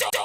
Mortal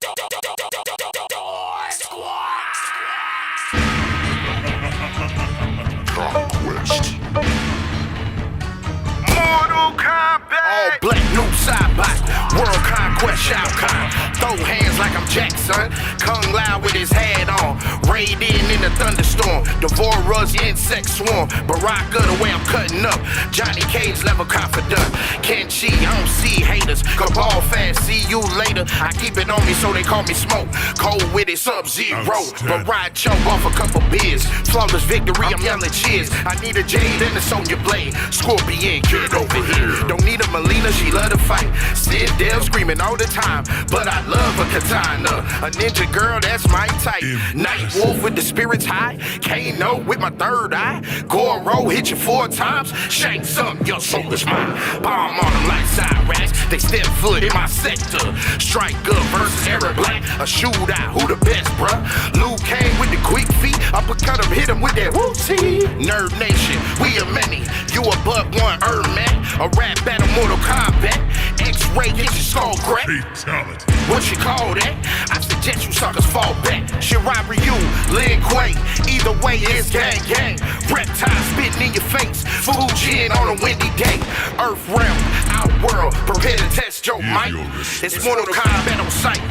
Kombat. All black, no sidebot. World Conquest, Shao Kahn. Throw hands like I'm Jackson. Kung Lao with his hat on. Raid in a thunderstorm. Devourers, insect swarm. Baraka, the way I'm cutting up. Johnny Cage level confident. Kenshi, I don't see haters. Cabal fast, see you later. I keep it on me so they call me Smoke. Cold with it, Sub-Zero. But ride choke off a couple beers. Flawless victory, I'm yelling cheers. I need a Jade and a Sonya Blade. Scorpion, get over here. Don't need a Melina, she love to fight. Sid Dale screaming all the time. But I love a katana. A ninja girl, that's my type. Night Wolf with the spirits high. Kano with my third eye. Goro hit you 4 times. Shanks up, your soul is mine. Bomb on them like Cyrax. They step foot in my sector. Striker versus Eric Black. A shootout, who the best, bruh? Liu Kang with the quick feet. Uppercut him, hit him with that whoopsie. Nerd Nation, we are many. You a but one man. A rap battle, Mortal Kombat. X-ray, get your skull cracked. Fatality. What you call that? I suggest you suckers fall back. Shirai Ryu, Lin Kuei. Either way, it's gang gang. Reptile spitting in your face. Fujin on a windy day. Earth realm, outworld. Prepare to test your might. It's Mortal Kombat on sight.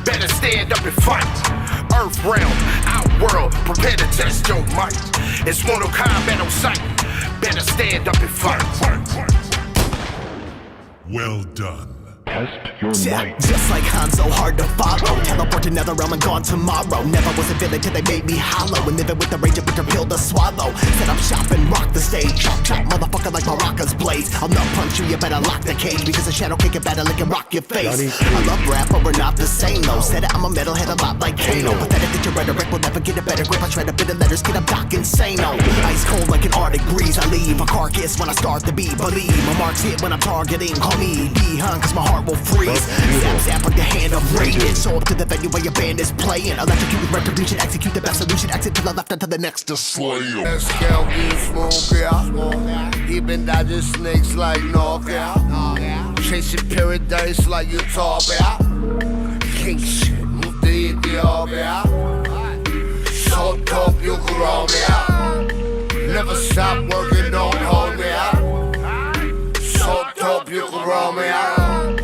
Better stand up and fight. Earth realm, outworld. Prepare to test your might. It's Mortal Kombat on sight. Better stand up and fight. Well done. Test your might. Just like Hanzo, hard to follow. Teleport to another realm and gone tomorrow. Never was a villain till they made me hollow. And living with the rage of bitter pill to swallow. Set up shop and rock the stage. Chop chop, motherfucker like Baraka's blaze. I'll not punch you, you better lock the cage. Because a shadow kick it better like it rock your face. I love rap, but we're not the same though. Said it, I'm a metalhead a lot like Kano. Pathetic that your rhetoric will never get a better grip. I shred a bit of letters, get a doc insane-o. Ice cold like an Arctic breeze. I leave a carcass when I start the beat. Believe my marks hit when I'm targeting. Call me D-Hun, cause my heart will freeze. Zap zap like the hand of Raiden. Show up to the venue where your band is playing. Electrocute with retribution, execute the best solution. Exit to the left and to the next to slay him. Let's go get smoke out. He been dodging snakes like knockout. Chasing paradise like you talk about. King shit, move the Ethiopia. So dope you can roll me out. Never stop working, don't hold me out. So dope you can roll me out.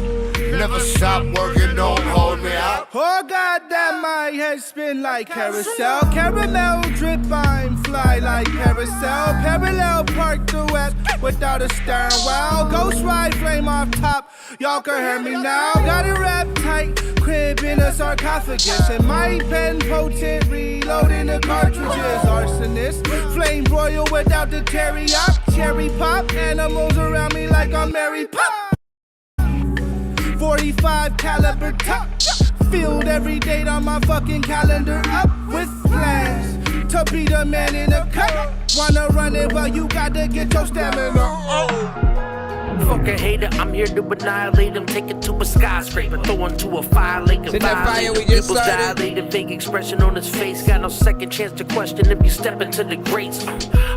Never stop working, don't hold me out. Oh goddamn, my head spin like carousel. Caramel drip, I'm fly like carousel. Parallel park duet without a stern. Wow, ghost ride flame off top. Y'all can hear me now. Got it wrapped tight, crib in a sarcophagus. And my pen potent, reloading the cartridges. Arsonist, flame broil without the teriyaki. Cherry pop, animals around me like I'm Mary Pop. 45 caliber top. Filled every date on my fucking calendar up with plans to be the man in the cut. Wanna run it, well you gotta get your stamina. Fuck a hater, I'm here to annihilate him. Take it to a skyscraper, throw him to a fire lake and violate him. People's dilated, vague expression on his face. Got no second chance to question if you step into the grates.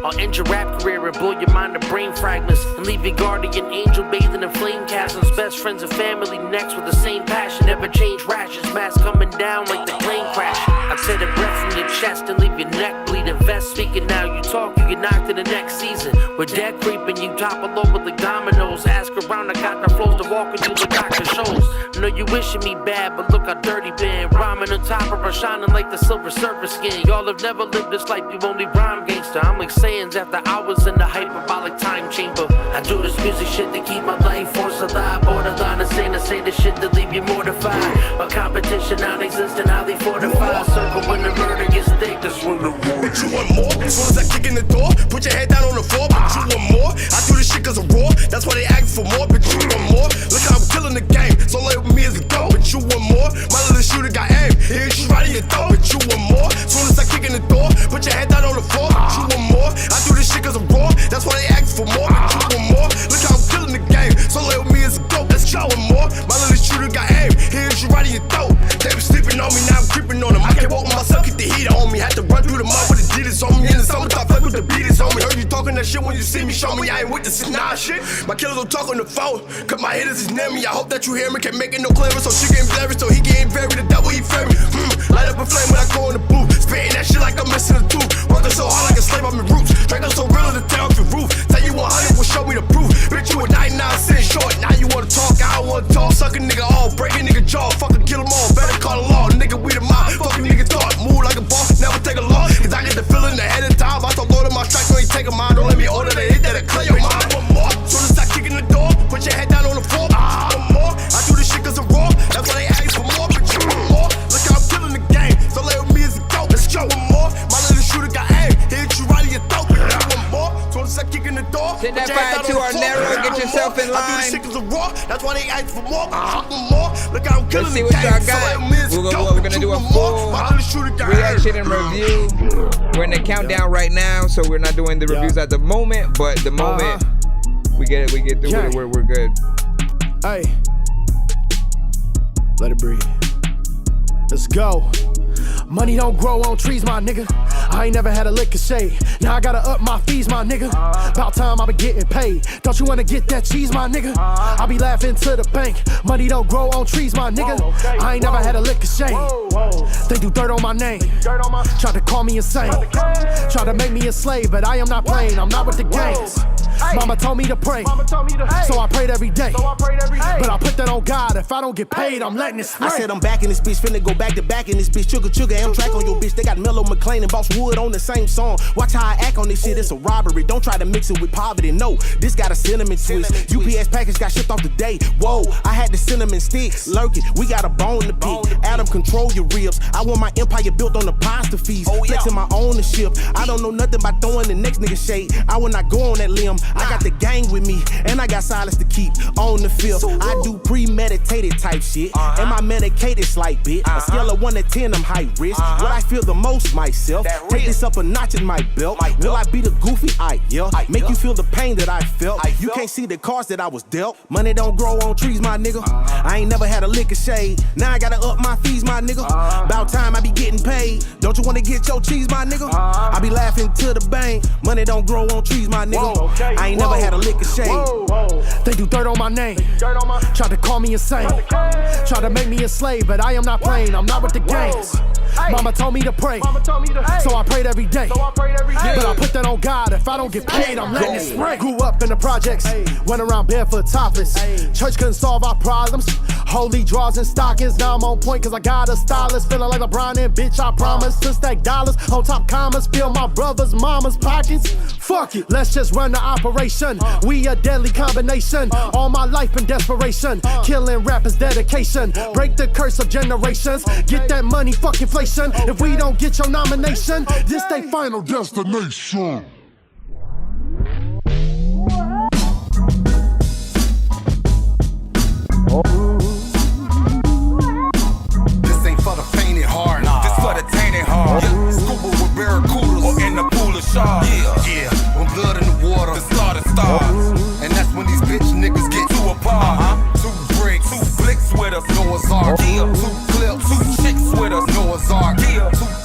I'll end your rap career and blow your mind to brain fragments and leave your guardian angel bathing in flame chasms. Best friends and family next with the same passion. Never change rashes, mask coming down like the plane crash. I tear the breath from your chest and leave your neck bleeding. Vest speaking now, you talk, you get knocked in the next season. With death creeping, you topple over like dominoes. Ask around, I got the flows to walk into the doctor shows. Know you wishing me bad, but look how dirty been. Rhyming on top of her, shining like the silver surface skin. Y'all have never lived this life, you only rhyme gangster. I'm like Saiyans after hours in the hyperbolic time chamber. I do this music shit to keep my life force alive. Borderline insane to say this shit to leave you mortified. A competition non-existent, highly fortified. Circle when the murder gets thick, that's when the war. But you want more? As soon as I kick in the door, put your head down on the floor. But you want more? I do this shit cause I'm raw. That's why they ask for more, but you want more. Look how I'm killing the game, so label me as a go. But you want more? My little shooter got aim, here she's right in your throat. But you want more? As soon as I kick in the door, put your head down on the floor. But you want more? I do this shit cause I'm raw. That's why they ask for more, but you want more. Look how I'm killing the game, so label me as a go. Let's go with more. My little shooter got aim, here she's right in your throat. They been sleeping on me, now I'm creeping on them. I can't walk myself, keep the heater on me. Had to run through the mud with the Adidas on me. In the summertime, fuck with the beaters on me. Heard you talking that shit when you show me I ain't with this nah shit. My killers don't talk on the phone, cause my hitters is near me. I hope that you hear me, can't make it no clearer. So she getting blurry, so he getting very, the devil he fear me. Light up a flame when I go in the booth, spitting that shit like I'm missing a tooth. Working so hard like a slave, I'm in roots. Drink up so real to tear off your roof. Tell you 100 will show me the proof. Bitch, you a 99 cent short, now you wanna talk, I don't wanna talk. Suck a nigga off, break a nigga jaw, fucking kill them all. Better call the law, nigga, we the mob. Fuck you nigga talk, move like a boss, never take a loss. Cause I get the feeling ahead of time. I told Lord of my strikes, don't take a mind. Don't let me order the hit that'll clear your mind. One more, soon as I kick in the door, put your head down on the floor. One more, I do this shit cause I'm raw. That's why they ask for more, but you want more. Look how I'm killing the game, so lay with me as a dope. Let's go. One more, my little shooter got aim, he hit you right in your throat. One more, soon as I kick in the door, send that fire to our narrow, get yourself in line. I do this shit cause I'm raw. That's why they ask for more. One more, look how I'm killing the game. Let's see what y'all got. We're gonna do a full reaction and review. We're in the countdown right now, so we're not doing the reviews at the moment, but the moment we get through it, we're good. Hey, let it breathe. Let's go. Money don't grow on trees, my nigga. I ain't never had a lick of shade. Now I gotta up my fees, my nigga. About time I be getting paid. Don't you wanna get that cheese, my nigga? I be laughing to the bank. Money don't grow on trees, my nigga. I ain't never had a lick of shade. They do dirt on my name. Try to call me insane. Try to make me a slave, but I am not playing. I'm not with the games. Mama told me to pray, so I prayed every day. But I put that on God. If I don't get paid, I'm letting it spray. I said I'm back in this bitch, finna go back to back in this bitch. Chugga, Amtrak on your bitch. They got Mellow McLean and Boss Wood on the same song. Watch how I act on this shit, it's a robbery. Don't try to mix it with poverty, no. This got a cinnamon twist. UPS package got shipped off today. Whoa, I had the cinnamon sticks. Lurking, we got a bone to pick. Adam, control your ribs. I want my empire built on apostrophes. Flexing my ownership. I don't know nothing about throwing the next nigga shade. I will not go on that limb. I got the gang with me, and I got silence to keep on the field. I do premeditated type shit, and my medicated slight bit. A scale of 1 to 10, I'm high risk. What I feel the most myself. Take this up a notch in my belt. Will I be the goofy? Yeah. Make you feel the pain that I felt. You can't see the cards that I was dealt. Money don't grow on trees, my nigga. I ain't never had a lick of shade. Now I gotta up my fees, my nigga. About time I be getting paid. Don't you wanna get your cheese, my nigga? I be laughing to the bank. Money don't grow on trees, my nigga. I ain't never had a lick of shade. They do dirt on my name. Try to call me insane. Try to make me a slave, but I am not playing. I'm not with the games. Mama told me to pray, so I prayed every day. But I put that on God. If I don't get paid, I'm letting it spray. Grew up in the projects, went around barefoot topless. Church couldn't solve our problems. Holy draws and stockings. Now I'm on point cause I got a stylist. Feeling like LeBron and bitch, I promise to stack dollars on top commas. Fill my brother's mama's pockets. Fuck it, let's just run the operation. We a deadly combination. All my life in desperation. Killing rappers, dedication. Break the curse of generations. Get that money, fuck inflation. If we don't get your nomination, this they final destination. This ain't for the fainted heart. This for the tainted heart. Scuba with barracudas or in the pool of sharks. Yeah. When blood in the water, the slaughter starts. And that's when these bitch niggas get too apart. 2 bricks, 2 flicks with us, Noah's Ark. 2 clips, 2 chicks with us, Noah's Ark. 2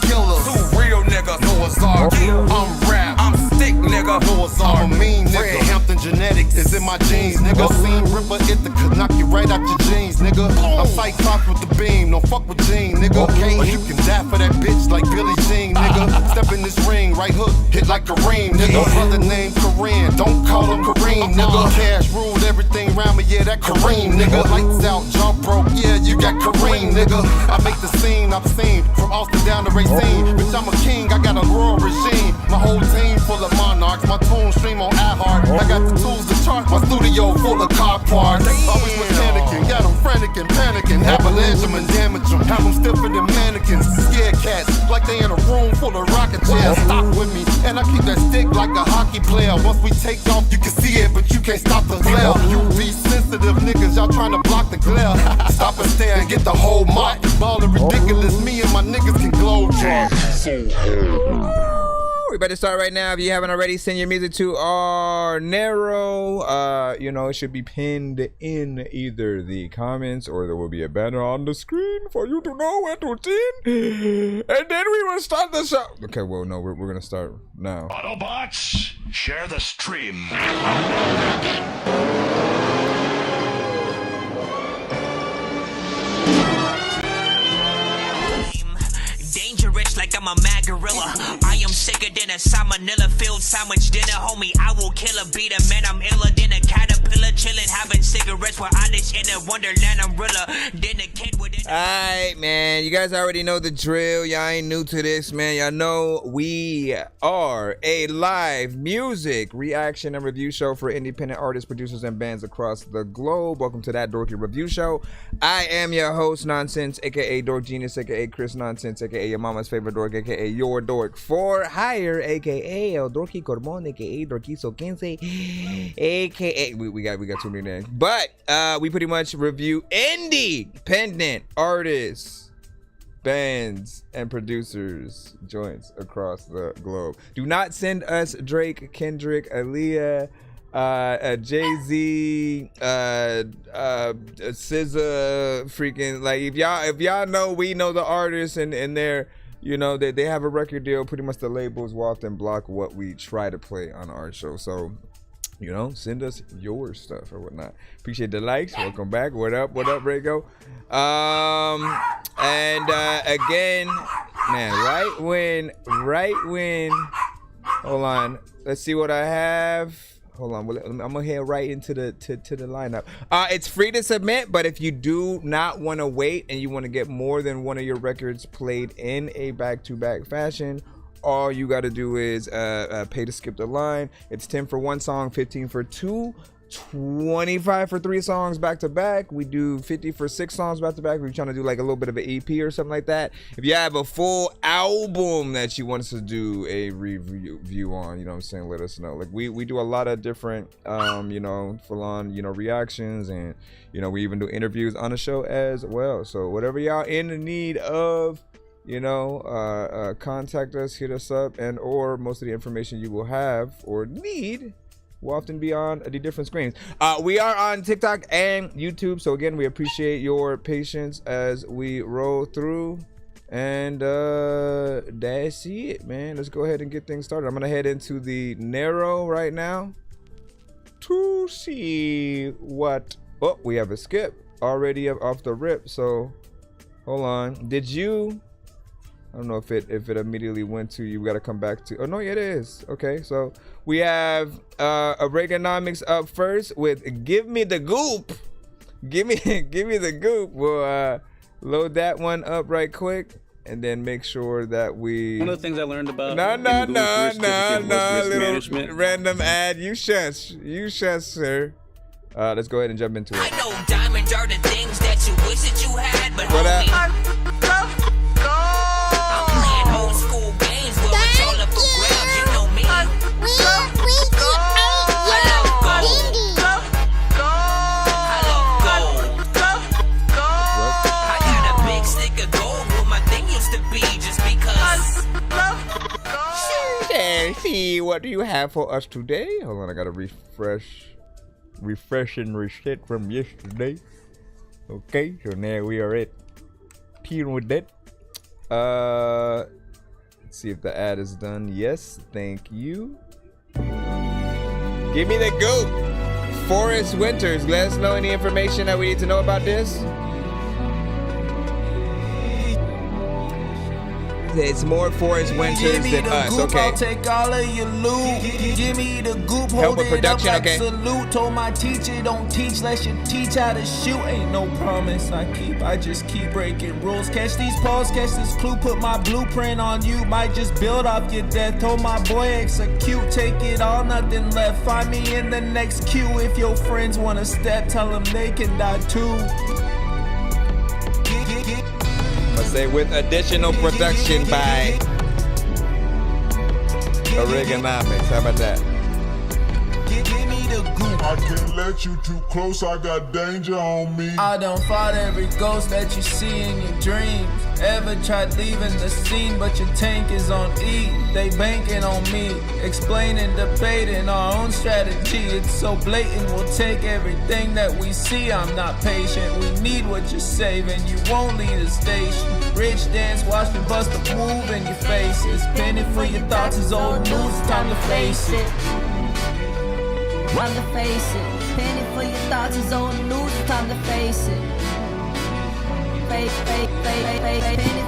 killers, 2 real niggas, Noah's Ark. I'm rap, I'm stick nigga, Noah's Ark. I'm a mean nigga. Hampton genetics is in my genes, nigga. Seen Ripper hit the could knock you right out your jeans, nigga. I'm Cyclops with the beam, don't fuck with Gene, nigga. Okay, or you can die for that bitch like Billie Jean, nigga. Step in this ring, right hook, hit like Kareem, nigga. Brother named Kareem, don't call him Kareem, nigga. Cash ruled everything around me, yeah, that Kareem, nigga. Lights out, jump broke, yeah, you got Kareem, nigga. I make the scene I've seen, from Austin down to Racine. Bitch, I'm a king, I got a royal regime. My whole team full of monarchs, my tune stream on iHeart. I got the tools to chart, my studio full of car parts. Always with panicking, got them frantic and panicking. Avalanche them and damage them, have them stiffer than mannequins. Scared cats, like they in a room full of rocket chairs. Stop with me, and I keep that stick like a hockey player. Once we take off, you can see it, but you can't stop the glare. You be sensitive niggas, y'all trying to block the glare. Stop and stare and get the whole mop. Ballin' ridiculous, me and my niggas can glow drop. we better start right now. If you haven't already, send your music to our Nero. You know, it should be pinned in either the comments or there will be a banner on the screen for you to know where to send. And then we will start the show. Okay, well, no, we're gonna start now. Autobots, share the stream. Dangerous like I'm a mad gorilla. I am sicker than a salmonella filled sandwich dinner, homie. I will kill a beat a man. I'm iller than a caterpillar, chilling, having cigarettes while I live in a wonderland. I'm realer than a kid with it. Alright, man. You guys already know the drill. Y'all ain't new to this, man. Y'all know we are a live music reaction and review show for independent artists, producers, and bands across the globe. Welcome to That Dorky Review Show. I am your host, Nonsense, aka Dork Genius, aka Chris Nonsense, aka your mama's favorite dork, aka your dork for hire, aka El Dorky Cormon, aka Dorquizo Quince, aka we got too many names. But we pretty much review independent artists, bands, and producers joints across the globe. Do not send us Drake, Kendrick, Aaliyah, Jay-Z, SZA, freaking, like, if y'all know, we know the artists and they're, you know, they have a record deal. Pretty much the labels will often block what we try to play on our show. So, you know, send us your stuff or whatnot. Appreciate the likes. Welcome back. What up, Rego? Again, man, right when, hold on, let's see what I have. Hold on, I'm gonna head right into the lineup. It's free to submit, but if you do not want to wait and you want to get more than one of your records played in a back-to-back fashion, all you got to do is pay to skip the line. It's 10 for one song, 15 for two, 25 for 3 songs back to back. We do 50 for 6 songs back to back. We're trying to do like a little bit of an EP or something like that. If you have a full album that you want us to do a review on, you know what I'm saying, let us know. Like we do a lot of different you know, full on, you know, reactions, and you know, we even do interviews on the show as well. So whatever y'all in the need of, you know, contact us, hit us up, and or most of the information you will have or need will often be on the different screens. We are on TikTok and YouTube, so again, we appreciate your patience as we roll through. And that's it, man. Let's go ahead and get things started. I'm gonna head into the Nero right now to see what. Oh, we have a skip already off the rip. So hold on. Did you? I don't know if it immediately went to you. We got to come back to. Oh no, it is. Okay, so we have Reaganomics up first with "Give Me the Goop." Give me the goop. We'll load that one up right quick, and then make sure that we. One of the things I learned about no, little random ad. You shush, sir. Let's go ahead and jump into it. I know diamonds are the things that you wish that you had, but what up? See, what do you have for us today? Hold on, I gotta refresh and reset from yesterday. Okay, so now we are at peeling with that. Let's see if the ad is done. Yes, thank you. Give me the goop. Forrest Winters, let us know any information that we need to know about this. It's more Forrest Winters than us, goop, okay? I'll take all of your loot. Give me the goop, hold it up like salute. Told my teacher, don't teach, let you teach how to shoot. Ain't no promise I keep, I just keep breaking rules. Catch these paws, catch this clue, put my blueprint on you. Might just build off your death, told my boy execute. Take it all, nothing left, find me in the next queue. If your friends wanna step, tell them they can die too. I say with additional production by Reaganomics. How about that? Give me the goop. I can't let you too close, I got danger on me. I done fought every ghost that you see in your dreams. Ever tried leaving the scene, but your tank is on E. They banking on me, explaining, debating our own strategy. It's so blatant, we'll take everything that we see. I'm not patient, we need what you're saving. You won't leave the station. Rich dance, watch me bust a move in your faces. Penny for your thoughts is old news, it's time to face it. Time to face it. Penny for your thoughts is old news, it's time to face it. Penny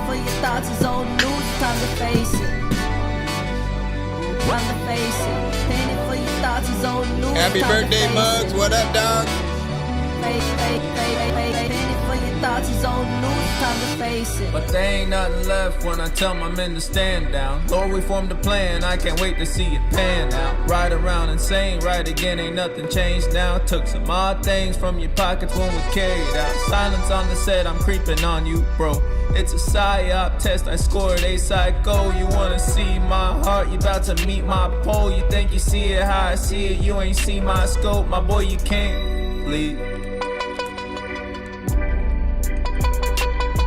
for your thoughts is old news, it's time to face it. Time to face it. Penny for your thoughts is old news. Happy birthday, Mugs. What up, dog? Penny for your thoughts is old news, time to face it. But there ain't nothing left when I tell my men to stand down. Lord, we formed a plan, I can't wait to see it pan out. Ride around insane, right again, ain't nothing changed now. Took some odd things from your pockets when we carried out. Silence on the set, I'm creeping on you, bro. It's a psyop test, I scored a psycho. You wanna see my heart, you about to meet my pole. You think you see it how I see it, you ain't see my scope. My boy, you can't leave.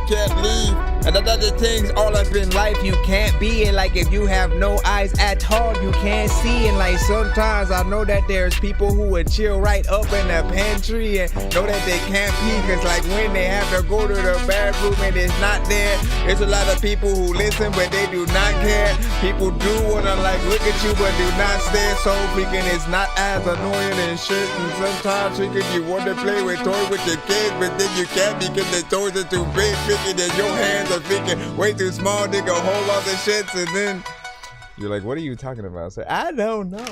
Can't leave. And other things all up in life you can't be in. Like if you have no eyes at all, you can't see. And like sometimes I know that there's people who would chill right up in the pantry and know that they can't pee. Cause like when they have to go to the bathroom and it's not there, there's a lot of people who listen but they do not care. People do wanna like look at you but do not stare. So freaking it's not as annoying and shit. And sometimes freaking you want to play with toys with your kids, but then you can't because the toys are too big. Freaking and your hands are freaking way too small, nigga, hold all the shits, and then you're like, what are you talking about? Say, I don't know.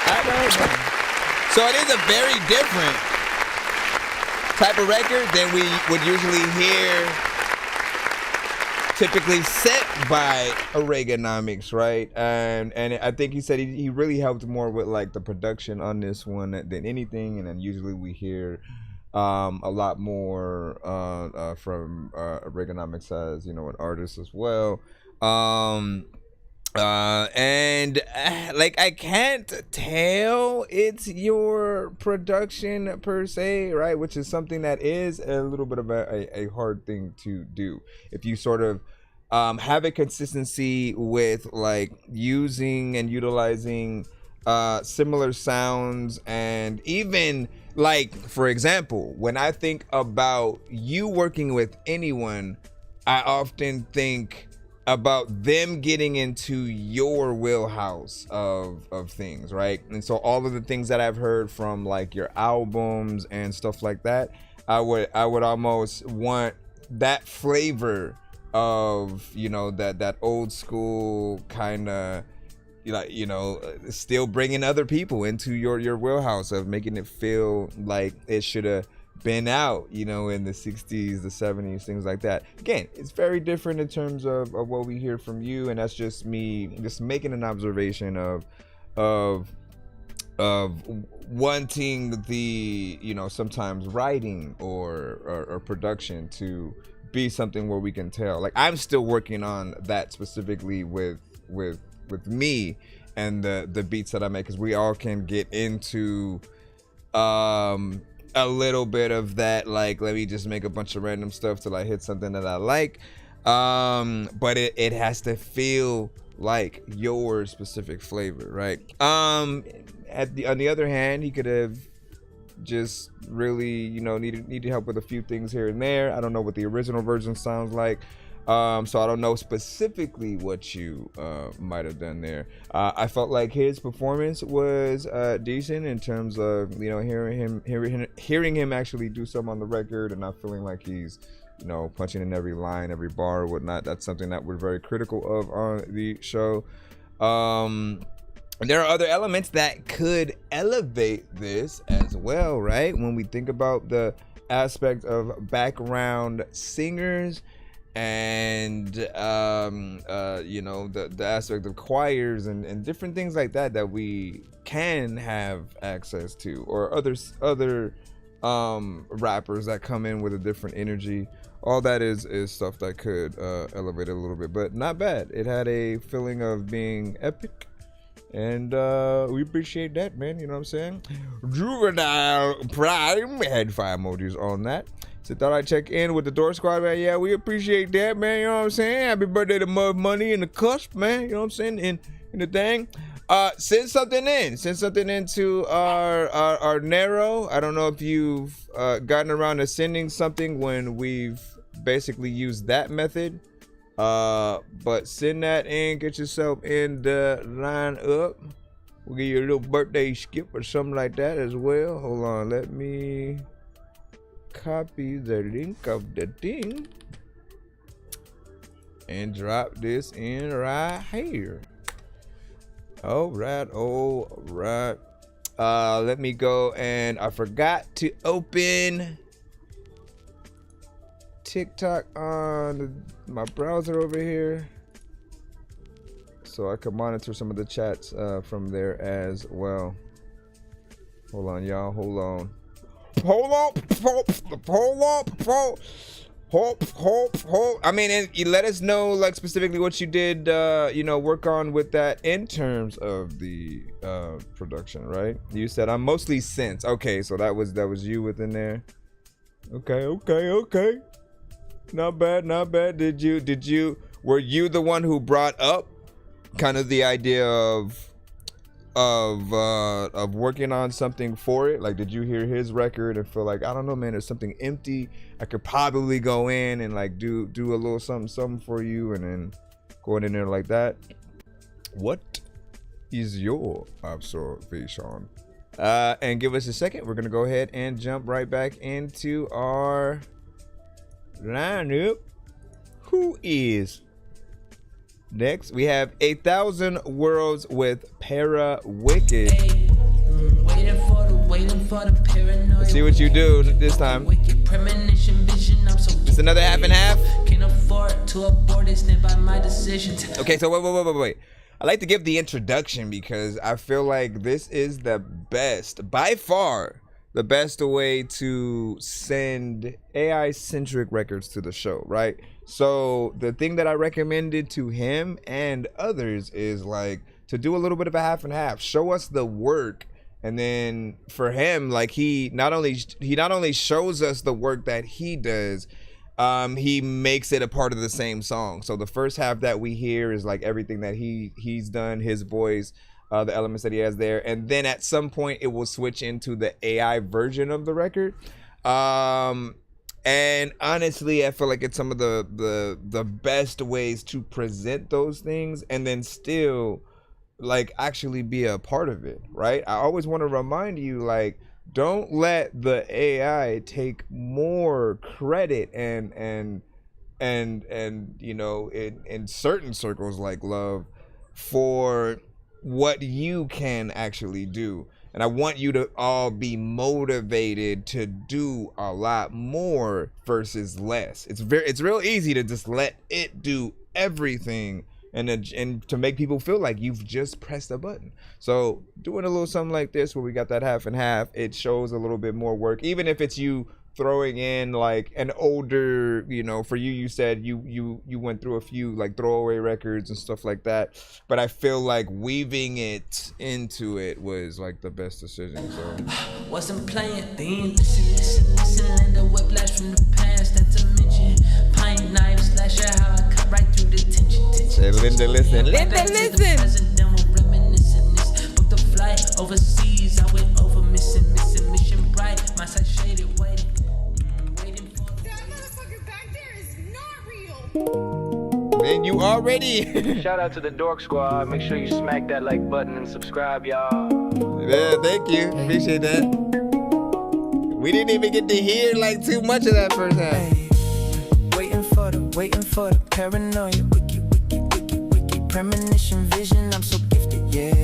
I don't know. So it is a very different type of record than we would usually hear typically set by Reaganomics, right? And I think he said he really helped more with like the production on this one than anything, and then usually we hear a lot more from Reaganomics as, you know, an artist as well. And like I can't tell it's your production per se, right? Which is something that is a little bit of a hard thing to do. If you sort of have a consistency with like using and utilizing similar sounds, and even like, for example, when I think about you working with anyone, I often think about them getting into your wheelhouse of things, right? And so all of the things that I've heard from like your albums and stuff like that, I would almost want that flavor of, you know, that old school kind of, you know, still bringing other people into your wheelhouse of making it feel like it should have been out, you know, in the 60s, the 70s, things like that. Again, it's very different in terms of what we hear from you, and that's just me just making an observation of wanting the, you know, sometimes writing or production to be something where we can tell. Like I'm still working on that specifically with me and the beats that I make, because we all can get into a little bit of that, like let me just make a bunch of random stuff till I hit something that I like, but it has to feel like your specific flavor, right? On the other hand, he could have just really, you know, needed help with a few things here and there. I don't know what the original version sounds like. So I don't know specifically what you might have done there. I felt like his performance was decent in terms of, you know, hearing him actually do something on the record and not feeling like he's, you know, punching in every line, every bar or whatnot. That's something that we're very critical of on the show. And there are other elements that could elevate this as well, right? When we think about the aspect of background singers and you know, the aspect of choirs and different things like that we can have access to, or other rappers that come in with a different energy. All that is stuff that could elevate it a little bit, but not bad. It had a feeling of being epic And we appreciate that, man. You know what I'm saying? Juvenile Prime had 5 emojis on that. So thought I'd check in with the Dork Squad, man. Yeah, we appreciate that, man. You know what I'm saying? Happy birthday to Mud Money and the Cusp, man. You know what I'm saying? In the thing. Send something in. Send something into our Nero. I don't know if you've gotten around to sending something when we've basically used that method. But send that in. Get yourself in the line up. We'll give you a little birthday skip or something like that as well. Hold on. Let me copy the link of the thing and drop this in right here. All right. Let me go, and I forgot to open TikTok on my browser over here, so I can monitor some of the chats from there as well. Hold on, y'all. Hold on. I mean, and you let us know, like, specifically what you did, work on with that in terms of the production, right? You said I'm mostly synths. Okay, so that was you within there. Okay. Not bad. Were you the one who brought up kind of the idea of working on something for it? Like, did you hear his record and feel like, I don't know, man, there's something empty, I could probably go in and like do a little something for you, and then going in there like that? What is your observation? And give us a second. We're gonna go ahead and jump right back into our lineup. Who is next? We have 1,000 Worlds with Para Wicked. Let's see what you do this time. It's another half and half. Okay, so wait. I like to give the introduction because I feel like this is the best, by far, the best way to send AI-centric records to the show, right? So the thing that I recommended to him and others is like to do a little bit of a half and half. Show us the work, and then for him, like he not only shows us the work that he does, he makes it a part of the same song. So the first half that we hear is like everything that he's done, his voice, the elements that he has there, and then at some point it will switch into the AI version of the record. And honestly, I feel like it's some of the best ways to present those things and then still like actually be a part of it, right? I always want to remind you, like, don't let the AI take more credit and you know, in certain circles like love for what you can actually do. And I want you to all be motivated to do a lot more versus less. It's real easy to just let it do everything and to make people feel like you've just pressed a button. So doing a little something like this where we got that half and half, it shows a little bit more work, even if it's you throwing in like an older, you know, for you said you went through a few like throwaway records and stuff like that, but I feel like weaving it into it was like the best decision. So wasn't playing then, listen, and the whiplash from the past, not to mention pine knife slasher, how I cut right through the tension. Say Linda, listen. Booked the flight overseas, I went over mission bright, my side shaded, waiting. Man, you already. Shout out to the Dork Squad. Make sure you smack that like button and subscribe, y'all. Yeah, thank you. Appreciate that. We didn't even get to hear like too much of that first half. Hey, waiting for the paranoia. Wiki, premonition vision. I'm so gifted, yeah.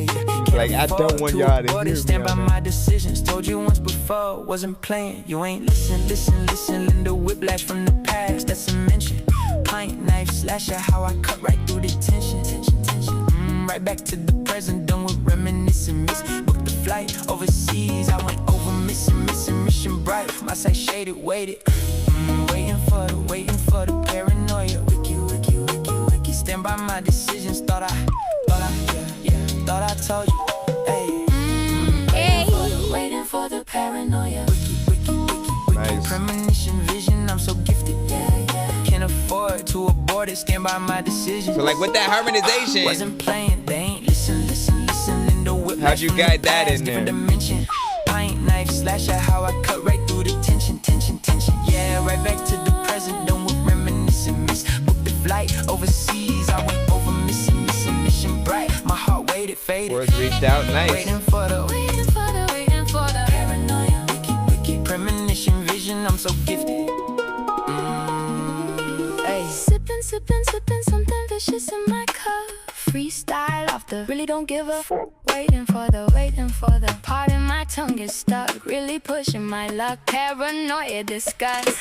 Like, I don't want y'all to hear me. Stand by my decisions. Told you once before, wasn't playing. You ain't listen. Linda whiplash from the past. That's a mention. Pint knife slasher, how I cut right through the tension. Right back to the present, done with reminiscing. Booked the flight overseas, I went over mission bright. My side shaded, waited. Waiting for the paranoia. Wiki. Stand by my decisions, thought I, yeah. thought I told you. Waiting for the paranoia. Nice. Premonition vision, I'm so gifted. Can't afford to abort it, stand by my decision. So like with that harmonization, wasn't playing, they ain't listen. The whip how'd you guide that in there? Dimension. Pint knife slasher, how I cut right through the tension. Yeah, right back to the present, done with reminiscing. Booked the flight overseas, I went over missing, mission bright. My heart waited, faded. Words reached out, nice. Waiting for the paranoia. Wicked premonition vision, I'm so gifted. Sipping something vicious in my cup. Freestyle off the really don't give a fuck. Waiting for the part in my tongue is stuck. Really pushing my luck. Paranoia disgust.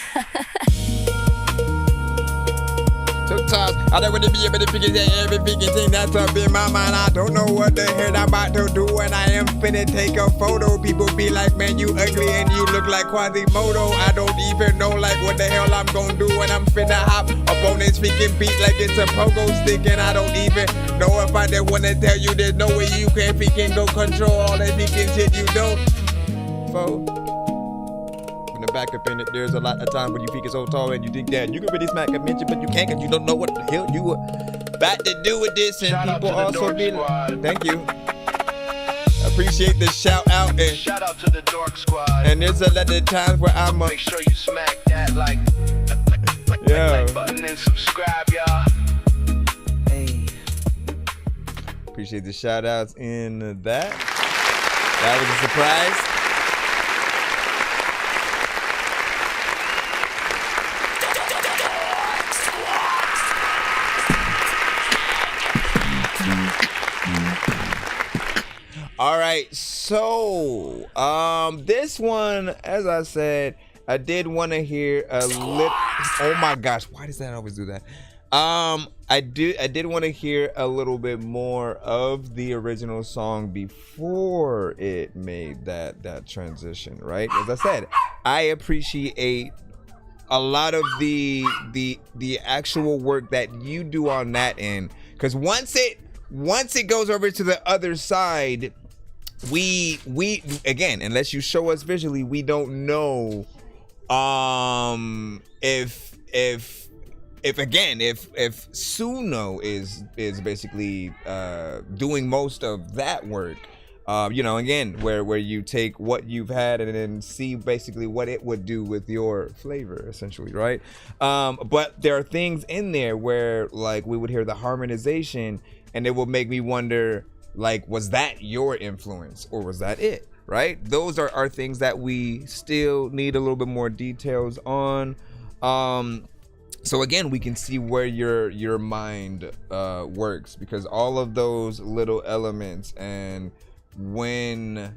Sometimes I don't want to be able to figure out every freaking thing that's up in my mind. I don't know what the hell I'm about to do, and I am finna take a photo. People be like, man, you ugly and you look like Quasimodo. I don't even know like what the hell I'm gonna do, and I'm finna hop up on this freaking beat like it's a pogo stick, and I don't even know if I just wanna tell you there's no way you can freaking go control all that freaking shit you don't. The back up in it, there's a lot of time when you think it's so tall and you think that you can really smack a mention, but you can't because you don't know what the hell you were about to do with this. And shout people also be thank you. Appreciate the shout out and shout out to the Dork Squad. And there's a lot of times where I'm make sure you smack that like button and subscribe, y'all. Hey. Appreciate the shout outs in that. That was a surprise. All right, so this one, as I said, I did want to hear a little. Oh my gosh, why does that always do that? I did want to hear a little bit more of the original song before it made that transition, right? As I said, I appreciate a lot of the actual work that you do on that end, because once it goes over to the other side, we again, unless you show us visually, we don't know if Suno is basically doing most of that work, again, where you take what you've had and then see basically what it would do with your flavor, essentially, right? But there are things in there where like we would hear the harmonization and it will make me wonder, like, was that your influence or was that it, right? Those are things that we still need a little bit more details on. So again, we can see where your mind works, because all of those little elements, and when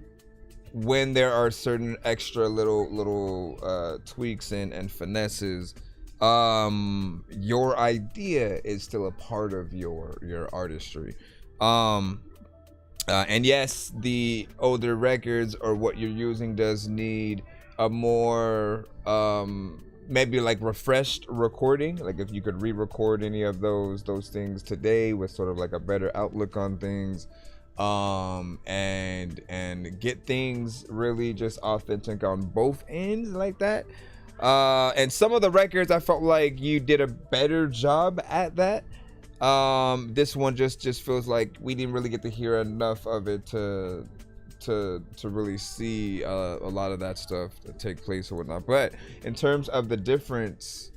there are certain extra little tweaks and finesses, your idea is still a part of your artistry. And yes, the older records or what you're using does need a more maybe like refreshed recording. Like if you could re-record any of those things today with sort of like a better outlook on things, and get things really just authentic on both ends like that. And some of the records I felt like you did a better job at that. This one just feels like we didn't really get to hear enough of it to really see a lot of that stuff take place or whatnot. But in terms of the difference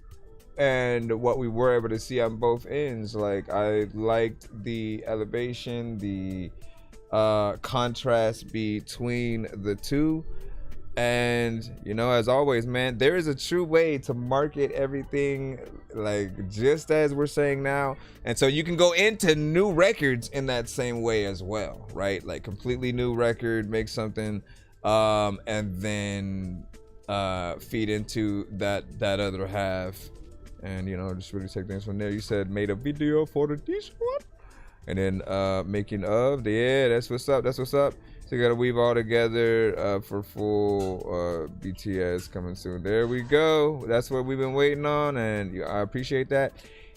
and what we were able to see on both ends, like I liked the elevation, the contrast between the two. And as always, man, there is a true way to market everything, like just as we're saying now. And so you can go into new records in that same way as well, right? Like completely new record, make something, and then feed into that other half, and just really take things from there. You said made a video for the this one, and then making of that's what's up. So you gotta weave all together for full BTS coming soon. There we go. That's what we've been waiting on, and I appreciate that.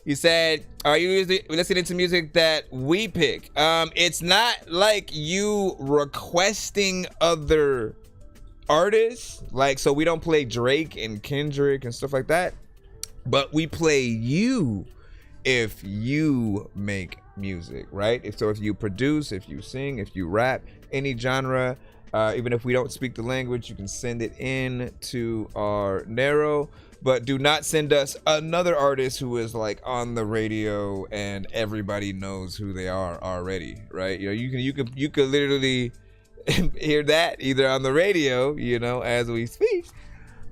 He said, are you listening to music that we pick? It's not like you requesting other artists. Like, so we don't play Drake and Kendrick and stuff like that. But we play you if you make music, right? If you produce, if you sing, if you rap, any genre, even if we don't speak the language, you can send it in to our Narrow. But do not send us another artist who is like on the radio and everybody knows who they are already, right? You know, you could literally hear that either on the radio, you know, as we speak,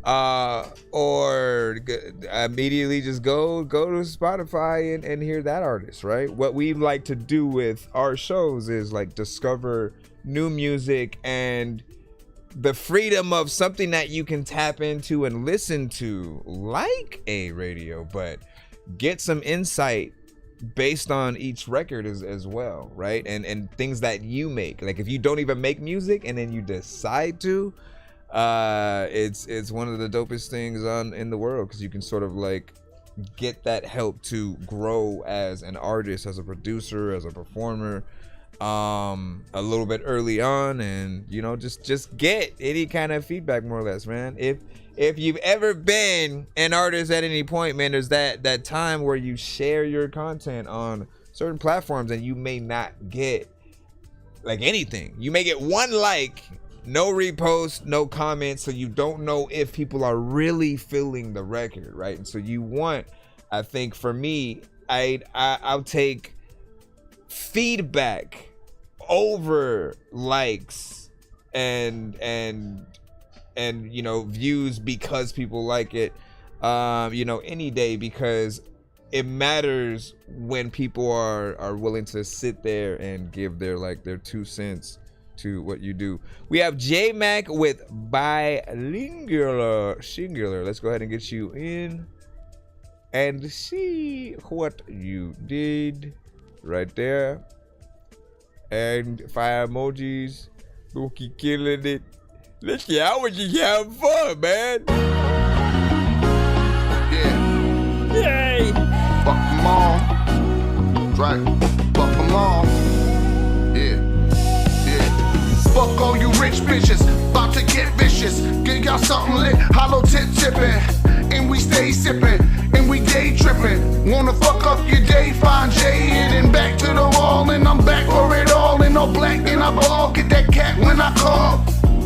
or immediately just go to Spotify and hear that artist, right? What we like to do with our shows is like discover new music and the freedom of something that you can tap into and listen to like a radio, but get some insight based on each record as well, right? And things that you make. Like if you don't even make music and then you decide to, it's one of the dopest things in the world, because you can sort of like get that help to grow as an artist, as a producer, as a performer, a little bit early on, and you know, just get any kind of feedback, more or less, man. If you've ever been an artist at any point, man, there's that time where you share your content on certain platforms and you may not get like anything. You may get one like, no repost, no comments, so you don't know if people are really feeling the record, right? And so you want, I think for me, I'll take feedback over likes and you know, views because people like it, you know, any day, because it matters when people are willing to sit there and give their 2 cents to what you do. We have J Mac with bilingual singular. Let's go ahead and get you in and see what you did right there. And fire emojis. Dorky killing it. Listen, I was just having fun, man. Yeah. Yay. Fuck them all. Right. Fuck them all. Yeah. Fuck all you rich bitches. About to get vicious. Give y'all something lit. Hollow tip tipping. And we stay sipping. And we day tripping. Wanna fuck up your day? Find Jay and back to the wall. And I'm back for it all. In all black and I ball. Get that cat when I call.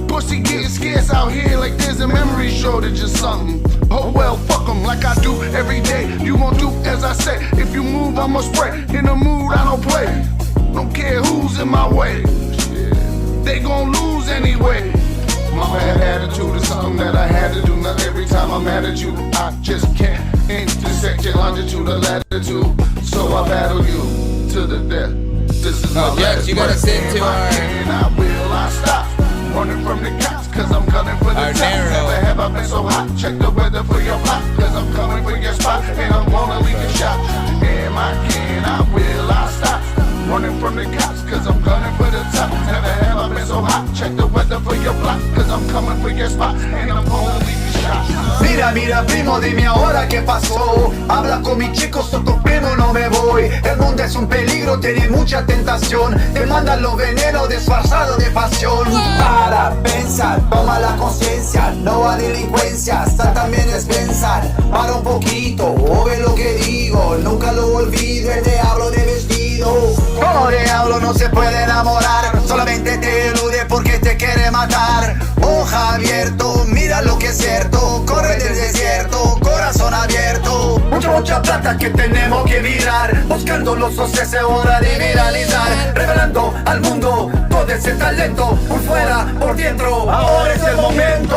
Pussy getting scarce out here like there's a memory shortage or something. Oh well, fuck them like I do every day. You gon' do as I say. If you move, I'ma spray. In the mood, I don't play. Don't care who's in my way. They gon' lose anyway. Mama had attitude is something that I had to do. Not every time I'm mad at you, I just can't intersect your longitude or latitude. So I battle you to the death. This is my last you gotta send to our and I will I stop running from the cops, cause I'm gunning for the top. Never have I been so hot. Check the weather for your block, cause I'm coming for your spot. And I'm gonna leave your shot. Am I can I will I stop running from the cops, cause I'm gunning for the top. Never have I been so hot. Check the weather for your block, cause I'm coming for your spot. And I'm gonna leave your shot. Mira, primo, dime ahora qué pasó. Habla con mis chicos, otro primo, no me voy. El mundo es un peligro, tiene mucha tentación. Te mandan los venenos disfrazados de pasión. Para pensar, toma la conciencia. No a delincuencia, hasta también es pensar. Para un poquito, o ve lo que digo. Nunca lo olvido, el diablo de vestido. Como diablo no se puede enamorar. Solamente te elude porque te quiere matar. Hoja abierto, mira lo que es cierto. Corre del desierto, corazón abierto. Mucha plata que tenemos que mirar. Buscando los socios, es hora de viralizar. Revelando al mundo todo ese talento. Por fuera, por dentro, ahora es el momento.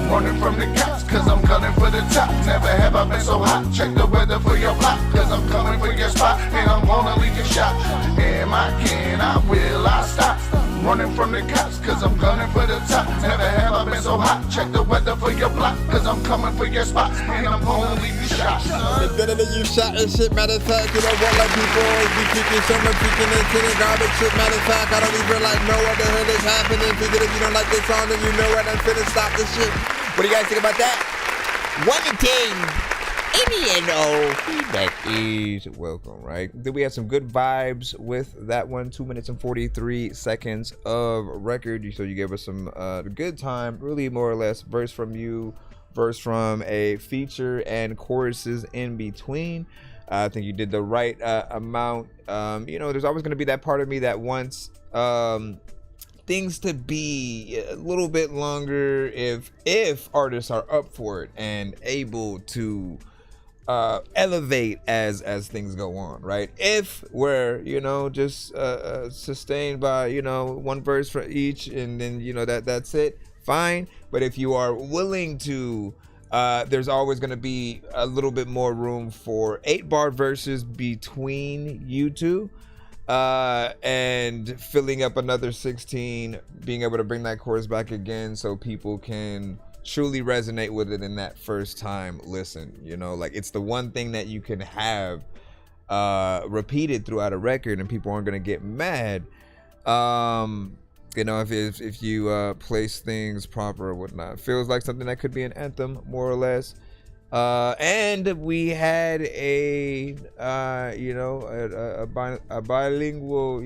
Running from the cops, cause I'm gunning for the top. Never have I been so hot. Check the weather for your block, cause I'm coming for your spot. And I'm gonna leave your shot. Am I can I will I stop running from the cops, cause I'm gunning for the top. Never have I been so hot. Check the weather for your block, cause I'm coming for your spot. And I'm gonna leave your shot. It's better than you shot and shit. Matter of fact, you know what, like people always be kicking so much freaking and sending garbage shit. Matter of fact, I don't even like know what the hell is happening. Figure if you don't like this song, then you know what, I'm finna stop this shit. What do you guys think about that? 1 to 10. Any and all feedback is welcome, right? Then we had some good vibes with that one. 2 minutes and 43 seconds of record. So you gave us some good time, really more or less. Verse from you, verse from a feature, and choruses in between. I think you did the right amount. There's always going to be that part of me that wants things to be a little bit longer if artists are up for it and able to elevate as things go on, right? If we're just sustained by one verse for each and then that's it, fine. But if you are willing to there's always going to be a little bit more room for 8-bar verses between you two, and filling up another 16, being able to bring that chorus back again so people can truly resonate with it in that first time listen. Like, it's the one thing that you can have repeated throughout a record and people aren't going to get mad. If you place things proper or whatnot. Feels like something that could be an anthem, more or less. And we had a bilingual,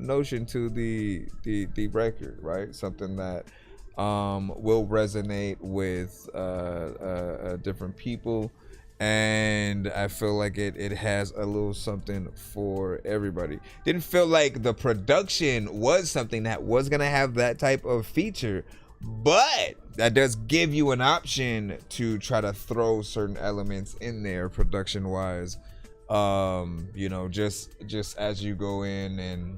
notion to the record, right? Something that will resonate with different people. And I feel like it has a little something for everybody. Didn't feel like the production was something that was gonna have that type of feature, but that does give you an option to try to throw certain elements in there production wise. Just as you go in and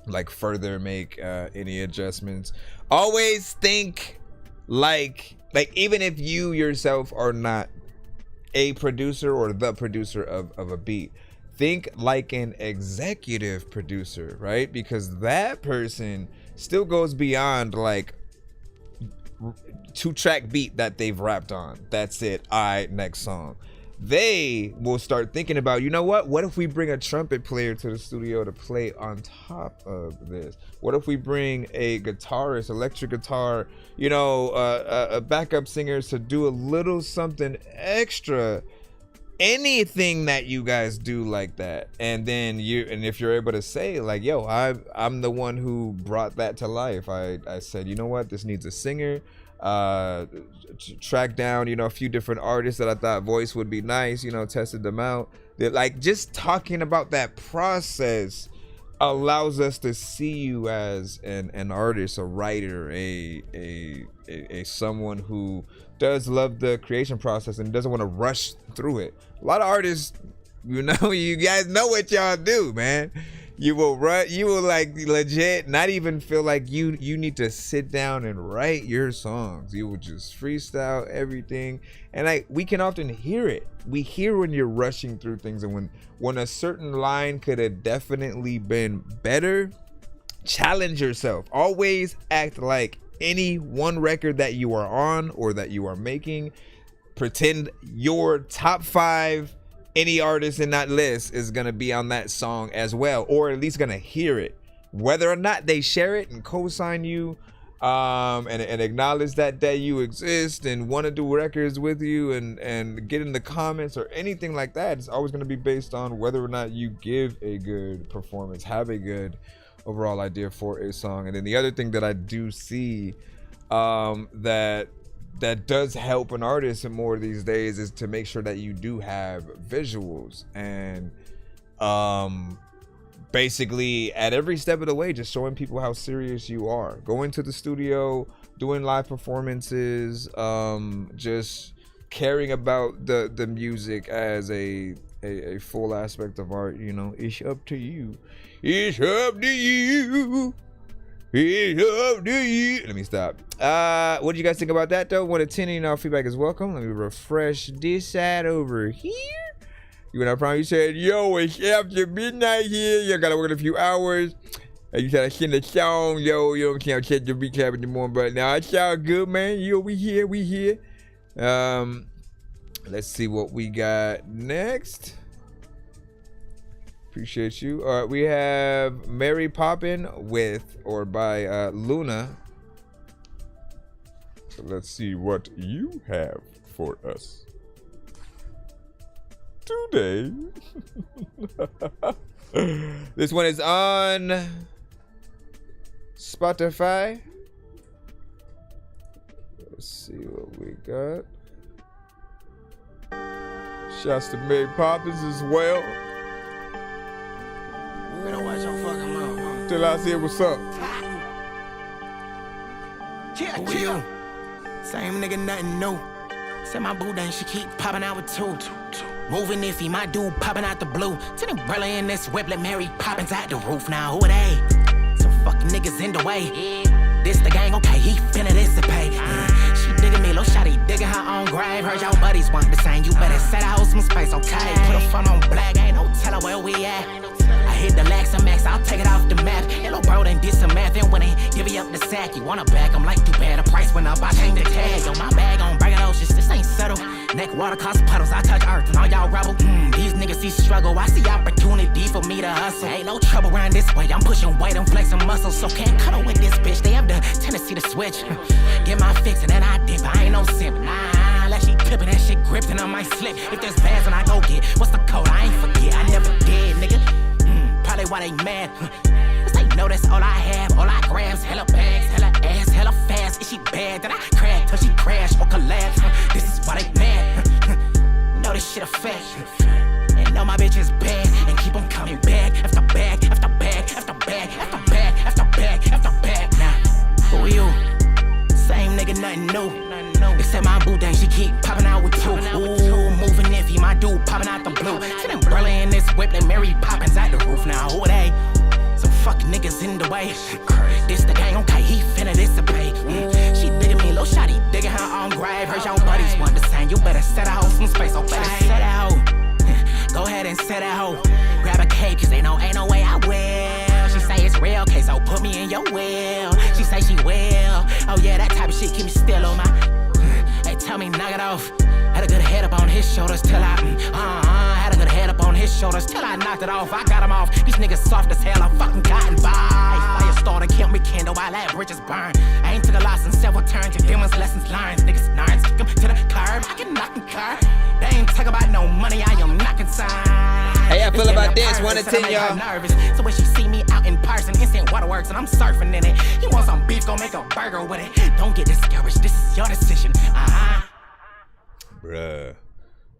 like further make any adjustments. Always think like even if you yourself are not a producer or the producer of a beat, think like an executive producer, right? Because that person still goes beyond like 2-track beat that they've rapped on. That's it. Next song. They will start thinking about, what if we bring a trumpet player to the studio to play on top of this? What if we bring a guitarist, electric guitar, a backup singers to do a little something extra? Anything that you guys do like that, and then if you're able to say like, yo, I'm the one who brought that to life. I said, this needs a singer. Track down a few different artists that I thought voice would be nice, tested them out. They're like, just talking about that process allows us to see you as an artist, a writer, a someone who does love the creation process and doesn't want to rush through it. A lot of artists, you guys know what y'all do, man. You will like legit not even feel like you need to sit down and write your songs. You will just freestyle everything. And we can often hear it. We hear when you're rushing through things, and when a certain line could have definitely been better. Challenge yourself. Always act like any one record that you are on or that you are making. Pretend your top 5 any artist in that list is gonna be on that song as well, or at least gonna hear it. Whether or not they share it and co-sign you, and acknowledge that you exist and want to do records with you and get in the comments or anything like that, it's always gonna be based on whether or not you give a good performance, have a good overall idea for a song. And then the other thing that I do see that does help an artist more these days is to make sure that you do have visuals, and basically at every step of the way just showing people how serious you are. Going to the studio, doing live performances, just caring about the music as a full aspect of art. It's up to you. It's up to you. It's up to you. Let me stop. What do you guys think about that though? 1 to 10, and all feedback is welcome. Let me refresh this side over here. I promise you said, yo, it's after midnight here. You gotta work in a few hours. And you gotta sing a song, yo. You can't check the recap in the morning, but now it's all good, man. Yo, we here. Let's see what we got next. Appreciate you. All right, we have Mary Poppin by Luna. So let's see what you have for us. today. This one is on Spotify. Let's see what we got. Shouts to Mary Poppins as well. Better watch your fucking mouth. Till I see what's up. Chill. Same nigga, nothing new. Said my boo dang, she keep popping out with two. Moving iffy, my dude popping out the blue. Tell them brother in this whip, let Mary Poppins out the roof. Now who are they? Some fucking niggas in the way. This the gang, okay, he finna dissipate. She digging me, little shawty digging her own grave. Heard y'all buddies want the same, you better set out some space, okay? Put a phone on black, ain't no tellin' where we at. I hit the lax and max, I'll take it off the map. Little bro done did some math, and when they divvy up the sack, you wanna back, I'm like, too bad, the price went up, I changed the tag. Yo, my bag on breaking oceans, this ain't subtle. Neck water cost puddles, I touch earth, and all y'all rebel. These niggas see struggle, I see opportunity for me to hustle. Ain't no trouble around this way, I'm pushing weight, I'm flexing muscles, so can't cuddle with this bitch, they have the tendency to switch. Get my fix and then I dip, I ain't no simp, nah, like she clipping that shit gripped and I might slip. If there's bags and I go get, what's the code, I ain't forget, I never did, nigga. Probably why they mad. Cause they know that's all I have, all I grabs. Hella bags, hella ass, hella fast. Is she bad? Did I crack till she crash or collapse? This is why they mad. Know this shit a fact. And know my bitch is bad. And keep on coming back. After bag, after bag, after bag, after bag, after bag, after bag. Now, who you? Same nigga, nothing new. Except my boo dang, she keep popping out with two. Ooh, moving iffy, my dude popping out the blue. See them burly in this whip, let Mary Poppins out the roof. Now who are they? Some fucking niggas in the way. This the gang, okay, he finna dissipate. She digging me, little shawty digging her own grave. Heard y'all buddies want the same, you better set a hoe some space, okay? Set a hoe. Go ahead and set a hoe. Grab a cake, cause they know ain't no way I will. She say it's real, okay, so put me in your will. She say she will. Oh yeah, that type of shit keep me still on my. They tell me knock it off. Had a good head up on his shoulders till I had a good head up on his shoulders till I knocked it off. I got him off. These niggas soft as hell. I'm fucking gotten by. Fire starter, killed me kindle while that bridges burn. I ain't took a loss in several turns. Your demons lessons learned. Niggas nerds, kick 'em to the curb. I can knock and curb. They ain't talk about no money. I am not concerned. Hey, I feel about this 1 to 10, y'all. Nervous. So when she see me out in person, instant waterworks and I'm surfing in it. You want some beef? Go make a burger with it. Don't get discouraged. This is your decision. Bruh,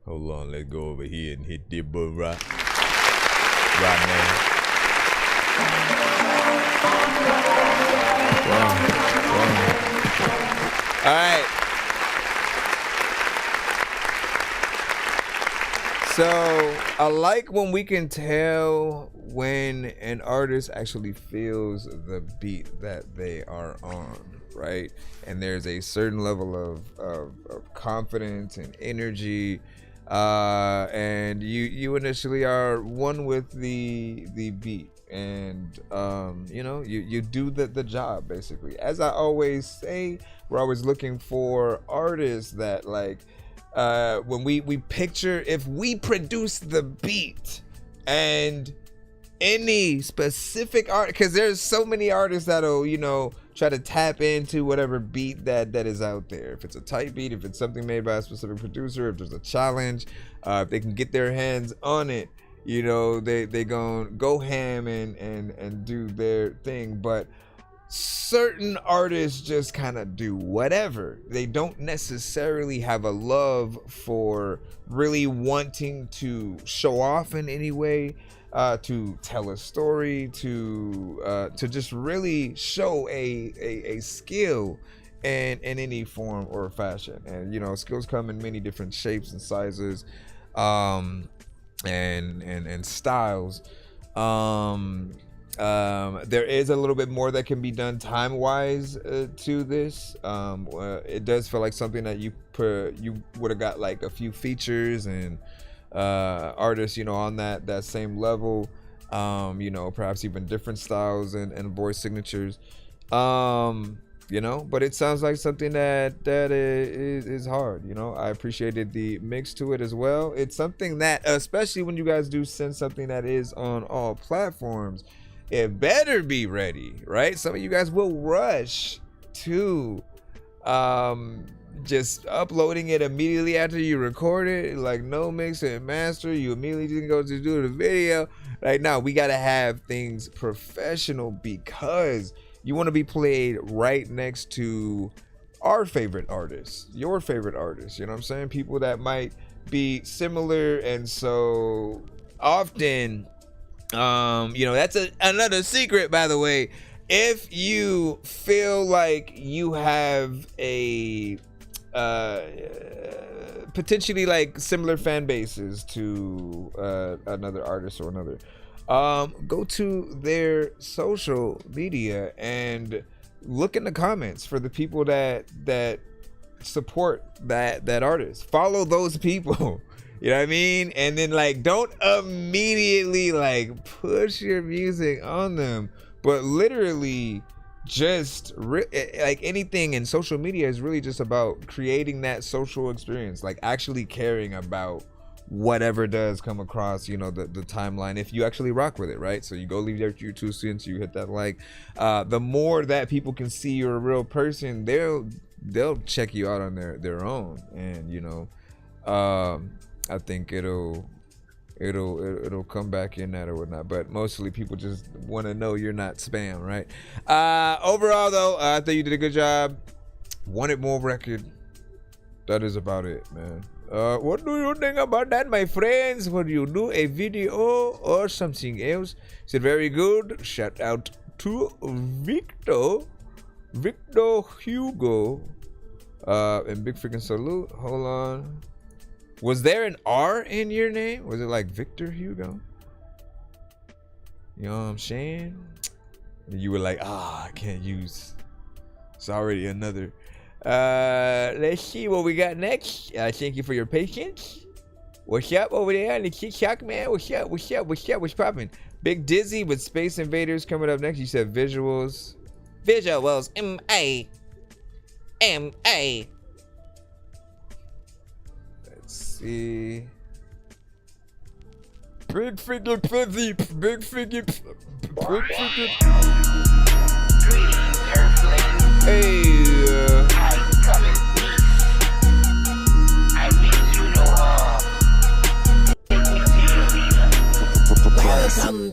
hold on, let's go over here and hit the bull right now. All right. So I like when we can tell when an artist actually feels the beat that they are on, right? And there's a certain level of confidence and energy, and you initially are one with the beat, and you do the job basically. As I always say, we're always looking for artists that like when we picture, if we produce the beat and any specific art, because there's so many artists that'll try to tap into whatever beat that is out there. If it's a tight beat, if it's something made by a specific producer, if there's a challenge, if they can get their hands on it, they gonna go ham and do their thing. But certain artists just kind of do whatever. They don't necessarily have a love for really wanting to show off in any way, to tell a story, to just really show a skill in any form or fashion. And skills come in many different shapes and sizes, and styles. There is a little bit more that can be done time-wise to this. It does feel like something that you would have got like a few features and artists, on that same level, perhaps even different styles and voice signatures, but it sounds like something that is hard. I appreciated the mix to it as well. It's something that, especially when you guys do send something that is on all platforms, it better be ready, right? Some of you guys will rush to just uploading it immediately after you record it, like no mix and master, you immediately just go to do the video. Like, no, we gotta have things professional because you want to be played right next to our favorite artists, your favorite artists, you know what I'm saying? People that might be similar. And so often, you know, that's another secret, by the way. If you feel like you have a potentially like similar fan bases to another artist or another, go to their social media and look in the comments for the people that support that artist. Follow those people. You know what I mean? And then like don't immediately like push your music on them, but literally just like anything in social media is really just about creating that social experience, like actually caring about whatever does come across, you know, the timeline, if you actually rock with it, right? So you go leave your 2 cents, you hit that like. The more that people can see you're a real person, they'll check you out on their own, and you know, I think it'll come back in that or whatnot. But mostly people just want to know you're not spam, right? Overall though, I think you did a good job. Wanted more record. That is about it, man. What do you think about that, my friends? Would you do a video or something else? Is it very good? Shout out to Victor Hugo, and big freaking salute. Hold on. Was there an R in your name? Was it like Victor Hugo? You know what I'm saying? And you were like, I can't use. It's already another. Let's see what we got next. Thank you for your patience. What's up over there on the TikTok, man? What's up? What's popping? Big Dizzy with Space Invaders coming up next. You said visuals. M-A. Let's see. Big figure. Hey.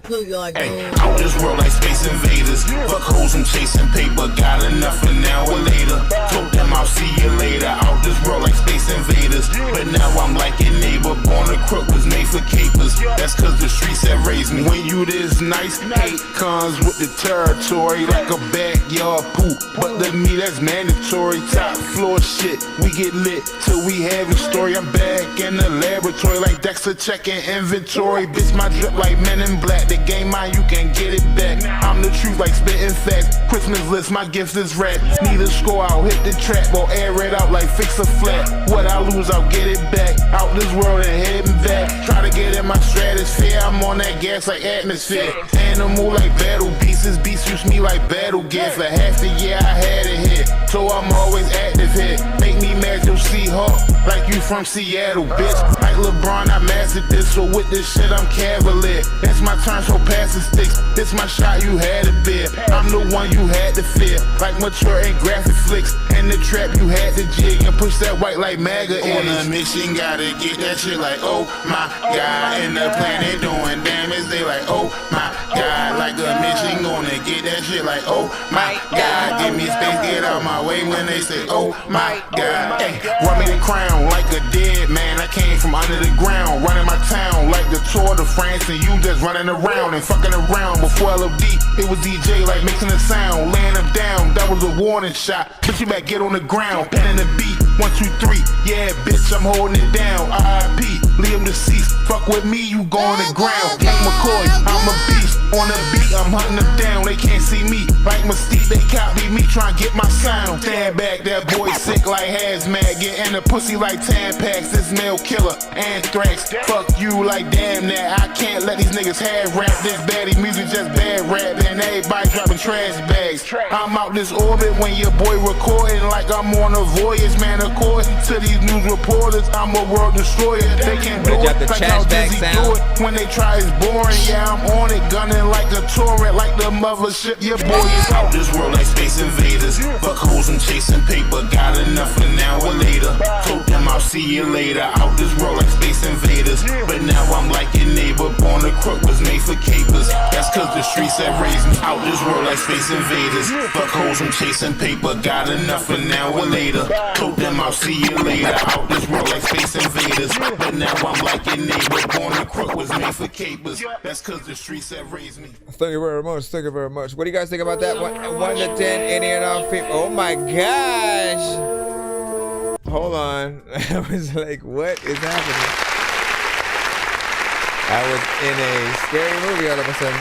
Hey, out this world like Space Invaders. Fuck hoes and chasing paper. Got enough for now or later. Told them I'll see you later. Out this world like Space Invaders. But now I'm like a neighbor. Born a crook was made for capers. That's cause the streets have raised me. When you this nice, hate comes with the territory. Like a backyard poop. But to me that's mandatory. Top floor shit. We get lit till we have a story. I'm back in the laboratory like Dexter checking inventory. Bitch, my drip like Men in Black. The game mine, you can get it back. I'm the truth like spitting facts. Christmas list, my gift is rap. Need a score, I'll hit the trap. Or air it out like fix a flat. What I lose, I'll get it back. Out this world and heading back. Try to get in my stratosphere. I'm on that gas like atmosphere. Animal like battle beasts. This beast use me like battle gear. For half the year I had a hit. So I'm always active here. Make me mad, you'll see Hawk. Like you from Seattle, bitch. Like LeBron, I mastered this. So with this shit, I'm cavalier. It's my turn, so pass the sticks. This my shot, you had a beer. I'm the one you had to fear. Like mature and graphic flicks. In the trap, you had to jig and push that white like MAGA in. On a mission, gotta get that shit like, oh my god. In the planet doing damage, they like, oh my god. Like a mission, gonna get that shit like, oh my god. Give me space, get out my way when they say, oh my god. Hey, run me the crown like a dead man. I came from under the ground, running my town like the Tour de France, and you just running around and fucking around. Before LOD, it was DJ like mixing the sound, laying them down. That was a warning shot. Bitch, you better get on the ground, pen in the beat. 1, 2, 3, yeah, bitch, I'm holding it down. R.I.P. Liam deceased. Fuck with me, you go on the ground. King McCoy, I'm a beast. On the beat, I'm hunting them down. They can't see me like Mystique. They copy me, trying to get my sound. Stand back, that boy sick like hazmat. Get in the pussy like Tampax. This male killer, anthrax. Fuck you like damn that. I can't let these niggas have rap. This baddie music just bad rap. And everybody dropping trash bags. I'm out this orbit when your boy recording like I'm on a voyage, man. According to these news reporters, I'm a world destroyer. They can do it. Like how Dizzy do it. When they try, it's boring. Yeah, I'm on it, gunning like a torrent, like the mothership. Your boy is out this world like space invaders. Fuck hoes and chasing paper. Got enough for now or later. Told them I'll see you later. Out this world like space invaders. But now I'm like your neighbor. Born a crook was made for capers. That's cause the streets have raised me. Out this world like space invaders. Fuck hoes and chasing paper. Got enough for now or later. Told them I'll see you later. Out this world like space invaders. But now I'm like your neighbor. Born a crook was made for capers. That's cause the streets have raised me. Thank you very much. Thank you very much. What do you guys think about that? 1 to 10, any and all people. Oh my gosh. Hold on. I was like, what is happening? I was in a scary movie all of a sudden.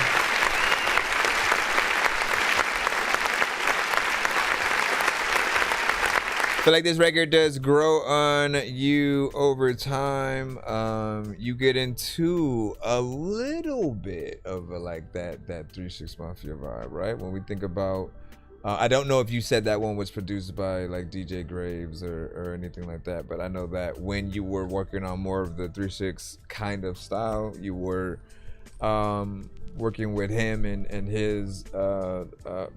I feel like this record does grow on you over time. You get into a little bit of like that 3 6 Mafia vibe, right? When we think about, I don't know if you said that one was produced by like DJ Graves or anything like that, but I know that when you were working on more of the 3 6 kind of style, you were working with him and his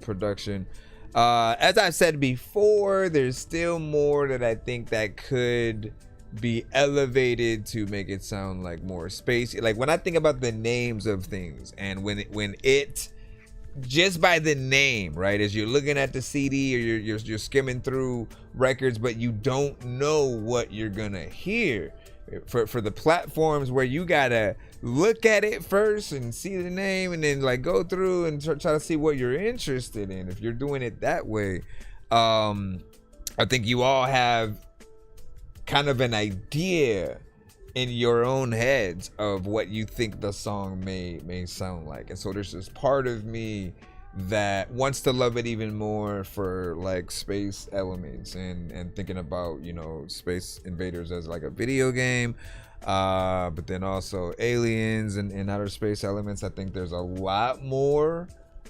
production. As I've said before, there's still more that I think that could be elevated to make it sound like more spacey. Like when I think about the names of things, and when it just by the name, right, as you're looking at the CD or you're skimming through records, but you don't know what you're gonna hear. For the platforms where you gotta look at it first and see the name and then like go through and try to see what you're interested in. If you're doing it that way, I think you all have kind of an idea in your own heads of what you think the song may sound like. And so there's this part of me that wants to love it even more for like space elements and thinking about, you know, Space Invaders as like a video game, but then also aliens and outer space elements. I think there's a lot more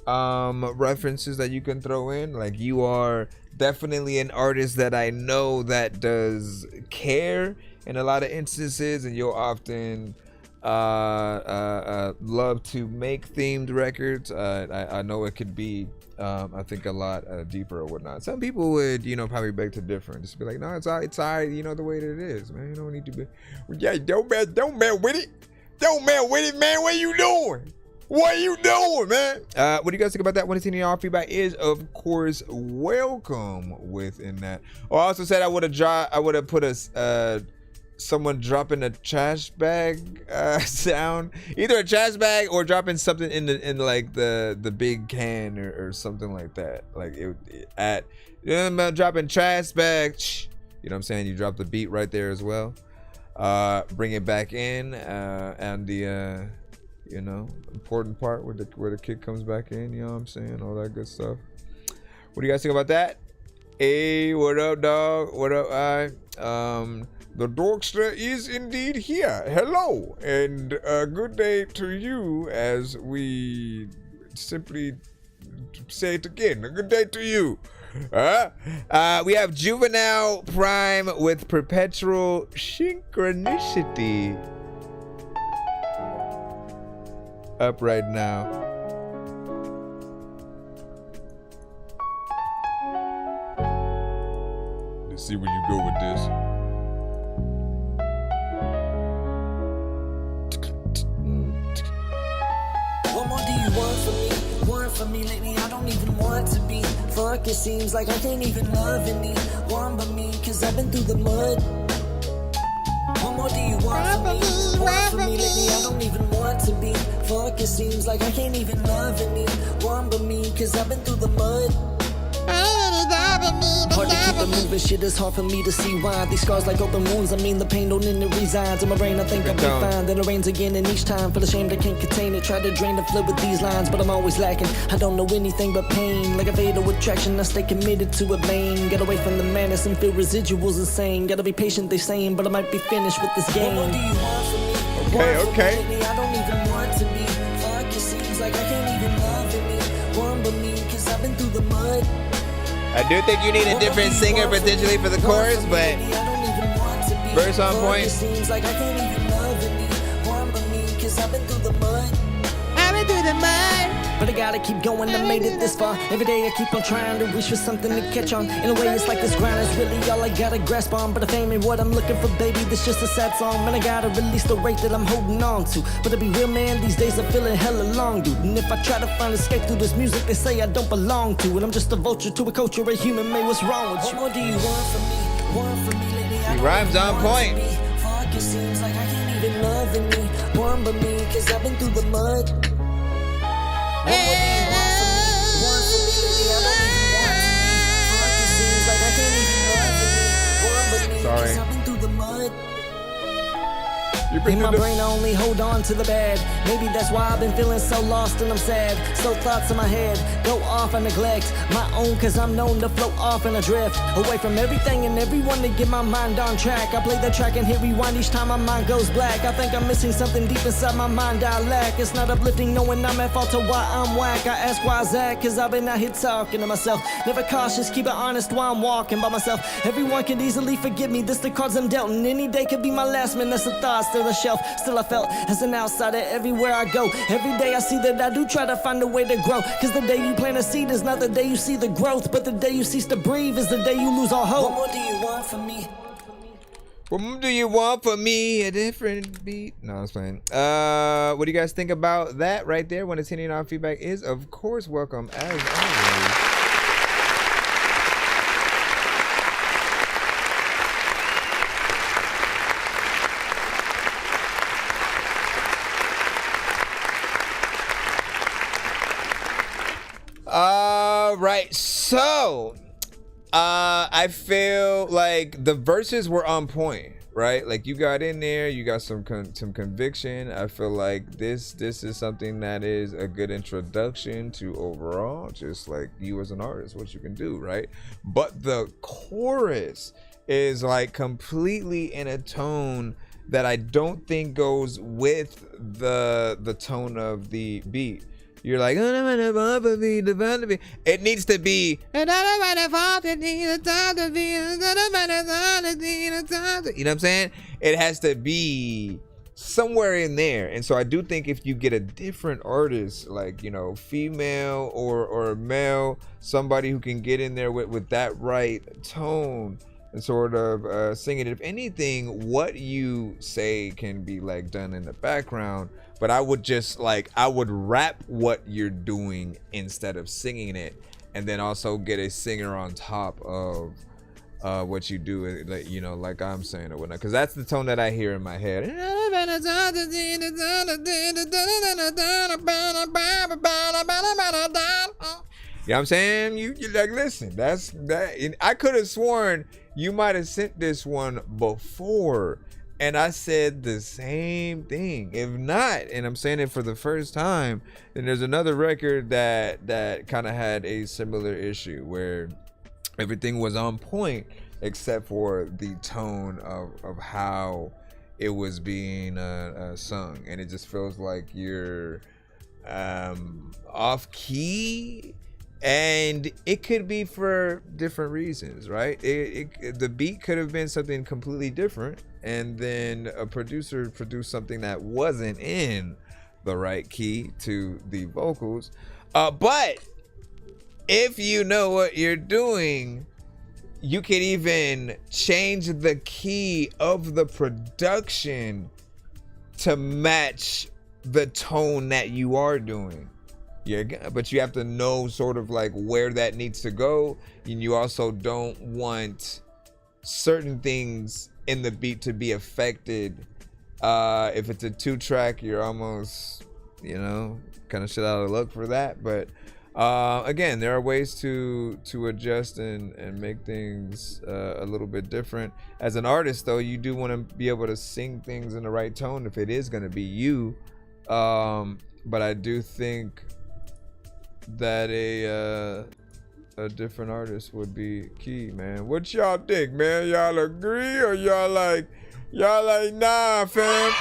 references that you can throw in. Like, you are definitely an artist that I know that does care in a lot of instances, and you'll often love to make themed records. I know it could be I think a lot deeper or whatnot. Some people would, you know, probably beg to differ and just be like, no, it's all right, you know, the way that it is, man. You don't need to be, yeah, don't mess with it, man. What you doing, man? What do you guys think about that? When it's in your feedback is, of course, welcome within that. Oh, I also said I would have put a someone dropping a trash bag sound, either a trash bag or dropping something in like the big can or something like that. Like dropping trash bag, you know what I'm saying? You drop the beat right there as well. Bring it back in, and the you know, important part where the kick comes back in, you know what I'm saying? All that good stuff. What do you guys think about that? Hey, what up, dog? What up, the Dorkster is indeed here. Hello, and good day to you, as we simply say it again. A good day to you. We have Juvenile Prime with Perpetual Synchronicity up right now. Let's see where you go with this. What more do you want from me? Want from me lately? I don't even want to be. Fuck, it seems like I can't even love anyone but me, cause I've been through the mud. What more do you want from me? Want from me lately? I don't even want to be. Fuck, it seems like I can't even love anyone but me, cause I've been through the mud. Hard to keep it moving, shit is hard for me to see why. These scars like open wounds, I mean the pain don't end, it resides in my brain. I think I'll be fine, then it rains again, and each time feel ashamed I can't contain it. Try to drain the flow with these lines, but I'm always lacking. I don't know anything but pain, like a fatal attraction, I stay committed to a vein. Get away from the madness and feel residuals insane. Gotta be patient, they saying, but I might be finished with this game. What do you want from me? Okay. I don't even want to be. Fuck, it seems like I can't even love anyone but me, cause I've been through the mud. I do think you need a different singer potentially for the chorus, but verse on point. cause I've been through the mud. I've been through the mud. But I gotta keep going, I made it this far. Every day I keep on trying to reach for something to catch on. In a way it's like this grind is really all I gotta grasp on. But the fame ain't what I'm looking for, baby, this just a sad song. Man, I gotta release the rate that I'm holding on to. But to be real, man, these days I'm feeling hella long, dude. And if I try to find escape through this music, they say I don't belong to. And I'm just a vulture to a culture, a human made. What's wrong with you? What more do you want from me? Want from me lately? He rhymes on point. Fuck, it seems like I can't even love me. One but me, cause I've been through the mud. What more do you want from me? One for me, lately, I don't even want to be. Fuck, it seems like I can't even love me. One but me, Sorry. cause I've been through the mud. In my brain I only hold on to the bad. Maybe that's why I've been feeling so lost and I'm sad. So thoughts in my head go off and neglect my own, cause I'm known to float off and adrift away from everything and everyone to get my mind on track. I play the track and hit rewind each time my mind goes black. I think I'm missing something deep inside my mind I lack. It's not uplifting knowing I'm at fault to why I'm whack. I ask why's that, cause I've been out here talking to myself. Never cautious, keep it honest while I'm walking by myself. Everyone could easily forgive me, this the cards I'm dealt, and any day could be my last, man, that's the thoughts to the shelf. Still I felt as an outsider everywhere I go. Every day I see that I do try to find a way to grow. Cause the day you plant a seed is not the day you see the growth, but the day you cease to breathe is the day you lose all hope. What more do you want from me? What do you want from me? A different beat? No, I was playing. What do you guys think about that right there? When it's hitting our feedback is, of course, welcome as always. Right, so I feel like the verses were on point, right? Like you got in there, you got some conviction. I feel like this is something that is a good introduction to overall, just like you as an artist, what you can do, right? But the chorus is like completely in a tone that I don't think goes with the tone of the beat. You're like, it needs to be, you know what I'm saying? It has to be somewhere in there. And so I do think if you get a different artist, like, you know, female or male, somebody who can get in there with that right tone and sort of sing it. If anything, what you say can be like done in the background. But I would just like, I would rap what you're doing instead of singing it, and then also get a singer on top of what you do, like, you know, like I'm saying or whatnot, because that's the tone that I hear in my head. You know what I'm saying? You like, listen, that's that. And I could have sworn you might have sent this one before, and I said the same thing. If not, and I'm saying it for the first time, then there's another record that kind of had a similar issue where everything was on point except for the tone of how it was being sung, and it just feels like you're off key. And it could be for different reasons, right? The beat could have been something completely different, and then a producer produced something that wasn't in the right key to the vocals. But if you know what you're doing, you can even change the key of the production to match the tone that you are doing. Yeah, but you have to know sort of like where that needs to go, and you also don't want certain things in the beat to be affected. If it's a 2-track, you're almost, you know, kind of shit out of luck for that. But again, there are ways to adjust and make things a little bit different. As an artist, though, you do want to be able to sing things in the right tone if it is going to be you. But I do think that a different artist would be key, man. What y'all think, man? Y'all agree, or y'all like nah, fam?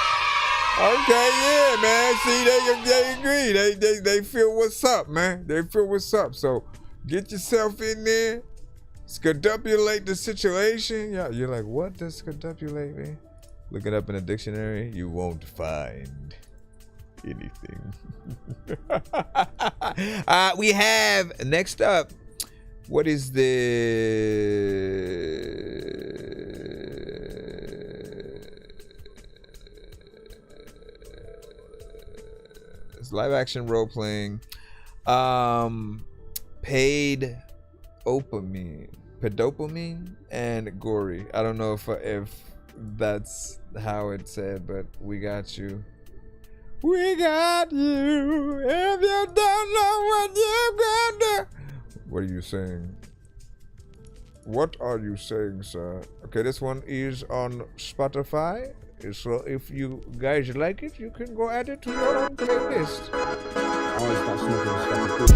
Okay, yeah, man. See, they agree. They feel what's up, man. They feel what's up. So get yourself in there. Scadupulate the situation. Yeah, you're like, what does scadupulate mean? Look it up in a dictionary. You won't find. anything. We have next up. What is this? Live action role playing. Paid pedopamine and gory. I don't know if that's how it's said, but we got you. We got you. If you don't know what you got to. What are you saying? What are you saying, sir? Okay, this one is on Spotify. So if you guys like it, you can go add it to your own playlist. I always thought smoking was fucking cool.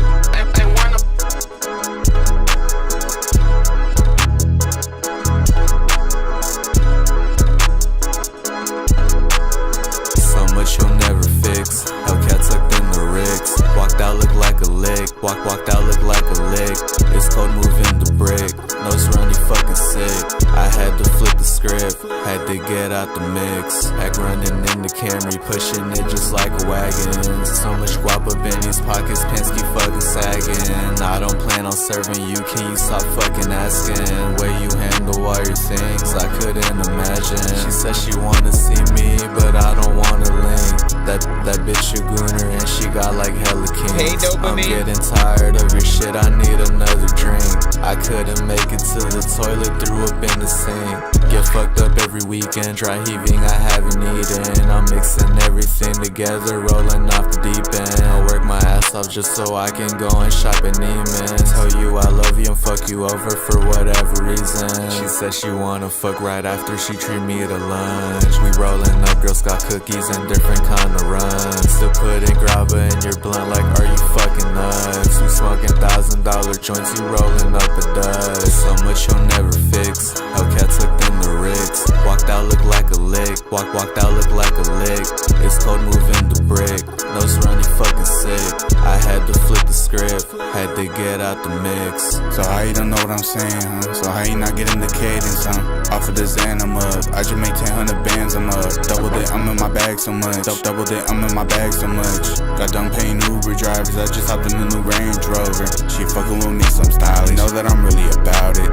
So much you'll never fix. Hellcat tucked in the rigs. Walked out look like a lick. Walked out look like a lick. It's cold moving the brick. Nose runny fucking sick. I had to flip the script. Had to get out the mix. Heck running in the Camry. Pushing it just like a wagon. So much guap up in these pockets. Pants keep fucking sagging. I don't plan on serving you. Can you stop fucking asking? Way you handle all your things, I couldn't imagine. She said she wanna see me, but I don't wanna link. That bitch a gooner and she got like hella kings. Hey, I'm getting tired of your shit, I need another drink. I couldn't make it to the toilet, threw up in the sink. Get fucked up every weekend, dry heaving, I haven't eaten. I'm mixing everything together, rolling off the deep end. I work my ass off just so I can go and shop at Neiman's. Tell you I love you and fuck you over for whatever reason. She said she wanna fuck right after she treat me to lunch. We rolling up, girls got cookies and different kind of runs. Still putting grabba in your blunt, like are you fucking nuts? We smoking $1,000 joints, you rolling up a dust. So much you'll never fix. Hellcat tucked in the rigs. Walked out look like a lick. Walked out look like a lick. It's cold moving the brick. Nose runny fucking sick. I had to flip the script. Had to get out the mix. So how you don't know what I'm saying, huh? So how you not getting the cadence, huh? Off of the Xan, I'm up. I just made 1,000 bands, I'm up. Doubled it, I'm in my bag so much. Doubled it, I'm in my bag so much. Got done paying Uber drivers, I just hopped in the new Range Rover. She fucking with me some stylish. Know that I'm really about it.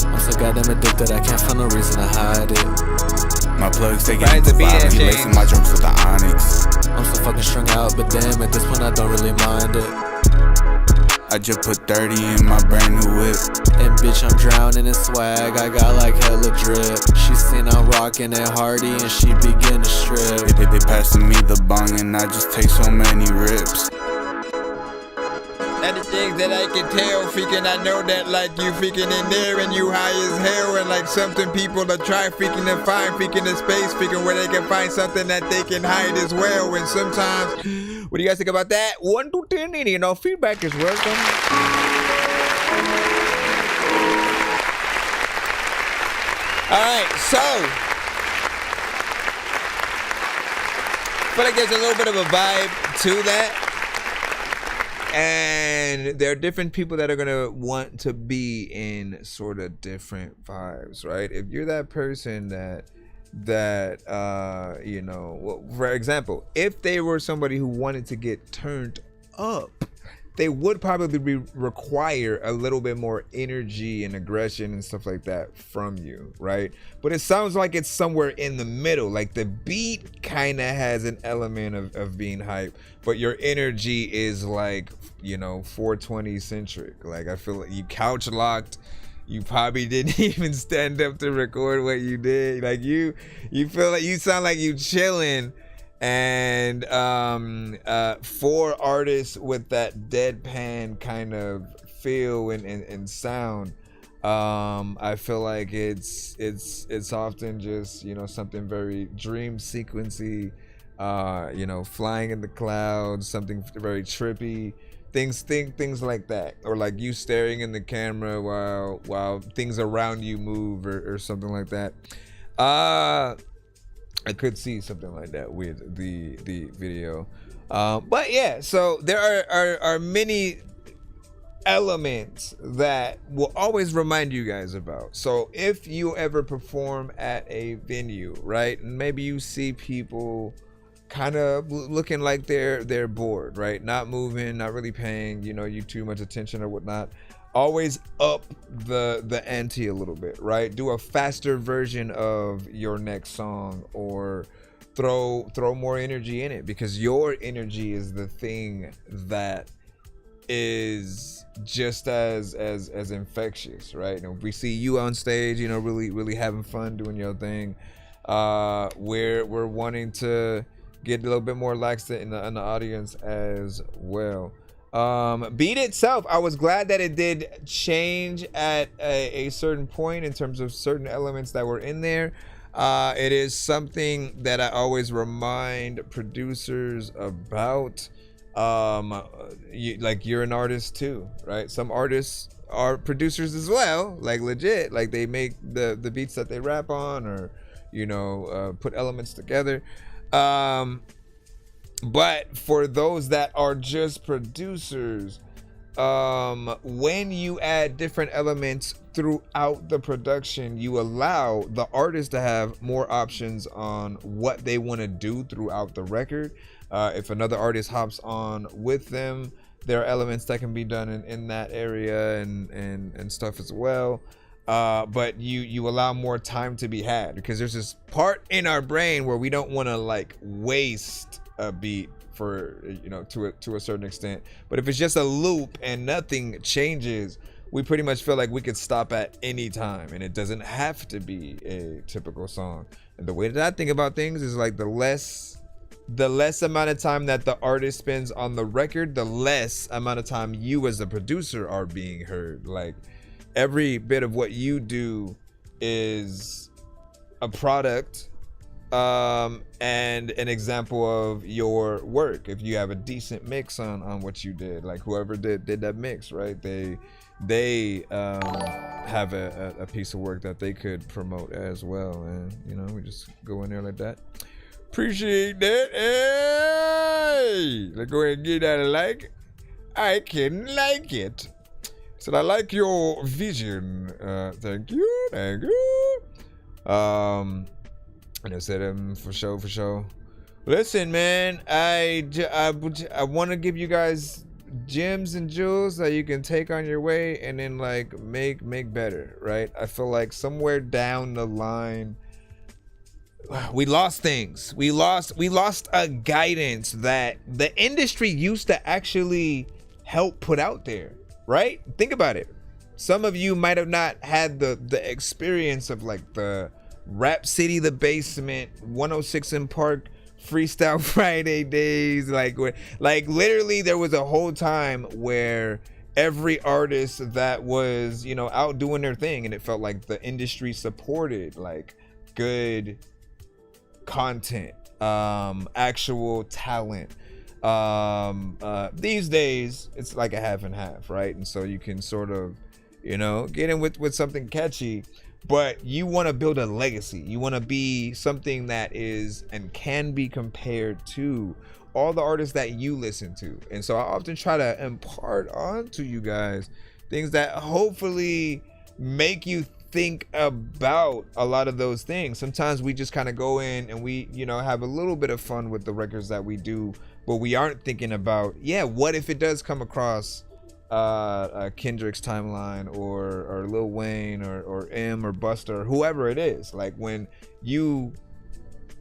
I'm so goddamn addicted, I can't find no reason to hide it. My plugs taking it to violence, lacing my drinks with the Onyx. I'm so fucking strung out, but damn, at this point I don't really mind it. I just put 30 in my brand new whip. And bitch, I'm drowning in swag, I got like hella drip. She seen I'm rocking it hardy and she begin to strip. They passing me the bong and I just take so many rips. And the things that I can tell, freaking, I know that like you freaking in there and you high as hell, and like something people to try freaking to find freaking in space, freaking where they can find something that they can hide as well. And sometimes, what do you guys think about that? 1 to 10, you know, feedback is welcome. All right, so I feel like there's a little bit of a vibe to that. And there are different people that are gonna want to be in sort of different vibes, right? If you're that person that you know, well, for example, if they were somebody who wanted to get turned up, they would probably require a little bit more energy and aggression and stuff like that from you, right? But it sounds like it's somewhere in the middle. Like the beat kind of has an element of being hype, but your energy is like, you know, 420 centric. Like I feel like you couch locked. You probably didn't even stand up to record what you did. Like you feel like you sound like you chilling. And for artists with that deadpan kind of feel and sound, I feel like it's often just, you know, something very dream sequency, you know, flying in the clouds, something very trippy, things like that, or like you staring in the camera while things around you move or something like that. I could see something like that with the video, but yeah. So there are many elements that will always remind you guys about. So if you ever perform at a venue, right, and maybe you see people kind of looking like they're bored, right? Not moving, not really paying, you too much attention or whatnot. Always up the ante a little bit, right? Do a faster version of your next song, or throw more energy in it, because your energy is the thing that is just as infectious, right? If we see you on stage, really having fun doing your thing, we're wanting to get a little bit more lax in the audience as well. Beat itself, I was glad that it did change at a certain point in terms of certain elements that were in there. It is something that I always remind producers about. You're an artist too, right? Some artists are producers as well, like legit, like they make the beats that they rap on, or put elements together. But for those that are just producers, when you add different elements throughout the production, you allow the artist to have more options on what they want to do throughout the record. If another artist hops on with them, there are elements that can be done in that area and stuff as well. But you allow more time to be had, because there's this part in our brain where we don't want to like waste a beat for to a certain extent. But if it's just a loop and nothing changes, we pretty much feel like we could stop at any time, and it doesn't have to be a typical song. And the way that I think about things is like the less amount of time that the artist spends on the record, the less amount of time you as a producer are being heard. Like every bit of what you do is a product and an example of your work. If you have a decent mix on what you did, like whoever did that mix, right, they have a piece of work that they could promote as well. And we just go in there like that. Appreciate that. Hey, let's go ahead and get that a like. I can like it. So I like your vision. Thank you. And I said, for sure. Listen, man, I want to give you guys gems and jewels that you can take on your way and then like make better, right? I feel like somewhere down the line, we lost things. We lost a guidance that the industry used to actually help put out there, right? Think about it. Some of you might have not had the experience of like the Rap City, the Basement, 106 in Park, Freestyle Friday days. Like literally there was a whole time where every artist that was, out doing their thing, and it felt like the industry supported like good content, actual talent. These days it's like a half and half, right? And so you can sort of, get in with something catchy, but you want to build a legacy. You want to be something that is and can be compared to all the artists that you listen to. And so I often try to impart onto you guys things that hopefully make you think about a lot of those things. Sometimes we just kind of go in and we, have a little bit of fun with the records that we do, but we aren't thinking about, what if it does come across Kendrick's timeline or Lil Wayne or M or Busta or whoever it is. Like when you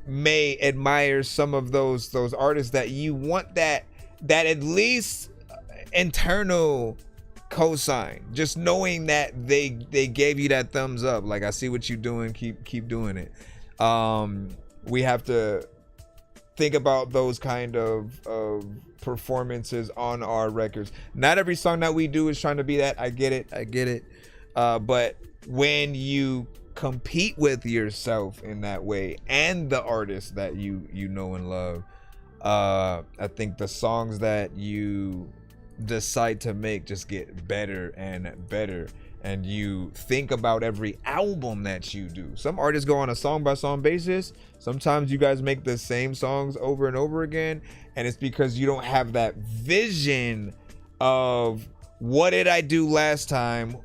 may admire some of those artists that you want that at least internal cosign, just knowing that they gave you that thumbs up, like I see what you're doing, keep doing it. We have to think about those kind of performances on our records. Not every song that we do is trying to be that. I get it. But when you compete with yourself in that way and the artists that you know and love, I think the songs that you decide to make just get better and better. And you think about every album that you do. Some artists go on a song by song basis. Sometimes you guys make the same songs over and over again, and it's because you don't have that vision of what did I do last time?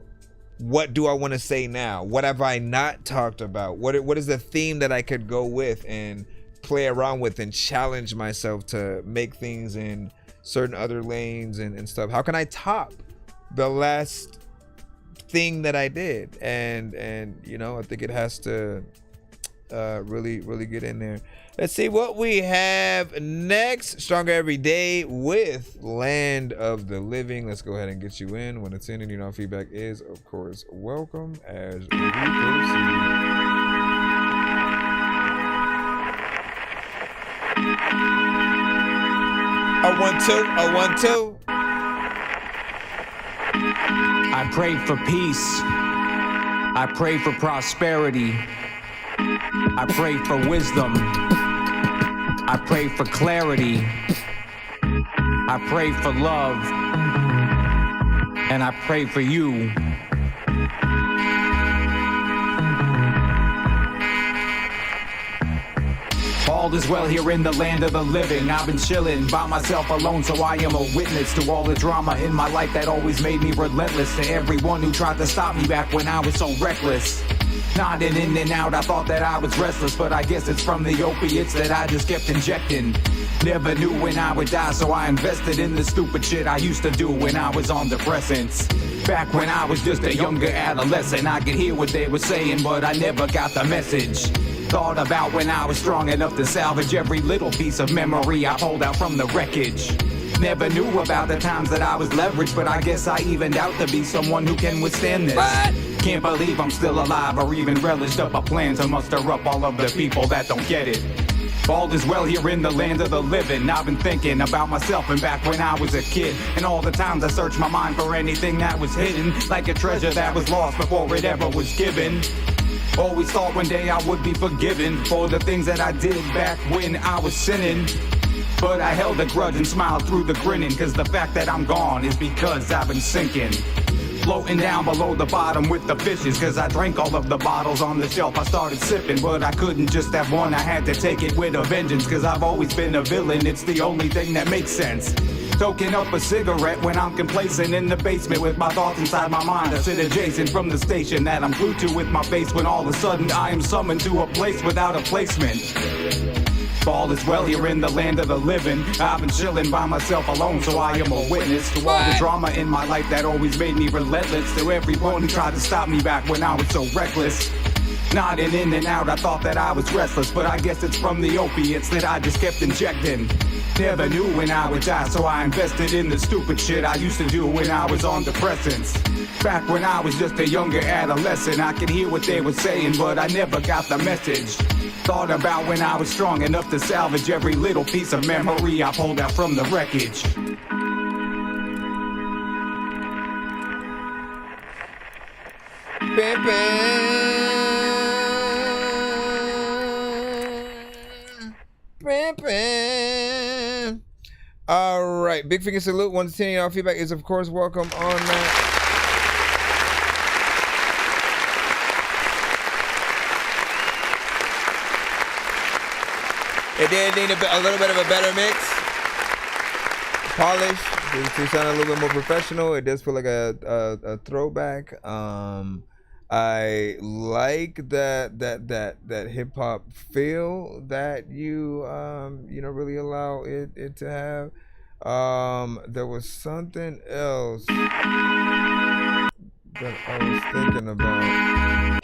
What do I want to say now? What have I not talked about? What is the theme that I could go with and play around with and challenge myself to make things in certain other lanes and stuff. How can I top the last thing that I did? And you know, I think it has to really get in there. Let's see what we have next. Stronger Every Day with Land of the Living. Let's go ahead and get you in. When it's in, and you know, feedback is of course welcome as we proceed. A 1-2. I pray for peace. I pray for prosperity. I pray for wisdom. I pray for clarity. I pray for love. And I pray for you. All is well here in the land of the living. I've been chilling by myself alone, so I am a witness to all the drama in my life that always made me relentless. To everyone who tried to stop me back when I was so reckless. Nodding in and out, I thought that I was restless, but I guess it's from the opiates that I just kept injecting. Never knew when I would die, so I invested in the stupid shit I used to do when I was on depressants. Back when I was just a younger adolescent, I could hear what they were saying, but I never got the message. Thought about when I was strong enough to salvage every little piece of memory I pulled out from the wreckage. Never knew about the times that I was leveraged, but I guess I evened out to be someone who can withstand this. What? Can't believe I'm still alive or even relished up a plan to muster up all of the people that don't get it. All is well here in the land of the living. I've been thinking about myself and back when I was a kid, and all the times I searched my mind for anything that was hidden, like a treasure that was lost before it ever was given. Always thought one day I would be forgiven for the things that I did back when I was sinning. But I held a grudge and smiled through the grinning, cause the fact that I'm gone is because I've been sinking. Floating down below the bottom with the fishes, cause I drank all of the bottles on the shelf I started sipping. But I couldn't just have one, I had to take it with a vengeance, cause I've always been a villain, it's the only thing that makes sense. Toking up a cigarette when I'm complacent in the basement with my thoughts inside my mind. I sit adjacent from the station that I'm glued to with my face, when all of a sudden I am summoned to a place without a placement. All is well here in the land of the living. I've been chilling by myself alone, so I am a witness to all the drama in my life that always made me relentless. To everyone who tried to stop me back when I was so reckless. Nodding in and out, I thought that I was restless, but I guess it's from the opiates that I just kept injecting. Never knew when I would die, so I invested in the stupid shit I used to do when I was on depressants. Back when I was just a younger adolescent, I could hear what they were saying, but I never got the message. Thought about when I was strong enough to salvage every little piece of memory I pulled out from the wreckage. Bam, bam. Bam, bam. All right, big finger salute. 1 to 10. Y'all feedback is of course welcome on that. It did need a little bit of a better mix. Polish to sound a little bit more professional. It does feel like a throwback. I like that hip hop feel that you really allow it to have. There was something else that I was thinking about.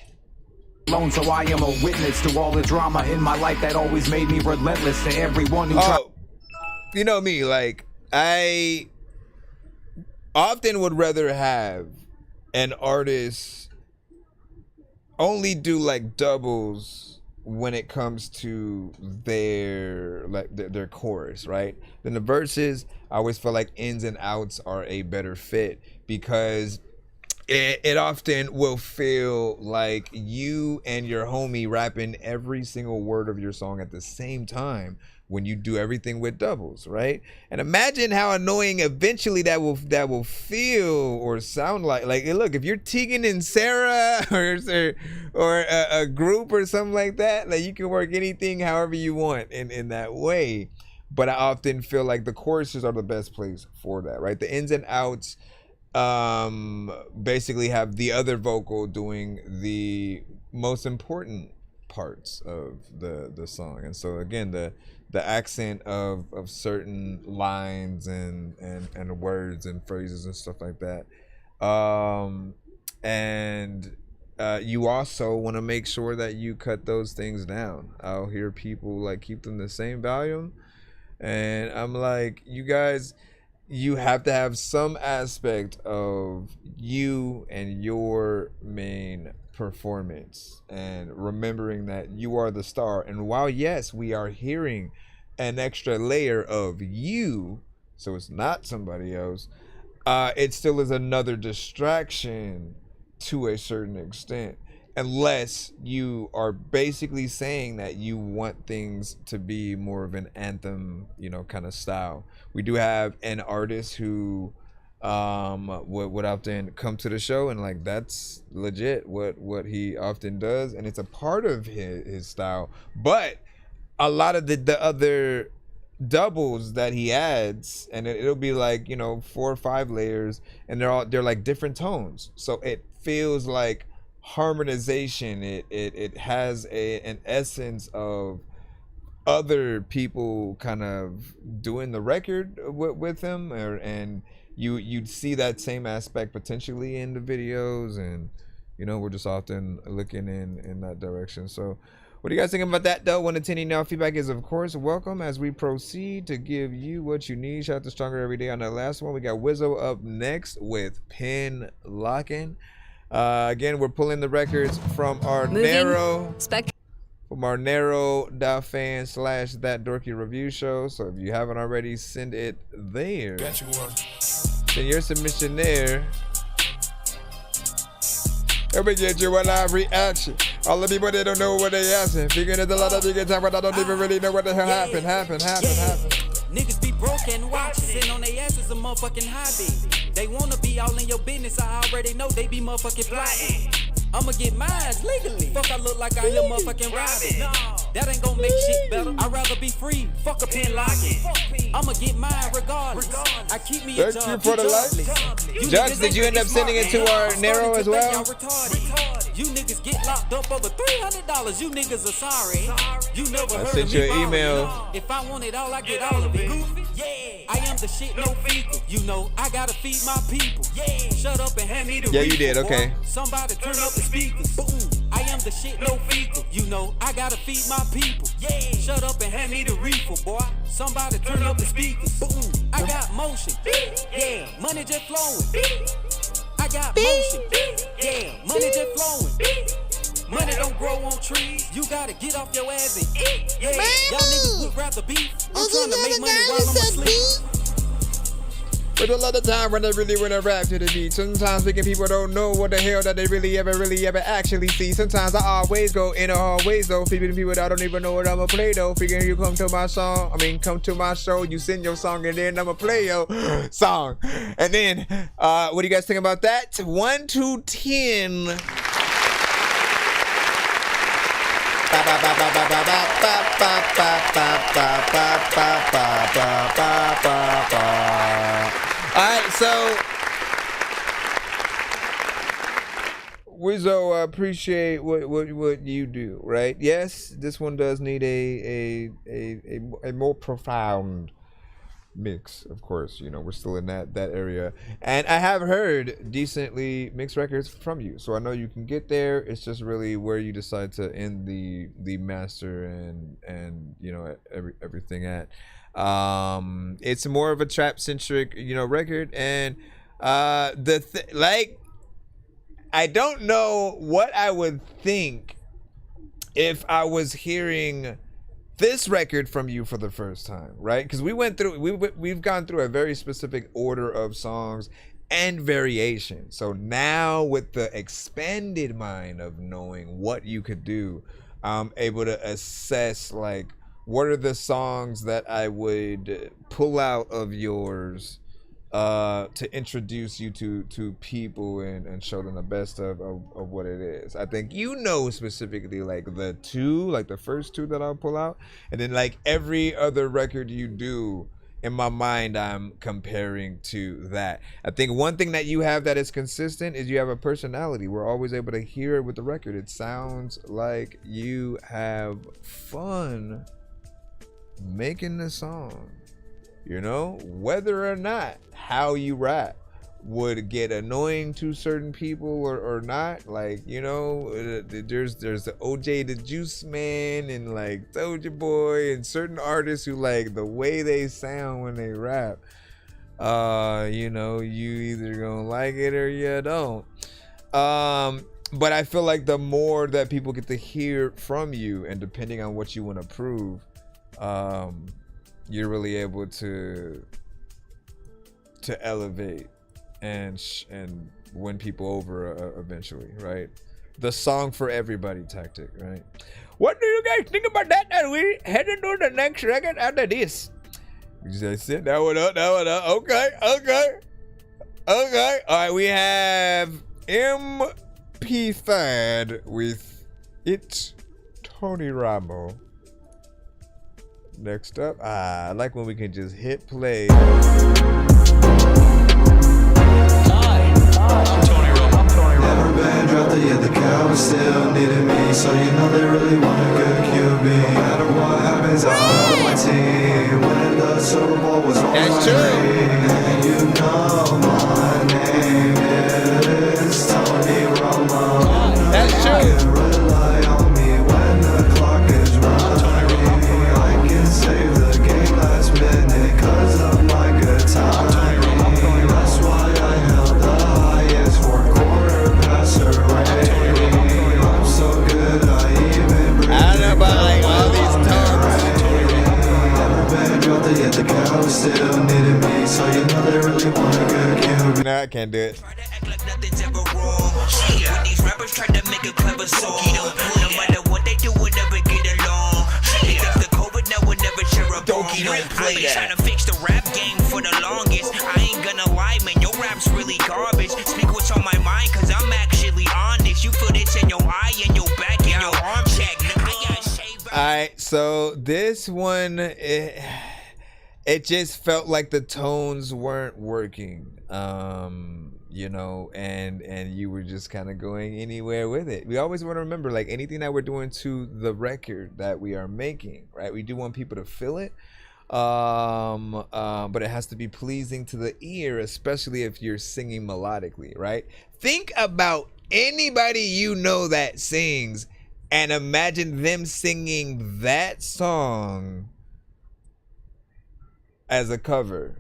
Alone, so I am a witness to all the drama in my life that always made me relentless. To everyone who you know me, like I often would rather have an artist only do like doubles when it comes to their chorus, right? Then the verses, I always feel like ins and outs are a better fit, because it often will feel like you and your homie rapping every single word of your song at the same time when you do everything with doubles, right? And imagine how annoying eventually that will feel or sound like. Like, look, if you're Tegan and Sarah or a group or something like that, like you can work anything however you want in that way. But I often feel like the choruses are the best place for that, right? The ins and outs basically have the other vocal doing the most important parts of the song. And so again, the accent of certain lines and words and phrases and stuff like that. You also want to make sure that you cut those things down. I'll hear people like keep them the same volume, and I'm like, you guys, you have to have some aspect of you and your main performance, and remembering that you are the star. And while yes, we are hearing an extra layer of you, so it's not somebody else, it still is another distraction to a certain extent, unless you are basically saying that you want things to be more of an anthem, kind of style. We do have an artist who would often come to the show, and like that's legit what he often does, and it's a part of his style. But a lot of the other doubles that he adds, and it'll be like 4 or 5 layers, and they're like different tones, so it feels like harmonization. It has an essence of other people kind of doing the record with him, and you'd see that same aspect potentially in the videos, and we're just often looking in that direction. So what do you guys think about that, though? 1 to 10 now. Feedback is, of course, welcome as we proceed to give you what you need. Shout out to Stronger Every Day on that last one. We got Wizzo up next with Pin Lockin'. Again, we're pulling the records from our narrow narrow.fan/ThatDorkyReviewShow. So if you haven't already, send it there. Send your submission there. And we get you a live reaction. All the people, they don't know what they asking. Figuring it's a lot of big time, but I don't even really know what the hell happened. Niggas be broke and watching. Sitting on their ass is a motherfucking hobby. They wanna be all in your business. I already know they be motherfucking plotting. I'ma get mine legally. Fuck, I look like I hear motherfucking robbing. That ain't gon' make shit better. I'd rather be free. Fuck a pin locking. I'ma get mine regardless. I keep me a job. Thank you for the light. Judge, did you end up sending it to our narrow as well? You niggas get locked up over $300. You niggas are sorry. You never heard sent of you me an email. If I want it all, I get all of it. Yeah, I am the shit, no fecal. I gotta feed my people. Shut up and hand me the you did, okay. Somebody turn up the speakers. Boom. I am the shit, no fecal. I gotta feed my people. Shut up and hand me the reefer, boy. Somebody turn up the speakers. Boom. I got motion. Yeah, money just flowing. I got motion. Yeah, money just flowing. Money don't grow on trees. You gotta get off your ass and eat. Yeah, y'all niggas would rather beef. I'm trying to make money while I'm asleep. But a lot of time when they really wanna rap to the beat. Sometimes thinking people don't know what the hell that they really ever actually see. Sometimes I always go in the hallways though. People that don't even know what I'ma play though. Figuring you come to my show, you send your song, and then I'ma play your song. And then, what do you guys think about that? 1 to 10. Alright, so Wizzo, I appreciate what you do, right? Yes, this one does need a more profound mix, of course. We're still in that area, and I have heard decently mixed records from you, so I know you can get there. It's just really where you decide to end the master and everything at. It's more of a trap centric record, and I don't know what I would think if I was hearing this record from you for the first time, right? Because we've gone through a very specific order of songs and variation. So now with the expanded mind of knowing what you could do, I'm able to assess like what are the songs that I would pull out of yours to introduce you to people and show them the best of what it is. I think specifically like the first 2 that I'll pull out, and then like every other record you do in my mind, I'm comparing to that. I think one thing that you have that is consistent is you have a personality. We're always able to hear it with the record. It sounds like you have fun making the song. You know, whether or not how you rap would get annoying to certain people or not, like, you know, there's the OJ the Juice Man and like Soulja Boy and certain artists who like the way they sound when they rap. You know, you either gonna like it or you don't. But I feel like the more that people get to hear from you, and depending on what you want to prove, you're really able to elevate and win people over eventually, right? The song for everybody tactic, right? What do you guys think about that? Are we heading to the next record after this? I said that one up. Okay. All right, we have MP Thad with It's Tony Ramo. Next up, I like when we can just hit play. Never been dropped yet, the cow is still needing me. So you know they really want a good QB. No matter what happens, I'll have my team. Winning the Super Bowl was all my dream. And you know my name is Tony Romo. That's true. You can rely on me when the clock is running. I can save the game last minute 'cause of my good timing. That's why I held the highest four-quarter passer rating. I'm so good, I even breathe. I don't know about like all these tones. Never been dropped yet, the cow still needed me. So you know they really want a good QB. No, I can't do it. When these rappers try to make a clever song, no matter what they do, we'll never get along. They think the COVID now will never share a bone. I've been trying to fix the rap game for the longest. I ain't gonna lie, man, your rap's really garbage. Speak what's on my mind, 'cause I'm actually honest. You feel this in your eye and your back and your arm check. I got shaved. Alright, so this one, it just felt like the tones weren't working. You know, and you were just kind of going anywhere with it. We always want to remember, like, anything that we're doing to the record that we are making, right? We do want people to feel it, but it has to be pleasing to the ear, especially if you're singing melodically, right? Think about anybody you know that sings and imagine them singing that song as a cover.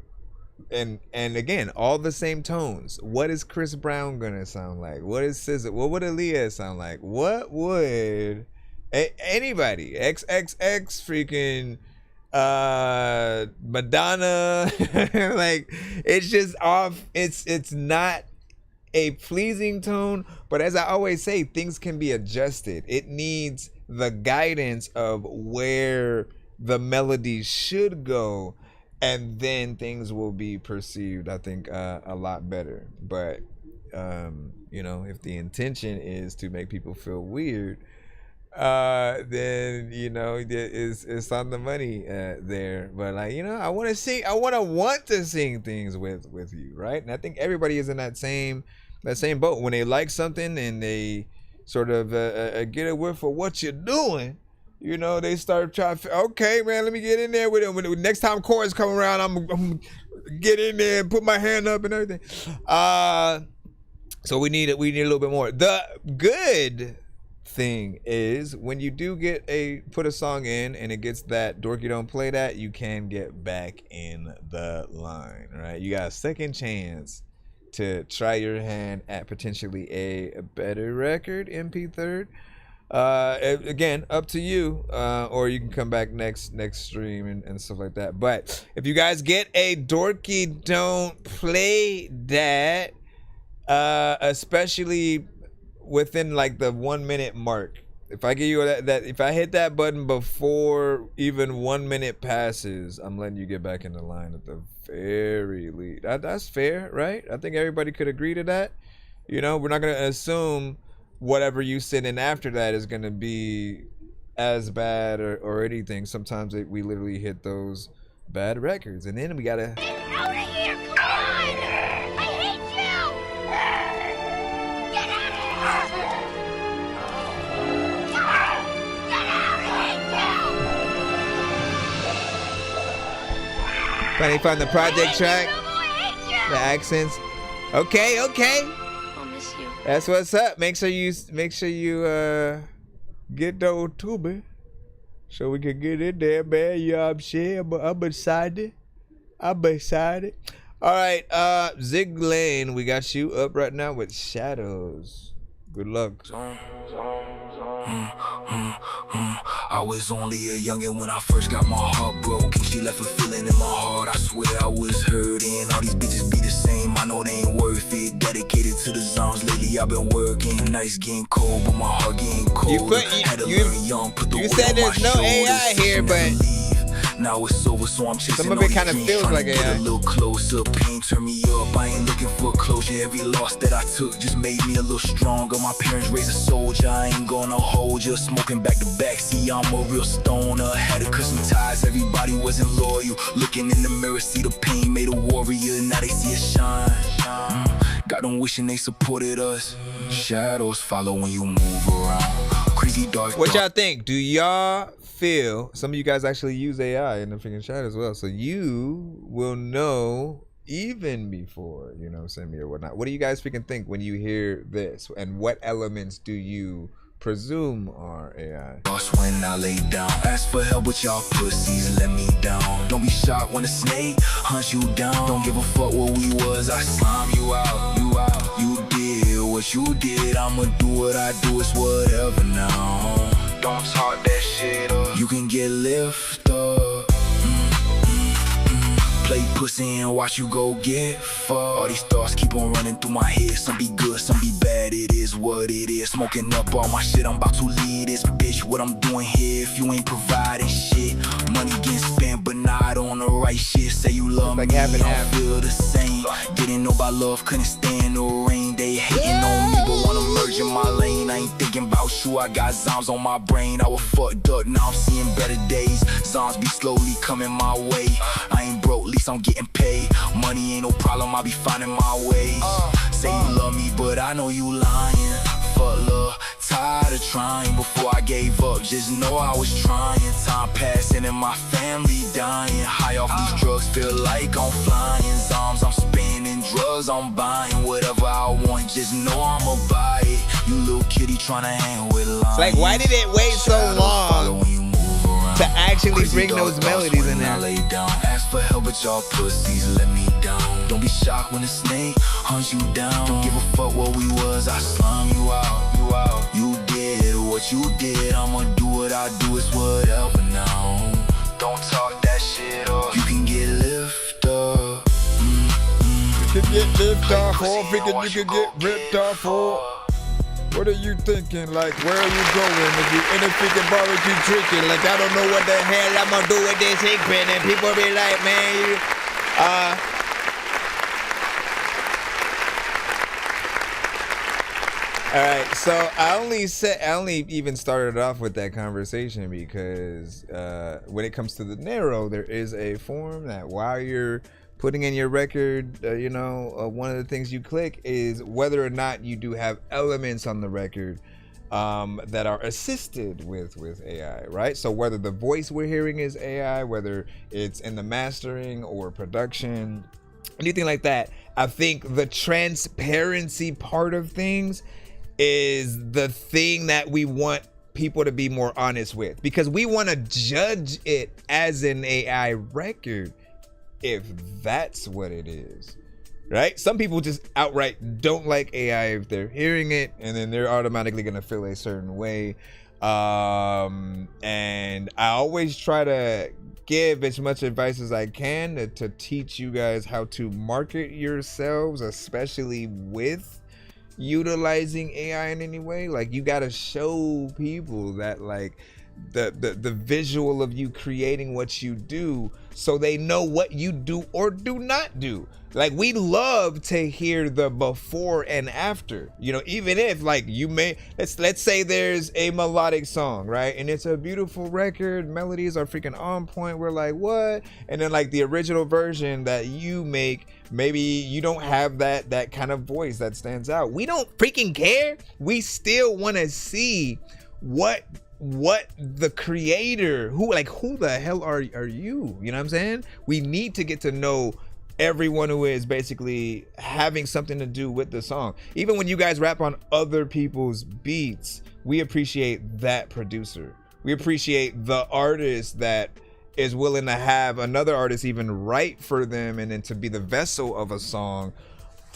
And again, all the same tones. What is Chris Brown gonna sound like? What is SZA? What would Aaliyah sound like? What would anybody? XXX freaking Madonna. Like, it's just off. It's not a pleasing tone, but as I always say, things can be adjusted. It needs the guidance of where the melody should go, and then things will be perceived, I think, a lot better. But you know, if the intention is to make people feel weird, then, you know, it's on the money there. But, like, you know, I want to sing things with you, right? And I think everybody is in that same boat. When they like something and they sort of get a whiff for what you're doing, you know, they start trying to, okay, man, let me get in there with it. When next time chorus come around, I'm get in there and put my hand up and everything. So we need a little bit more. The good thing is, when you do put a song in and it gets that Dorky don't play that, you can get back in the line, right? You got a second chance to try your hand at potentially a better record, MP Third. Again, up to you, or you can come back next stream and stuff like that. But if you guys get a Dorky don't play that, especially within like the 1 minute mark, if I give you that if I hit that button before even 1 minute passes, I'm letting you get back in the line at the very least. That's fair, right? I think everybody could agree to that. You know, we're not gonna assume whatever you send in after that is going to be as bad or anything. Sometimes we literally hit those bad records. And then we gotta. Out of here! Come on! I hate you! Get out of here! Get out! I hate you! Finally found the project track. The accents. Okay. I'll miss you. That's what's up. Make sure you get those tuba so we can get in there, man. You know what I'm saying? I'm excited. All right, Zig Lane, we got you up right now with Shadows. Good luck. I was only a youngin' when I first got my heart broke, and she left a feeling in my heart. I swear I was hurting. All these bitches be the same, I know they ain't worth it. Dedicated to the zones, lately I've been working. Nights getting cold, but my heart getting cold. You said there's no AI here, but now it's over, so I'm chasing some of it kind of feels like AI. A little closer, pain turn me up. I ain't looking for closure. Every loss that I took just made me a little stronger. My parents raised a soldier, I ain't gonna hold you. Smoking back to back, see I'm a real stoner. Had to cut some ties, everybody wasn't loyal. Looking in the mirror, see the pain made a warrior. Now they see us shine. Got them wishing they supported us. Shadows follow when you move around. Crazy dark. What y'all think? Do y'all feel, some of you guys actually use AI in the freaking chat as well, so you will know even before, you know, send me or whatnot. What do you guys freaking think when you hear this, and what elements do you presume are AI? Lost when I lay down, ask for help with y'all pussies, let me down. Don't be shocked when a snake hunts you down. Don't give a fuck what we was, I slime you out. You did what you did, I'ma do what I do, it's whatever now. Don't talk that shit up, you can get lift up. Play pussy and watch you go get fucked. All these thoughts keep on running through my head. Some be good, some be bad, it is what it is. Smoking up all my shit, I'm about to leave this bitch. What I'm doing here if you ain't providing shit. Money getting spent but not on the right shit. Say you love me, I don't feel the same. Didn't know about love, couldn't stand the rain. They hating on me but wanna merge in my lane. I ain't thinking about you, I got zombs on my brain. I was fucked up, now I'm seeing better days. Zombs be slowly coming my way. I ain't broke, at least I'm getting paid. Money ain't no problem, I be finding my ways. Say you love me, but I know you lying. Fuck love, tired of trying. Before I gave up, just know I was trying. Time passing and my family dying. High off these drugs, feel like I'm flying. Zombs, I'm spending drugs, I'm buying. Whatever I want, just know I'ma buy it. You little kitty tryna hang with lions. It's like, why did it wait so long to actually bring those melodies in there? Lay down, ask for help, but y'all pussies let me down. Don't be shocked when a snake hunts you down. Don't give a fuck what we was, I slime you out. You did what you did, I'ma do what I do, it's whatever now. Don't talk that shit up, you can get lift up. You can get lift off, or you can get ripped off, or what are you thinking? Like, where are you going? If you in a freaking barbecue drinking, like, I don't know what the hell I'm gonna do with this hickman. And people be like, man, you, all right, so I only even started off with that conversation because when it comes to the narrow, there is a form that while you're putting in your record, one of the things you click is whether or not you do have elements on the record that are assisted with AI, right? So whether the voice we're hearing is AI, whether it's in the mastering or production, anything like that, I think the transparency part of things is the thing that we want people to be more honest with, because we want to judge it as an AI record if that's what it is, right? Some people just outright don't like AI if they're hearing it, and then they're automatically gonna feel a certain way. And I always try to give as much advice as I can to teach you guys how to market yourselves, especially with utilizing AI in any way. Like, you gotta show people that, like, the visual of you creating what you do, so they know what you do or do not do. Like, we love to hear the before and after, you know, even if like you may, let's say there's a melodic song, right? And it's a beautiful record, melodies are freaking on point. We're like, what? And then like the original version that you make, maybe you don't have that kind of voice that stands out. We don't freaking care. We still want to see what the creator, who the hell are you? You know what I'm saying? We need to get to know everyone who is basically having something to do with the song. Even when you guys rap on other people's beats, we appreciate that producer. We appreciate the artist that is willing to have another artist even write for them and then to be the vessel of a song.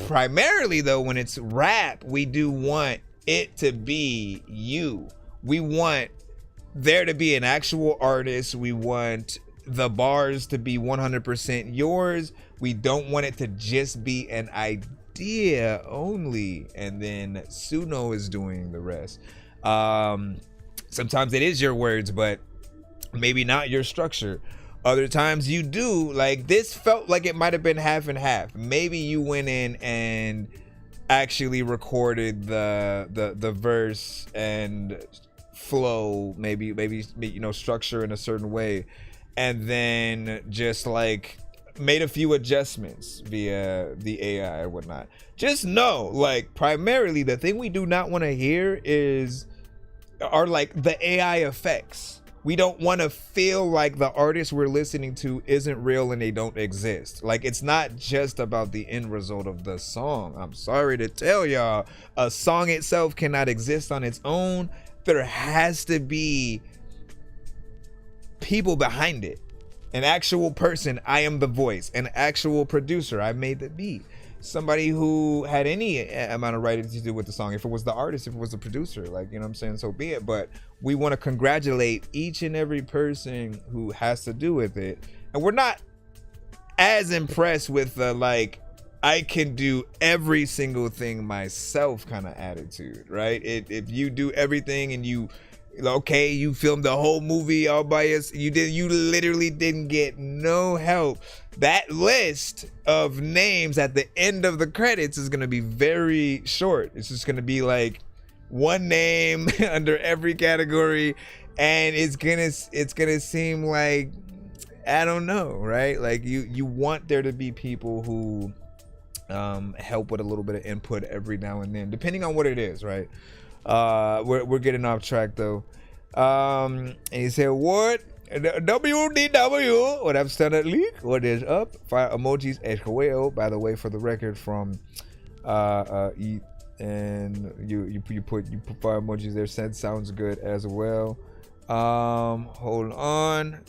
Primarily though, when it's rap, we do want it to be you. We want there to be an actual artist. We want the bars to be 100% yours. We don't want it to just be an idea only, and then Suno is doing the rest. Sometimes it is your words, but maybe not your structure. Other times you do. Like, this felt like it might have been half and half. Maybe you went in and actually recorded the verse and flow, maybe you know, structure in a certain way, and then just like made a few adjustments via the AI or whatnot. Just know, like, primarily the thing we do not want to hear are like the AI effects. We don't want to feel like the artist we're listening to isn't real and they don't exist. Like, it's not just about the end result of the song. I'm sorry to tell y'all, a song itself cannot exist on its own. There has to be people behind it. An actual person, I am the voice. An actual producer, I made the beat. Somebody who had any amount of writing to do with the song. If it was the artist, if it was the producer, like, you know what I'm saying, so be it. But we want to congratulate each and every person who has to do with it. And we're not as impressed with the, like, I can do every single thing myself kind of attitude, right? If you do everything and you filmed the whole movie all by yourself, you literally didn't get no help. That list of names at the end of the credits is going to be very short. It's just going to be like one name under every category, and it's gonna seem like, I don't know, right? Like, you want there to be people who help with a little bit of input every now and then, depending on what it is, right? We're getting off track though. And he said, what? WDW, what up, Standard League? What is up? Fire emojis as well, by the way, for the record, from Eat, and you put fire emojis there. Sounds good as well. Hold on.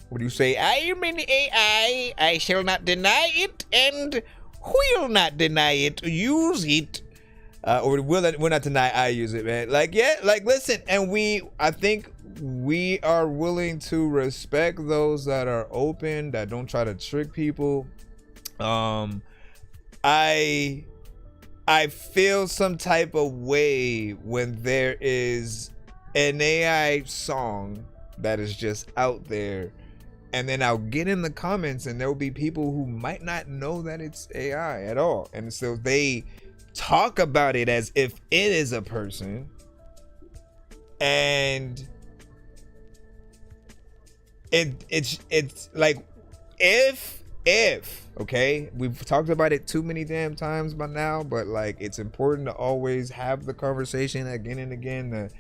What do you say? I am in AI. I shall not deny it and will not deny it. Use it. Or will not deny I use it, man. Like, yeah, like, listen, and I think we are willing to respect those that are open, that don't try to trick people. I feel some type of way when there is an AI song that is just out there, and then I'll get in the comments and there will be people who might not know that it's AI at all, and so they talk about it as if it is a person. And it's like, if okay, we've talked about it too many damn times by now, but like, it's important to always have the conversation again and again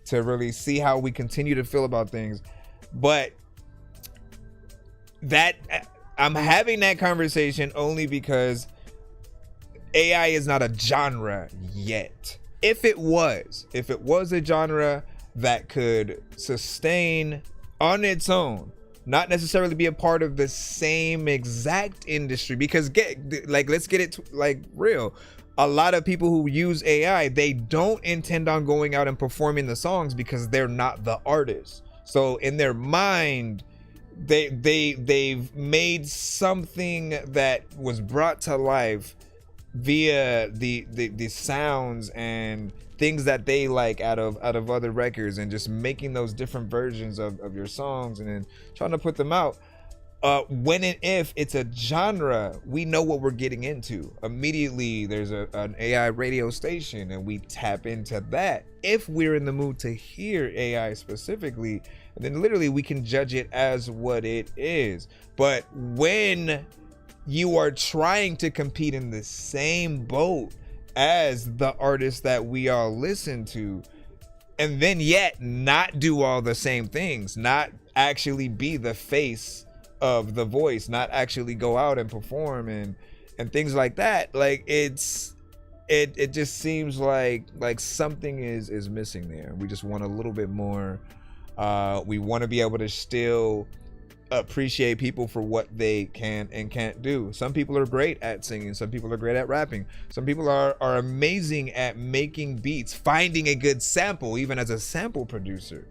to really see how we continue to feel about things. But that I'm having that conversation only because AI is not a genre yet. If it was a genre that could sustain on its own, not necessarily be a part of the same exact industry, because let's get it real. A lot of people who use AI, they don't intend on going out and performing the songs because they're not the artist. So in their mind, they've made something that was brought to life via the sounds and things that they like out of other records, and just making those different versions of your songs and then trying to put them out. When and if it's a genre, we know what we're getting into. Immediately, there's an AI radio station, and we tap into that. If we're in the mood to hear AI specifically, then literally we can judge it as what it is. But when you are trying to compete in the same boat as the artists that we all listen to, and then yet not do all the same things, not actually be the face of the voice, not actually go out and perform and things like that, like it just seems like something is missing there. We just want a little bit more. We want to be able to still appreciate people for what they can and can't do. Some people are great at singing, some people are great at rapping, some people are amazing at making beats, finding a good sample, even as a sample producer.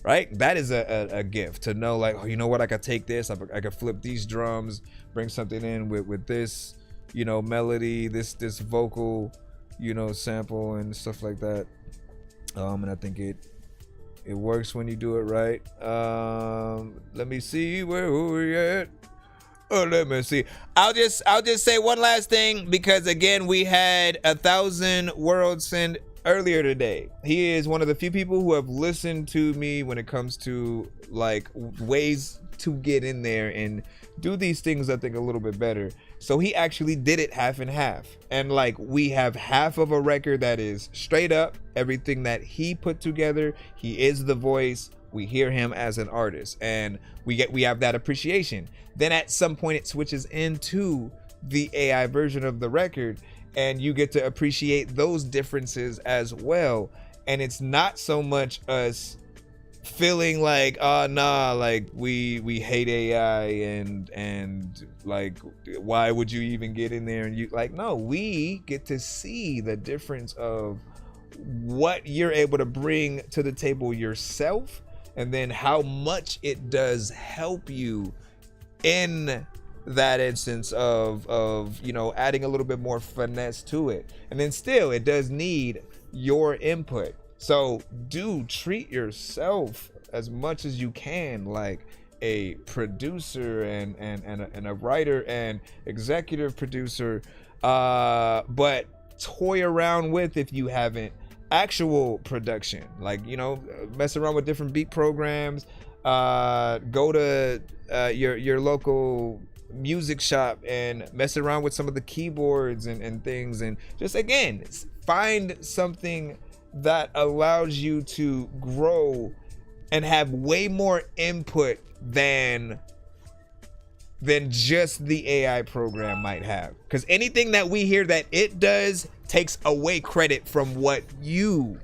Right? That is a gift to know, like, oh, you know what? I could take this, I could flip these drums, bring something in with this, you know, melody, this vocal, you know, sample and stuff like that. And I think it works when you do it right. Let me see where we at. Oh, let me see. I'll just say one last thing, because again, we had 1,000 Worlds send earlier today. He is one of the few people who have listened to me when it comes to like ways to get in there and do these things, I think, a little bit better. So he actually did it half and half, and like we have half of a record that is straight up everything that he put together. He is the voice, we hear him as an artist, and we have that appreciation. Then at some point it switches into the AI version of the record, and you get to appreciate those differences as well. And it's not so much us feeling like, oh nah, like we hate AI and like why would you even get in there, and you like, no, we get to see the difference of what you're able to bring to the table yourself, and then how much it does help you in that instance of you know, adding a little bit more finesse to it. And then still it does need your input, so do treat yourself as much as you can like a producer and a writer and executive producer, but toy around with, if you haven't, actual production, like, you know, mess around with different beat programs, go to your local music shop and mess around with some of the keyboards and things, and just again find something that allows you to grow and have way more input than just the AI program might have, because anything that we hear that it does takes away credit from what you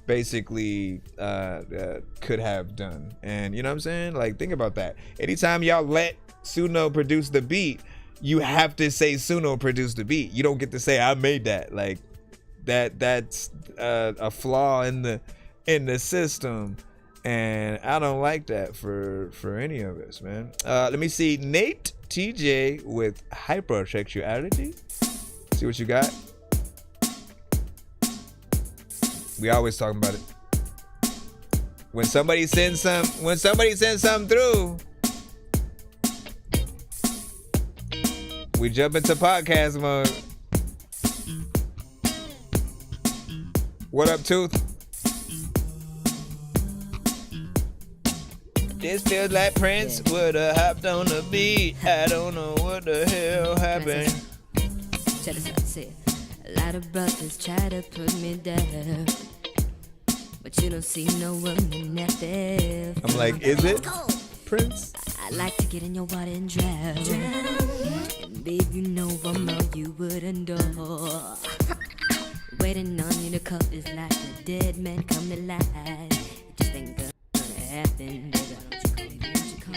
basically could have done. And you know what I'm saying, like, think about that. Anytime y'all let Suno produce the beat, you have to say Suno produced the beat. You don't get to say I made that. Like that's a flaw in the system, and I don't like that for any of us, man. Let me see, Nate TJ with hypersexuality. See what you got. We always talking about it. When somebody sends something through, we jump into podcast mode. What up, Tooth? This feels like Prince would've hopped on the beat. I don't know what the hell happened. Check this out, see. A lot of brothers try to put me down, but you don't see no woman out there. I'm like, is it Prince? I like to get in your water and drown. And babe, you know I'm all you would adore. Waiting on you to come is like a dead man come to life. It just ain't gonna happen, baby. Don't you come.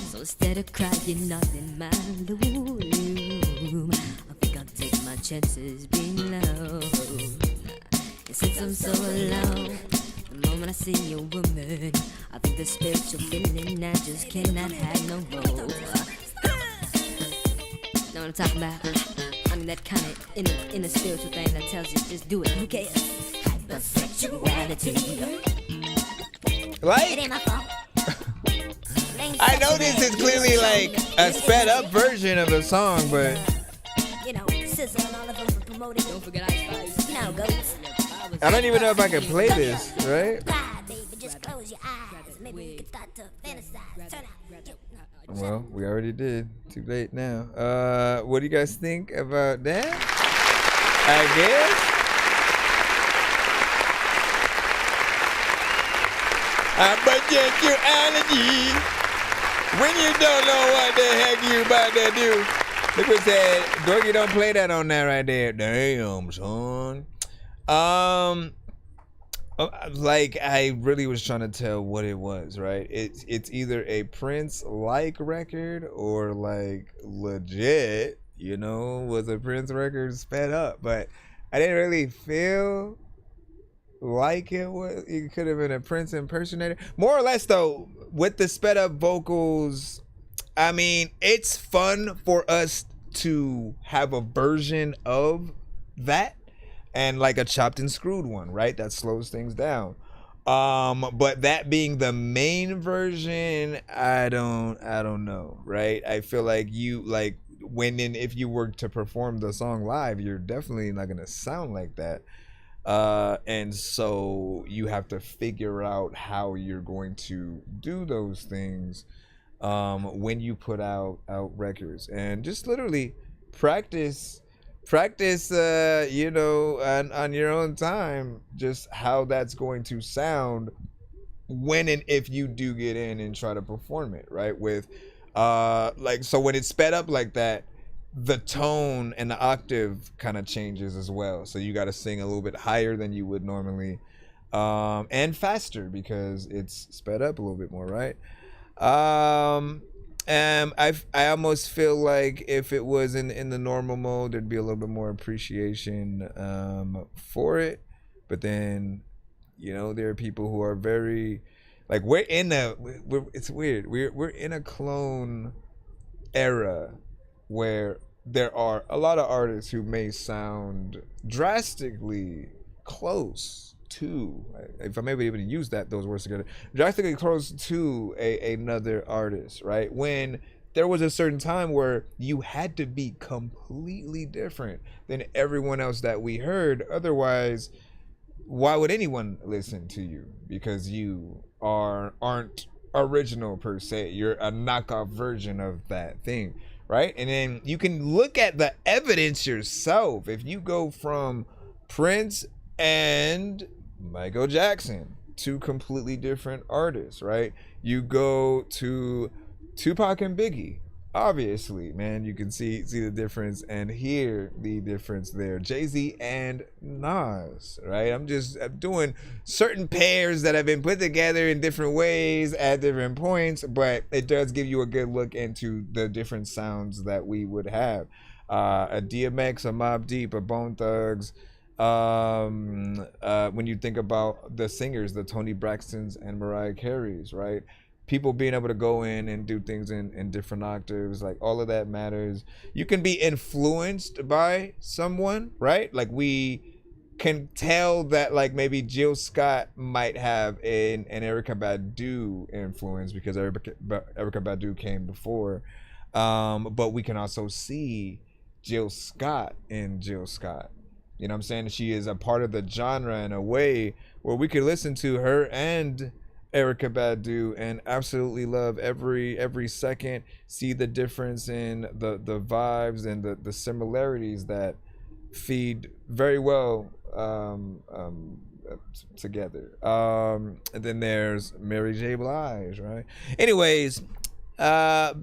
So instead of crying out in my room, I think I'll take my chances being low. And since I'm so alone, the moment I see your woman, I think the spiritual feeling I just cannot hide no more. Know what I'm talking about? I mean, that kind of inner spiritual thing that tells you just do it. Who cares? Hypersexuality. Like, It ain't my fault. I know this is clearly like a sped up version of the song, but You know, sizzle and all of them for promoting. Don't forget Ice Spice. No, goats. I don't even know if I can play this, right? Cry, baby, just close your eyes. Maybe we can start to fantasize. Turn out. Well, we already did. Too late now. What do you guys think about that? I guess. I project your allergy when you don't know what the heck you about to do. Look what said. Dorky, don't play that on that right there. Damn, son. Like I really was trying to tell what it was, right? It's either a Prince-like record or like legit, you know, was a Prince record sped up, but I didn't really feel like it was. It could have been a Prince impersonator, more or less though. With the sped up vocals, I mean, it's fun for us to have a version of that. And like a chopped and screwed one, right? That slows things down. But that being the main version, I don't know, right? I feel like if you were to perform the song live, you're definitely not gonna sound like that. And so you have to figure out how you're going to do those things when you put out records, and just literally practice you know, on your own time, just how that's going to sound when and if you do get in and try to perform it, right? With like, so when it's sped up like that, the tone and the octave kind of changes as well, so you got to sing a little bit higher than you would normally, and faster because it's sped up a little bit more, right? I almost feel like if it was in the normal mode, there'd be a little bit more appreciation for it. But then, you know, there are people who are very like, it's weird. We're in a clone era where there are a lot of artists who may sound drastically close to, if I'm able to use those words together, drastically close to another artist, right? When there was a certain time where you had to be completely different than everyone else that we heard. Otherwise, why would anyone listen to you? Because you aren't original per se. You're a knockoff version of that thing, right? And then you can look at the evidence yourself. If you go from Prince and Michael Jackson, two completely different artists, right? You go to Tupac and Biggie, obviously, man, you can see the difference and hear the difference there. Jay-Z and Nas, right? I'm doing certain pairs that have been put together in different ways at different points, but it does give you a good look into the different sounds that we would have. A DMX, a Mobb Deep, a Bone Thugs. When you think about the singers, the Toni Braxtons and Mariah Careys, right? People being able to go in and do things in different octaves, like all of that matters. You can be influenced by someone, right? Like we can tell that like maybe Jill Scott might have an Erykah Badu influence because Erykah Badu came before. But we can also see Jill Scott in Jill Scott. You know what I'm saying? She is a part of the genre in a way where we could listen to her and Erykah Badu and absolutely love every second, see the difference in the vibes and the similarities that feed very well together. And then there's Mary J. Blige, right? Anyways,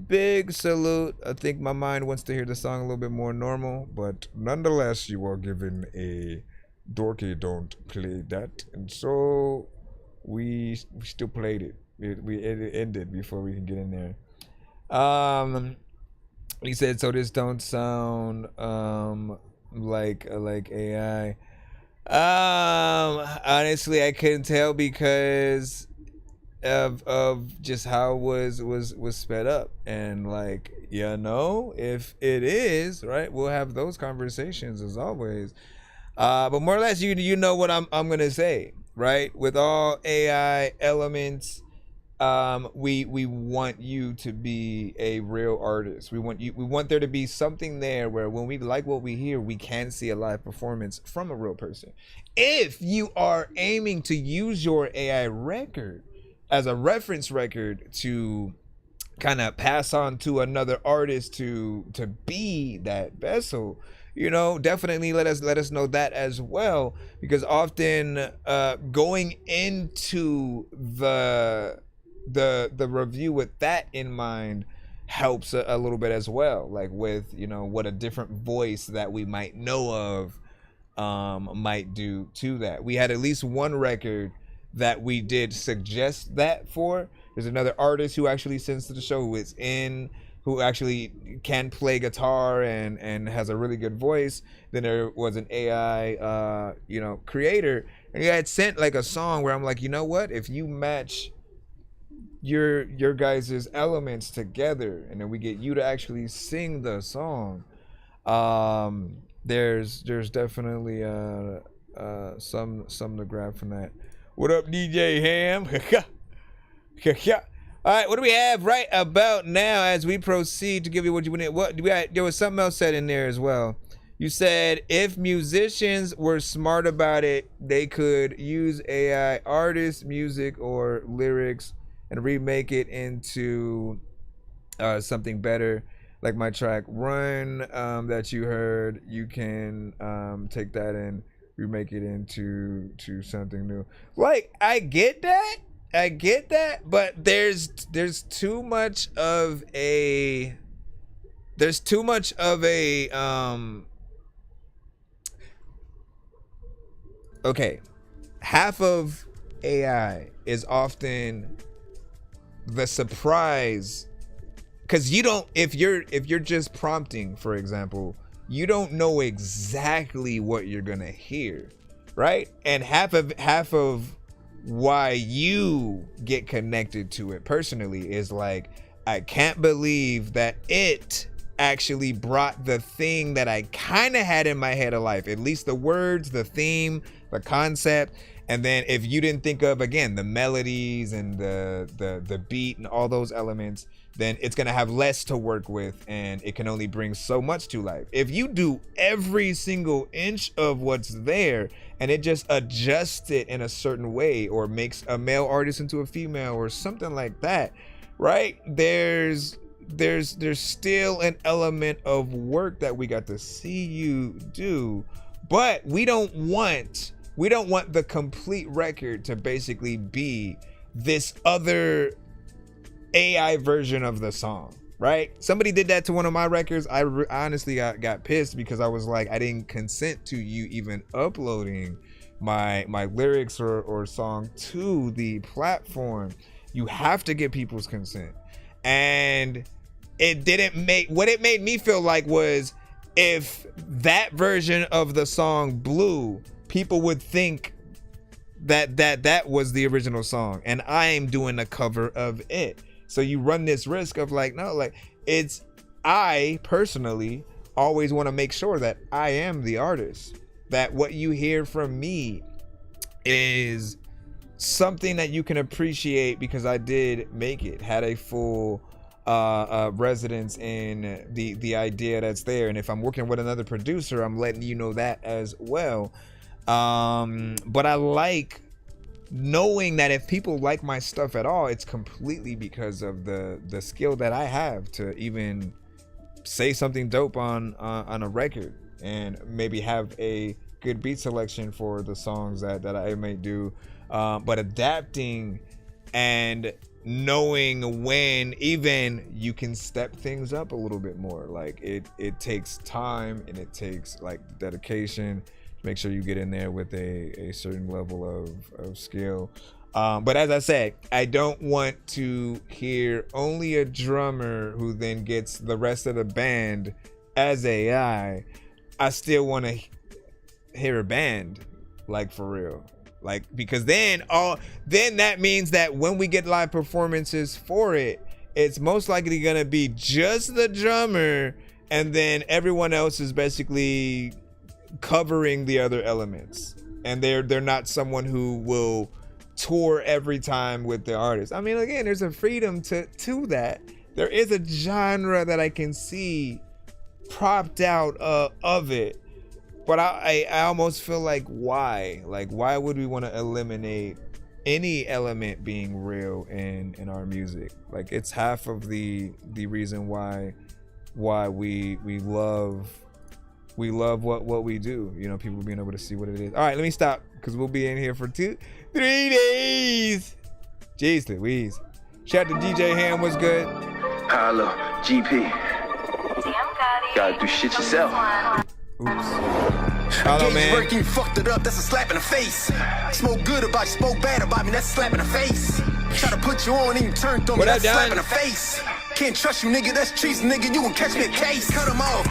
big salute. I think my mind wants to hear the song a little bit more normal, but nonetheless, you are given a Dorky don't play that, and so we still played it. It ended before we can get in there. He said, so this don't sound like AI. Honestly, I couldn't tell because of just how it was sped up. And like, if it is right, we'll have those conversations as always. But more or less, you know what I'm gonna say, right? With all AI elements, we want you to be a real artist. We want there to be something there where when we like what we hear, we can see a live performance from a real person. If you are aiming to use your AI record as a reference record to kind of pass on to another artist to be that vessel, definitely let us know that as well, because often going into the review with that in mind helps a little bit as well, like with what a different voice that we might know of might do to that. We had at least one record that we did suggest that for. There's another artist who actually sends to the show who actually can play guitar and has a really good voice. Then there was an AI creator, and he had sent like a song where I'm like, you know what, if you match your guys' elements together and then we get you to actually sing the song, there's definitely some to grab from that. What up, DJ Ham? All right, what do we have right about now as we proceed to give you what you want? What do we got? There was something else said in there as well. You said if musicians were smart about it, they could use AI artists, music, or lyrics and remake it into something better. Like my track Run that you heard, you can take that and remake it into something new. Like, I get that, but there's too much of a okay, half of AI is often the surprise, because if you're just prompting, for example, you don't know exactly what you're gonna hear, right? And half of why you get connected to it personally is like, I can't believe that it actually brought the thing that I kind of had in my head of life, at least the words, the theme, the concept. And then if you didn't think of, again, the melodies and the beat and all those elements, then it's going to have less to work with, and it can only bring so much to life. If you do every single inch of what's there and it just adjusts it in a certain way, or makes a male artist into a female or something like that, right? There's still an element of work that we got to see you do, but we don't want the complete record to basically be this other AI version of the song, right? Somebody did that to one of my records. I honestly got pissed, because I was like, I didn't consent to you even uploading my lyrics or song to the platform. You have to get people's consent. And it made me feel like was, if that version of the song blew, people would think that was the original song and I'm doing a cover of it. So you run this risk of like, no, like, I personally always want to make sure that I am the artist, that what you hear from me is something that you can appreciate because I did make it, had a full residence in the idea that's there. And if I'm working with another producer, I'm letting you know that as well. But I like knowing that if people like my stuff at all, it's completely because of the skill that I have to even say something dope on a record, and maybe have a good beat selection for the songs that I may do. But adapting and knowing when even you can step things up a little bit more. Like it takes time, and it takes like dedication. Make sure you get in there with a certain level of skill. But as I said, I don't want to hear only a drummer who then gets the rest of the band as AI. I still want to hear a band, like, for real. Like, because then that means that when we get live performances for it, it's most likely gonna be just the drummer, and then everyone else is basically covering the other elements, and they're not someone who will tour every time with the artist. I mean, again, there's a freedom to that. There is a genre that I can see propped out of it, but I almost feel like why would we want to eliminate any element being real in our music? Like, it's half of the reason why we love what we do, you know, people being able to see what it is. All right, let me stop because we'll be in here for 2-3 days. Jeez Louise. Shout out to DJ Ham, what's good? Hello, GP. Gotta do shit yourself. Oops. Hello, man. Working, fucked it up, that's a slap in the face. Spoke good about you, spoke bad about me, that's a slap in the face. Try to put you on, even turned on me, that's a slap in the face. Can't trust you, nigga, that's treason, nigga, you gon' catch me a case. Cut them off,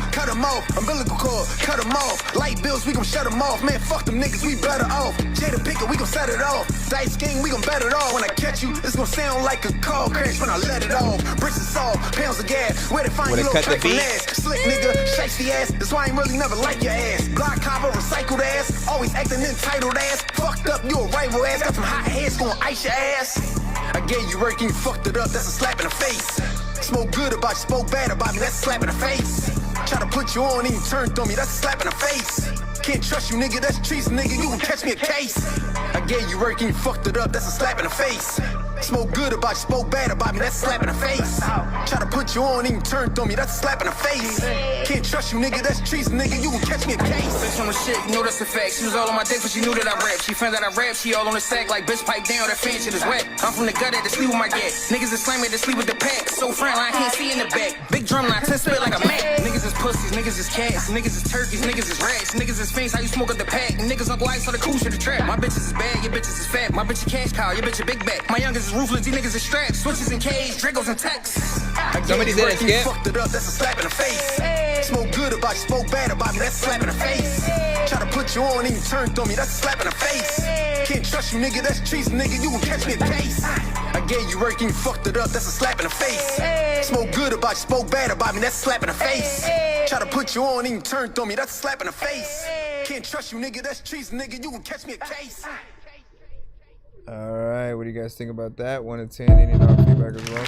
umbilical cord, cut them off. Light bills, we gon' shut them off. Man, fuck them niggas, we better off. Jada Picker, we gon' set it off. Dice King, we gon' bet it off. When I catch you, it's gon' sound like a car crash when I let it off. Bricks and salt, pounds of gas, where they find you, little track from ass. Slick nigga, shiesty ass, that's why I ain't really never like your ass. Block copper, recycled ass, always acting entitled ass. Fucked up, you a rival ass, got some hot heads, gon' ice your ass. I gave you work and you fucked it up, that's a slap in the face. Spoke good about you, spoke bad about me, that's a slap in the face. Try to put you on, even turned on me, that's a slap in the face. Can't trust you, nigga, that's treason, nigga, you gon' catch me a case. I gave you work and you fucked it up, that's a slap in the face. Spoke good about you, spoke bad about me, that's a slap in the face. Try to put you on, even turned on me, that's a slap in the face. Can't trust you, nigga, that's treason, nigga, you gon' catch me a case. Bitch on the shit, you know that's a fact. She was all on my dick, but she knew that I rap. She found that I rap, she all on the sack, like bitch pipe down, that fan shit is wet. I'm from the gutter, to sleep with my gat. Niggas is slamming to sleep with the pack. So friendly, I can't see in the back. Big drum line, 10 spit like a Mac. Niggas is pussies, niggas is cats, niggas is turkeys, niggas is rats, niggas is fiends, how you smoke up the pack. Niggas Uncle Ice on the cool shit the trap. My bitches is bad, your bitches is fat. My bitch a cash cow, your bitch a big back. My youngest is ruthless, these niggas is strapped. Switches and cage, Dragos and Tex. Somebody said it, Skip. Fucked it up, that's a slap in the face. Spoke good about you, spoke bad about me, that's a slap in the face. Try to put you on, even turned on me, that's a slap in the face. Can't trust you, nigga, that's treason, nigga, you gon' catch me a case. I gave you work and you fucked it up, that's a slap in the face. Spoke good about you, spoke bad about me, that's a slap in the face. Try to put you on, even turned on me, that's a slap in the face. Can't trust you, nigga, that's treason, nigga, you gon' catch me a case. All right, what do you guys think about that? 1 to 10, any other feedback as well?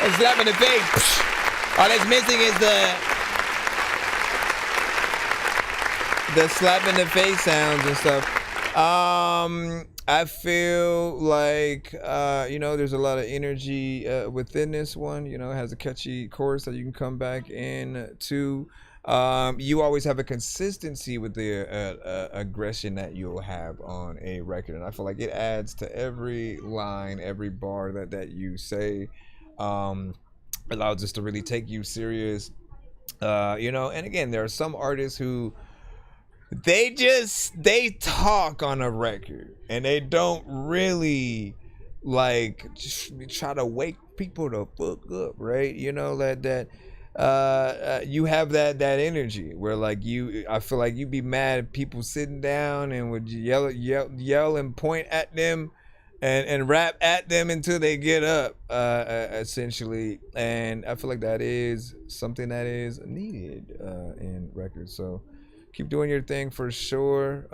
A slap in the face. All that's missing is the slap in the face sounds and stuff. I feel like you know, there's a lot of energy within this one. You know, it has a catchy chorus that you can come back in to. You always have a consistency with the aggression that you'll have on a record, and I feel like it adds to every line, every bar that you say. Allows us to really take you serious, you know. And again, there are some artists who they talk on a record and they don't really like try to wake people to fuck up, right? You know, that you have that energy where like I feel like you'd be mad at people sitting down and would yell and point at them and rap at them until they get up, essentially. And I feel like that is something that is needed in records. So keep doing your thing for sure.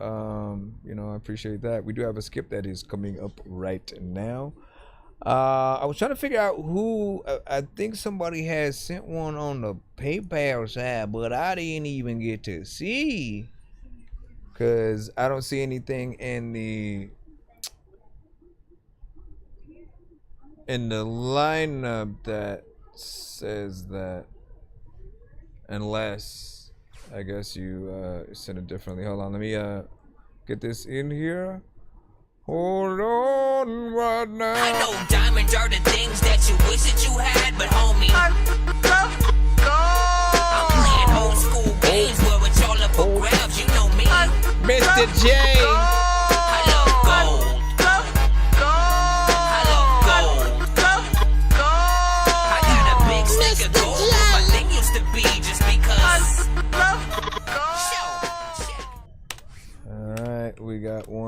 You know, I appreciate that. We do have a skip that is coming up right now. I was trying to figure out who, I think somebody has sent one on the PayPal side, but I didn't even get to see, because I don't see anything in the lineup that says that, unless I guess you send it differently. Hold on, let me get this in here. Hold on right now. I know diamonds are the things that you wish that you had, but homie, I'm playing old school games where it's all up for grabs, you know me. Mr. J. I love gold. I love gold. I got a big stack of gold. My thing used to be just because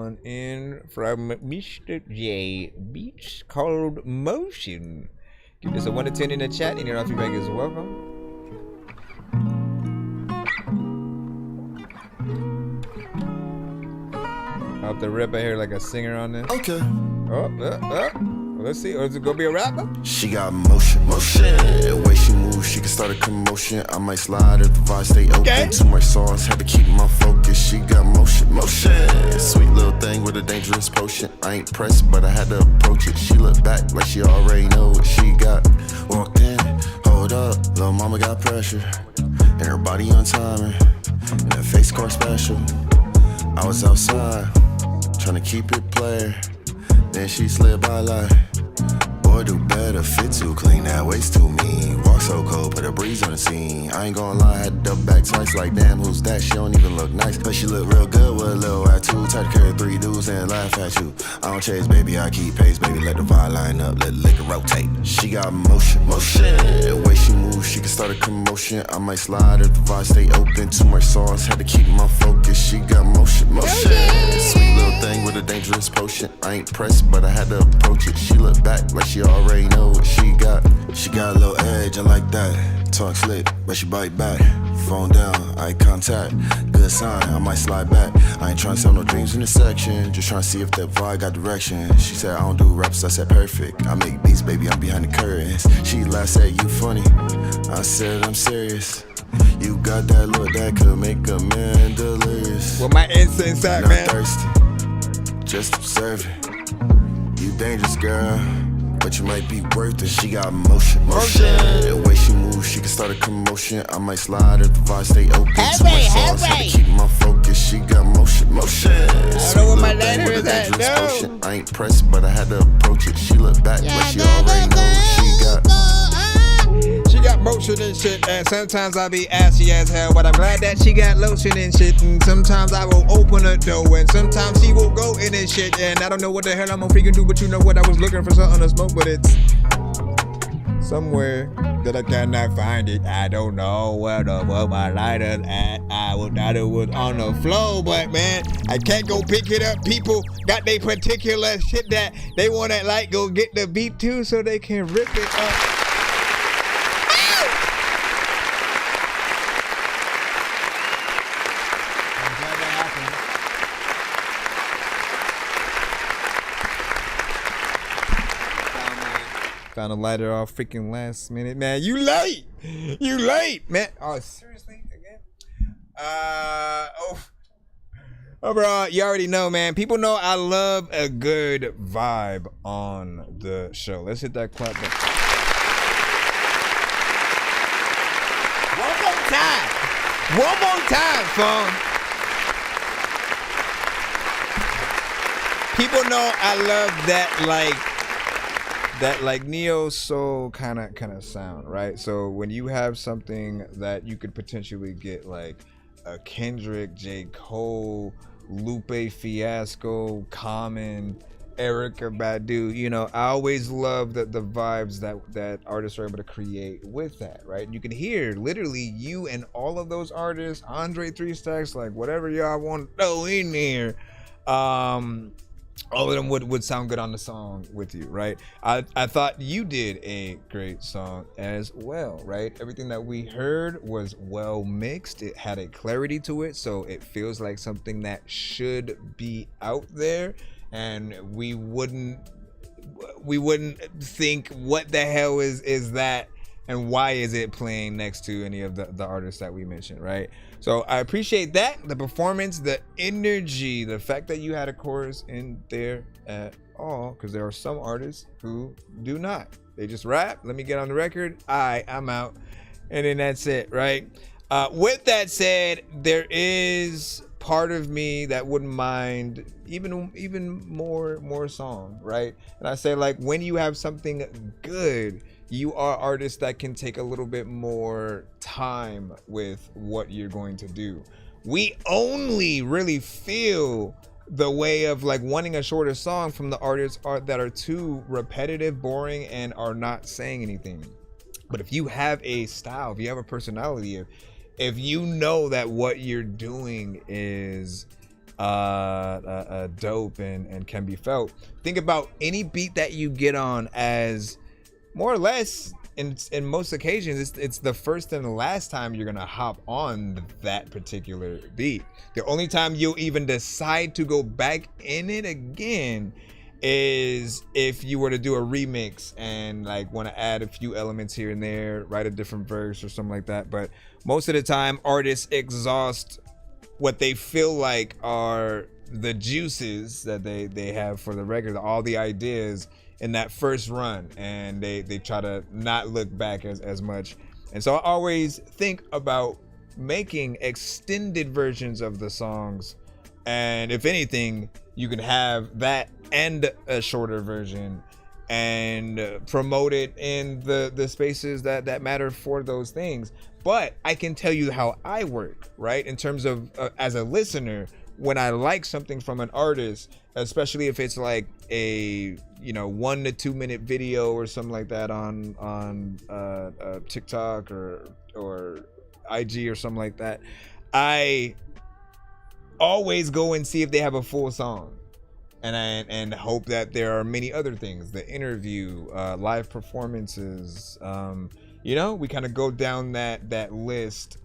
one in from Mr. J. Beats called Motion. Give us a 1 to 10 in the chat. Any of our feedback is welcome. Off the rip, I hear like a singer on this. Okay. Let's see. Or is it gonna be a rapper? She got motion. The way she moves, she can start a commotion. I might slide if the vibe stay open. Too much sauce, had to keep my focus. She got motion. Sweet little thing with a dangerous potion. I ain't pressed, but I had to approach it. She looked back like she already know what she got. Walked in, hold up, little mama got pressure. And her body on timing, and her face car special. I was outside, tryna keep it player. Then she slid by like, boy do better, fit too clean, that waist too mean. Walk so cold, put a breeze on the scene. I ain't gonna lie, had to double back twice like damn, who's that? She don't even look nice, but she look real good with a little attitude. Type to carry 3 dudes and laugh at you. I don't chase, baby, I keep pace, baby, let the vibe line up, let the liquor rotate. She got motion. The way she moves, she can start a commotion. I might slide if the vibe stay open. Too much sauce, had to keep my focus. She got motion. Sweet little thing with a dangerous potion. I ain't pressed, but I had to approach it. She looked back like she already know what she got. She got a little edge, I like that. Talk slick, but she bite back. Phone down, eye contact. Good sign, I might slide back. I ain't tryna sell no dreams in the section. Just tryna see if that vibe got direction. She said I don't do raps, I said perfect. I make beats, baby, I'm behind the curtains. She laughed, said you funny. I said I'm serious. You got that look that could make a man delirious. Well, my incense at, man. Thirsty, just observing. You dangerous, girl, but you might be worth it. She got motion. The way she moves, she can start a commotion. I might slide if the vibe stay open. Too much sauce, had to keep my focus. She got motion. I don't know what my lighter is at, no. I ain't pressed, but I had to approach it. She looked back like she already know what she got. She got motion and shit, and sometimes I be ashy as hell, but I'm glad that she got lotion and shit. And sometimes I will open a door, and sometimes she will go in and shit. And I don't know what the hell I'm gonna freaking do, but you know what? I was looking for something to smoke, but it's somewhere that I cannot find it. I don't know where my lighter's at. I thought it was on the floor, but man, I can't go pick it up. People got their particular shit that they wanna like go get the beat to so they can rip it up. Found a lighter off freaking last minute, man. You late, man. Oh, seriously again? Bro, you already know, man. People know I love a good vibe on the show. Let's hit that clap button. One more time, phone. People know I love that like neo soul kind of sound, right? So when you have something that you could potentially get like a Kendrick, J. Cole, Lupe Fiasco, Common, Erykah Badu, you know, I always love the vibes that artists are able to create with that, right? You can hear literally you and all of those artists, Andre 3 Stacks, like whatever y'all want to throw in there, all of them would sound good on the song with you, right? I thought you did a great song as well, right? Everything that we heard was well mixed. It had a clarity to it, so it feels like something that should be out there, and we wouldn't think what the hell is that and why is it playing next to any of the artists that we mentioned, right? So I appreciate that, the performance, the energy, the fact that you had a chorus in there at all, because there are some artists who do not. They just rap, let me get on the record, I'm out, and then that's it, right? With that said, there is part of me that wouldn't mind even more song, right? And I say, like, when you have something good, you are artists that can take a little bit more time with what you're going to do. We only really feel the way of like wanting a shorter song from the artists that are too repetitive, boring, and are not saying anything. But if you have a style, if you have a personality, if you know that what you're doing is dope and can be felt. Think about any beat that you get on as more or less in most occasions it's the first and the last time you're gonna hop on that particular beat. The only time you'll even decide to go back in it again is if you were to do a remix and like want to add a few elements here and there, write a different verse or something like that. But most of the time artists exhaust what they feel like are the juices that they have for the record, all the ideas in that first run, and they try to not look back as much. And so I always think about making extended versions of the songs, and if anything you can have that and a shorter version and promote it in the spaces that matter for those things. But I can tell you how I work, right? In terms of as a listener, when I like something from an artist, especially if it's like a 1 to 2 minute video or something like that on TikTok or IG or something like that, I always go and see if they have a full song, and hope that there are many other things, the interview, live performances. We kind of go down that list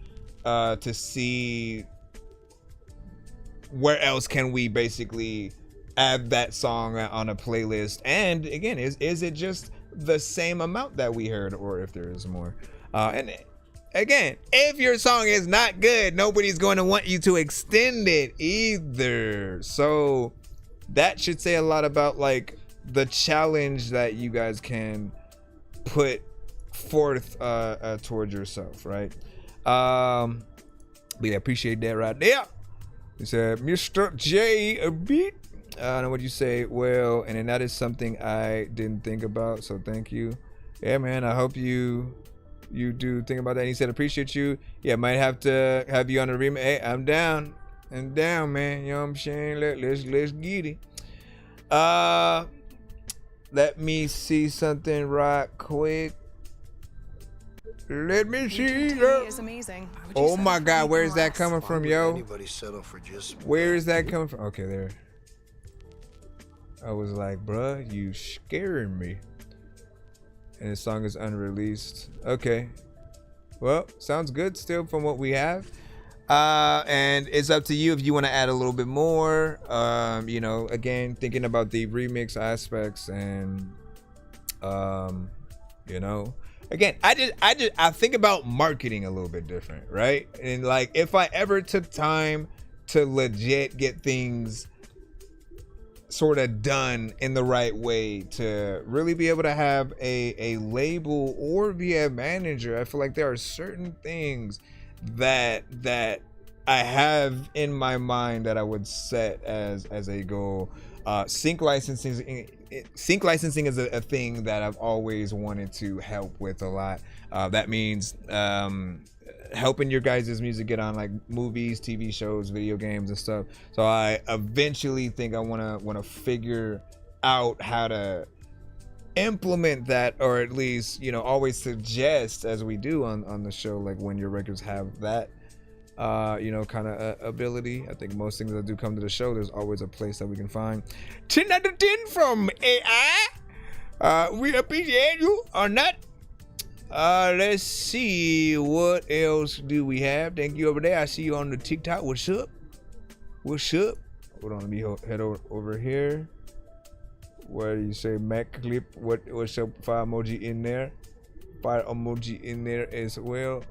to see where else can we basically add that song on a playlist. And again, is it just the same amount that we heard, or if there is more? And again, if your song is not good, nobody's going to want you to extend it either. So that should say a lot about like the challenge that you guys can put forth towards yourself, right? But yeah, appreciate that right there. He said, Mr. J a beat. I know what you say. Well, and then that is something I didn't think about, so thank you. Yeah, man, I hope you do think about that. And he said, appreciate you. Yeah, might have to have you on the remix. Hey, I'm down, man. You know what I'm saying? Let's get it. Let me see something right quick. Let me see. It's amazing. Oh my God, where is that coming from, yo? Anybody settle for just Where is that coming from? Okay, there. I was like, bruh, you scaring me. And the song is unreleased. Okay. Well, sounds good still from what we have. And it's up to you if you want to add a little bit more. Again, thinking about the remix aspects and again, I think about marketing a little bit different, right? And like if I ever took time to legit get things sort of done in the right way to really be able to have a label or be a manager, I feel like there are certain things that I have in my mind that I would set as a goal. Sync licensing is a thing that I've always wanted to help with a lot. That means helping your guys' music get on like movies, TV shows, video games and stuff. So I eventually think I want to figure out how to implement that, or at least always suggest, as we do on the show, like when your records have that kind of ability. I think most things that do come to the show, there's always a place that we can find. 10 out of 10 from AI. We appreciate you or not. Let's see, what else do we have? Thank you over there. I see you on the TikTok. What's up? Hold on, let me head over here. What do you say, Mac clip? What's up? Fire emoji in there. Fire emoji in there as well.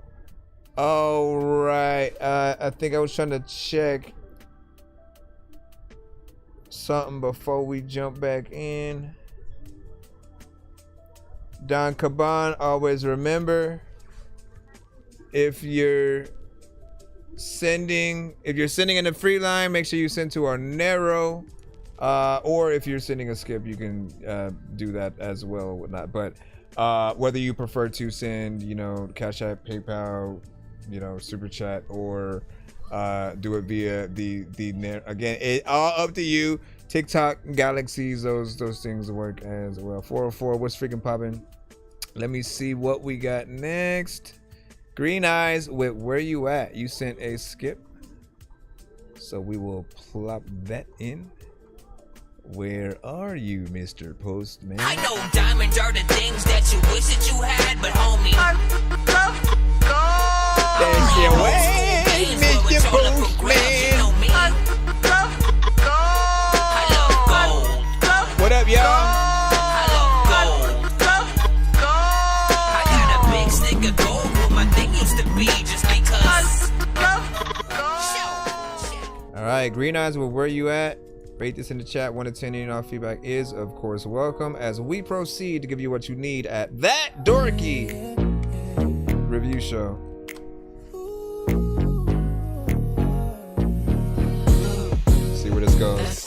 All right. I think I was trying to check something before we jump back in. Don Caban, always remember, if you're sending in a free line, make sure you send to our narrow, or if you're sending a skip, you can do that as well or whatnot. But whether you prefer to send Cash App, PayPal, Super Chat, or do it via the again, it all up to you. TikTok, Galaxies, those things work as well. 404, what's freaking poppin'? Let me see what we got next. Green Eyes with Where You At? You sent a skip. So we will plop that in. Where are you, Mr. Postman? I know diamonds are the things that you wish that you had, but homie, That's your way, Mr. Postman. What up, y'all? I got a big stick of gold where my thing used to be just because. All right, Green Eyes, well, where you at? Rate this in the chat. 1 to 10, and all feedback is, of course, welcome as we proceed to give you what you need at That Dorky Review Show. See where this goes.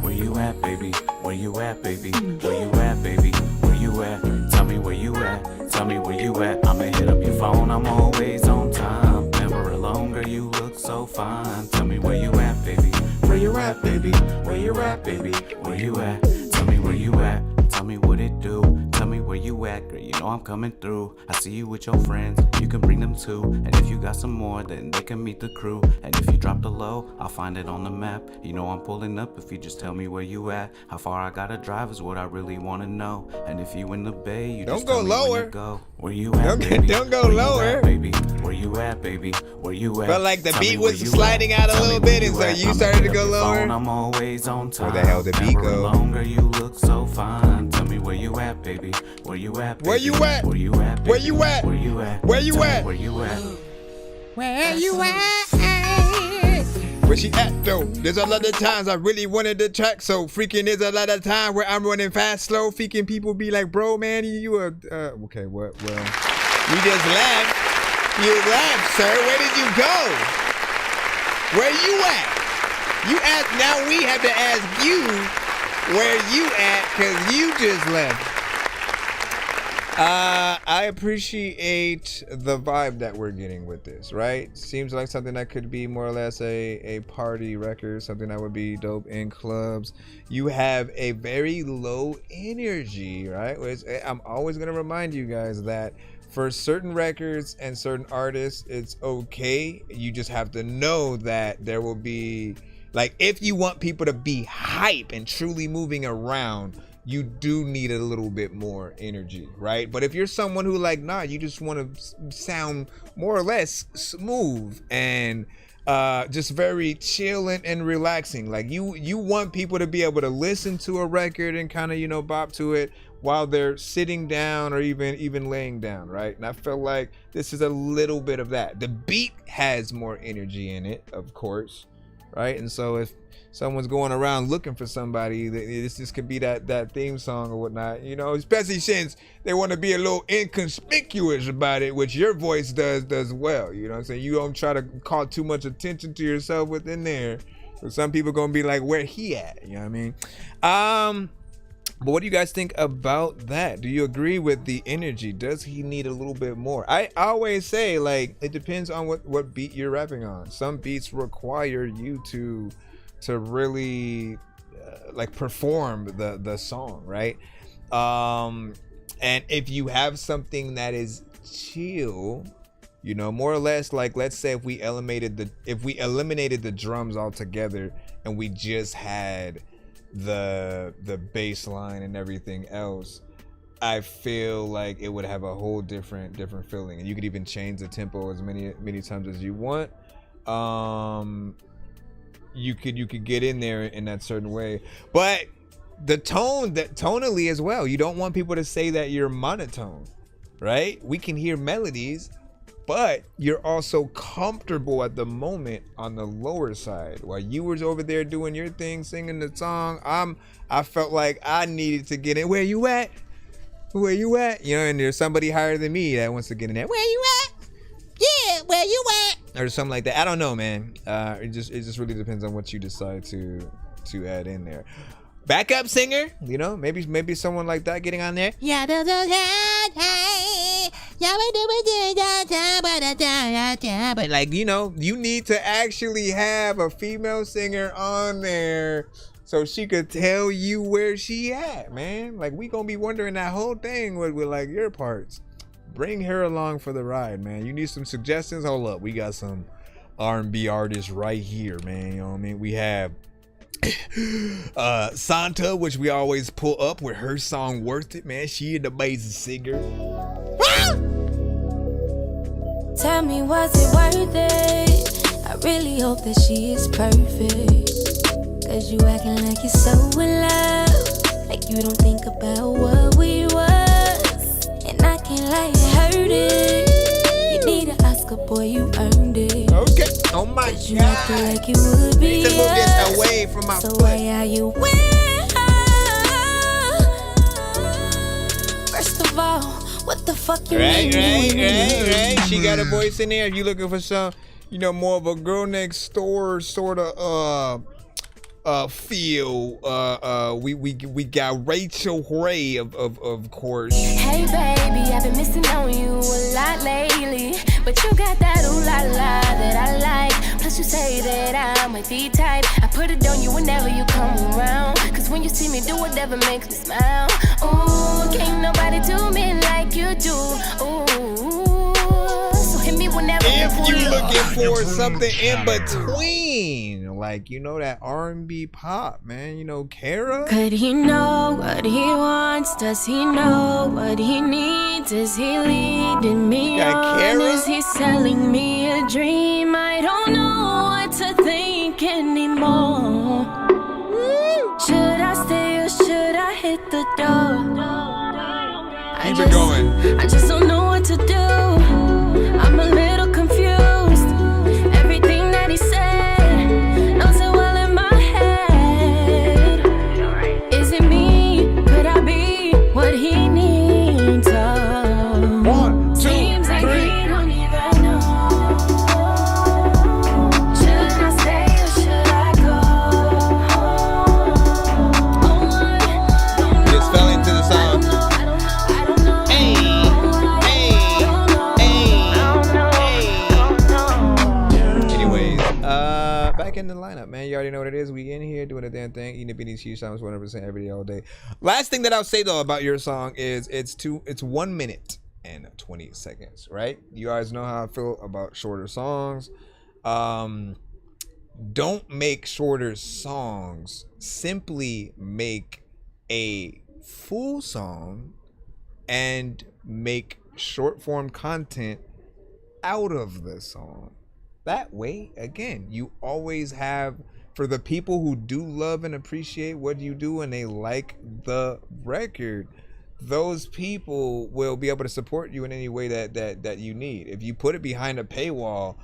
Where you at, baby? Where you at, baby? Where you at, baby? Where you at? Tell me where you at. Tell me where you at. I'ma hit up your phone. I'm always on time. Never alone, girl. You look so fine. Tell me where you at, baby. Where you at, baby? Where you at, baby? Where you at? Tell me where you at. Tell me what it do. Tell me where you at, girl. You know I'm coming through. I see you with your friends. You can bring them too. And if you got some more, then they can meet the crew. And if you drop the low, I'll find it on the map. You know I'm pulling up if you just tell me where you at. How far I gotta drive is what I really wanna know. And if you in the bay, you Don't just go tell me lower. when to go. Where you at, baby? Don't go Where you lower. at, baby? Where you at, baby? Where you at? Felt like the Tell beat me where was you sliding at. out a Tell me little where bit, and so at. you I'ma started to hit go up your lower. phone. I'm always on time. Where the hell did beat Never go? alone, girl, you look so fine. Tell me where you at, baby? Where you at, baby? Where you at? Where you at, baby? Where you at? Where you at? Where you Tell me at? Where you at? Where you at? Where she at though? There's a lot of times I really wanted to track, so freaking there's a lot of time where I'm running fast, slow. Freaking people be like, bro, man, you okay, what? Well, you just left. You left, sir. Where did you go? Where you at? You asked. Now we have to ask you where you at, cause you just left. I appreciate the vibe that we're getting with this, right? Seems like something that could be more or less a party record, something that would be dope in clubs. You have a very low energy, right? I'm always going to remind you guys that for certain records and certain artists, it's okay. You just have to know that there will be, like, if you want people to be hype and truly moving around, you do need a little bit more energy, right? But if you're someone who like, nah, you just want to sound more or less smooth and just very chill and relaxing, like you want people to be able to listen to a record and kind of, you know, bop to it while they're sitting down or even laying down, right? And I feel like this is a little bit of that. The beat has more energy in it, of course, right? And so if someone's going around looking for somebody, this could be that theme song or whatnot, you know, especially since they want to be a little inconspicuous about it, which your voice does well, you know what I'm saying? You don't try to call too much attention to yourself within there. So some people gonna be like, where he at? You know what I mean? But what do you guys think about that? Do you agree with the energy? Does he need a little bit more? I always say, like, it depends on what beat you're rapping on. Some beats require you to really like perform the song, right? And if you have something that is chill, you know, more or less, like, let's say if we eliminated the drums altogether and we just had the bass line and everything else, I feel like it would have a whole different feeling, and you could even change the tempo as many times as you want. You could get in there in that certain way, but the tone, that tonally as well, you don't want people to say that you're monotone, right? We can hear melodies, but you're also comfortable at the moment on the lower side. While you were over there doing your thing, singing the song, I felt like I needed to get in. Where you at? Where you at? You know, and there's somebody higher than me that wants to get in there. Where you at? Yeah, where you at? Or something like that. I don't know, man. It just really depends on what you decide to add in there. Backup singer, you know, maybe someone like that getting on there. But like, you know, you need to actually have a female singer on there so she could tell you where she at, man. Like, we gonna be wondering that whole thing with like your parts. Bring her along for the ride, man. You need some suggestions? Hold up, we got some R&B artists right here, man. You know what I mean? We have Santa, which we always pull up with her song Worth It, man. She an amazing singer. Tell me, was it worth it? I really hope that she is perfect. Cause you acting like you're so in love, like you don't think about what we was. And I can't lie, it hurt it. You need an Oscar, boy, you earned it. Okay, oh my God. You acting like it would be to move this away from my so foot. why are you with her? First of all, what the fuck you mean? Right. She got a voice in there. If you looking for some, you know, more of a girl next door sort of feel. We got Rachel Ray of course. Hey baby, I've been missing on you a lot lately, but you got that ooh la la that I like. Plus you say that I'm with the type. I put it on you whenever you come around. Cause when you see me do whatever makes me smile. Ooh, can't nobody do me like you do. Ooh, so hit me whenever if you looking for something in between, like, you know, that R&B pop, man, you know, Kara. Could he know what he wants? Does he know what he needs? Is he leading me on? Is he selling me a dream? I don't know what to think anymore. Should I stay or should I hit the door? Keep it going. I just don't know what to do. I'm a little confused. Everything that he said knows it well in my head. Is it me? Could I be what he needs? Oh. 1, 2, Seems like 3. he don't even know. Should I stay or should I go? Just fell into the song. Back in the lineup, man. You already know what it is. We in here doing a damn thing, eating up these huge times 100% every day, all day. Last thing that I'll say though about your song is it's 1 minute and 20 seconds, right? You guys know how I feel about shorter songs. Don't make shorter songs. Simply make a full song and make short form content out of the song. That way, again, you always have, for the people who do love and appreciate what you do and they like the record, those people will be able to support you in any way that you need. If you put it behind a paywall,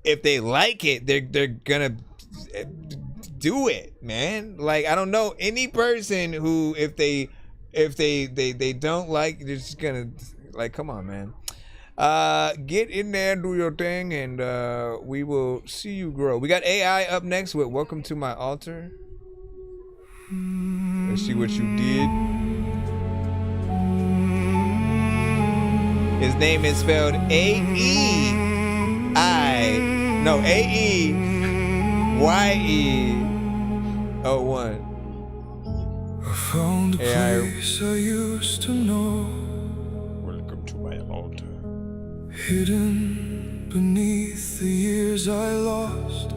if they like it, they're gonna do it, man. Like, I don't know any person who if they don't like, they're just gonna, like, come on, man. Get in there and do your thing, and we will see you grow. We got AI up next with Welcome to My Altar. Let's see what you did. His name is spelled A-E-Y-E-01. I found a place I used to know, Welcome to my altar. hidden beneath the years I lost.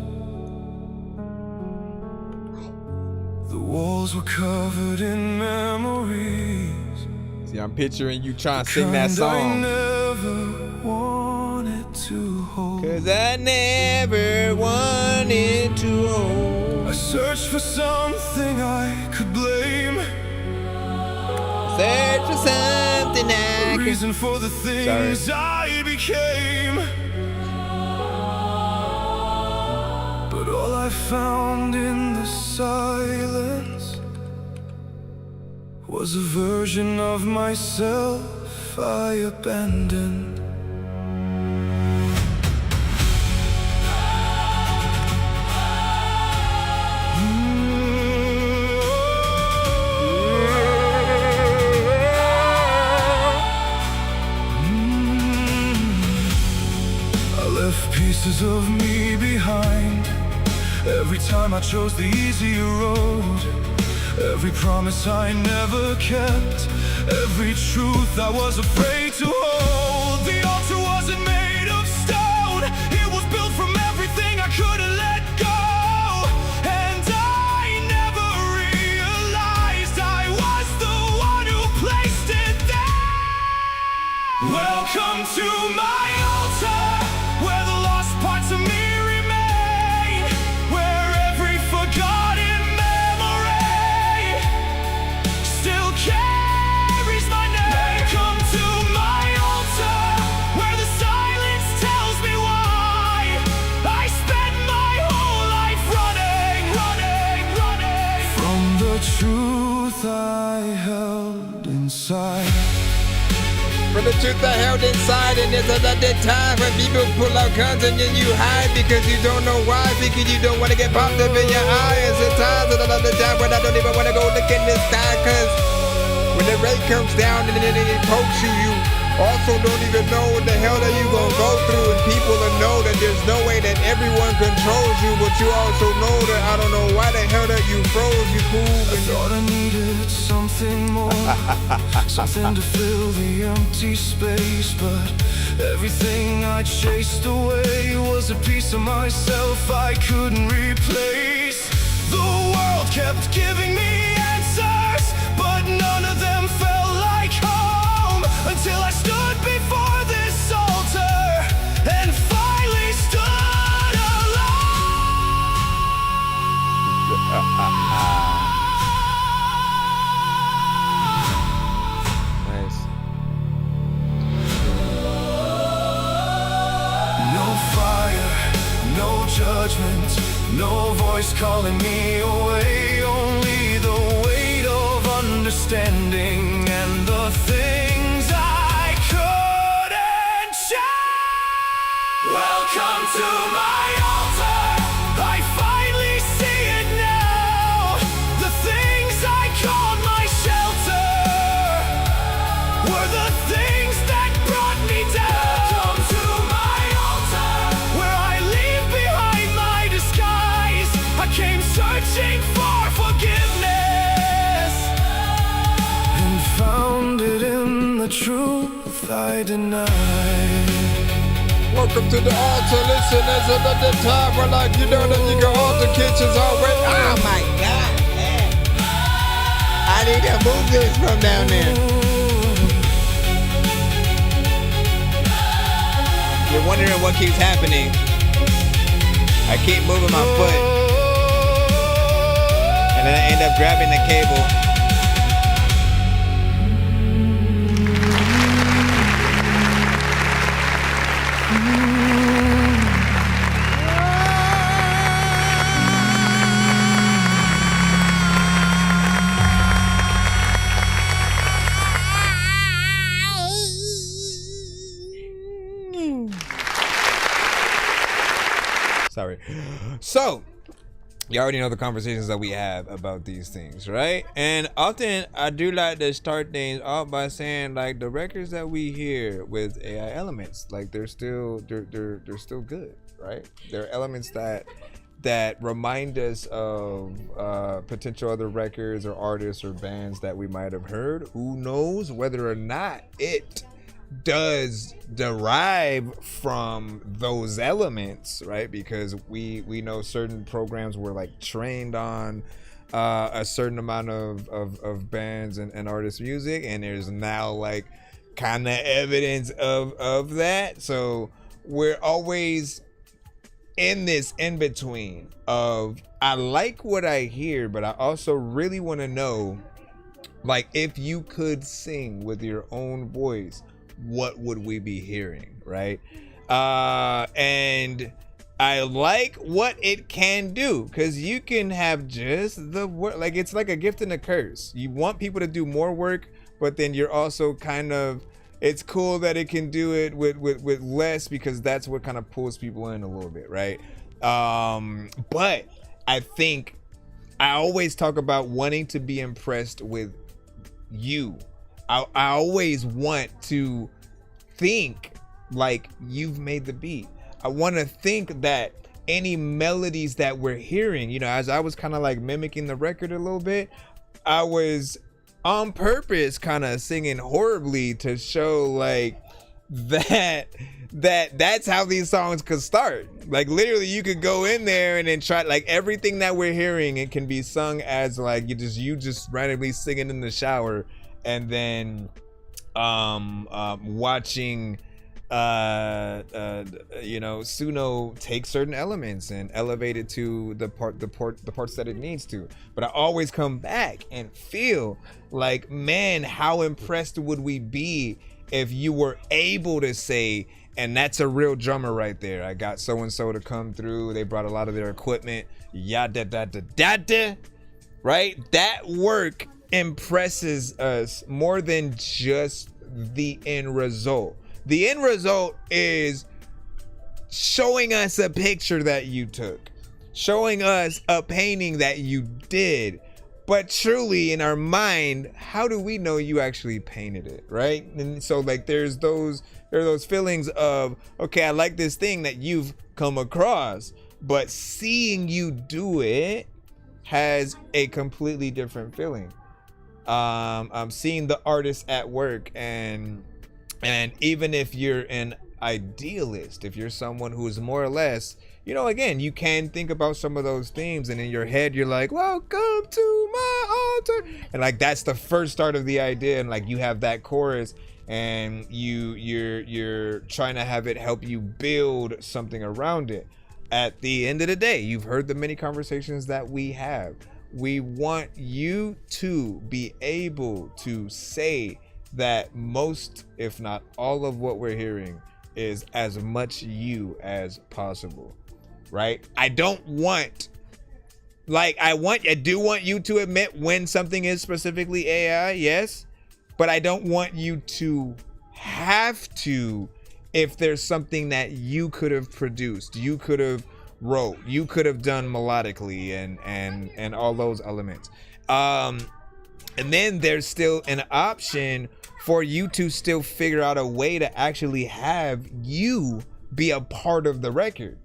The walls were covered in memories. See, I'm picturing you trying to sing that song. I never wanted to hold. 'Cause I never wanted to hold. I searched for something I could blame. Search for something I could. Reason for the things I became. But all I found in the silence was a version of myself I abandoned. Pieces of me behind. Every time I chose the easier road. Every promise I never kept. Every truth I was afraid to hold. The altar wasn't made of stone. It was built from everything For the truth I held inside, and there's another time when people pull out guns and then you hide because you don't know why, because you don't want to get popped up in your eyes. At times, and another time when I don't even want to go look in the sky, cause when the rain comes down and then it pokes you, you also don't even know what the hell that you gonna go through, and people will know that there's no way that everyone controls you, but you also know that I don't know why the hell that you froze, you cool. I thought I needed something more, something to fill the empty space, but everything I chased away was a piece of myself I couldn't replace. The world kept giving me answers, but none of them felt like home, until I stood before this altar and finally stood Nice. No fire, no judgment, no voice calling me away, only the weight of understanding and the things I couldn't change. Welcome to my altar, I finally see it now. The things I called my shelter were the things that brought me down. Welcome to my altar, where I leave behind my disguise. I came searching for forgiveness and found it in the truth I denied. Welcome to the altar. Listen, there's another time where, like, you know that you can alter kitchens already. Oh my God, man. I need to move this from down there. You're wondering what keeps happening. I keep moving my foot, and then I end up grabbing the cable. Sorry. So, you already know the conversations that we have about these things, right? And often I do like to start things off by saying, like, the records that we hear with AI elements, like, they're still good, right? They're elements that remind us of potential other records or artists or bands that we might have heard. Who knows whether or not it does derive from those elements, right? Because we know certain programs were like trained on a certain amount of bands and artists' music, and there's now like kind of evidence of that. So we're always in this in between of, I like what I hear, but I also really want to know, like, if you could sing with your own voice, what would we be hearing, right? And I like what it can do, because you can have just the work. Like, it's like a gift and a curse. You want people to do more work, but then you're also kind of, it's cool that it can do it with less, because that's what kind of pulls people in a little bit, right? But I think I always talk about wanting to be impressed with you. I always want to think like you've made the beat. I want to think that any melodies that we're hearing, you know, as I was kind of like mimicking the record a little bit, I was on purpose kind of singing horribly to show like that's how these songs could start. Like, literally you could go in there and then try, like, everything that we're hearing, it can be sung as like you just randomly singing in the shower, and then watching you know, Suno take certain elements and elevate it to the parts that it needs to. But I always come back and feel like, man, how impressed would we be if you were able to say, and that's a real drummer right there, I got so and so to come through, they brought a lot of their equipment, yada da da da da, right? That work impresses us more than just the end result. The end result is showing us a picture that you took, showing us a painting that you did. But truly in our mind, how do we know you actually painted it, right? And so like there are those feelings of, okay, I like this thing that you've come across, but seeing you do it has a completely different feeling. I'm seeing the artist at work, and even if you're an idealist, if you're someone who is more or less, you know, again, you can think about some of those themes, and in your head you're like, welcome to my altar, and like that's the first start of the idea, and like you have that chorus, and you're trying to have it help you build something around it. At the end of the day, you've heard the many conversations that we have. We want you to be able to say that most, if not all of what we're hearing is as much you as possible, right? I do want you to admit when something is specifically AI, yes, but I don't want you to have to if there's something that you could have produced, you could have wrote, you could have done melodically and all those elements. And then there's still an option for you to still figure out a way to actually have you be a part of the record.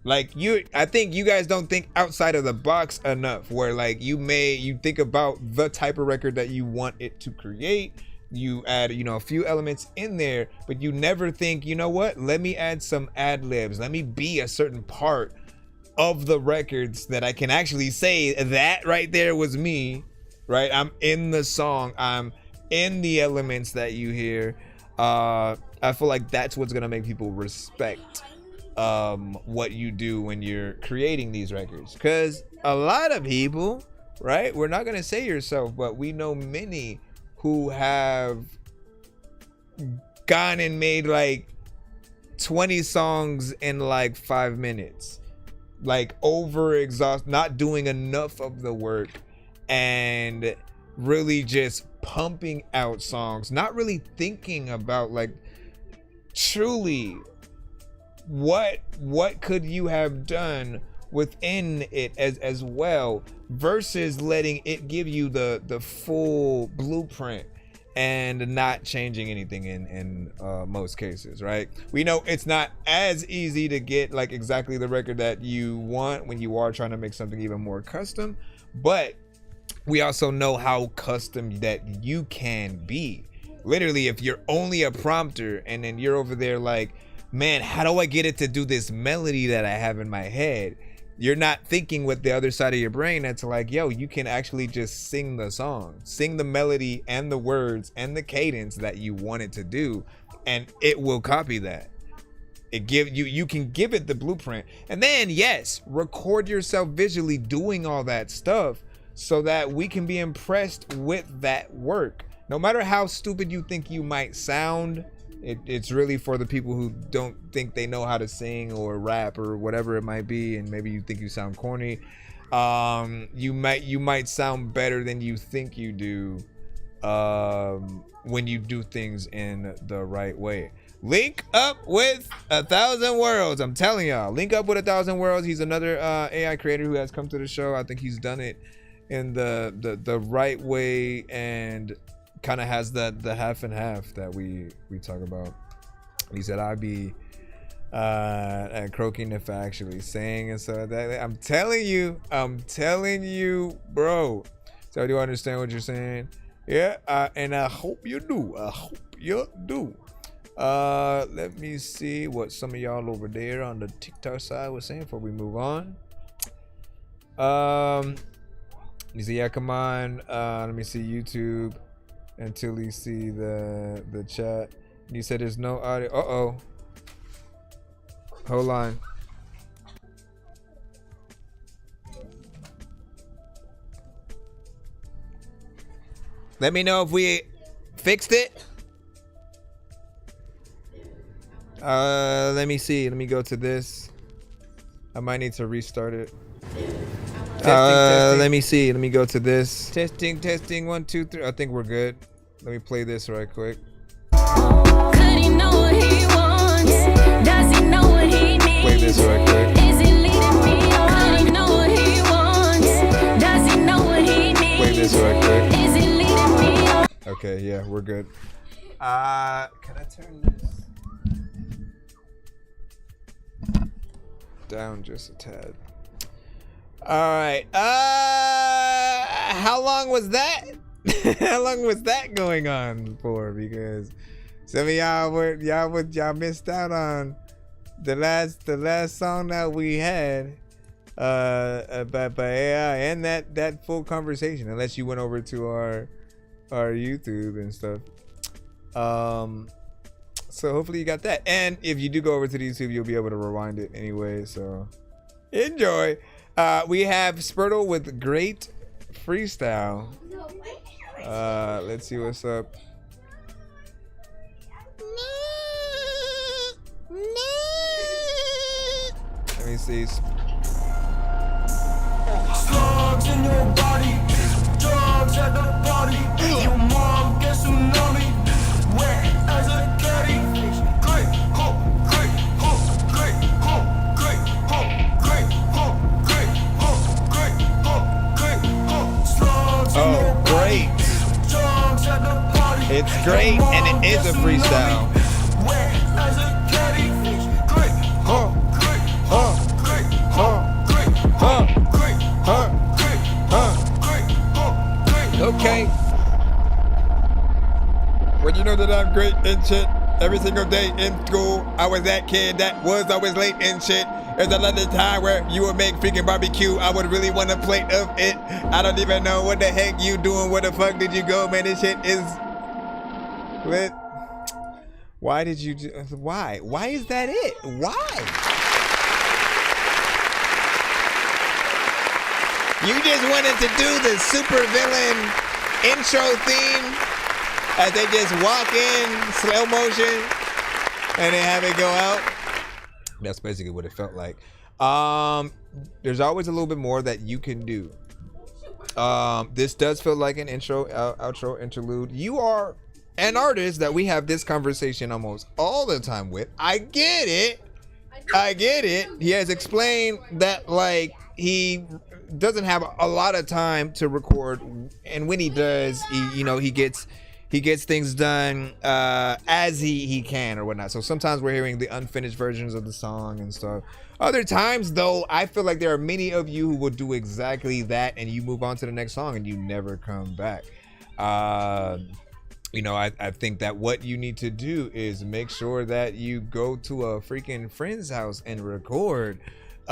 Like I think you guys don't think outside of the box enough, where like you think about the type of record that you want it to create. You add, a few elements in there, but you never think, you know what? Let me add some ad libs. Let me be a certain part of the records that I can actually say that right there was me, right? I'm in the song. I'm in the elements that you hear. I feel like that's what's gonna make people respect what you do when you're creating these records. Because a lot of people, right? We're not gonna say yourself, but we know many who have gone and made like 20 songs in like 5 minutes, like not doing enough of the work, and really just pumping out songs, not really thinking about like truly what could you have done within it as well, versus letting it give you the full blueprint and not changing anything in most cases, right? We know it's not as easy to get like exactly the record that you want when you are trying to make something even more custom, but we also know how custom that you can be. Literally, if you're only a prompter and then you're over there like, man, how do I get it to do this melody that I have in my head? You're not thinking with the other side of your brain that's like, yo, you can actually just sing the song, sing the melody and the words and the cadence that you want it to do, and it will copy that. You can give it the blueprint, and then yes, record yourself visually doing all that stuff so that we can be impressed with that work. No matter how stupid you think you might sound, it's really for the people who don't think they know how to sing or rap or whatever it might be, and maybe you think you sound corny. You might sound better than you think you do when you do things in the right way. Link up with 1,000 Worlds. I'm telling y'all, link up with 1,000 Worlds. He's another AI creator who has come to the show. I think he's done it in the right way, and kind of has the half and half that we talk about. He said I'd be croaking if I actually sang, and so that I'm telling you, bro. So do you understand what you're saying? Yeah, and I hope you do. Let me see what some of y'all over there on the TikTok side was saying before we move on. Let me see. Yeah, come on. Let me see YouTube until you see the chat. You said there's no audio. Hold on. Let me know if we fixed it. Let me see. Let me go to this. I might need to restart it. Testing. Let me see. Let me go to this. Testing. 1, 2, 3. I think we're good. Let me play this right quick. this right quick. Is he leading me on? He know what he wants. Does he know what he needs? Play this right quick. Is he leading me on? Okay, yeah, we're good. Can I turn this down just a tad? All right. How long was that? How long was that going on for? Because some of y'all missed out on the last song that we had by AI and that full conversation, unless you went over to our YouTube and stuff. So hopefully you got that, and if you do go over to the YouTube, you'll be able to rewind it anyway, so enjoy. We have Spurtle with great freestyle. Let's see what's up. Let me see. Slugs in your body, drugs at the party. Your mom gets tsunami, wet as a caddy. Great hope, great hope, great hope, great hope, great hope, great hope, great hope, great hope. Slugs in your body, drugs at the party. It's great, and it is a freestyle. Wet as a caddy. Great hope, great hope, great hope, great hope, great hope, great hope, great hope, great hope. Okay. Well, you know that I'm great in shit. Every single day in school, I was that kid that was always late and shit. There's a lot of time where you would make freaking barbecue. I would really want a plate of it. I don't even know what the heck you doing. Where the fuck did you go, man? This shit is lit. Why did you do? Why? Why is that it? Why? You just wanted to do the super villain intro theme as they just walk in slow motion and they have it go out. That's basically what it felt like. There's always a little bit more that you can do. This does feel like an intro, outro, interlude. You are an artist that we have this conversation almost all the time with. I get it. I get it. He has explained that, like, he doesn't have a lot of time to record, and when he does, he gets things done as he can or whatnot. So sometimes we're hearing the unfinished versions of the song and stuff. Other times, though, I feel like there are many of you who will do exactly that, and you move on to the next song and you never come back. I think that what you need to do is make sure that you go to a freaking friend's house and record.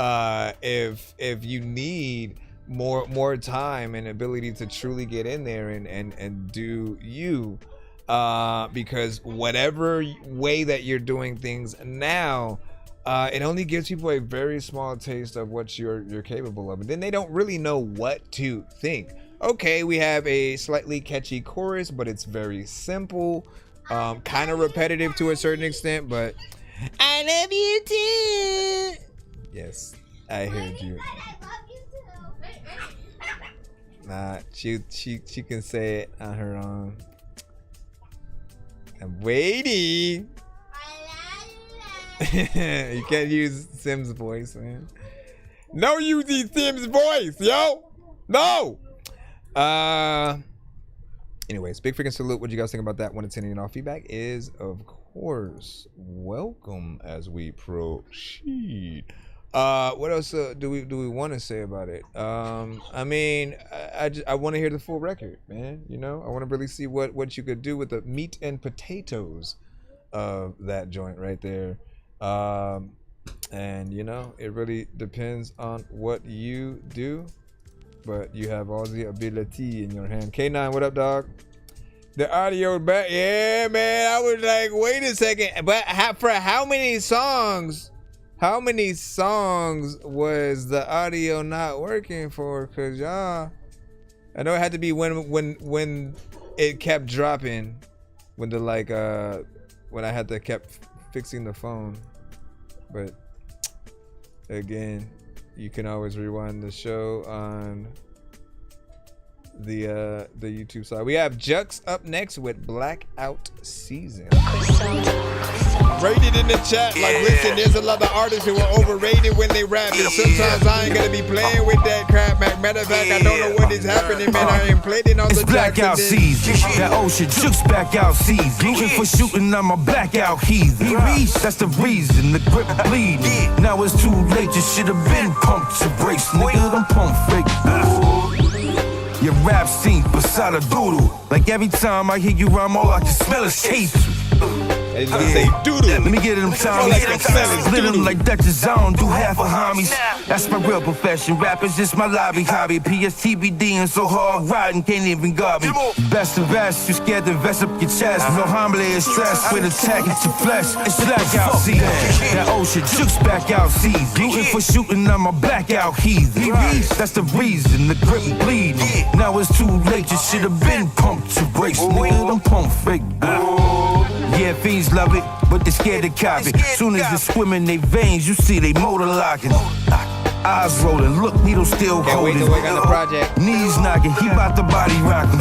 If you need more time and ability to truly get in there and do you, because whatever way that you're doing things now, it only gives people a very small taste of what you're capable of, and then they don't really know what to think. Okay, we have a slightly catchy chorus, but it's very simple, kind of repetitive to a certain extent, but I love you too. Yes, I heard you. Nah, she can say it on her own. I'm waiting. You can't use Sim's voice, man. No using Sim's voice, yo. No. Anyways, big freaking salute. What do you guys think about that? 1 to 10 and all feedback is, of course, welcome as we proceed. What else do we want to say about it? I mean, I want to hear the full record, man. I want to really see what you could do with the meat and potatoes of that joint right there. And it really depends on what you do, but you have all the ability in your hand. K9, what up, dog? The audio back. Yeah, man. I was like, wait a second. But for how many songs? How many songs was the audio not working for? Cause y'all, I know it had to be when it kept dropping, when when I had to kept fixing the phone. But again, you can always rewind the show on the YouTube side. We have Jux up next with Blackout Season. Rated in the chat, like, listen, there's a lot of artists who are overrated when they rap, and sometimes I ain't gonna be playing with that crap, man. Matter of fact, I don't know what is happening, man. I ain't played it on the blackout season. That ocean Jukes back out season. Looking for shooting, I'm a blackout heathen. That's the reason, the grip bleeding. Now it's too late, you should have been pumped to brace, nigga. I'm pump fake. Your rap scene beside a doodle. Like every time I hear you rhyme, all I can smell is hate. Say doodle. Let me get them time. Split them like Dutchess, I don't do half of homies. That's my real profession. Rap is just my lobby hobby. PSTBD and so hard riding, can't even guard me. Best of best, you scared to vest up your chest. No homily is stress with attack at your flesh. It's blackout season. That ocean Jukes back out season. Looking for shooting, I'm a blackout heathen. That's the reason, the grip bleeding. Now it's too late, you should have been pumped to brace. Nigga, I'm pump fake. Yeah, fiends love it, but they scared to copy. Soon as they swim in their veins, you see they motor locking. Eyes rolling, look, needle still holding. Knees knocking, he bout the body rocking.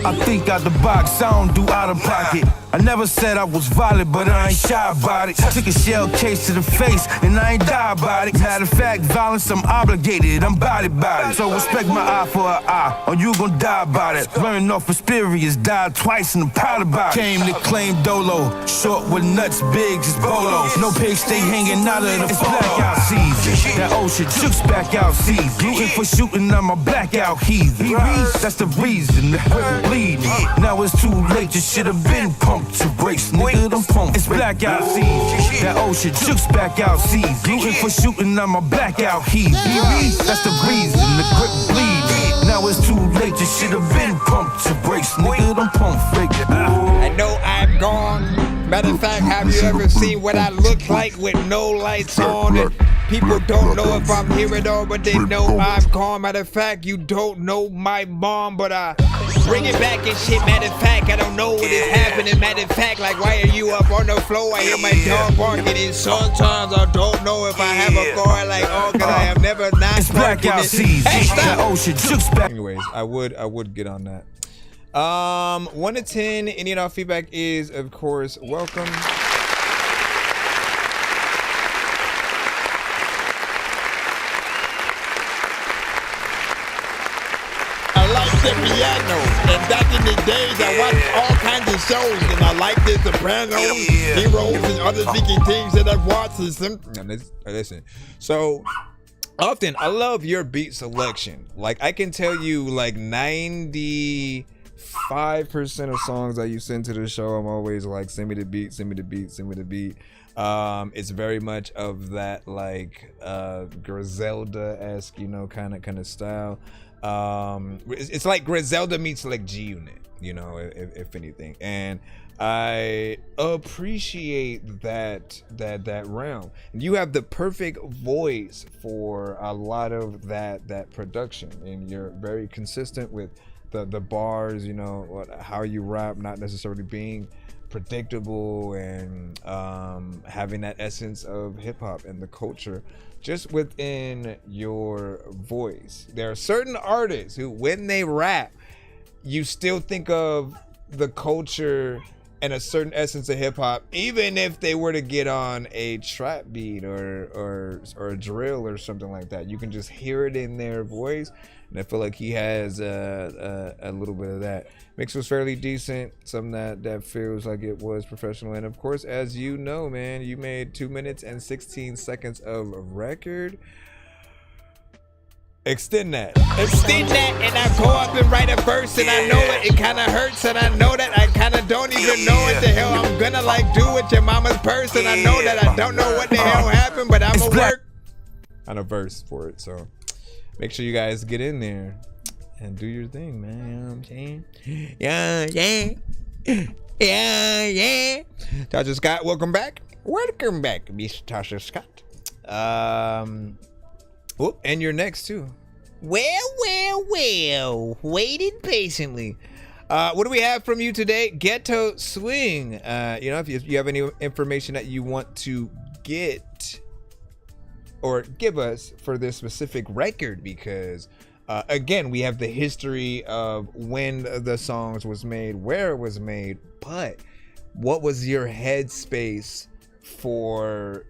I think out the box, I don't do out of pocket. I never said I was violent, but I ain't shy about it. Took a shell case to the face, and I ain't die about it. Matter of fact, violence, I'm obligated, I'm body about it. So respect my eye for an eye, or you gon' die about it. Learning off experience, died twice, and I'm proud about it. Came to claim Dolo, short with nuts, big as Bolos. No pigs stay hanging out of the blackout season. That ocean Jukes back out season. Looking for shooting, I'm a blackout heathen. That's the reason, the grip bleeding. Now it's too late, you should have been pumped to brace, nigga, I'm pumped. It's blackout season. That ocean Jukes back out season. Looking for shooting, I'm a blackout heathen. That's the reason, the grip bleeding. Now it's too late, you should have been pumped to brace, nigga, I'm pump fake. I know I'm gone. Matter of fact, have you ever seen what I look like with no lights on? And people don't know if I'm here at all, but they know I'm gone. Matter of fact, you don't know my mom, but I bring it back and shit. Matter of fact, I don't know what is happening. Matter of fact, like, why are you up on the floor? I hear my dog barking, and sometimes I don't know if I have a car like, oh, cause I have never not it's blackout season. Hey, stop. Ocean Jukes back. Anyways, I would get on that. 1 to 10, any and all feedback is, of course, welcome. I like the piano, and back in the days, I watched all kinds of shows, and I like the Sopranos, Heroes, and other speaking things that I've watched. Listen, so often I love your beat selection. Like, I can tell you, like, 95% of songs that you send to the show, I'm always like, send me the beat, send me the beat, send me the beat. It's very much of that, like, Griselda-esque, you know, kind of style. It's like Griselda meets like G-Unit, you know, if anything. And I appreciate that realm. You have the perfect voice for a lot of that production, and you're very consistent with the bars, you know, how you rap, not necessarily being predictable, and having that essence of hip-hop and the culture just within your voice. There are certain artists who, when they rap, you still think of the culture and a certain essence of hip-hop, even if they were to get on a trap beat or a drill or something like that. You can just hear it in their voice, and I feel like he has a little bit of that. Mix was fairly decent, something that feels like it was professional. And of course, as you know, man, you made 2 minutes and 16 seconds of record. Extend that, and I go up and write a verse, and I know it kind of hurts, and I know that I kind of don't even know what the hell I'm gonna like do with your mama's purse, and I know that I don't know what the hell happened, but I'm gonna work on a verse for it. So make sure you guys get in there and do your thing, man. You know what I'm saying? Yeah. Tasha Scott, welcome back, Miss Tasha Scott. Whoop, and you're next too. Well, waiting patiently. What do we have from you today? Ghetto Swing. You know, if you have any information that you want to get or give us for this specific record, because Again, we have the history of when the songs was made, where it was made, but what was your headspace for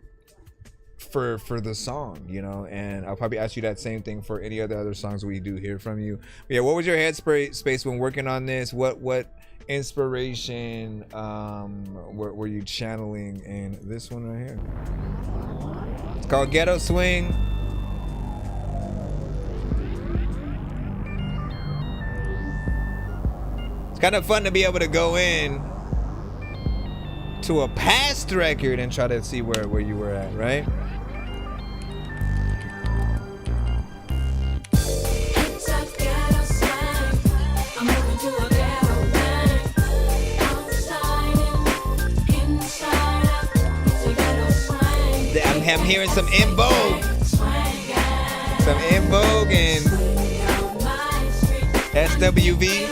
the song, you know? And I'll probably ask you that same thing for any other songs we do hear from you. But yeah, what was your headspace when working on this? What inspiration were you channeling in this one right here? It's called Ghetto Swing. It's kind of fun to be able to go in to a past record and try to see where you were at, right? I'm hearing some In Vogue. Some In Vogue and SWV.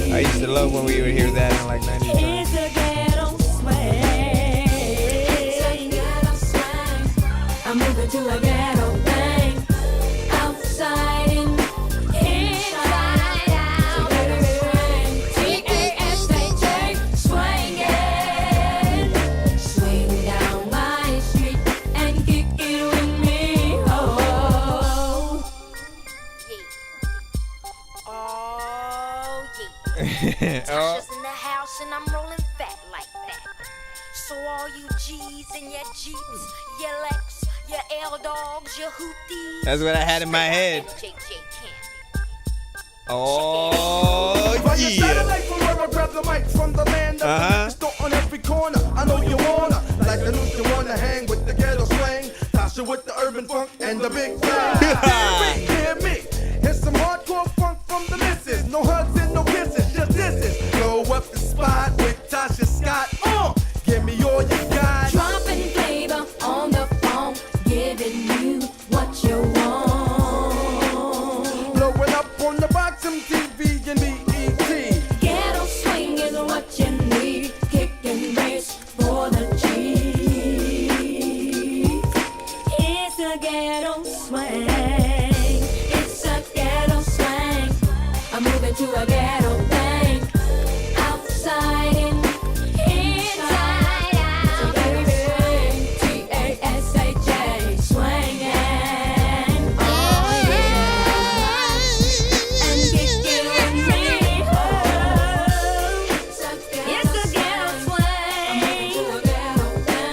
I used to love when we would hear that in like 90s. I'm moving to a ghetto thing. Outside and inside out. T-A-S-H-A, swinging. Swing down my street and kick it with me. Oh, yeah. Tasha's in the house and I'm rolling fat like that. So all you G's and your Jeeps, your Lex, your L-Dogs, your Hooties. That's what I had in my head. Oh, yeah. On every corner, I know you wanna. Like the news, you wanna hang with the ghetto swing. Tasha with the urban funk and the big bang. Hear me. Here's some hardcore funk from the missus. No hugs and no kisses, just disses. Blow up the spot with Tasha Scott. Give me all you got. Dropping flavor on the phone, giving you what you want. Blowing up on the box, MTV and BET. Ghetto swing is what you need. Kicking bass for the G's. It's a ghetto swing. It's a ghetto swing. I'm moving to a ghetto thing. Outside and inside out. T-A-S-H-A, swinging. Oh yeah. And kick it with me. Oh, it's a ghetto swing.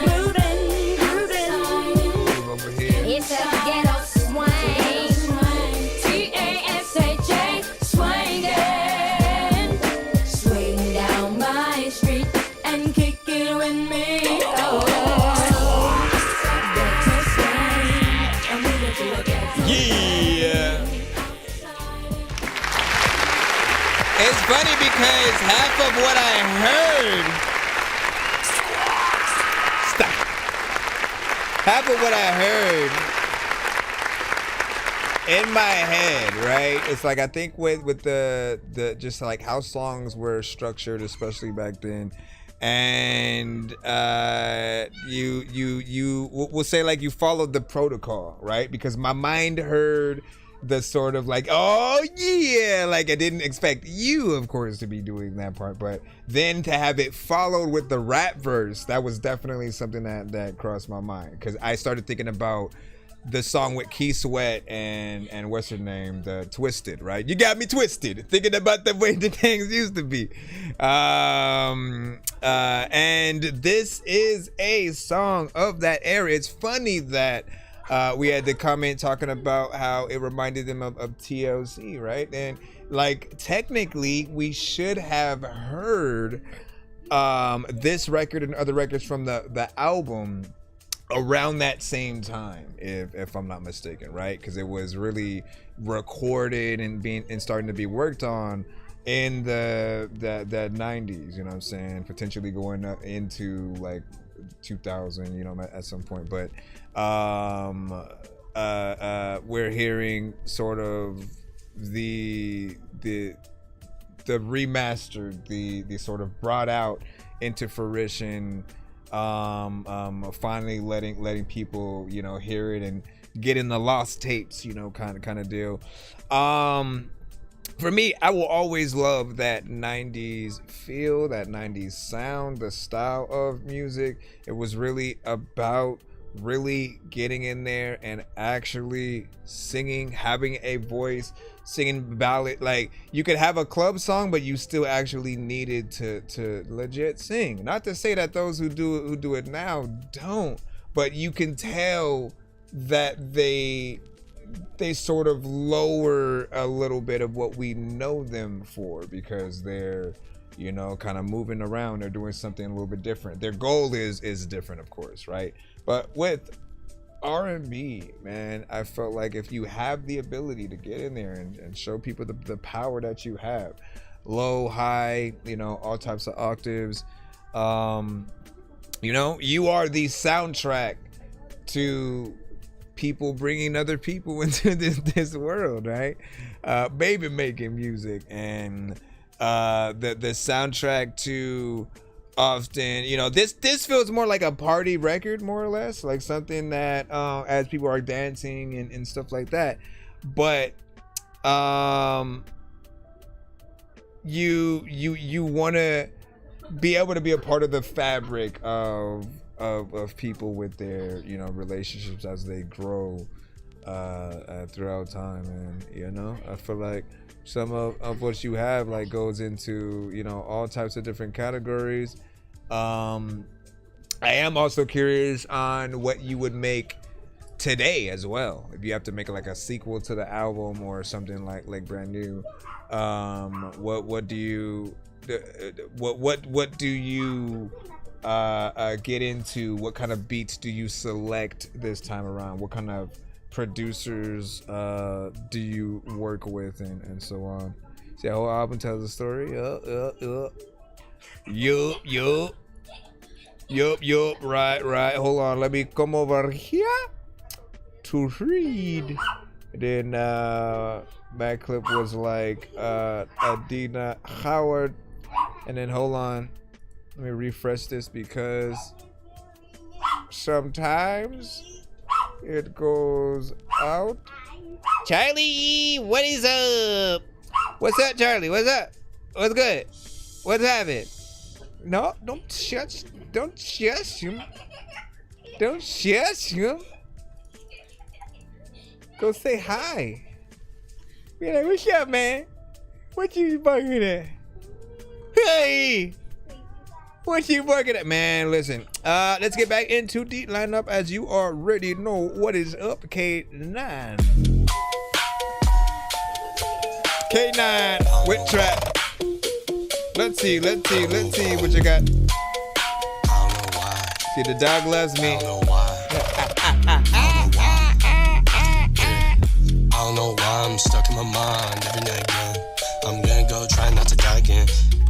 Moving, grooving. It's a ghetto swing. T-A-S-H-A, swinging. Swing down my street and kick it with me. Oh, ghetto swing. I'm moving to a ghetto. Yeah. It's funny because half of what I heard half of what I heard in my head, right? It's like I think with the just like how songs were structured, especially back then, and we'll say like you followed the protocol, right? Because my mind heard the sort of like, oh yeah, like I didn't expect you, of course, to be doing that part, but then to have it followed with the rap verse, that was definitely something that crossed my mind, because I started thinking about the song with Key Sweat and what's her name, the Twisted, right? You got me twisted, thinking about the way the things used to be. And this is a song of that era. It's funny that we had the comment talking about how it reminded them of TLC, right? And like technically we should have heard this record and other records from the album around that same time, if I'm not mistaken, right? Because it was really recorded and starting to be worked on in the 90s, you know what I'm saying? Potentially going up into like 2000, you know, at some point. But we're hearing sort of the remastered, the sort of brought out into fruition, finally letting people, you know, hear it and get in the lost tapes, you know, kind of deal. For me, I will always love that 90s feel, that 90s sound, the style of music. It was really about really getting in there and actually singing, having a voice, singing ballad. Like you could have a club song, but you still actually needed to legit sing. Not to say that those who do it now don't, but you can tell that they sort of lower a little bit of what we know them for, because they're, you know, kind of moving around. They're doing something a little bit different. Their goal is different, of course, right? But with R&B, man, I felt like if you have the ability to get in there and show people the power that you have, low, high, you know, all types of octaves, you know, you are the soundtrack to people bringing other people into this world, right? Baby making music, and the soundtrack to often, you know, this feels more like a party record, more or less, like something that as people are dancing and stuff like that. But you want to be able to be a part of the fabric of people with their, you know, relationships as they grow throughout time. And, you know, I feel like some of what you have like goes into, you know, all types of different categories. I am also curious on what you would make today as well, if you have to make like a sequel to the album or something like brand new. What do you get into? What kind of beats do you select this time around? What kind of producers do you work with, and so on? See, the whole album tells a story. Yup. Right. Hold on. Let me come over here to read. Then back clip was like Adina Howard. And then hold on. Let me refresh this because sometimes it goes out. Charlie, what is up? What's up, Charlie? What's up? What's good? What's happening? No, don't shush him. Don't shush him. Go say hi. Be like, what's up, man? What you barking at? Hey! What you barking at? Man, listen. Let's get back into the lineup as you already know what is up. K9 with trap. Let's see what you got. See, the dog loves me. I don't know why I'm stuck in my mind every night again. I'm gonna go try not to die again.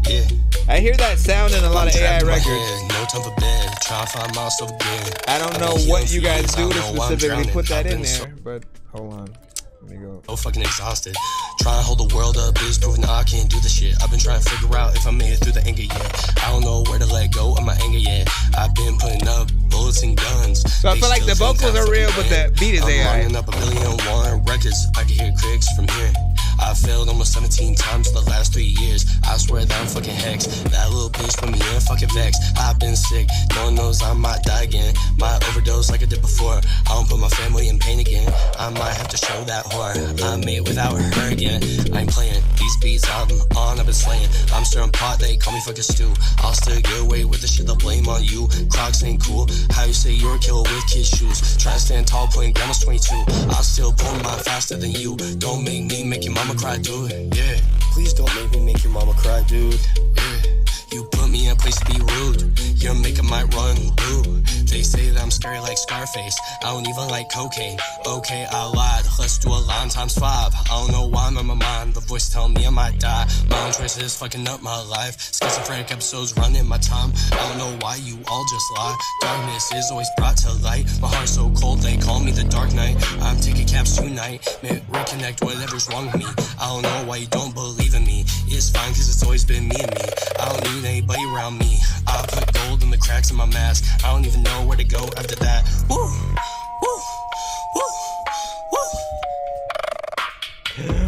Yeah. I hear that sound in a lot of AI records. No time for bed. Trying to find myself again. I don't know what you guys do to specifically put that in there, but hold on. Let me go. So fucking exhausted. Trying to hold the world up is proving I can't do the shit. I've been trying to figure out if I made it through the anger yet. I don't know where to let go of my anger yet. I've been putting up bullets and guns. So I feel like the vocals are real, but the beat is AI. I'm lining up 1,000,001 records. I can hear critics from here. I failed almost 17 times in the last 3 years. I swear that I'm fucking hex. That little bitch put me in fucking vex. I've been sick, no one knows I might die again. Might overdose like I did before. I don't put my family in pain again. I might have to show that whore I made without her again. I ain't playing these beats I'm on, I've been slaying. I'm stirring pot, they call me fucking stew. I'll still get away with the shit, they'll blame on you. Crocs ain't cool, how you say you're a killer with kids' shoes. Try to stand tall, playing grandma's 22. I'll still pull mine faster than you. Don't make me make your mama cry, dude. Yeah, please don't make me make your mama cry, dude. Yeah, you put me in a place to be rude. Your makeup might run blue. They say that I'm scary like Scarface. I don't even like cocaine. Okay, I lied. Let's do a line times 5. I don't know why I'm in my mind. The voice telling me I might die. My own choices fucking up my life. Schizophrenic episodes running my time. I don't know why you all just lie. Darkness is always brought to light. My heart's so cold they call me the Dark Knight. I'm taking cabs tonight. May reconnect whatever's wrong with me. I don't know why you don't believe in me. It's fine cause it's always been me and me. I don't need anybody around me. I put gold in the cracks in my mask. I don't even know where to go after that. Woo, woo, woo, woo.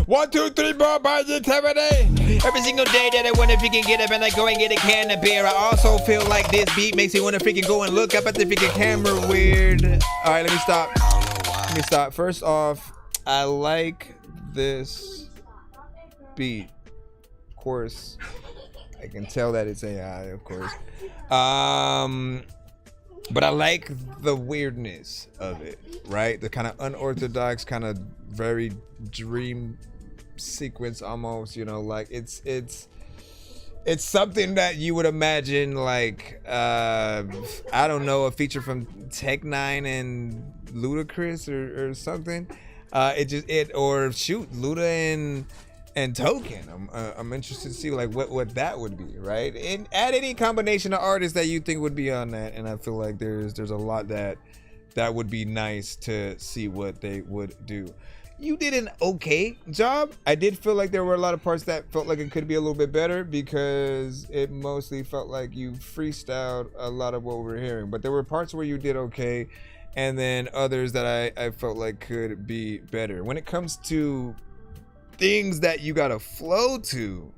1, 2, 3, 4, 5, 6, 7, 8. Every single day that I wonder if you can get up and I go and get a can of beer. I also feel like this beat makes me want to freaking go and look up at the freaking camera weird. All right, let me stop. Let me stop. First off, I like this beat. Of course, I can tell that it's AI, of course. But I like the weirdness of it, right? The kind of unorthodox, kind of very dream sequence almost, you know, like it's something that you would imagine like I don't know, a feature from Tech 9 and Ludacris or something. Or shoot, Luda and Token. I'm interested to see like what that would be, right? And add any combination of artists that you think would be on that, and I feel like there's a lot that would be nice to see what they would do. You did an okay job. I did feel like there were a lot of parts that felt like it could be a little bit better because it mostly felt like you freestyled a lot of what we were hearing, but there were parts where you did okay, and then others that I felt like could be better. When it comes to things that you gotta flow to,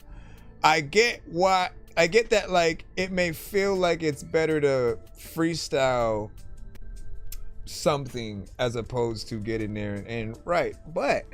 I get that like it may feel like it's better to freestyle something as opposed to get in there and write, but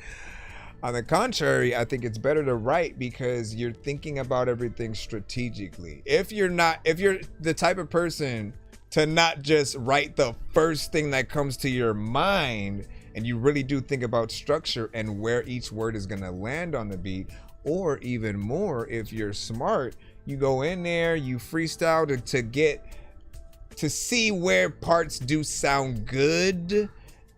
on the contrary, I think it's better to write because you're thinking about everything strategically. If you're the type of person to not just write the first thing that comes to your mind, and you really do think about structure and where each word is gonna land on the beat, or even more, if you're smart, you go in there, you freestyle to see where parts do sound good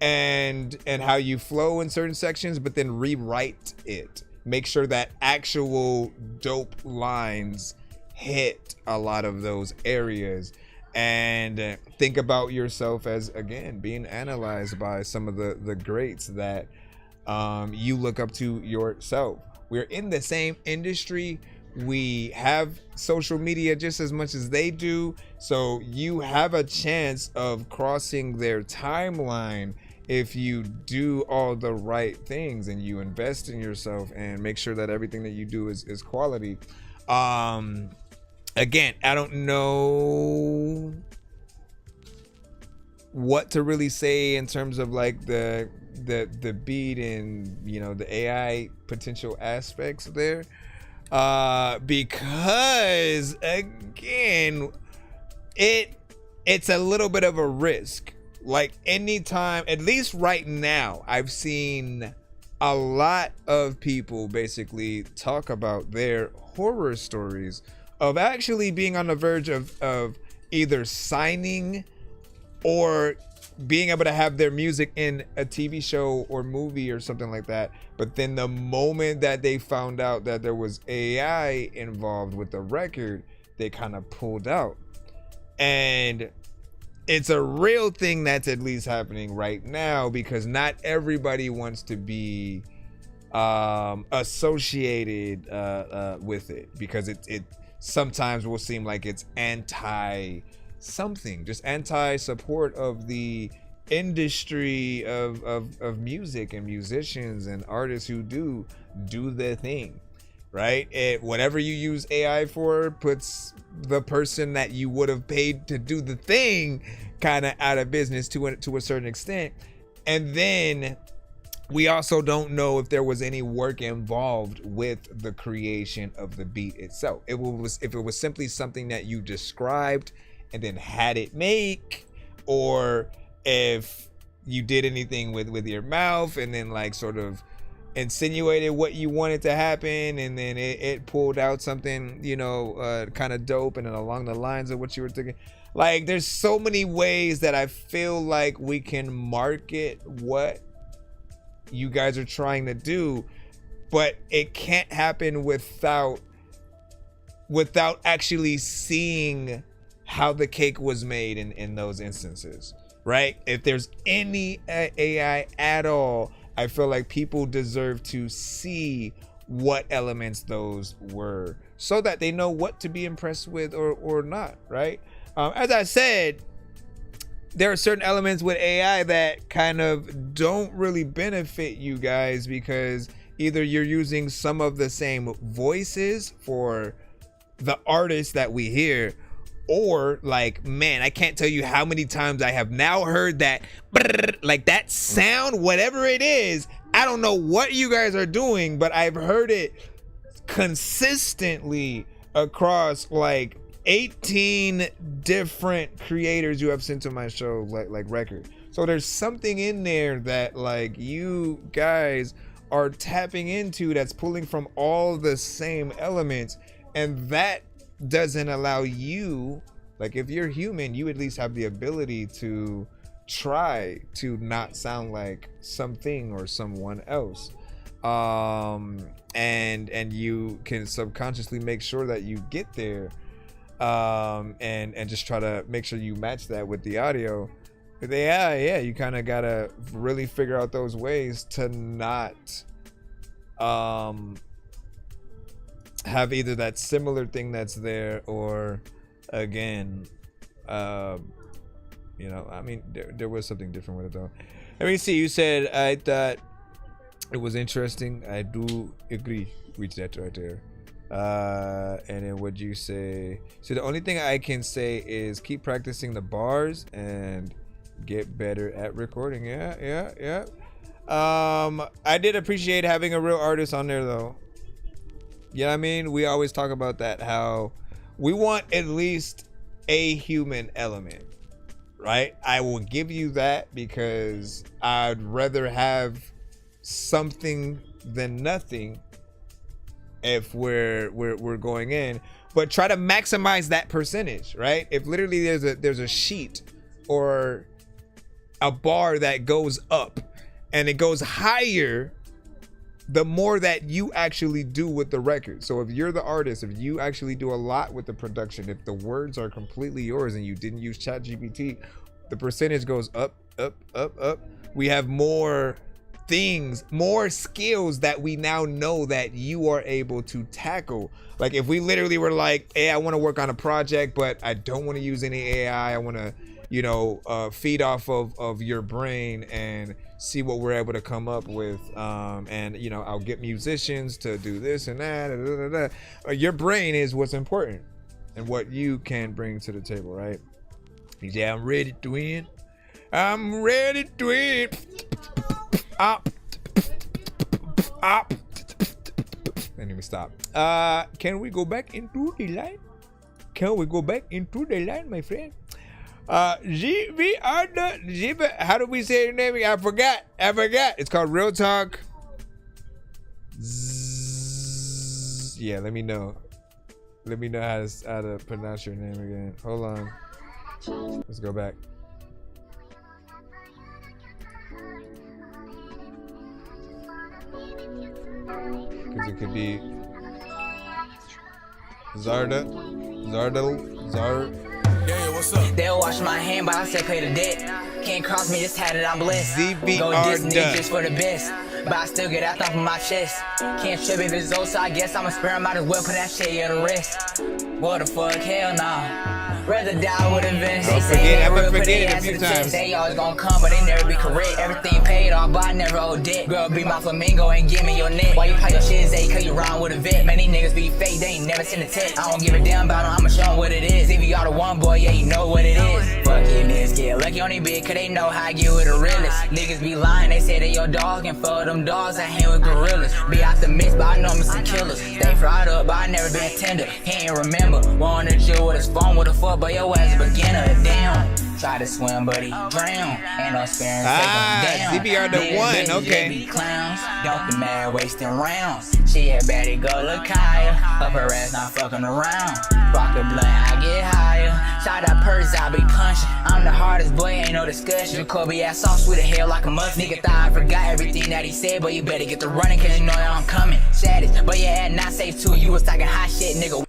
and how you flow in certain sections, but then rewrite it. Make sure that actual dope lines hit a lot of those areas. And think about yourself as, again, being analyzed by some of the greats that you look up to yourself. We're in the same industry. We have social media just as much as they do. So you have a chance of crossing their timeline if you do all the right things and you invest in yourself and make sure that everything that you do is quality. Again, I don't know what to really say in terms of like the beat and, you know, the AI potential aspects there, because again, it's a little bit of a risk. Like anytime, at least right now, I've seen a lot of people basically talk about their horror stories of actually being on the verge of either signing or being able to have their music in a TV show or movie or something like that. But then the moment that they found out that there was AI involved with the record, they kind of pulled out. And it's a real thing that's at least happening right now, because not everybody wants to be associated with it, because it sometimes will seem like it's anti something, just anti support of the industry of music and musicians and artists who do their thing, right? Whatever you use AI for puts the person that you would have paid to do the thing kind of out of business to a certain extent. And then we also don't know if there was any work involved with the creation of the beat itself. If it was simply something that you described and then had it make, or if you did anything with your mouth and then like sort of insinuated what you wanted to happen, and then it pulled out something, you know, kind of dope and then along the lines of what you were thinking. Like, there's so many ways that I feel like we can market what you guys are trying to do, but it can't happen without actually seeing how the cake was made in those instances, right? If there's any AI at all, I feel like people deserve to see what elements those were, so that they know what to be impressed with or not, right? As I said, there are certain elements with AI that kind of don't really benefit you guys, because either you're using some of the same voices for the artists that we hear, or like, man, I can't tell you how many times I have now heard that, like that sound, whatever it is. I don't know what you guys are doing, but I've heard it consistently across like 18 different creators you have sent to my show, like record. So there's something in there that like you guys are tapping into that's pulling from all the same elements, and that doesn't allow you, like, if you're human, you at least have the ability to try to not sound like something or someone else, and you can subconsciously make sure that you get there, and just try to make sure you match that with the audio. But yeah, you kind of gotta really figure out those ways to not have either that similar thing that's there, or again, you know, I mean, there was something different with it though. Let me see. You said, I thought it was interesting. I do agree with that right there. And then what'd you say? So the only thing I can say is keep practicing the bars and get better at recording. Yeah. I did appreciate having a real artist on there though. You know what I mean? We always talk about that, how we want at least a human element, right? I will give you that, because I'd rather have something than nothing if we're going in, but try to maximize that percentage, right? If literally there's a sheet or a bar that goes up and it goes higher the more that you actually do with the record. So if you're the artist, if you actually do a lot with the production, if the words are completely yours and you didn't use ChatGPT, the percentage goes up. We have more things, more skills that we now know that you are able to tackle. Like if we literally were like, hey, I want to work on a project, but I don't want to use any AI. I want to, you know, feed off of your brain and see what we're able to come up with. And, you know, I'll get musicians to do this and that. Your brain is what's important and what you can bring to the table, right? Yeah, I'm ready to win. I'm ready to win. Up. Let me stop. Can we go back into the line? Can we go back into the line, my friend? How do we say your name? I forgot. It's called Real Talk. Yeah, let me know. Let me know how to pronounce your name again. Hold on. Let's go back. Because it could be Zardel. Yeah, what's up? They'll wash my hand, but I still pay the debt. Can't cross me, just had it, I'm blessed. ZBR Go Disney just for the best, but I still get out off of my chest. Can't trip if it's old, so I guess I'm a spare. Might as well put that shit here to rest. What the fuck, hell nah. Rather die with a vest. They say they real, put their ass to the test. They always gon' come, but they never be correct. Everything paid off, but I never owe debt. Girl, be my flamingo and give me your neck. Why you pay your shit, say, cause you rhyme with a vet. Man, these niggas be fake, they ain't never seen a text. I don't give a damn about them, I'ma show them what it is. If you are the one boy, yeah, you know what it is. Fuck you, niggas get lucky on they big, cause they know how I get with the realest. Niggas be lying, they say they your dog, and for them dogs, I hang with gorillas. Be out the mix, but I know I'm some killers. Stay fried up, but I never been tender. He ain't remember, wanted you with his phone with a fuck, but your ass a beginner, damn. Try to swim, but he drown. Ain't no sparing, take him down. ZBR the one, okay. Be clowns, don't be mad, wasting rounds. She a baddie, go look higher. Up her ass, not fucking around. Rock the blunt, I get higher. Shot that purse, I be punching. I'm the hardest boy, ain't no discussion. Kobe ass off, sweet as hell like a muff. Nigga thought I forgot everything that he said, but you better get to running, cause you know that I'm coming. Saddest, but yeah, not safe too. You was talking hot shit, nigga.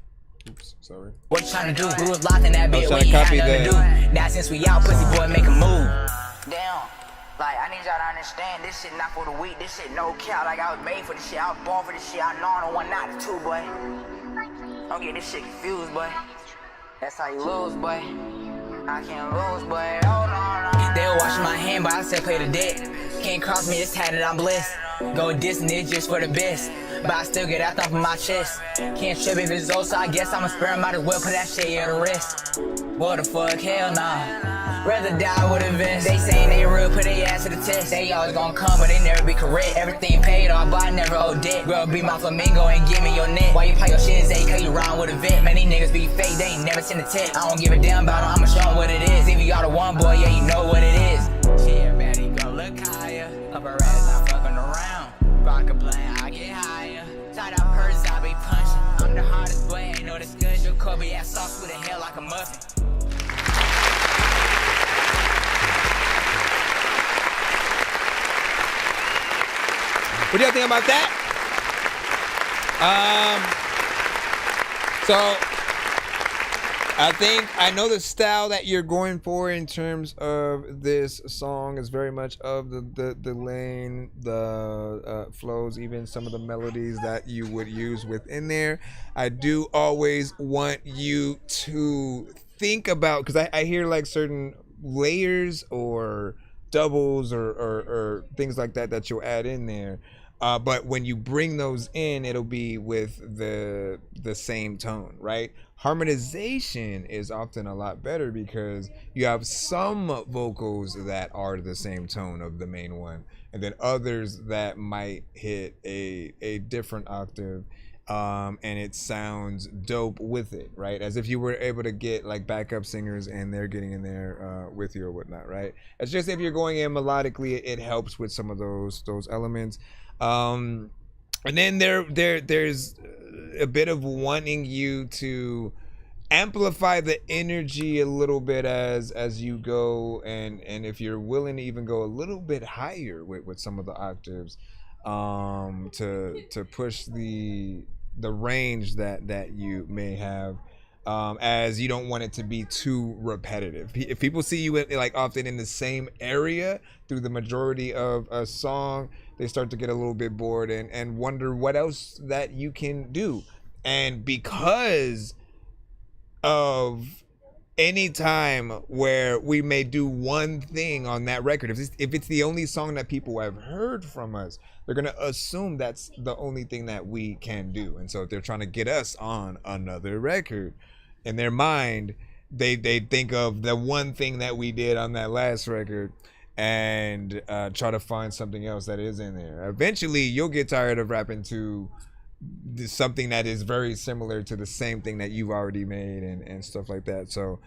Sorry. What you tryna do? We was locked in that bit, we ain't copy had nothing that. to do. Now since we out, pussy boy, make a move. Damn, like I need y'all to understand, this shit not for the weak, this shit no cap. Like I was made for this shit, I was born for this shit. I know I'm the one, not the two, boy. Don't get this shit confused, boy. That's how you lose, boy. I can't lose, boy. Oh no. They'll wash my hand, but I still pay the debt. Can't cross me, just had it, I'm blessed. Go Disney just for the best, but I still get out off of my chest. Can't trip if it's old, so I guess I'm a spare. Might as well put that shit here to rest. What the fuck, hell nah. Rather die with a vest. They saying they real, put their ass to the test. They always gon' come, but they never be correct. Everything paid off, but I never owe debt. Girl, be my flamingo and give me your neck. Why you pay your shit, say, cause you rhyme with a vet. Man, these niggas be fake, they ain't never seen a text. I don't give a damn about them, I'ma show them what it is. If you are the one boy, yeah, you know what it is. She a baddie, go look higher. Up her ass, not fucking around. Rock a blunt, I get higher. Shot out purse, I be punching. I'm the hardest boy, ain't no discussion. Kobe ass sauce with a hell like a muffin. What do y'all think about that? So I know the style that you're going for in terms of this song is very much of the lane, the flows, even some of the melodies that you would use within there. I do always want you to think about, because I hear like certain layers or doubles or things like that you'll add in there. But when you bring those in, it'll be with the same tone, right? Harmonization is often a lot better because you have some vocals that are the same tone of the main one, and then others that might hit a different octave, and it sounds dope with it, right? As if you were able to get like backup singers and they're getting in there with you or whatnot, right? It's just if you're going in melodically, it helps with some of those elements. And then there's a bit of wanting you to amplify the energy a little bit as you go, and if you're willing to even go a little bit higher with some of the octaves, to push the range that you may have, as you don't want it to be too repetitive. If people see you like often in the same area through the majority of a song, they start to get a little bit bored and wonder what else that you can do. And because of any time where we may do one thing on that record, if it's the only song that people have heard from us, they're gonna assume that's the only thing that we can do. And so if they're trying to get us on another record, in their mind, they think of the one thing that we did on that last record and try to find something else that is in there. Eventually, you'll get tired of rapping to something that is very similar to the same thing that you've already made and stuff like that. So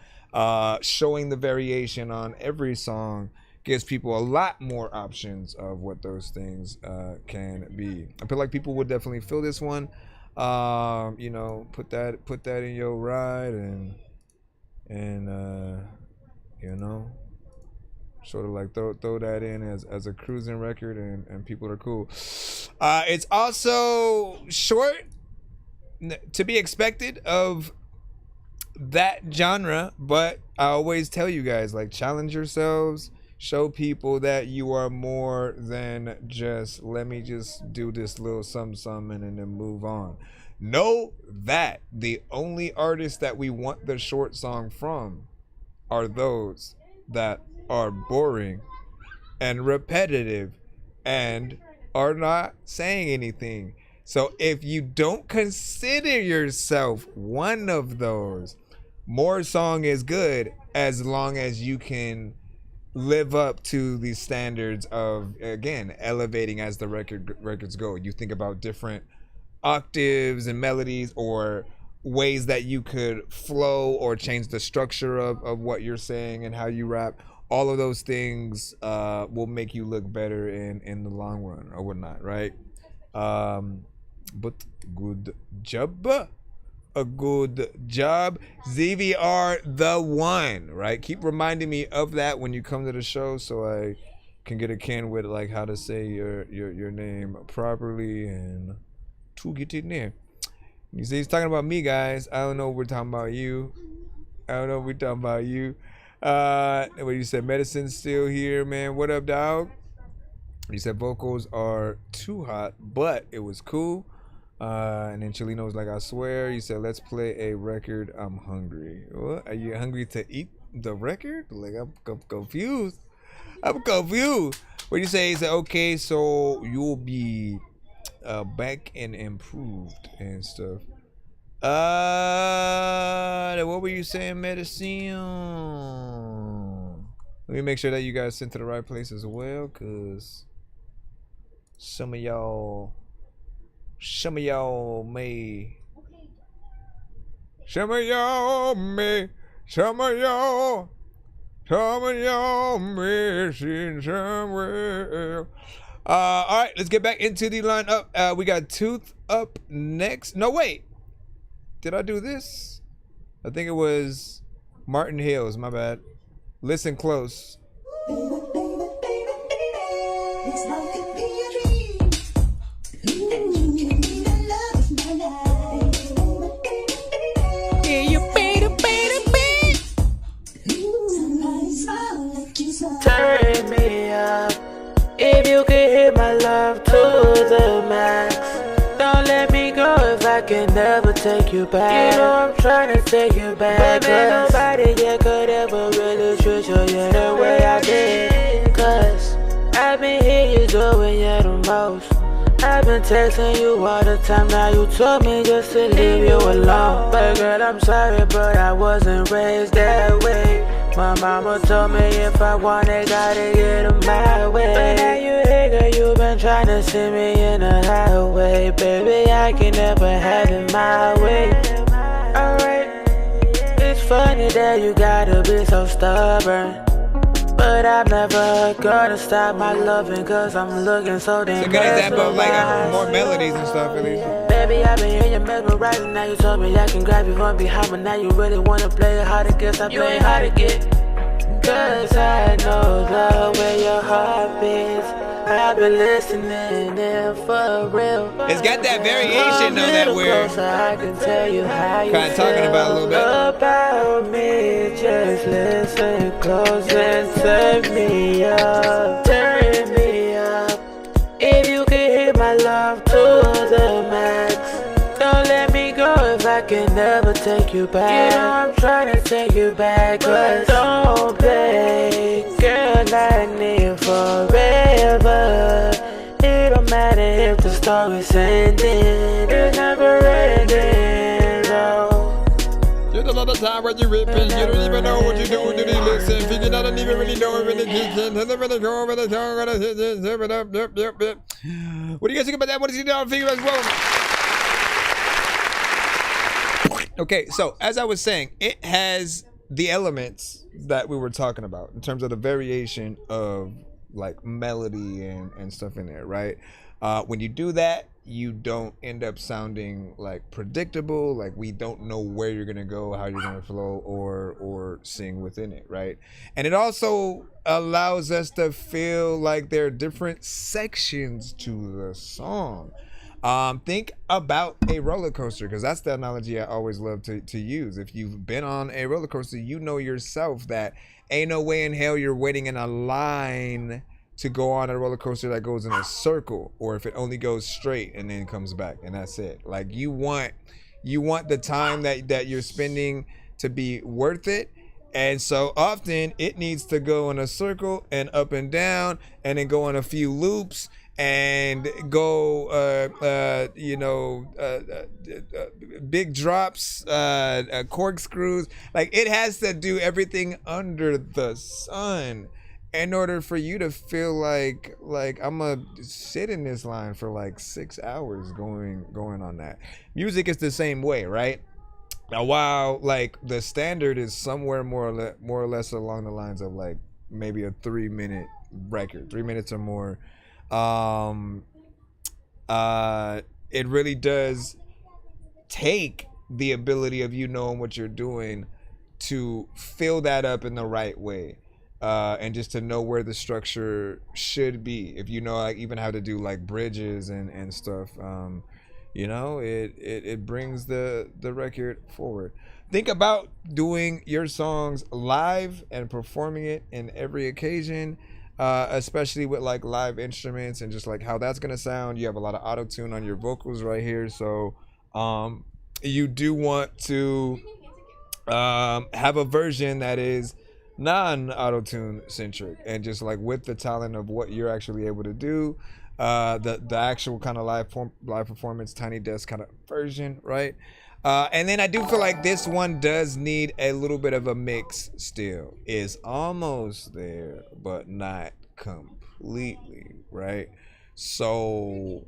showing the variation on every song gives people a lot more options of what those things can be. I feel like people would definitely feel this one. You know, put that in your ride and you know, sort of like throw that in as a cruising record, and people are cool. It's also short, to be expected of that genre, but I always tell you guys, like, challenge yourselves, show people that you are more than just, let me just do this little something and then move on. Know that the only artists that we want the short song from are those that are boring and repetitive and are not saying anything. So if you don't consider yourself one of those, more song is good as long as you can live up to the standards of, again, elevating as the records go. You think about different octaves and melodies or ways that you could flow or change the structure of what you're saying and how you rap. All of those things will make you look better in the long run or whatnot, right? But good job. A good job. ZVR the one, right? Keep reminding me of that when you come to the show so I can get a can with like how to say your name properly and to get in there. You see, he's talking about me, guys. I don't know if we're talking about you. What you said, medicine's still here, man. What up, dog? You said vocals are too hot, but it was cool. And then Chilino was like, I swear. You said, let's play a record. I'm hungry. What? Are you hungry to eat the record? Like, I'm confused. What do you say? He said, okay, so you'll be back and improved and stuff. What were you saying, medicine? Let me make sure that you guys sent to the right place as well, because some of y'all may missing somewhere. All right, let's get back into the lineup. We got Tooth up next. No, wait. Did I do this? I think it was Martin Hills. My bad. Listen close. Turn me up. If you can hit my love to the max, don't let me go if I can never take you back. You know I'm trying to take you back, but man, nobody yet could ever really treat you the way I did. Cause I've been here, you doing you the most. I've been texting you all the time, now you told me just to leave you alone. But girl, I'm sorry, but I wasn't raised that way. My mama told me if I want it, gotta get it my way. But now you here, girl, you been trying to see me in a highway. Baby, I can never have it my way. Alright, it's funny that you gotta be so stubborn, but I'm never gonna stop my loving, cause I'm looking so damn. It's a good example of like more melodies and stuff, at least. Baby, I've been hearing you mesmerizing. Now you told me I can grab you from behind, but now you really wanna play it hard to get. Stop playing hard to get. Cause I know love where your heart beats. I've been listening in for real. It's got that variation though that we're I can tell you how you kind of talking about a little bit. About me, just listen close and turn me up. Turn me up. If you can hit my love to the max, don't let me go if I can never take you back. You know I'm trying to take you back, cause don't play. Girl, I need forever. It don't matter if the story's ending, it's never ending, no. There's a lot of time when you ripping, you don't even know what you're doing to the listen. Figuring I don't even really know when it kicks in. What do you guys think about that? What is he doing? Figure as well. Okay, so as I was saying, it has the elements that we were talking about in terms of the variation of like melody and stuff in there, right? When you do that, you don't end up sounding like predictable, like we don't know where you're gonna go, how you're gonna flow or sing within it, right? And it also allows us to feel like there are different sections to the song. Think about a roller coaster, because that's the analogy I always love to use. If you've been on a roller coaster, you know yourself that ain't no way in hell you're waiting in a line to go on a roller coaster that goes in a circle, or if it only goes straight and then comes back and that's it. Like, you want the time that you're spending to be worth it. And so often it needs to go in a circle and up and down, and then go on a few loops and go big drops, corkscrews. Like, it has to do everything under the sun in order for you to feel like I'm gonna sit in this line for like 6 hours going on that. Music is the same way, right? Now, while like the standard is somewhere more or less along the lines of like maybe a 3-minute record, 3 minutes or more, it really does take the ability of you knowing what you're doing to fill that up in the right way, and just to know where the structure should be. If you know, like, even how to do like bridges and stuff, it brings the record forward. Think about doing your songs live and performing it in every occasion, especially with like live instruments and just like how that's gonna sound. You have a lot of auto-tune on your vocals right here, so you do want to have a version that is non-auto-tune centric, and just like with the talent of what you're actually able to do. The actual kind of live performance, Tiny Desk kind of version, right? And then I do feel like this one does need a little bit of a mix still. It's almost there, but not completely, right? So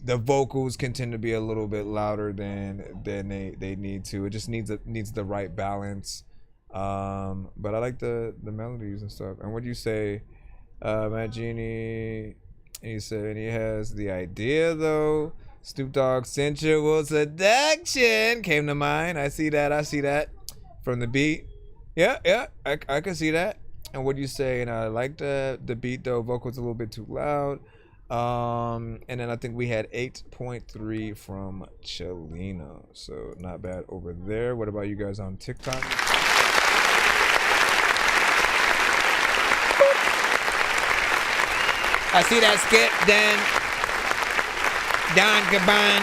the vocals can tend to be a little bit louder than they need to. It just needs the right balance. But I like the melodies and stuff. And what do you say, Matt Genie? He said he has the idea though. Snoop Dogg Sensual Seduction came to mind. I see that from the beat. Yeah, I can see that. And what do you say? And I like the beat though. Vocals a little bit too loud. And then I think we had 8.3 from Chelino. So not bad over there. What about you guys on TikTok? I see that skip, Don Caban.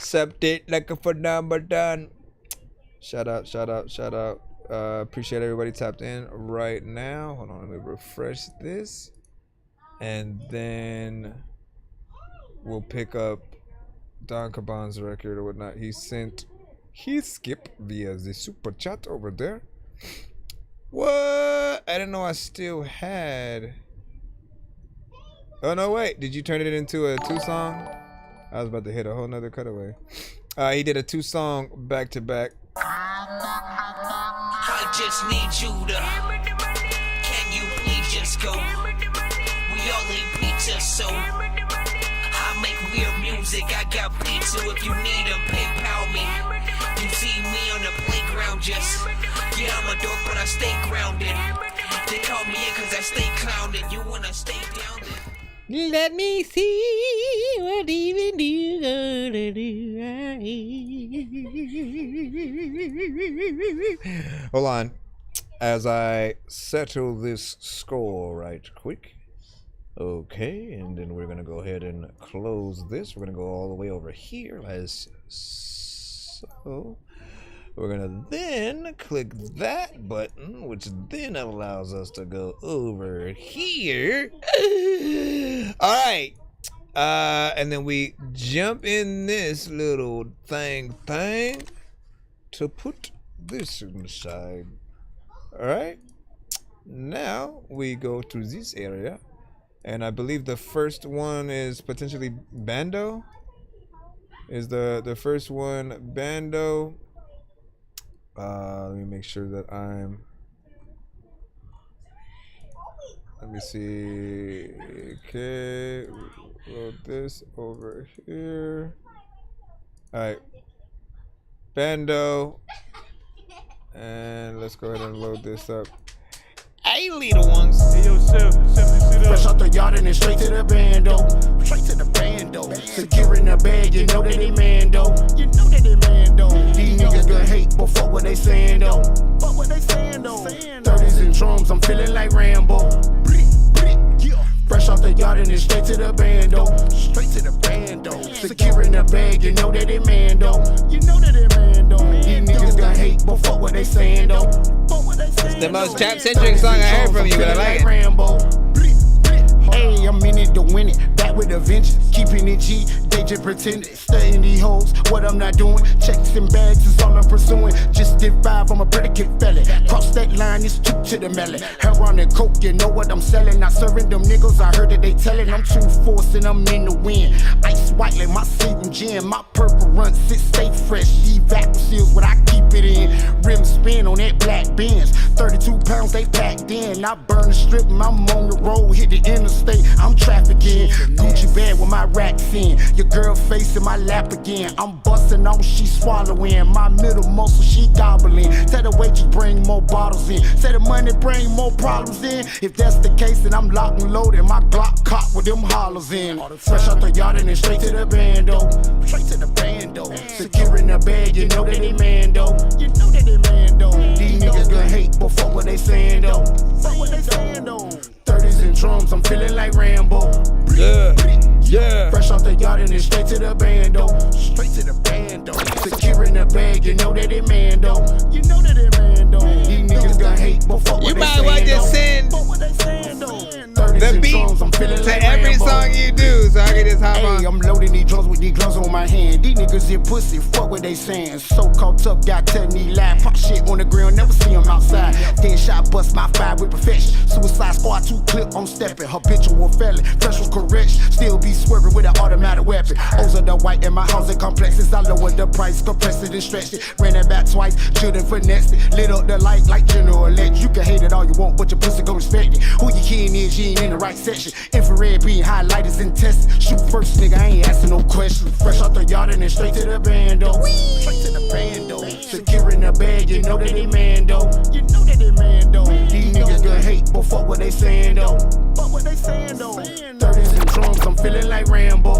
Septic like a phenomenon. Shout out. Appreciate everybody tapped in right now. Hold on, let me refresh this. And then we'll pick up Don Caban's record or whatnot. He skipped via the super chat over there. What? I didn't know I still had. Oh no, wait. Did you turn it into a 2-song? I was about to hit a whole nother cutaway. He did a 2-song back to back. I just need you to. Can you please just go? We all eat pizza, so I make weird music. I got pizza if you need them. PayPal me. You see me on the playground, just. Yeah, I'm a dork, but I stay grounded. They call me in cause I stay clowning. You wanna stay down there? Let me see what even you gonna do. Hold on, as I settle this score right quick. Okay, and then we're gonna go ahead and close this. We're gonna go all the way over here as so. We're gonna then click that button, which then allows us to go over here. All right. And then we jump in this little thing to put this inside. All right. Now we go to this area, and I believe the first one is potentially Bando. Is the first one Bando? Let me make sure that let me see. Okay, load this over here. All right, Bando, and let's go ahead and load this up. mainly the ones. Hey, yo, Chef, Fresh out the yard and then straight to the bando. Straight to the bando. Securing the bag, you know that they mando. You know that they mando. These niggas gonna hate, but fuck what they saying though. Fuck what they saying though. 30s and drums, I'm feeling like Rambo. Fresh out the yard and then straight to the bando. Straight to the bando. Securing the bag, you know that they mando. You know that they mando. These niggas gonna hate, but fuck what they saying though. Fuck what they saying. It's the most trap-centric song I heard from you, but I like it. Rambo. Hey, I'm in it to win it. Back with a vengeance. Keeping it G, they just pretend it. Studying these hoes, what I'm not doing. Checks and bags is all I'm pursuing. Just did 5, I'm a predicate felon. Cross that line, it's 2 to the melon. Heroin and coke, you know what I'm selling. Not serving them niggas, I heard that they tellin'. I'm too forced and I'm in the wind. Ice white like my Satan gin. My purple run, stay fresh. These vacuum seals, what I keep it in. Rim spin on that black Benz. 32 pounds, they packed in. I burn the strip and I'm on the road. Hit the interstate, I'm trafficking. Gucci bag with my racks in. Your girl face in my lap again. I'm busting on, she swallowing. My middle muscle, she gobbling. Tell the waitress bring more bottles in. Say the money bring more problems in. If that's the case, then I'm locked and loaded. My Glock caught with them hollers in. Fresh out the yard and then straight to the bando. Straight to the bando. Securing the bag, you know that they mando. You know that they mando. These niggas gonna hate, but fuck what they saying though. Fuck what they saying though. 30s and drums, I'm feeling like Rambo. Yeah. Fresh off the yard and then straight to the bando. Straight to the bando. Securing the bag, you know that they mando. You know that they mando. These niggas gonna hate, but fuck what You they might as well just send the beat to every song you do, so I can just hop on. Hey, I'm loading these drums with these gloves on my hand. These niggas here pussy, fuck what they saying. So caught up, got telling me lie. Pop shit on the ground, never see them outside. Then shot, bust my 5 with perfection. Suicide squad, 2 clip, I'm stepping. Habitual felon, fresh was correction. Still be swerving with an automatic weapon. O's are the white in my housing complexes. I lowered the price, compressed it and stretched it. Ran it back twice, should've finessed it. Lit up the light like General Electric. You can hate it all you want, but your pussy gon' respect it. Who you kidding is, you ain't in the right section. Infrared being highlighters and tested. Shoot first, nigga, I ain't asking no questions. Fresh out the yard and then straight to the bando. Straight to the bando. Securing the bag, you know that they mando. You know that they mando. These niggas gonna hate, but fuck what they saying though. Fuck what they saying though. 30s and drums, I'm feeling like Rambo.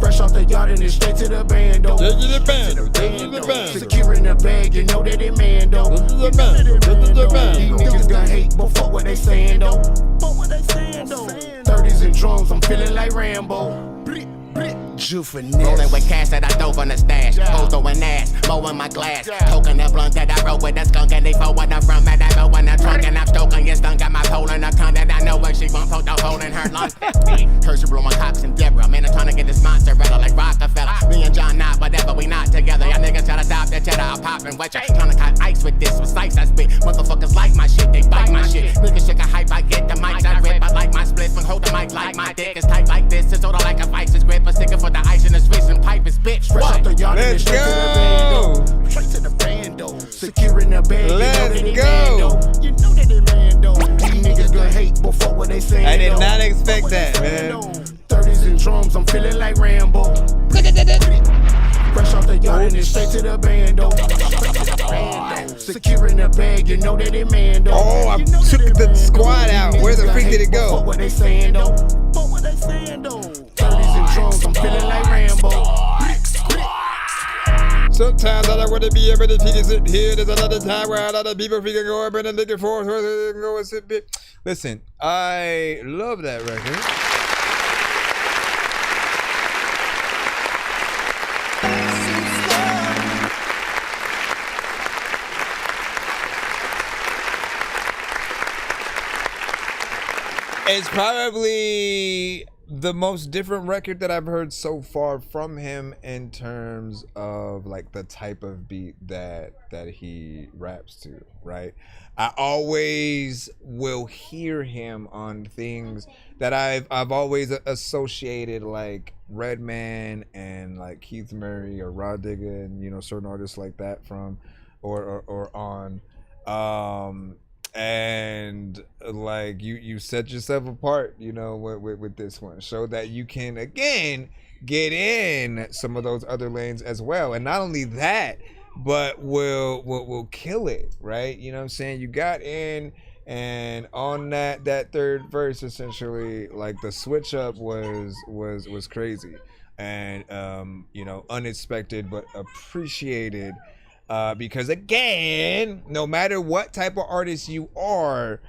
Fresh off the yard and then straight to the bando. Take to the bando, take to the bando. Securing the bag, you know that they mando. Take to the bando, take to the bando. These niggas gonna hate, but fuck what they saying though. Fuck what they saying though. 30s and drums, I'm feeling like Rambo. Rolling with cash that I throw from the stash. Hoes throwing ass, mowing my glass. Toking the blunt that I roll with the skunk and they fall with the front man. I go in the trunk and I'm stoking your stunk. Got my pole in the cunt that I know where she gon' poke the hole in her lung. Her she blowing cocks and Deborah. Man, I'm trying to get this monster redder like Rockefeller. Me and John not, whatever, we not together. Y'all niggas try to stop that cheddar, I'm popping with ya. Trying to cut ice with this, with slice I spit. Motherfuckers like my shit, they bite my shit. Niggas shake a hype, I get the mics I rip. I like my splits, but hold the mic like my dick is tight like this. It's older like a vice's grip. A sticker for the ice in the switch and pipe is bitch. Fresh off the yard and Let's straight to the bando. Straight to the bando. Securing the bag, Let's you know go. that they mando. You know that they mando. These niggas gonna hate, but fuck what they saying I did though. not expect that, man. 30s and drums, I'm feeling like Rambo. Fresh off the yard and then straight to the bando. Securing the bag, you know that they mando. Oh, I took the squad out. Where the freak did it go? Fuck what they saying though. Fuck what they saying though. 30s and drums, I'm feeling like Rambo. Sometimes I don't want to be able to figure it here. There's another time where a lot of people figure go up and looking for go and sit bit. Listen, I love that record. It's probably the most different record that I've heard so far from him in terms of like the type of beat that he raps to, right? I always will hear him on things that I've always associated like Redman and like Keith Murray or Rod Digger and you know certain artists like that from or on. And like you set yourself apart, you know, with this one, so that you can again get in some of those other lanes as well. And not only that, but will kill it, right? You know what I'm saying? You got in, and on that third verse, essentially, like the switch up was crazy, and unexpected but appreciated, because again, no matter what type of artist you are,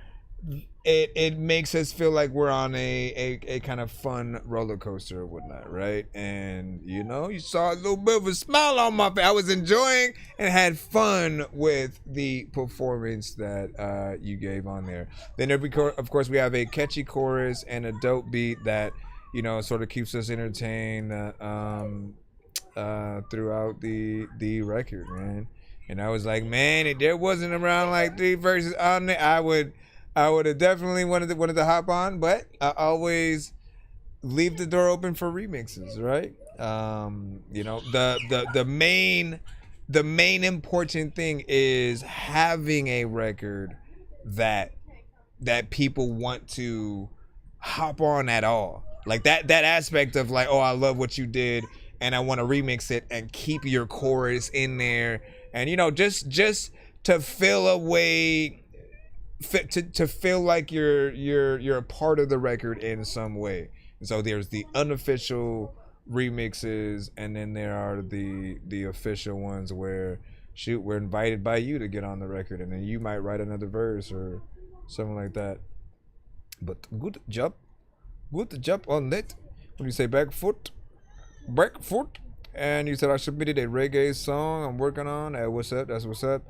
it makes us feel like we're on a kind of fun roller coaster or whatnot, right? And you saw a little bit of a smile on my face. I was enjoying and had fun with the performance that you gave on there. Then of course we have a catchy chorus and a dope beat that sort of keeps us entertained throughout the record, man. And I was like, man, if there wasn't around like 3 verses on there, I would have definitely wanted to hop on, but I always leave the door open for remixes, right? The main important thing is having a record that people want to hop on at all. Like that aspect of like, oh, I love what you did and I want to remix it and keep your chorus in there, and just to fill away. To feel like you're a part of the record in some way. And so there's the unofficial remixes, and then there are the official ones where we're invited by you to get on the record, and then you might write another verse or something like that. But good job on that. When you say back foot, and you said I submitted a reggae song I'm working on. Hey, what's up? That's what's up.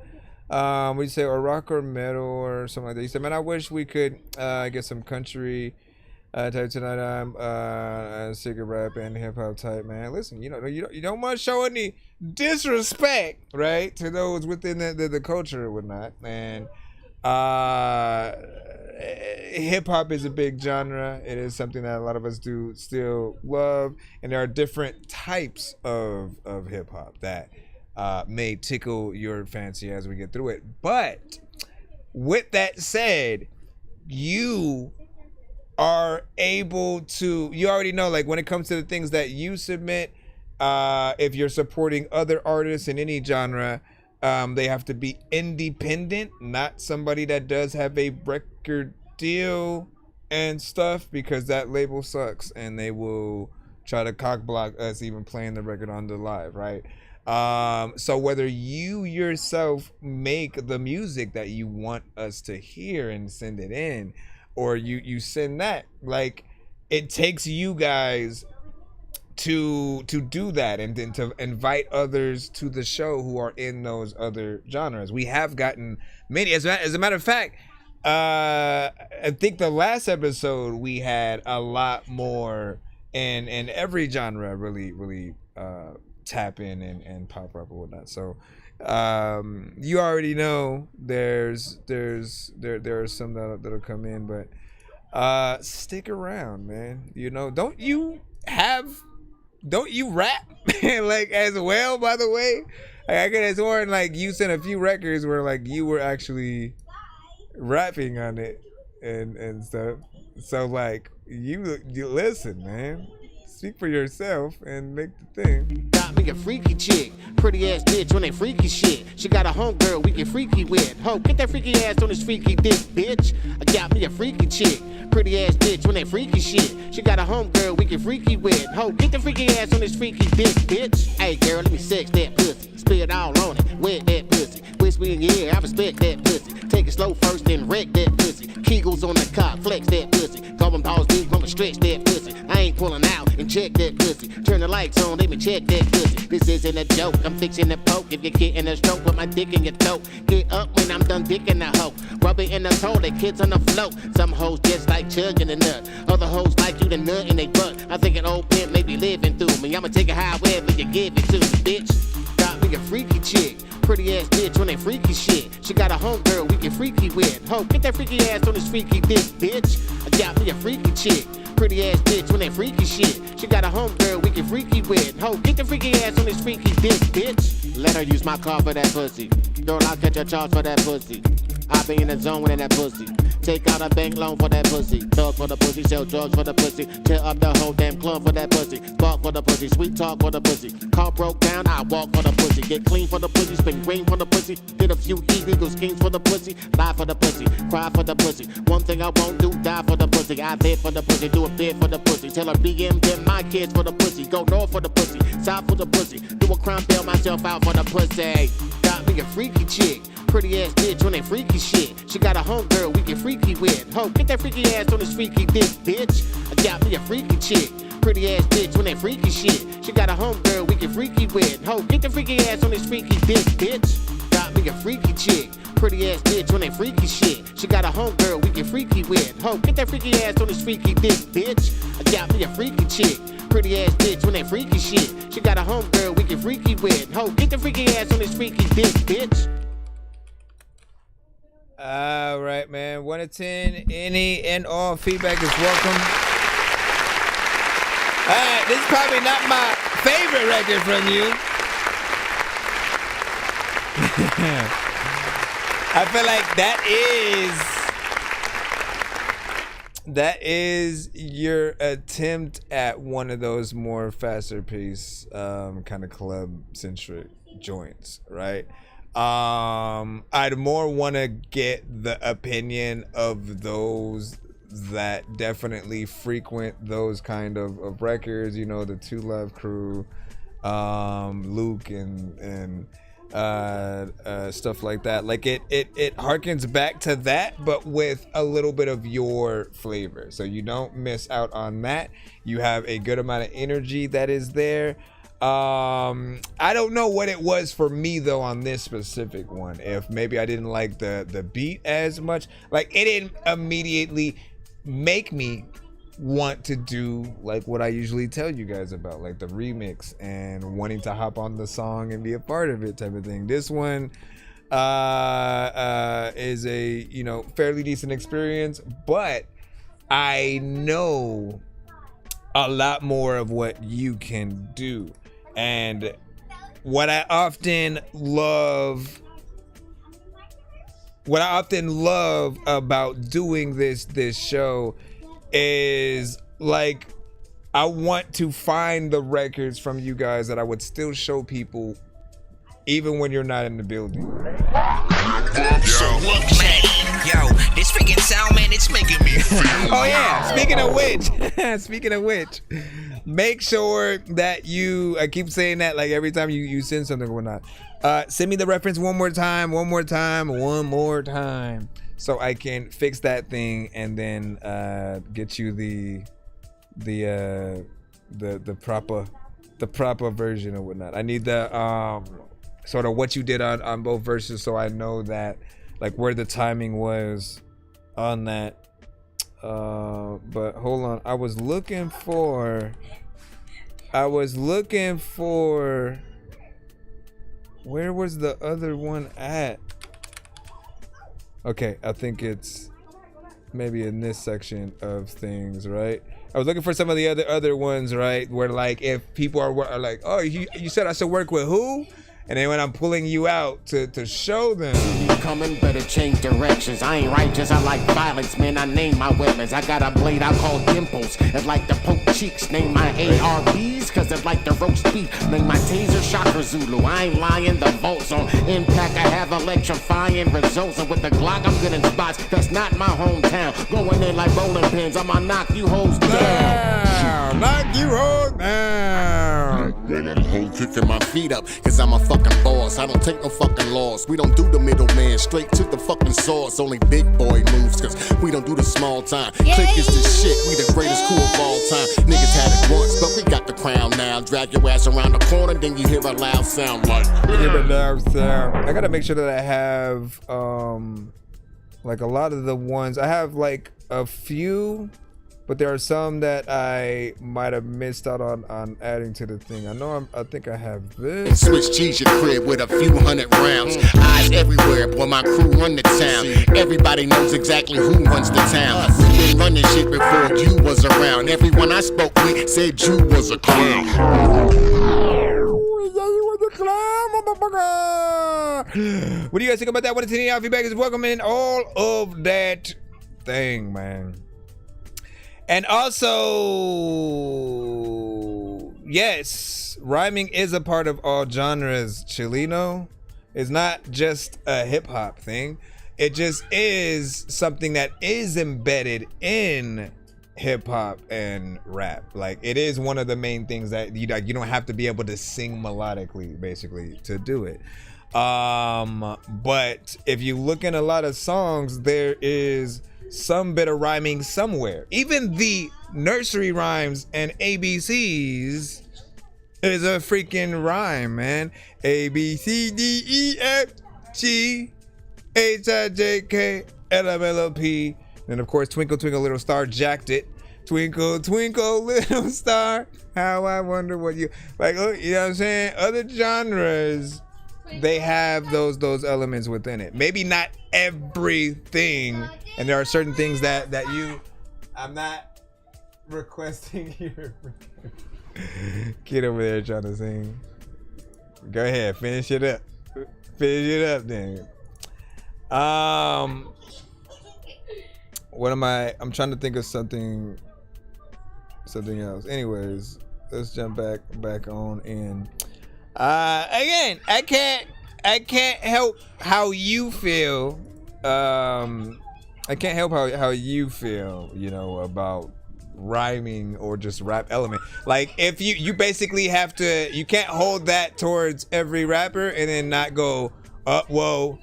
We say or rock or metal or something like that. You said, man, I wish we could get some country type tonight. I'm sick of rap and hip hop type, man. Listen, you don't want to show any disrespect, right, to those within the culture or whatnot. And hip hop is a big genre. It is something that a lot of us do still love, and there are different types of hip hop that may tickle your fancy as we get through it. But with that said, you are able to, you already know, like when it comes to the things that you submit, if you're supporting other artists in any genre, they have to be independent, not somebody that does have a record deal and stuff, because that label sucks and they will try to cock block us even playing the record on the live, right? So whether you yourself make the music that you want us to hear and send it in, or you send that, like, it takes you guys to do that, and then to invite others to the show who are in those other genres. We have gotten many, as a matter of fact, I think the last episode we had a lot more in every genre really tap in and pop up or whatnot. So you already know there are some that'll come in, but stick around, man. Don't you rap like as well, by the way? I could have sworn like you sent a few records where like you were actually rapping on it and stuff. So like you listen, man. Speak for yourself and make the thing. Got me a freaky chick, pretty ass bitch on that freaky shit. She got a homegirl we get freaky with. Ho, get that freaky ass on this freaky dick, bitch. I got me a freaky chick, pretty ass bitch on that freaky shit. She got a homegirl we get freaky with. Ho, get the freaky ass on this freaky dick, bitch. Hey girl, let me sex that pussy, spit all on it, wet that pussy. Whisper in your ear, I respect that pussy. Take it slow first, then wreck that pussy. Kegels on the cock, flex that pussy. Call them balls deep, I'ma stretch that pussy. I ain't pulling out and check that pussy. Turn the lights on, let me check that pussy. This isn't a joke, I'm fixing to poke. If you're getting a stroke with my dick in your throat, get up when I'm done dicking the hoe. Rub it in the toilet, kids on the float. Some hoes just like chugging a nut. Other hoes like you the nut in they butt. I think an old pimp may be living through me. I'ma take it however you give it to me, bitch. Got me a freaky chick, pretty ass bitch on that freaky shit. She got a homegirl we get freaky with. Ho, get that freaky ass on this freaky dick, bitch. I got me a freaky chick, pretty ass bitch on that freaky shit. She got a homegirl we get freaky with. Ho, get the freaky ass on this freaky dick, bitch. Let her use my car for that pussy. Girl, I'll catch a charge for that pussy. I be in the zone with that pussy. Take out a bank loan for that pussy. Thug for the pussy, sell drugs for the pussy. Tear up the whole damn club for that pussy. Spark for the pussy, sweet talk for the pussy. Car broke down, I walk for the pussy. Get clean for the pussy, spin green for the pussy. Get a few illegal schemes for the pussy. Lie for the pussy, cry for the pussy. One thing I won't do, die for the pussy. I live for the pussy, do a bid for the pussy. Tell her BM, them my kids for the pussy. Go north for the pussy, south for the pussy. Do a crime, bail myself out for the pussy. Got me a freaky chick. Pretty ass bitch on that freaky shit. She got a homegirl we get freaky with. Ho, get that freaky ass on this freaky dick, bitch. I got me a freaky chick. Pretty ass bitch on that freaky shit. She got a homegirl we get freaky with. Ho, get that freaky ass on this freaky dick, bitch. Got me a freaky chick. Pretty ass bitch on that freaky shit. She got a homegirl we get freaky with. Ho, get that freaky ass on this freaky dick, bitch. I got me a freaky chick. Pretty ass bitch on that freaky shit. She got a homegirl we get freaky with. Ho, get the freaky ass on this freaky dick, bitch. All right, man. 1 to 10. Any and all feedback is welcome. All right, this is probably not my favorite record from you. I feel like that is your attempt at one of those more faster pace kind of club centric joints, right? I'd more want to get the opinion of those that definitely frequent those kind of records, you know, the Two Love crew, Luke and stuff like that. Like it harkens back to that, but with a little bit of your flavor, so you don't miss out on that. You have a good amount of energy that is there. I don't know what it was for me though on this specific one. If maybe I didn't like the beat as much, like it didn't immediately make me want to do like what I usually tell you guys about, like the remix and wanting to hop on the song and be a part of it type of thing. This one is a, you know, fairly decent experience, but I know a lot more of what you can do. And what I often love about doing this show is like I want to find the records from you guys that I would still show people even when you're not in the building. Yo, this freaking sound, man, it's making me feel. Oh yeah, speaking of which, make sure that you, I keep saying that like every time you send something or whatnot, send me the reference one more time, so I can fix that thing and then get you the proper version or whatnot. I need the sort of what you did on both verses, so I know that like where the timing was on that. But hold on, I was looking for where was the other one at? Okay, I think it's maybe in this section of things, right? I was looking for some of the other ones, right? Where like if people are like, oh, you said I should work with who? And then when I'm pulling you out to show them, you coming, better change directions. I ain't righteous, I like violence, man. I name my weapons. I got a blade I call dimples. It's like the poke cheeks. Name my ARBs, cause it's like the roast beef. Name my taser Shaka Zulu. I ain't lying, the volts on impact. I have electrifying results. And with the Glock, I'm getting spots. That's not my hometown. Going in like bowling pins. I'ma knock you hoes down. Knock you hoes down. I'm kicking my feet up, cause I'm a fucking boss. I don't take no fucking loss. We don't do the middleman, straight to the fucking source. Only big boy moves, cause we don't do the small time. Click is the shit, we the greatest crew of all time. Niggas had it once, but we got the crown now. Drag your ass around the corner, then you hear a loud sound like I gotta make sure that I have like a lot of the ones. I have like a few, but there are some that I might have missed out on adding to the thing. I think I have this. Switch G's your crib with a few hundred rounds. Eyes everywhere, boy, my crew run the town. Everybody knows exactly who runs the town. We been running shit before you was around. Everyone I spoke with said you was a clown. Yeah, you was a clown, motherfucker. What do you guys think about that? What is any feedback? Is welcome in all of that thing, man. And also, yes, rhyming is a part of all genres, Chileno. It's not just a hip-hop thing. It just is something that is embedded in hip-hop and rap. Like, it is one of the main things that you don't have to be able to sing melodically, basically, to do it. But if you look in a lot of songs, there is some bit of rhyming somewhere. Even the nursery rhymes and ABCs is a freaking rhyme, man. A, B, C, D, E, F, G, H, I, J, K, L, M, N, O, P. And of course, Twinkle, Twinkle, Little Star, jacked it. Twinkle, twinkle, little star, how I wonder what you... Like, look, you know what I'm saying? Other genres, they have those elements within it. Maybe not everything. And there are certain things that you... I'm not requesting your... Kid over there trying to sing. Go ahead, finish it up. Finish it up then. What am I? I'm trying to think of something else. Anyways, let's jump back on in. Again, I can't help how you feel. I can't help how you feel, you know, about rhyming or just rap element. Like, if you basically have to, you can't hold that towards every rapper and then not go, whoa,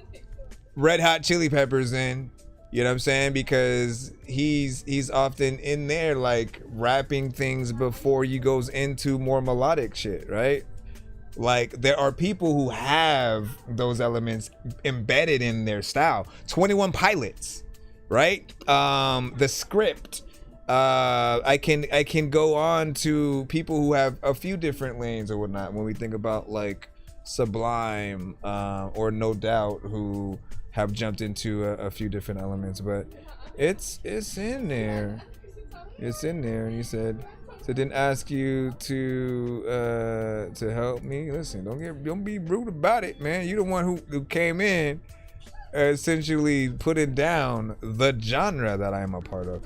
Red Hot Chili Peppers in. You know what I'm saying? Because he's often in there like rapping things before he goes into more melodic shit, right? Like, there are people who have those elements embedded in their style. 21 Pilots, right? The Script. I can go on to people who have a few different lanes or whatnot when we think about like Sublime or No Doubt, who have jumped into a few different elements, but it's in there. It's in there. And you said, so didn't ask you to help me. Listen, don't be rude about it, man. You the one who came in essentially putting down the genre that I'm a part of.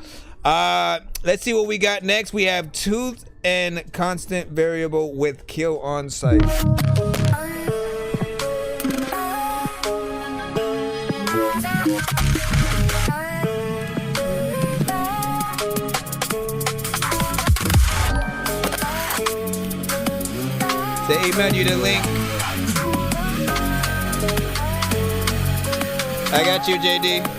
Let's see what we got next. We have Tooth and Constant Variable with Kill on Sight. They emailed you the link. I got you, JD.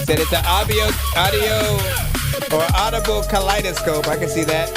Said it's an audio or audible kaleidoscope. I can see that.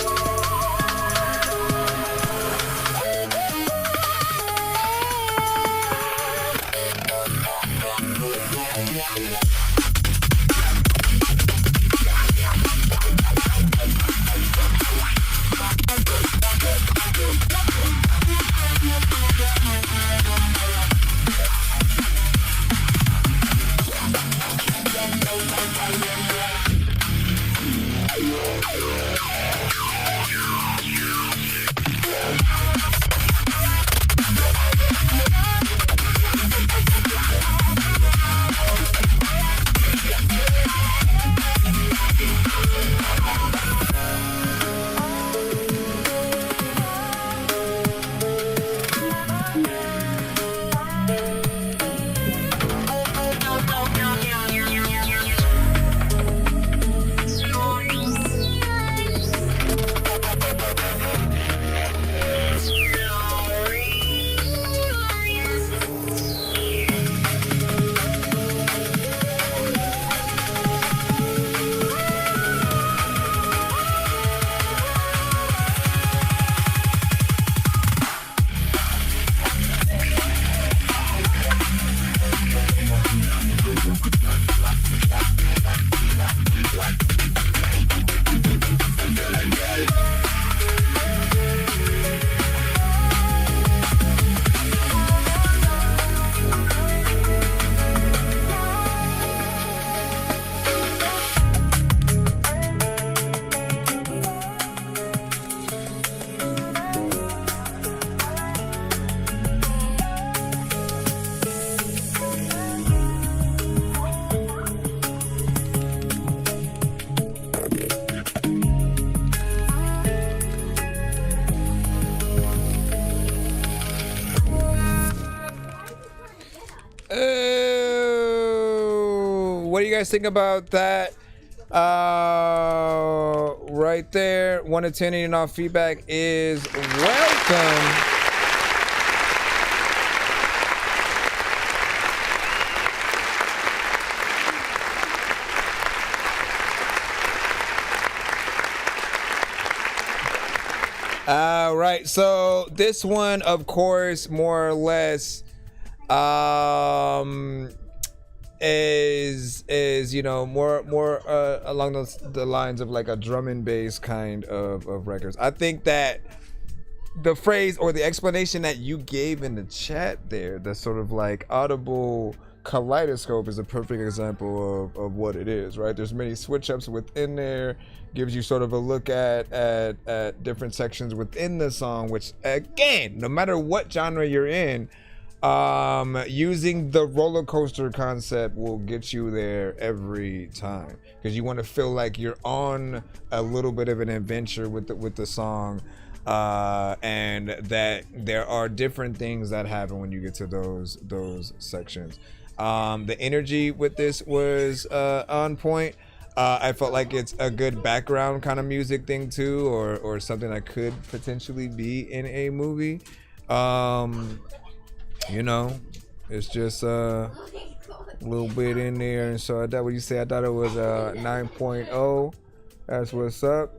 do you guys think about that? Right there, 1 to 10 and off feedback is welcome. All right, so this one, of course, more or less, is you know more along the lines of like a drum and bass kind of records. I think that the phrase or the explanation that you gave in the chat there, the sort of like audible kaleidoscope, is a perfect example of what it is, right? There's many switch ups within there, gives you sort of a look at different sections within the song, which again, no matter what genre you're in, using the roller coaster concept will get you there every time, because you want to feel like you're on a little bit of an adventure with the song, and that there are different things that happen when you get to those sections. The energy with this was on point. I felt like it's a good background kind of music thing too, or something that could potentially be in a movie. You know, it's just a little bit in there. And so I thought, what you say? I thought it was 9.0. That's what's up.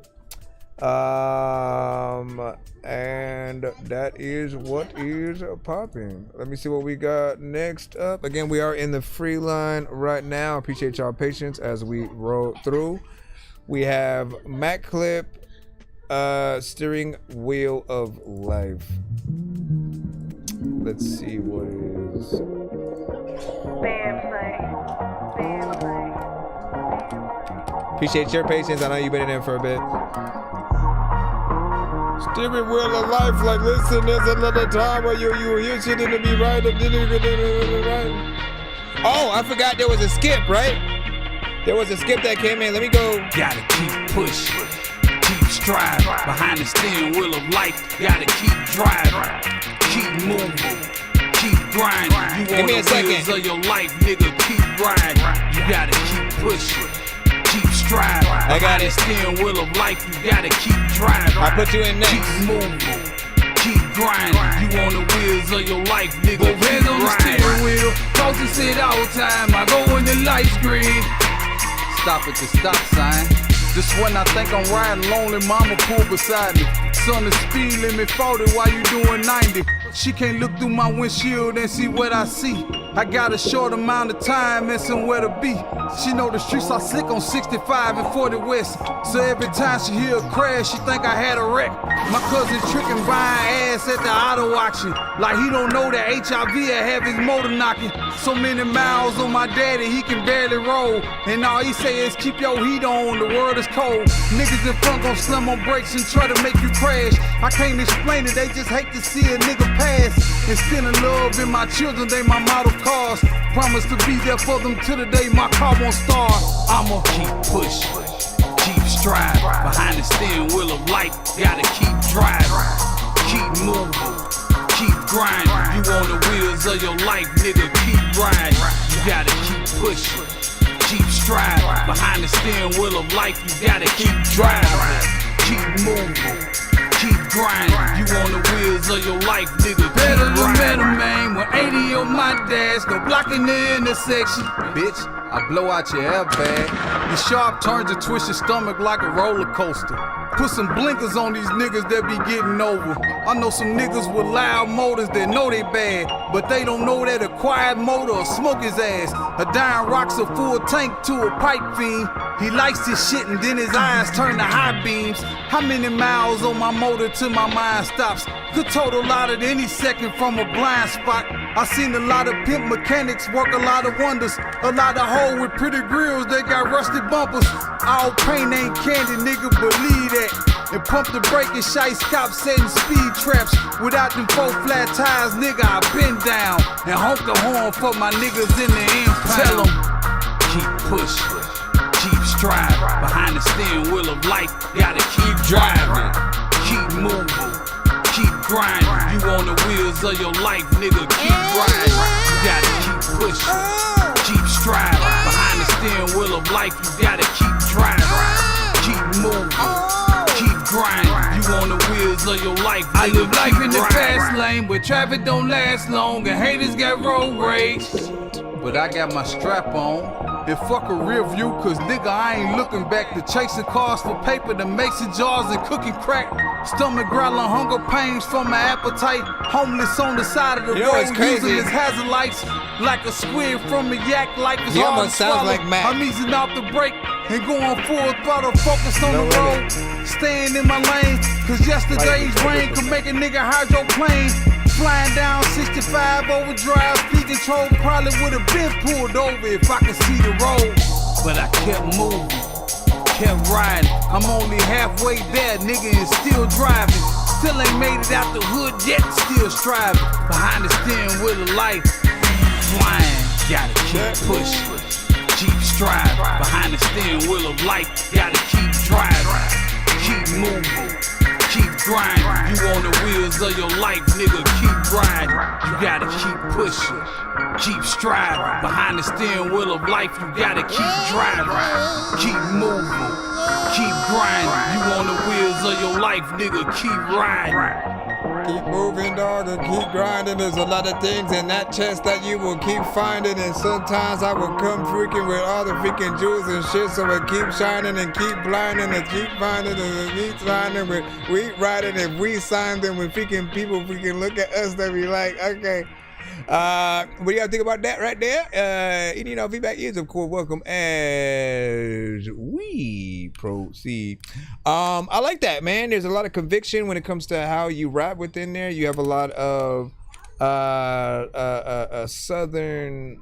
And that is what is popping. Let me see what we got next up. Again, we are in the free line right now. Appreciate y'all patience as we roll through. We have Mac Clip, Steering Wheel of Life. Let's see what is. Appreciate your patience. I know you've been in there for a bit. Steering wheel of life, like listen, there's another time where you shit to be right. Oh, I forgot there was a skip, right? There was a skip that came in. Let me go. Gotta keep pushing, keep striving. Behind the steering wheel of life, gotta keep driving, keep moving, keep grinding. You Give me a second. Wheels of your life, nigga, keep riding. You gotta keep pushing, keep striving. I got it. Steering wheel of life, you gotta keep driving. I'll put you in next. Keep moving, keep grinding. You on the wheels of your life, nigga. Both hands on the steering wheel. Cause you sit all time. I go in the light screen. Stop at the stop sign. Just when I think I'm riding lonely, mama pull beside me. Son, the speed limit 40 while you doing 90. She can't look through my windshield and see what I see. I got a short amount of time and somewhere to be. She know the streets are slick on 65 and 40 West. So every time she hear a crash, she think I had a wreck. My cousin tricking buying ass at the auto auction. Like he don't know that HIV will have his motor knocking. So many miles on my daddy, he can barely roll. And all he say is keep your heat on, the world is cold. Niggas in front gon' slam on brakes and try to make you crash. I can't explain it, they just hate to see a nigga pass. Instilling love in my children, they my model cars. Promise to be there for them till the day my car won't start. I'ma keep pushing, keep striving. Behind the steering wheel of life, gotta keep driving, keep moving, keep grinding. You on the wheels of your life, nigga, keep riding. You gotta keep pushing, keep striving. Behind the steering wheel of life, you gotta keep driving, keep moving, keep grinding. You on the wheels of your life, nigga, better than better, man. With 80 on my dash, no blocking the intersection. Bitch, I blow out your airbag. Your sharp turns to twist your stomach like a roller coaster. Put some blinkers on these niggas that be getting over. I know some niggas with loud motors that know they bad, but they don't know that a quiet motor will smoke his ass. A dying rocks a full tank to a pipe fiend. He likes his shit and then his eyes turn to high beams. How many miles on my motor till my mind stops? Could total out at any second from a blind spot. I seen a lot of pimp mechanics work a lot of wonders. A lot of hoes with pretty grills, they got rusty bumpers. All pain ain't candy, nigga, believe that. And pump the brake and shice cops setting speed traps. Without them 4 flat tires, nigga, I been down. And honk the horn for my niggas in the impound. Tell them, keep pushing, keep striving. Behind the steering wheel of life, gotta keep driving, keep moving, keep grinding. You on the wheels of your life, nigga, keep riding. You gotta keep pushing, keep striving. Behind the steering wheel of life, you gotta keep driving, keep moving, keep grinding. You on the wheels of your life, nigga, I live life in the fast lane, but traffic don't last long, and haters got road rage. But I got my strap on. And fuck a rear view, cause nigga, I ain't looking back to chasing cars for paper, to mason jars and cooking crack. Stomach growling, hunger pains from my appetite. Homeless on the side of the road, using his hazard lights like a squid from a yak, like it's hard to swallow. Like I'm easing off the brake and going full throttle, focused on the road, staying in my lane. Cause yesterday's rain could make a nigga hydroplane. Flying down 65 overdrive, speed control probably would have been pulled over if I could see the road. But I kept moving, kept riding. I'm only halfway there, nigga, and still driving. Still ain't made it out the hood yet, still striving. Behind the steering wheel of life, flying, gotta keep pushing, keep striving. Behind the steering wheel of life, gotta keep driving, keep moving, keep grinding. You on the wheels of your life, nigga, keep riding. You gotta keep pushing, keep striving. Behind the steering wheel of life, you gotta keep driving, keep moving, keep grinding. You on the wheels of your life, nigga, keep riding. Keep moving, dog, and keep grinding. There's a lot of things in that chest that you will keep finding, and sometimes I will come freaking with all the freaking jewels and shit, so it keep shining and keep blinding and keep finding and keep signing. We riding. If we sign them with freaking people, freaking look at us, they be like, okay. What do y'all think about that right there? Any of our feedback is, of course, welcome as we proceed. I like that, man. There's a lot of conviction when it comes to how you rap within there. You have a lot of a southern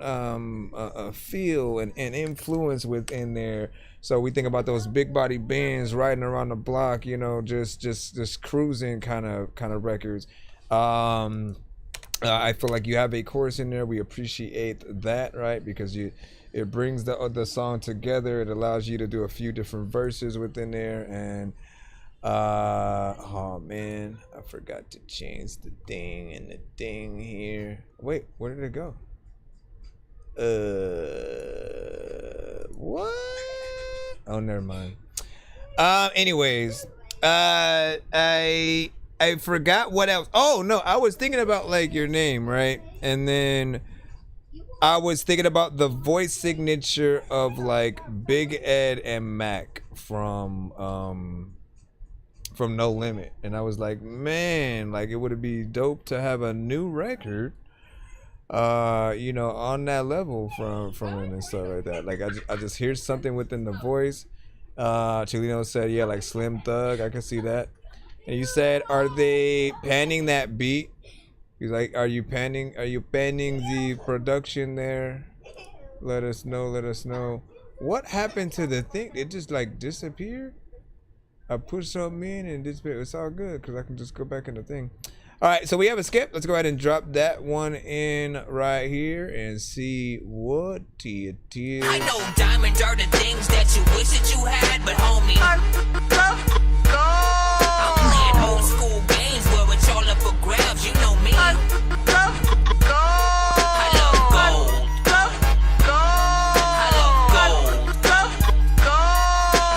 feel and influence within there. So we think about those big body bands riding around the block, you know, just cruising kind of records. I feel like you have a chorus in there. We appreciate that, right? Because it brings the song together. It allows you to do a few different verses within there. And oh man, I forgot to change the thing and the thing here. Wait, where did it go? What? Oh, never mind. Anyways, I forgot what else. Oh no, I was thinking about like your name, right? And then I was thinking about the voice signature of like Big Ed and Mac from No Limit. And I was like, man, like it would be dope to have a new record you know, on that level from him and stuff like that. Like I just hear something within the voice. Chilino said, yeah, like Slim Thug, I can see that. And you said, are they panning that beat? He's like, are you panning the production there? Let us know. What happened to the thing? It just like disappeared? I put something in and disappeared. It's all good because I can just go back in the thing. All right, so we have a skip. Let's go ahead and drop that one in right here and see what it is. I know diamonds are the things that you wish that you had, but homie, I'm playing old school games where it's all up for grabs. You know me. I love gold.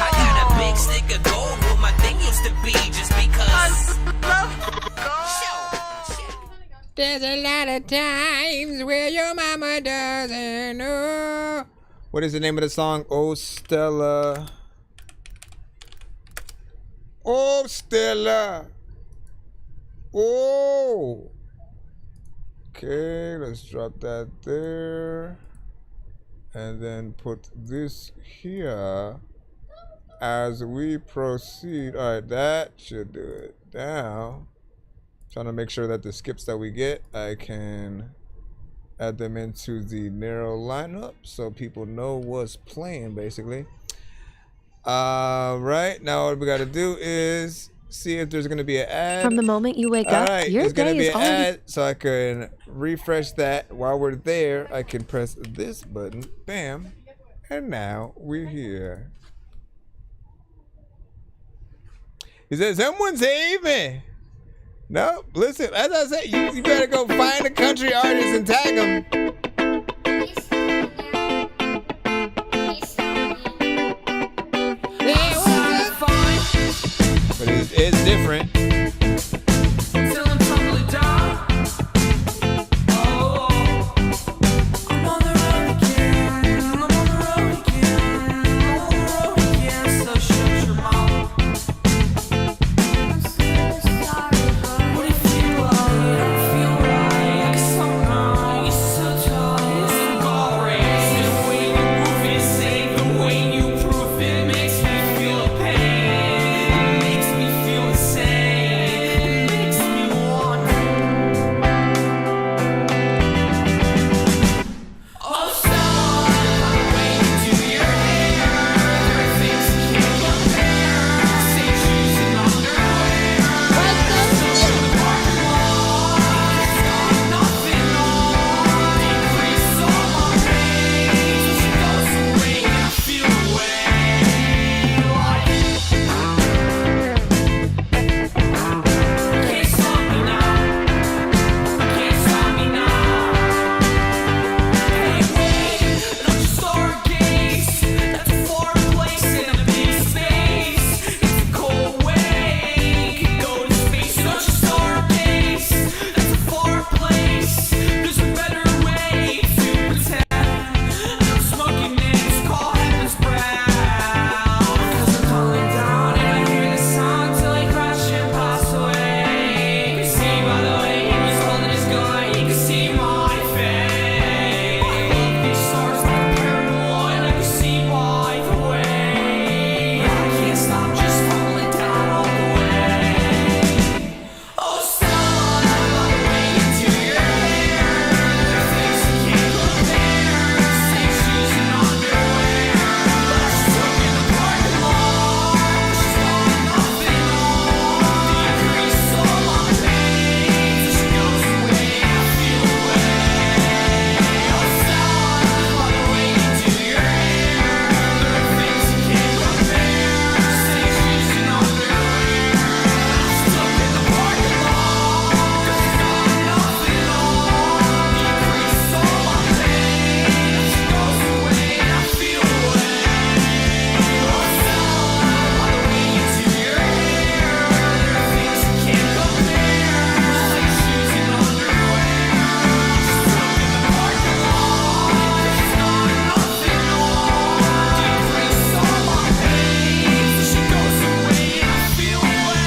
I got a big stick of gold where my thing used to be just because. There's a lot of times where your mama doesn't know. What is the name of the song? Oh, Stella. Oh, Stella. Oh. Okay, let's drop that there. And then put this here as we proceed. All right, that should do it. Now, trying to make sure that the skips that we get, I can add them into the narrow lineup so people know what's playing, basically. Right, now what we got to do is see if there's going to be an ad. From the moment you wake up, your there's going day to be is an already... ad, so I can refresh that. While we're there, I can press this button, bam, and now we're here. He said, someone save me. No, listen, as I said, you better go find a country artist and tag them. but it's different. Till I'm tumbling down. Oh, I'm on the road again. I'm on the road again. I'm on the road again. So shut your mouth. What do you feel like? I don't feel right. 'Cause somehow you're so tight. It's glorious. The way you move it, save the way you prove it makes me feel pain. It makes me feel insane. It makes me want. Oh, someone, by the way you do your hair, there are things you can't compare. Same shoes and underwear. Still in the parking lot, it's got nothing on. Decrease all my pain till she goes away and I feel away. Can't stop me now. Can't stop me now. Hey, wait, don't you stargaze. That's a foreign place in a big space. It's a cold way. Can go to space. Don't you stargaze. That's a foreign place. There's a better way to pretend. I'm smoking it. It's called heaven's brown. 'Cause I'm falling down and I hear the sound till I crash and pass away. You can see by the way he was holding his gun, you can see my face. I love these stars like a paranoid, I can see by the way. I can't stop just falling down all the way. Oh, Stella, by the way you do your hair, there are things you can't compare. Same shoes and underwear, but I stuck in the parking lot. She's got nothing on. Decrease all my pain till she goes away and I feel away. Oh, Stella, by the way you do your hair, there are things you can't compare. Same shoes and underwear, I'm stuck in the parking lot. 'Cause she's got nothing on. Decrease all my pain till she goes away and I feel away. Oh, Stella, by the way you do your hair, there are things you can't compare. Same shoes and underwear, she's stuck in the parking lot. 'Cause she's got nothing on. Decrease all my pain till she goes away and I feel away.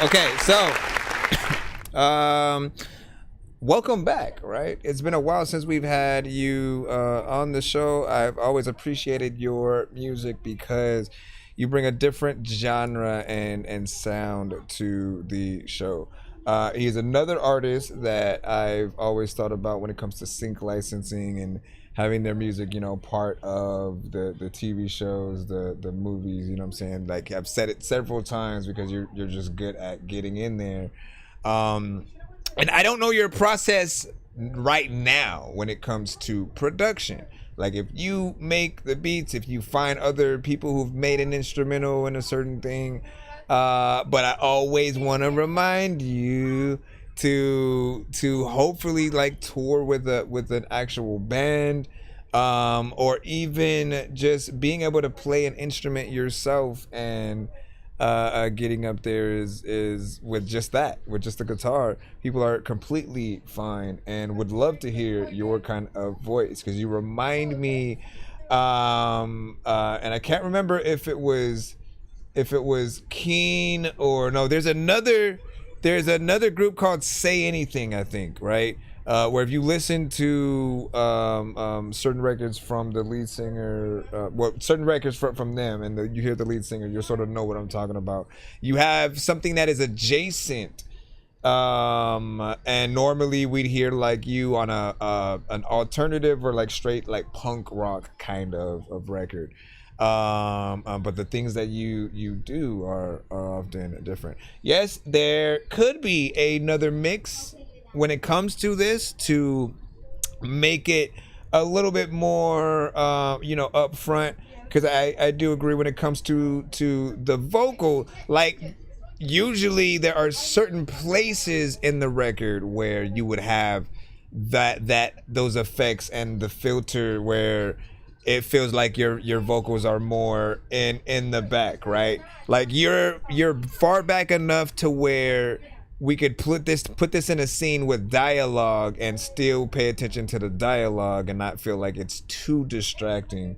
Okay, so welcome back, right? It's been a while since we've had you on the show. I've always appreciated your music because you bring a different genre and sound to the show. He's another artist that I've always thought about when it comes to sync licensing and having their music, you know, part of the TV shows, the movies, you know what I'm saying? Like, I've said it several times because you're just good at getting in there. And I don't know your process right now when it comes to production. Like, if you make the beats, if you find other people who've made an instrumental in a certain thing, but I always want to remind you to hopefully like tour with an actual band, or even just being able to play an instrument yourself and getting up there is with just the guitar. People are completely fine and would love to hear your kind of voice because you remind me, and I can't remember if it was Keen or no. There's another group called Say Anything, I think, right? Where if you listen to certain records from the lead singer, certain records from them, and you hear the lead singer, you sort of know what I'm talking about. You have something that is adjacent, and normally we'd hear like you on an alternative or like straight like punk rock kind of record. But the things that you do are often different. Yes, there could be another mix when it comes to this to make it a little bit more upfront. because I do agree when it comes to the vocal, like usually there are certain places in the record where you would have those effects and the filter where it feels like your vocals are more in the back, right? Like you're far back enough to where we could put this in a scene with dialogue and still pay attention to the dialogue and not feel like it's too distracting,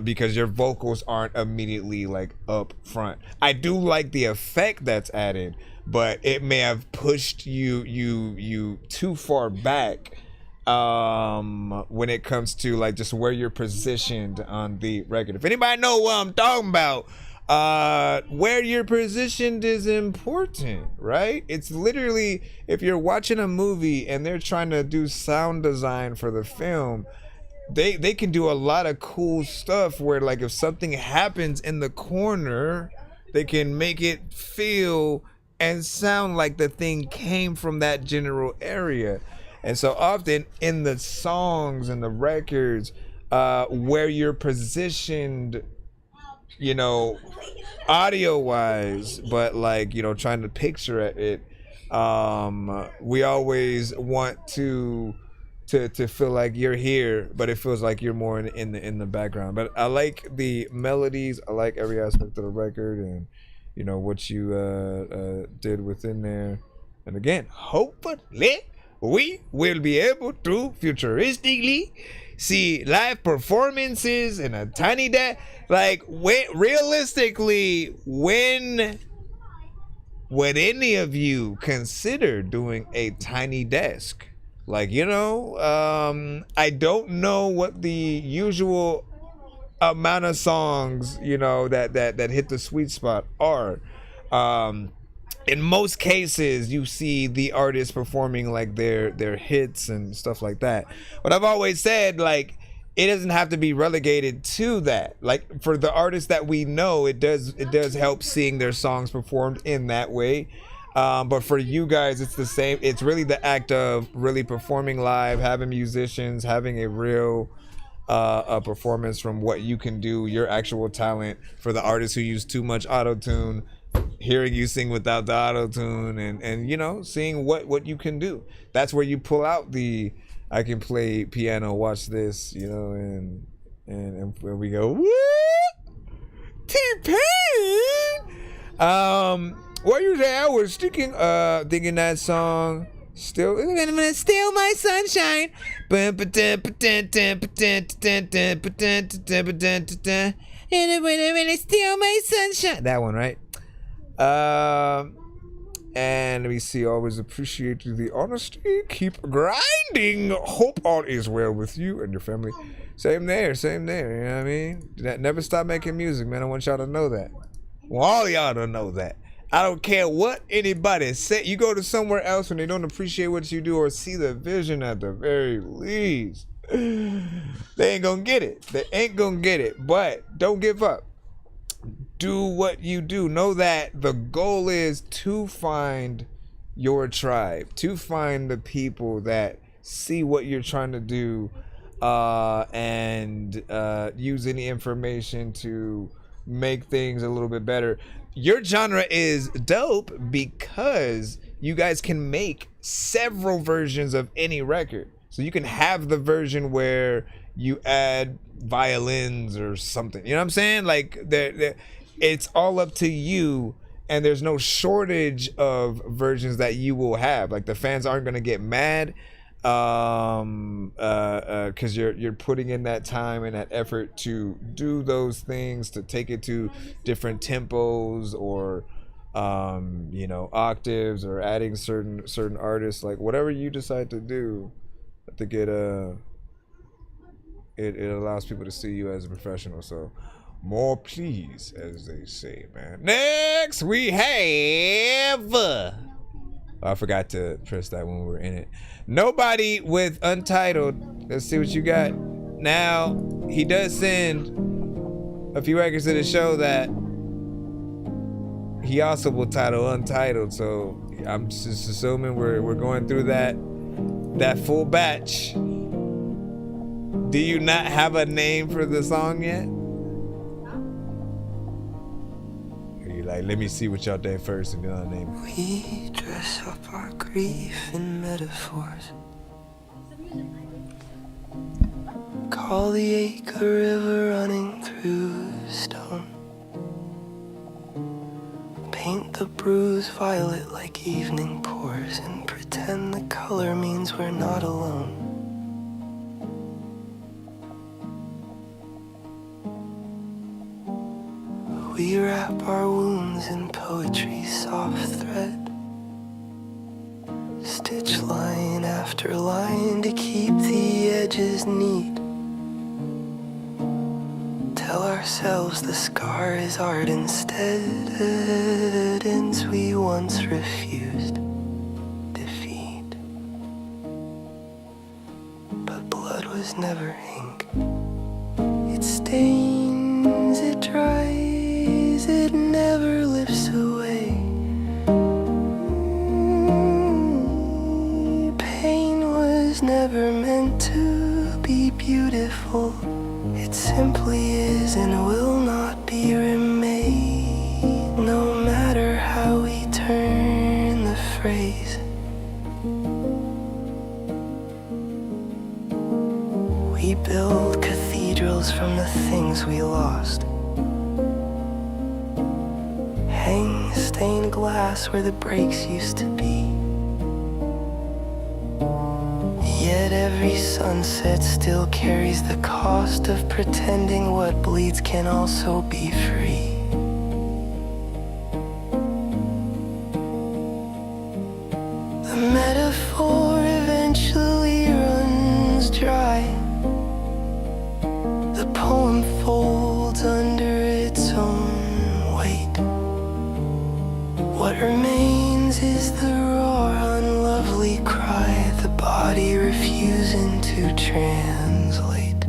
because your vocals aren't immediately like up front. I do like the effect that's added, but it may have pushed you too far back when it comes to like just where you're positioned on the record. If anybody know what I'm talking about, where you're positioned is important, right? It's literally, if you're watching a movie and they're trying to do sound design for the film, they can do a lot of cool stuff where like if something happens in the corner, they can make it feel and sound like the thing came from that general area. And so often in the songs and the records, where you're positioned, you know, audio wise, but like, you know, trying to picture it, we always want to feel like you're here, but it feels like you're more in the background. But I like the melodies, I like every aspect of the record, and you know what you did within there. And again, hopefully we will be able to futuristically see live performances in a tiny desk. Like, realistically, when would any of you consider doing a tiny desk? Like, you know, I don't know what the usual amount of songs, you know, that hit the sweet spot are. In most cases, you see the artists performing like their hits and stuff like that. But I've always said, like, it doesn't have to be relegated to that. Like, for the artists that we know, it does help seeing their songs performed in that way. But for you guys, it's the same. It's really the act of really performing live, having musicians, having a real a performance from what you can do, your actual talent. For the artists who use too much auto-tune, hearing you sing without the auto-tune, and you know, seeing what you can do. That's where you pull out the I can play piano, watch this, you know, and we go, woo! T-Pain! What you say? I was thinking that song, still my sunshine. Steal my sunshine. That one, right? And let me see. Always appreciate the honesty. Keep grinding. Hope all is well with you and your family. Same there. You know what I mean? Never stop making music, man. I want y'all to know that. Well, all y'all to know that. I don't care what anybody say. You go to somewhere else when they don't appreciate what you do or see the vision at the very least, they ain't gonna get it. But don't give up. Do what you do. Know that the goal is to find your tribe, to find the people that see what you're trying to do, and use any information to make things a little bit better. Your genre is dope because you guys can make several versions of any record. So you can have the version where you add violins or something. You know what I'm saying? Like, it's all up to you, and there's no shortage of versions that you will have. Like, the fans aren't going to get mad because you're putting in that time and that effort to do those things, to take it to different tempos or you know, octaves, or adding certain artists. Like, whatever you decide to do, I think it allows people to see you as a professional. So more please, as they say, man. Next we have I forgot to press that when we were in it. Nobody with Untitled. Let's see what you got. Now, he does send a few records to the show that he also will title Untitled. So I'm just assuming we're going through that full batch. Do you not have a name for the song yet? Like, let me see what y'all think first, and you know what I mean? We dress up our grief in metaphors. Call the ache a river running through stone. Paint the bruise violet like evening pours and pretend the color means we're not alone. We wrap our wounds in poetry's soft thread. Stitch line after line to keep the edges neat. Tell ourselves the scar is art instead. Evidence we once refused defeat. But blood was never ink. It stains, it dries, it never lifts away. Pain was never meant to be beautiful. It simply is and will not be remade, no matter how we turn the phrase. We build cathedrals from the things we lost. Hang stained glass where the breaks used to be. Yet every sunset still carries the cost of pretending what bleeds can also be free. The metaphor eventually runs dry. The poem folds under its own weight. What remains is the raw, unlovely cry, the body refusing to translate.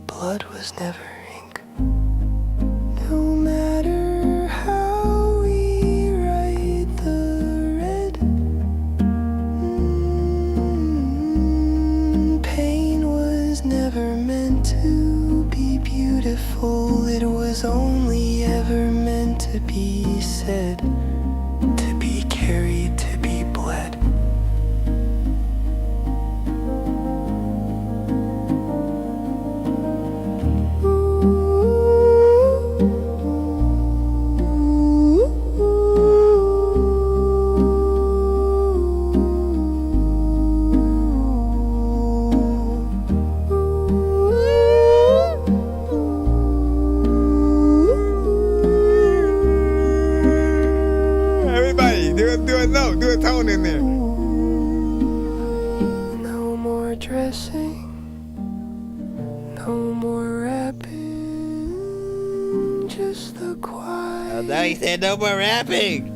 Blood was never ink. No matter how we write the red, pain was never meant to be beautiful. It was only ever meant to be said, to be carried, to be bled. Everybody, do a note, do a tone in there. No more dressing, no more rapping, just the quiet. Now he said no more rapping,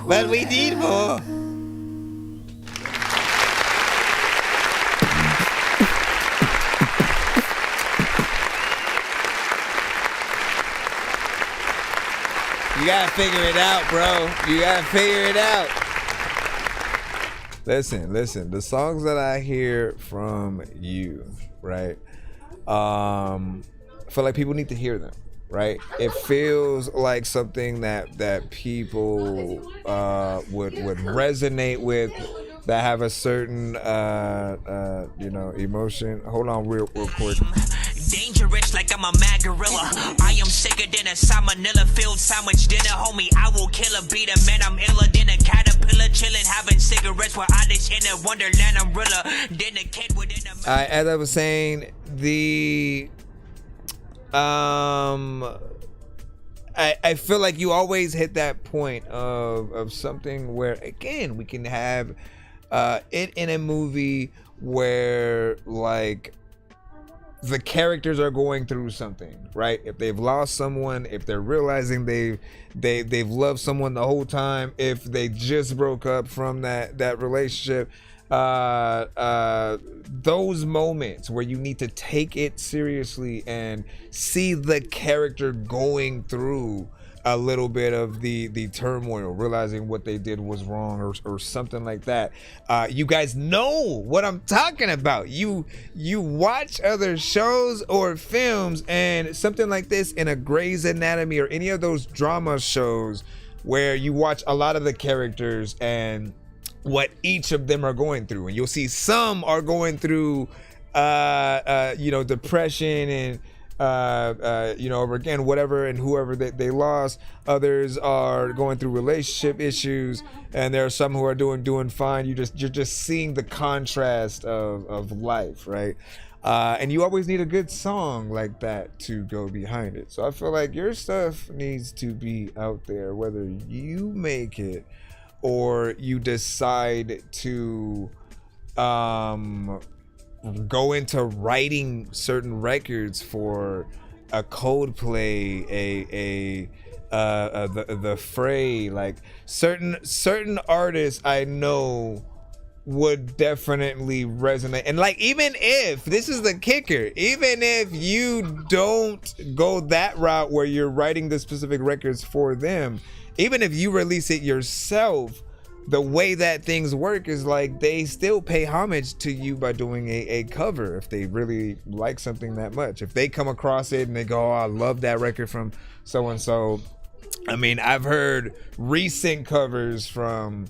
but we need more. You gotta figure it out, bro. You gotta figure it out. Listen. The songs that I hear from you, right? I feel like people need to hear them, right? It feels like something that people would resonate with, that have a certain emotion. Hold on, real quick. Dangerous like I'm a mad gorilla. I am sicker than a salmonella filled sandwich dinner, homie. I will kill a beat a man. I'm iller than a caterpillar, chilling, having cigarettes while I dish in a wonderland umbrella. Then a kid within a. As I was saying, I feel like you always hit that point of something where, again, we can have it in a movie where, like, the characters are going through something, right? If they've lost someone, if they're realizing they've loved someone the whole time, if they just broke up from that relationship, those moments where you need to take it seriously and see the character going through a little bit of the turmoil, realizing what they did was wrong or something like that. You guys know what I'm talking about. You watch other shows or films and something like this in a Grey's Anatomy or any of those drama shows where you watch a lot of the characters and what each of them are going through, and you'll see some are going through depression and again, whatever and whoever they lost. Others are going through relationship issues, and there are some who are doing fine. You're just seeing the contrast of life, right? And you always need a good song like that to go behind it. So I feel like your stuff needs to be out there, whether you make it or you decide to go into writing certain records for a Coldplay, the Fray, like certain artists I know would definitely resonate. And like, even if this is the kicker, even if you don't go that route where you're writing the specific records for them, even if you release it yourself, the way that things work is like they still pay homage to you by doing a cover if they really like something that much. If they come across it and they go, oh, I love that record from so and so. I mean, I've heard recent covers from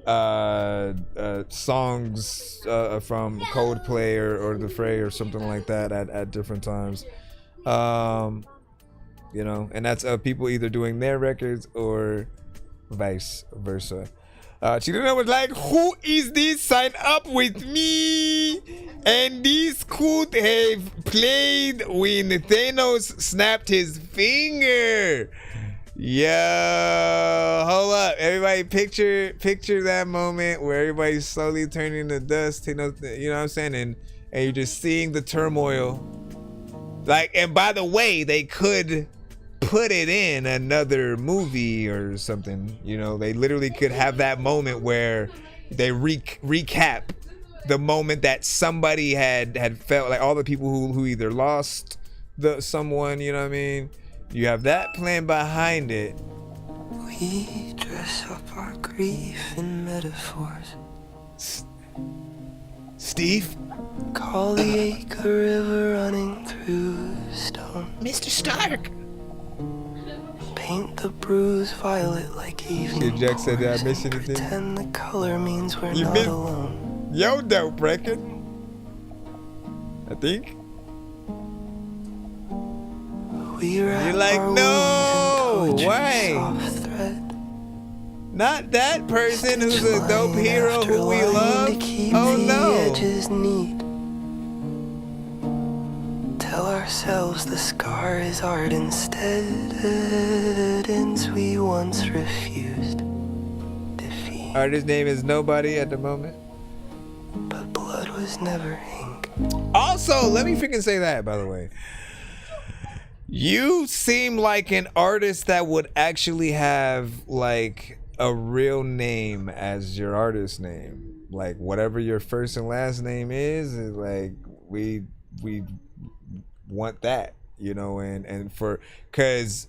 songs from Coldplay or The Fray or something like that at different times. And that's people either doing their records or vice versa. Chilena was like, who is this? Sign up with me. And this could have played when Thanos snapped his finger. Yo, hold up. Everybody picture that moment where everybody's slowly turning to dust. You know what I'm saying? And you're just seeing the turmoil. Like, and by the way, they could put it in another movie or something. They literally could have that moment where they recap the moment that somebody had felt, like all the people who either lost someone, you know what I mean? You have that plan behind it. We dress up our grief in metaphors. Steve? Call the acre river running through stone. Mr. Stark! Paint the bruise violet like evening. Jack said that I missed anything. Pretend the color means we're not alone. Yo, dope record. I think. You're like, no, why? Not that person who's a dope hero who we love. Oh no. Tell ourselves the scar is art instead. Evidence we once refused. Defeat. Artist's name is nobody at the moment. But blood was never ink. Also, let me freaking say that, by the way. You seem like an artist that would actually have like a real name as your artist name. Like whatever your first and last name is like we want that, and cause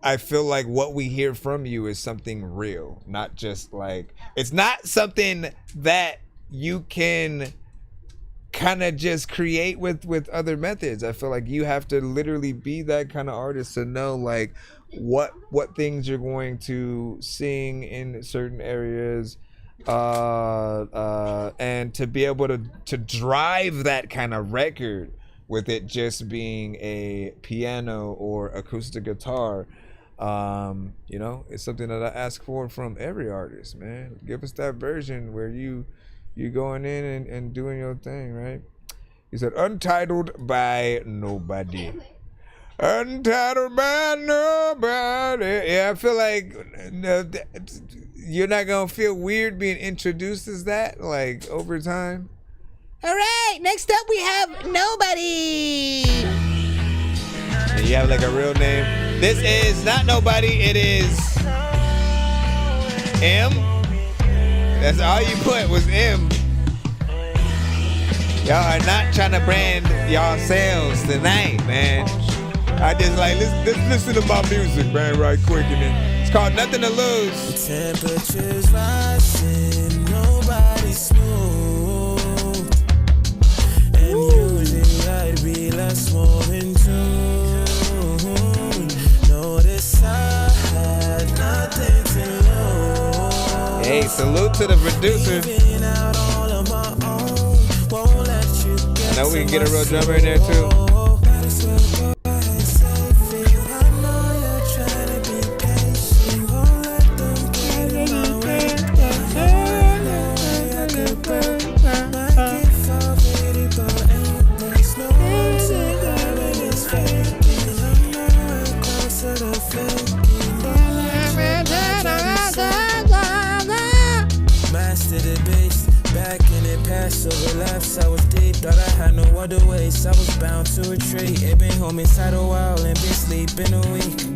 I feel like what we hear from you is something real, not just like, it's not something that you can kind of just create with other methods. I feel like you have to literally be that kind of artist to know like what things you're going to sing in certain areas, and to be able to drive that kind of record with it just being a piano or acoustic guitar. It's something that I ask for from every artist, man. Give us that version where you going in and doing your thing, right? He said, untitled by nobody. Untitled by nobody. Yeah, I feel like you're not gonna feel weird being introduced as that, like, over time. All right, next up we have Nobody. And you have like a real name. This is not Nobody, it is M. That's all you put was M. Y'all are not trying to brand yourselves tonight, man. I just like, let's listen to my music, man, right quick. And then it's called Nothing to Lose. The temperature's rising, nobody's smooth. And usually I'd be less more in tune. Notice I had nothing to lose. Hey, salute to the producer. I know we can get a real drummer in there too. I was deep, thought I had no other ways. I was bound to retreat. It been home inside a while and been sleeping a week.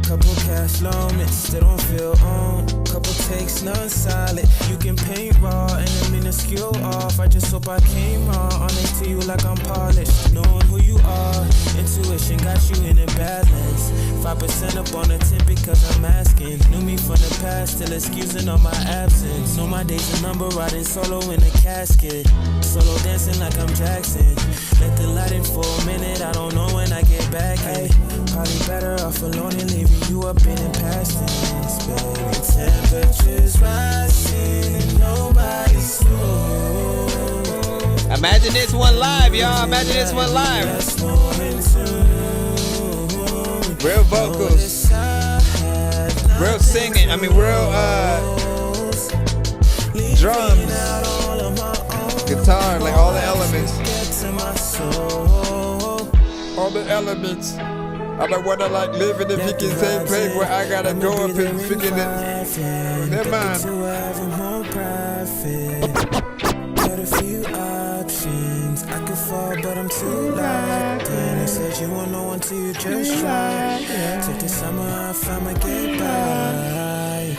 Couple cash moments, still don't feel on. Couple takes, none solid. You can paint raw and a minuscule off. I just hope I came raw, honest to you like I'm polished. Knowing who you are, intuition got you in a balance. 5% up on a 10 because I'm asking. Knew me from the past, still excusing on my absence. Know my days a number, riding solo in a casket. Solo dancing like I'm Jackson. Let the light in for a minute, I don't know when I get back. Ay, probably better off alone and leaving you up in the past tense, baby. Temperatures rising and nobody's smooth. Imagine this one live, y'all. Imagine this one live. Real vocals. Real singing. I mean, real drums. Guitar, like all the elements. All the elements. I don't wanna like live in the freaking same place where I gotta go up and freaking it. Never mind. Got a few options. I could fall, but I'm too locked in. I said you won't know until you just try. Take the summer off, I'ma get by.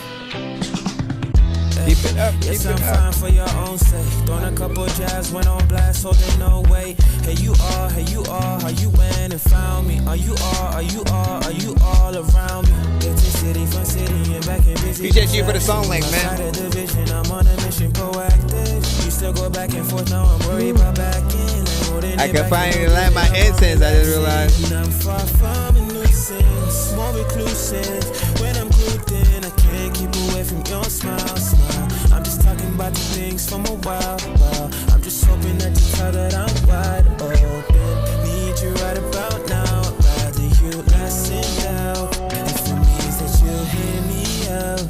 Keep it up, keep yes, it I'm up. fine for your own sake. Throwing a couple jabs, went on blast, holding no weight. Hey you are, how you went and found me. Are you all around me? Get to city from city and back in busy. Appreciate you for the song link, man. Outside of the vision, I'm on a mission, proactive. You still go back and forth, now I'm worried about back in. I can finally light my incense, I just realized. I'm far from a nuisance, more reclusive. When I'm grouped in, I can't keep away from your smile. I'm just talking about the things from a while. I'm just hoping that you tell that I'm wide open. Need you right about now. Rather you less in doubt. If it means that you'll hear me out.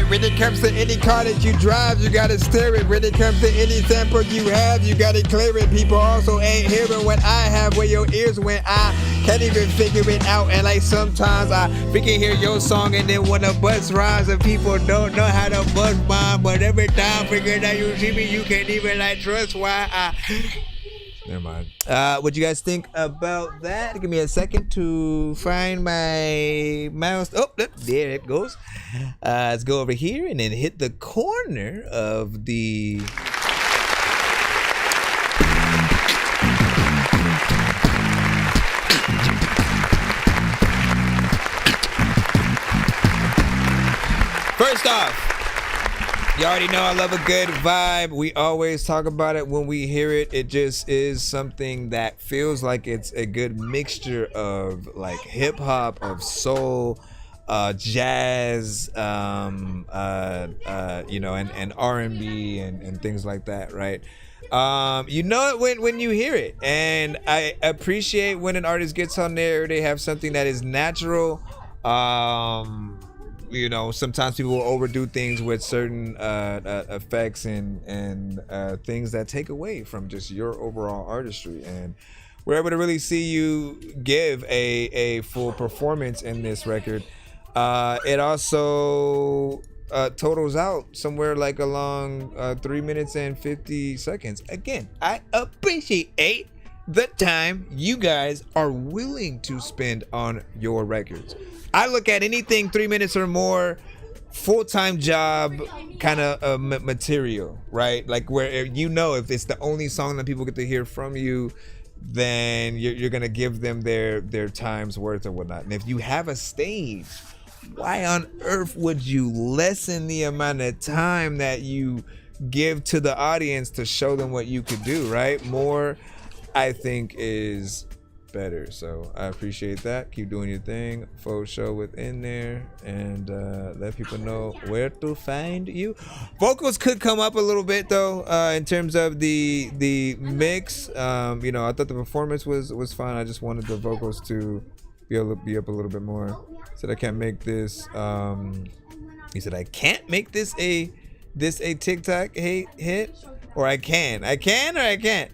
When it comes to any car that you drive, you gotta steer it. When it comes to any sample you have, you gotta clear it. People also ain't hearing what I have where your ears went. I can't even figure it out. And like sometimes I freaking hear your song and then when the bus rides and people don't know how to buzz mine. But every time figure that you see me, you can't even like trust why I... Never mind. What you guys think about that? Give me a second to find my mouse. Oh, there it goes. Let's go over here and then hit the corner of the... First off, you already know I love a good vibe. We always talk about it when we hear it. It just is something that feels like it's a good mixture of like hip hop, of soul, jazz, you know, and R&B and things like that, right? You know it when you hear it, and I appreciate when an artist gets on there, they have something that is natural. You know, sometimes people will overdo things with certain effects and things that take away from just your overall artistry. And we're able to really see you give a full performance in this record. It also totals out somewhere like along 3 minutes and 50 seconds. Again, I appreciate the time you guys are willing to spend on your records. I look at anything 3 minutes or more full-time job kind of material, right? Like where you know if it's the only song that people get to hear from you, then you're gonna give them their time's worth or whatnot. And if you have a stage, why on earth would you lessen the amount of time that you give to the audience to show them what you could do, right? More, I think, is better. So I appreciate that. Keep doing your thing. Faux show within there, and let people know where to find you. Vocals could come up a little bit though, in terms of the mix. You know, I thought the performance was fine. I just wanted the vocals to be able to be up a little bit more. Said I can't make this. He said I can't make this a TikTok hit, or I can or I can't.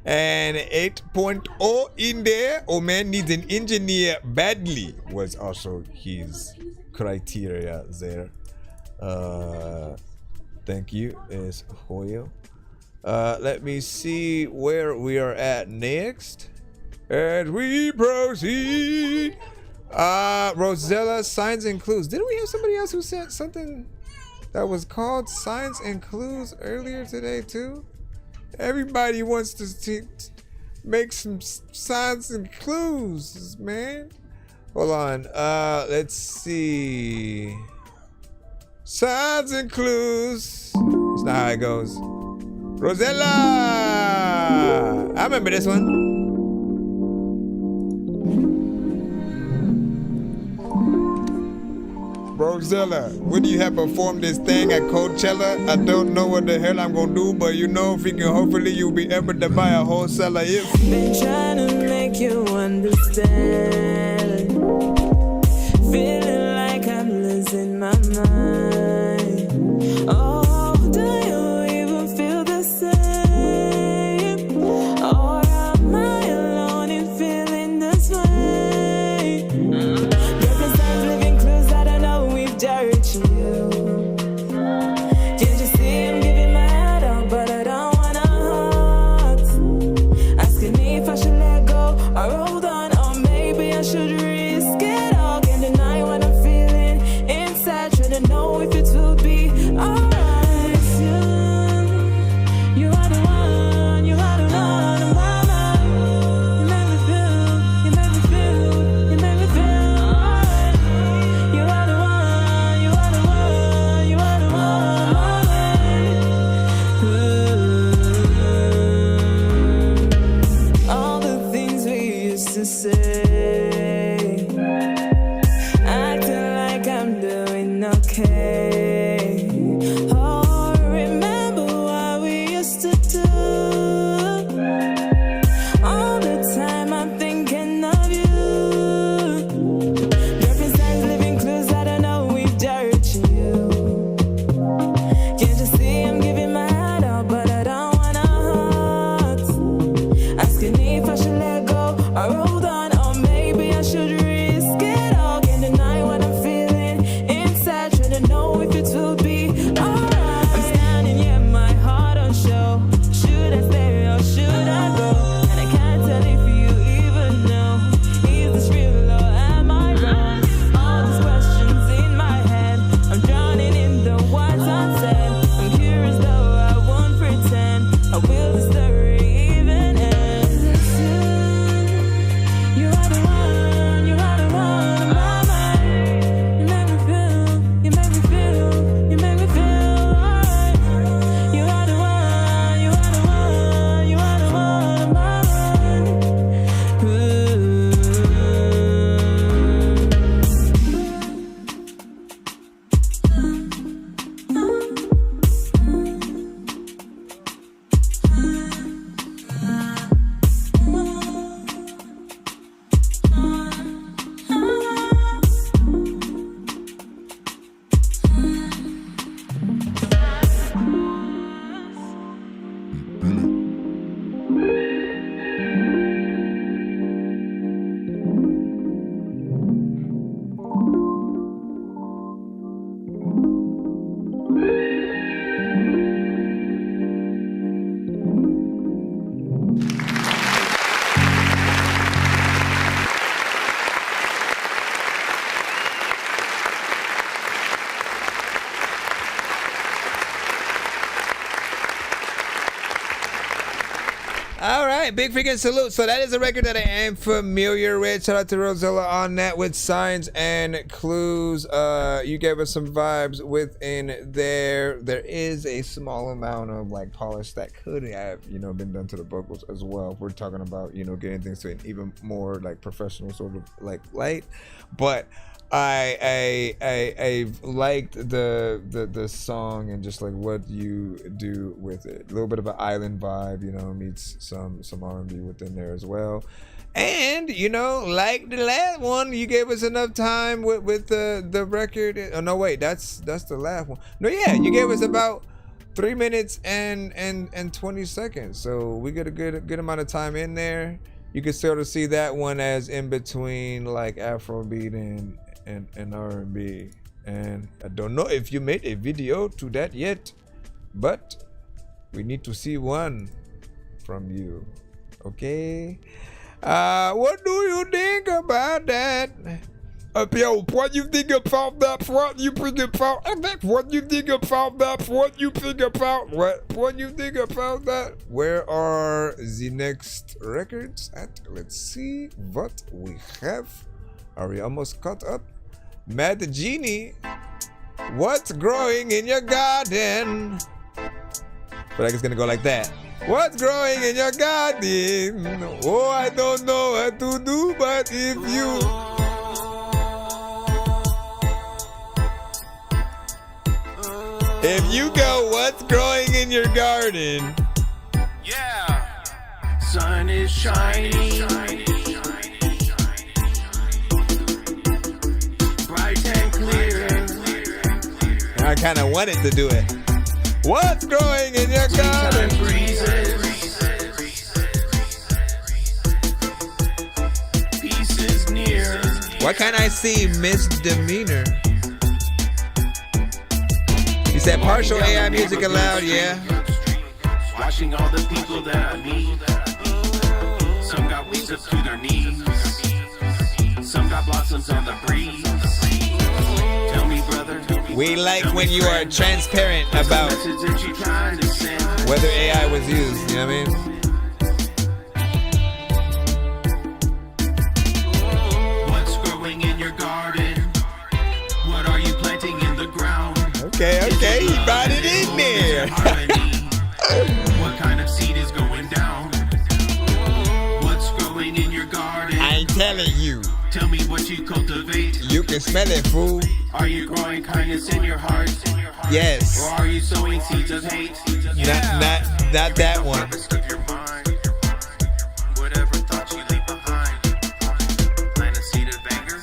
And 8.0 in there. Oh man needs an engineer badly was also his criteria there. Thank you, is Hoyo. Let me see where we are at next as we proceed. Rosella, signs and clues. Didn't we have somebody else who said something that was called signs and clues earlier today too? Everybody wants to make some signs and clues, man. Hold on. Let's see. Signs and clues. That's not how it goes. Rosella! I remember this one. Rosella, when you have performed this thing at Coachella, I don't know what the hell I'm gonna do, but you know, freaking hopefully you'll be able to buy a wholesaler if. Been trying to make you understand. Feeling like I'm losing my mind. Oh, do you even feel the same? Or am I alone in feeling this way? Broken signs, living clues, I don't know if direct you. Can't you see I'm giving my heart out, but I don't wanna hurt. Asking me if I should let go or hold on, or maybe I should risk it all. Can't deny what I'm feeling inside, trying to know if it will be alright. You are the one, you are the one of my mind. You make me feel, you make me feel, you make me feel alright. You are the one, you are the one, you are the one of my mind. All the things we used to say, acting like I'm doing okay. Oh, remember what we used to do. All the time I'm thinking of you. Dropping signs, living clues, I don't know if direct you. Can't you see I'm giving my heart out, but I don't wanna hurt. Asking me if I should let go or hold on, or maybe I should risk it all. Can't deny what I'm feeling inside, trying to know if it will be alright. I'm standing here, my heart on show. Should I stay or should I go? And I can't tell if you even know. Is this real or am I wrong? All these questions in my head, I'm drowning in the words unsaid. I'm curious though, I won't pretend. Or will the story even end? You are the one, you are the one of my mind. You make me feel, you make me feel, you make me feel alright. You are the one, you are the one, you are the one of my mind. right, big freaking salute. So that is a record that I am familiar with. Shout out to Rosella on that with Signs and Clues. You gave us some vibes within there. There is a small amount of like polish that could have, you know, been done to the vocals as well. We're talking about, you know, getting things to an even more like professional sort of like light. But I liked the song and just like what you do with it. A little bit of an island vibe, you know, meets some R&B within there as well. And you know, like the last one, you gave us enough time with the record. Oh no, wait, that's the last one. No, yeah, you gave us about 3 minutes and 20 seconds. So we get a good amount of time in there. You can sort of see that one as in between like Afrobeat and R&B. And I don't know if you made a video to that yet, but we need to see one from you. Okay? What do you think about that? Yo, what you think about that? What you think about that? What you think about that? What you think about what you think about that? Where are the next records at? Let's see what we have. Are we almost caught up? Mad Genie, what's growing in your garden? But I guess it's gonna go like that. What's growing in your garden? Oh, I don't know what to do, but if you go, what's growing in your garden? Yeah, sun is shining. I kind of wanted to do it. What's growing in your garden? Peace is near. What can I see? Misdemeanor. You said partial AI music allowed, yeah? Watching all the people that I meet. Some got weeds up to their knees. Some got blossoms on the breeze. Tell me, brother. We like when you are transparent about whether AI was used, you know what I mean? What's growing in your garden? What are you planting in the ground? Okay, he brought it in there. What kind of seed is going down? What's growing in your garden? I ain't telling you. Tell me what you cultivate. You can smell it, fool. Are you growing kindness in your heart? Yes. Or are you sowing seeds of hate? Not that one. Whatever thoughts you leave behind. Plant a seed of anger.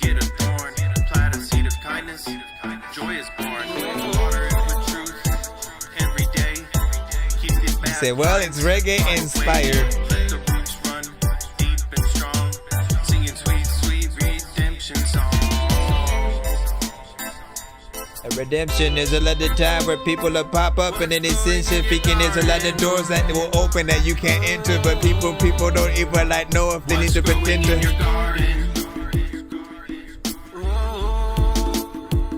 Get a thorn. Plant a seed of kindness. Joy is born. Water it with truth. Every day. Keep these bad Say, well, it's reggae inspired. Let the roots run deep and strong. Singing sweet, sweet redemption songs. Redemption is a lot of time where people will pop up and then they sin shit speaking. There's a lot of doors that will open that you can't enter, but people don't even like know if they need to pretend to.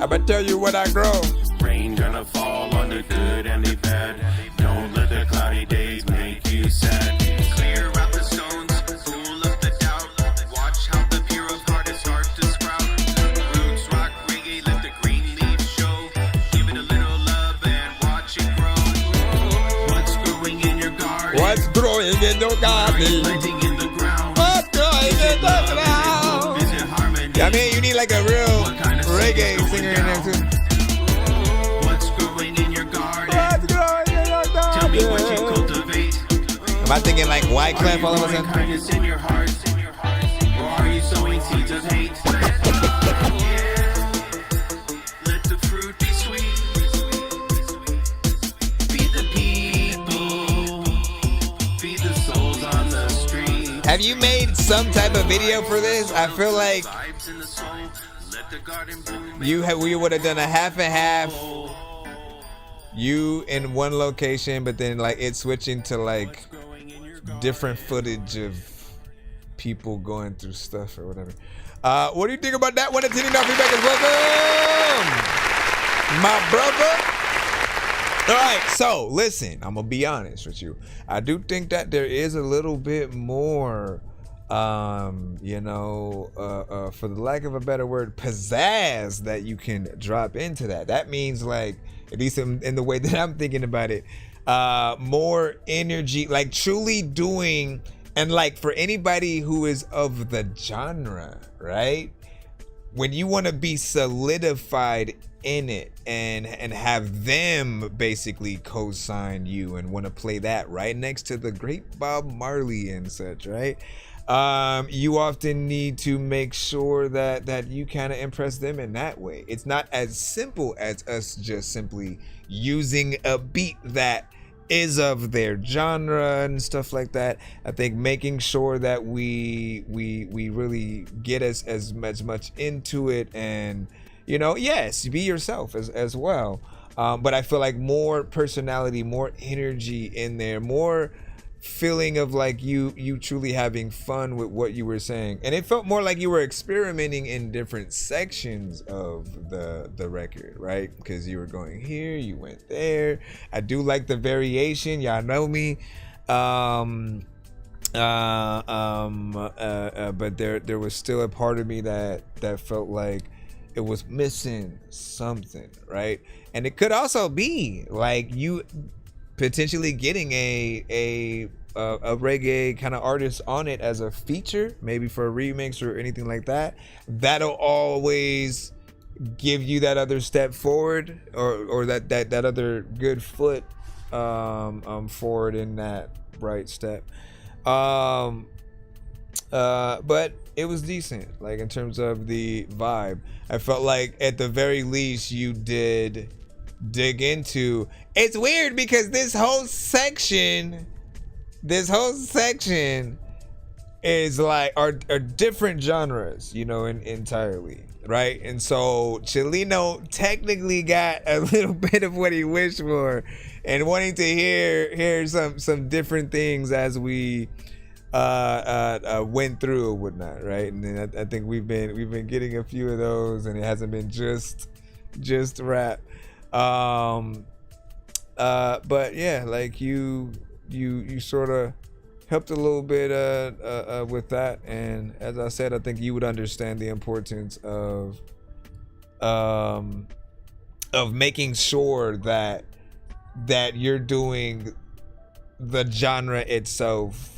I'ma tell you what I grow. Rain gonna fall on the good and the bad. Don't let the cloudy days make you sad. Clear out the stones, full of the doubt. Watch how the pure of heart is start to sprout. Roots rock reggae, let the green leaves show. Give it a little love and watch it grow. What's growing in your garden? What's growing in your garden? Planting in the ground. What's growing in the ground? Visit harmony. I mean, you need like a real reggae singer in there too. What's growing in your garden? What's growing in your garden? Tell me what you cultivate. Am I thinking like Wyclef all of a sudden? Kindness in your heart, or are you sowing seeds of hate? Let the fruit be sweet. Feed the people. Feed the souls on the street. Have you made some type of video for this? I feel like we would have done a half and half. You in one location, but then like it switching to like different footage of people going through stuff or whatever. What do you think about that one? It's hitting off feedback. Welcome, my brother. All right, so listen, I'm gonna be honest with you. I do think that there is a little bit more, for the lack of a better word, pizzazz that you can drop into that. That means, like, at least in the way that I'm thinking about it, more energy, like truly doing, and like for anybody who is of the genre, right? When you want to be solidified in it and have them basically co-sign you and want to play that right next to the great Bob Marley and such, right? You often need to make sure that you kind of impress them in that way. It's not as simple as us just simply using a beat that is of their genre and stuff like that. I think making sure that we really get us as much into it, and yes, be yourself as well. But I feel like more personality, more energy in there, more feeling of like you truly having fun with what you were saying, and it felt more like you were experimenting in different sections of the record, right? Because you were going here, you went there. I do like the variation, y'all know me. But there was still a part of me that felt like it was missing something, right? And it could also be like you potentially getting a reggae kind of artist on it as a feature, maybe for a remix or anything like that. That'll always give you that other step forward, or that other good foot forward in that right step. But it was decent, like in terms of the vibe. I felt like at the very least you did dig into. It's weird because this whole section is like are different genres, entirely, right? And so Chileno technically got a little bit of what he wished for, and wanting to hear some different things as we went through or whatnot, right? And then I think we've been getting a few of those, and it hasn't been just rap. But yeah, like you sort of helped a little bit with that, and as I said, I think you would understand the importance of making sure that you're doing the genre itself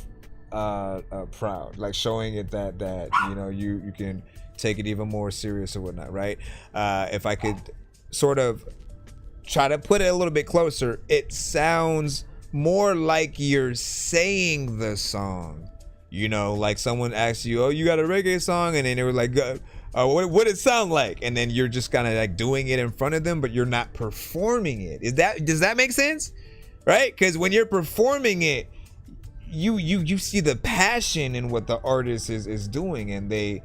proud, like showing it that you can take it even more serious or whatnot, right? If I could sort of try to put it a little bit closer, it sounds more like you're saying the song, like someone asks you, oh, you got a reggae song, and then they were like, what it sound like, and then you're just kind of like doing it in front of them, but you're not performing it. Does that make sense? Right? Because when you're performing it, you see the passion in what the artist is doing, and they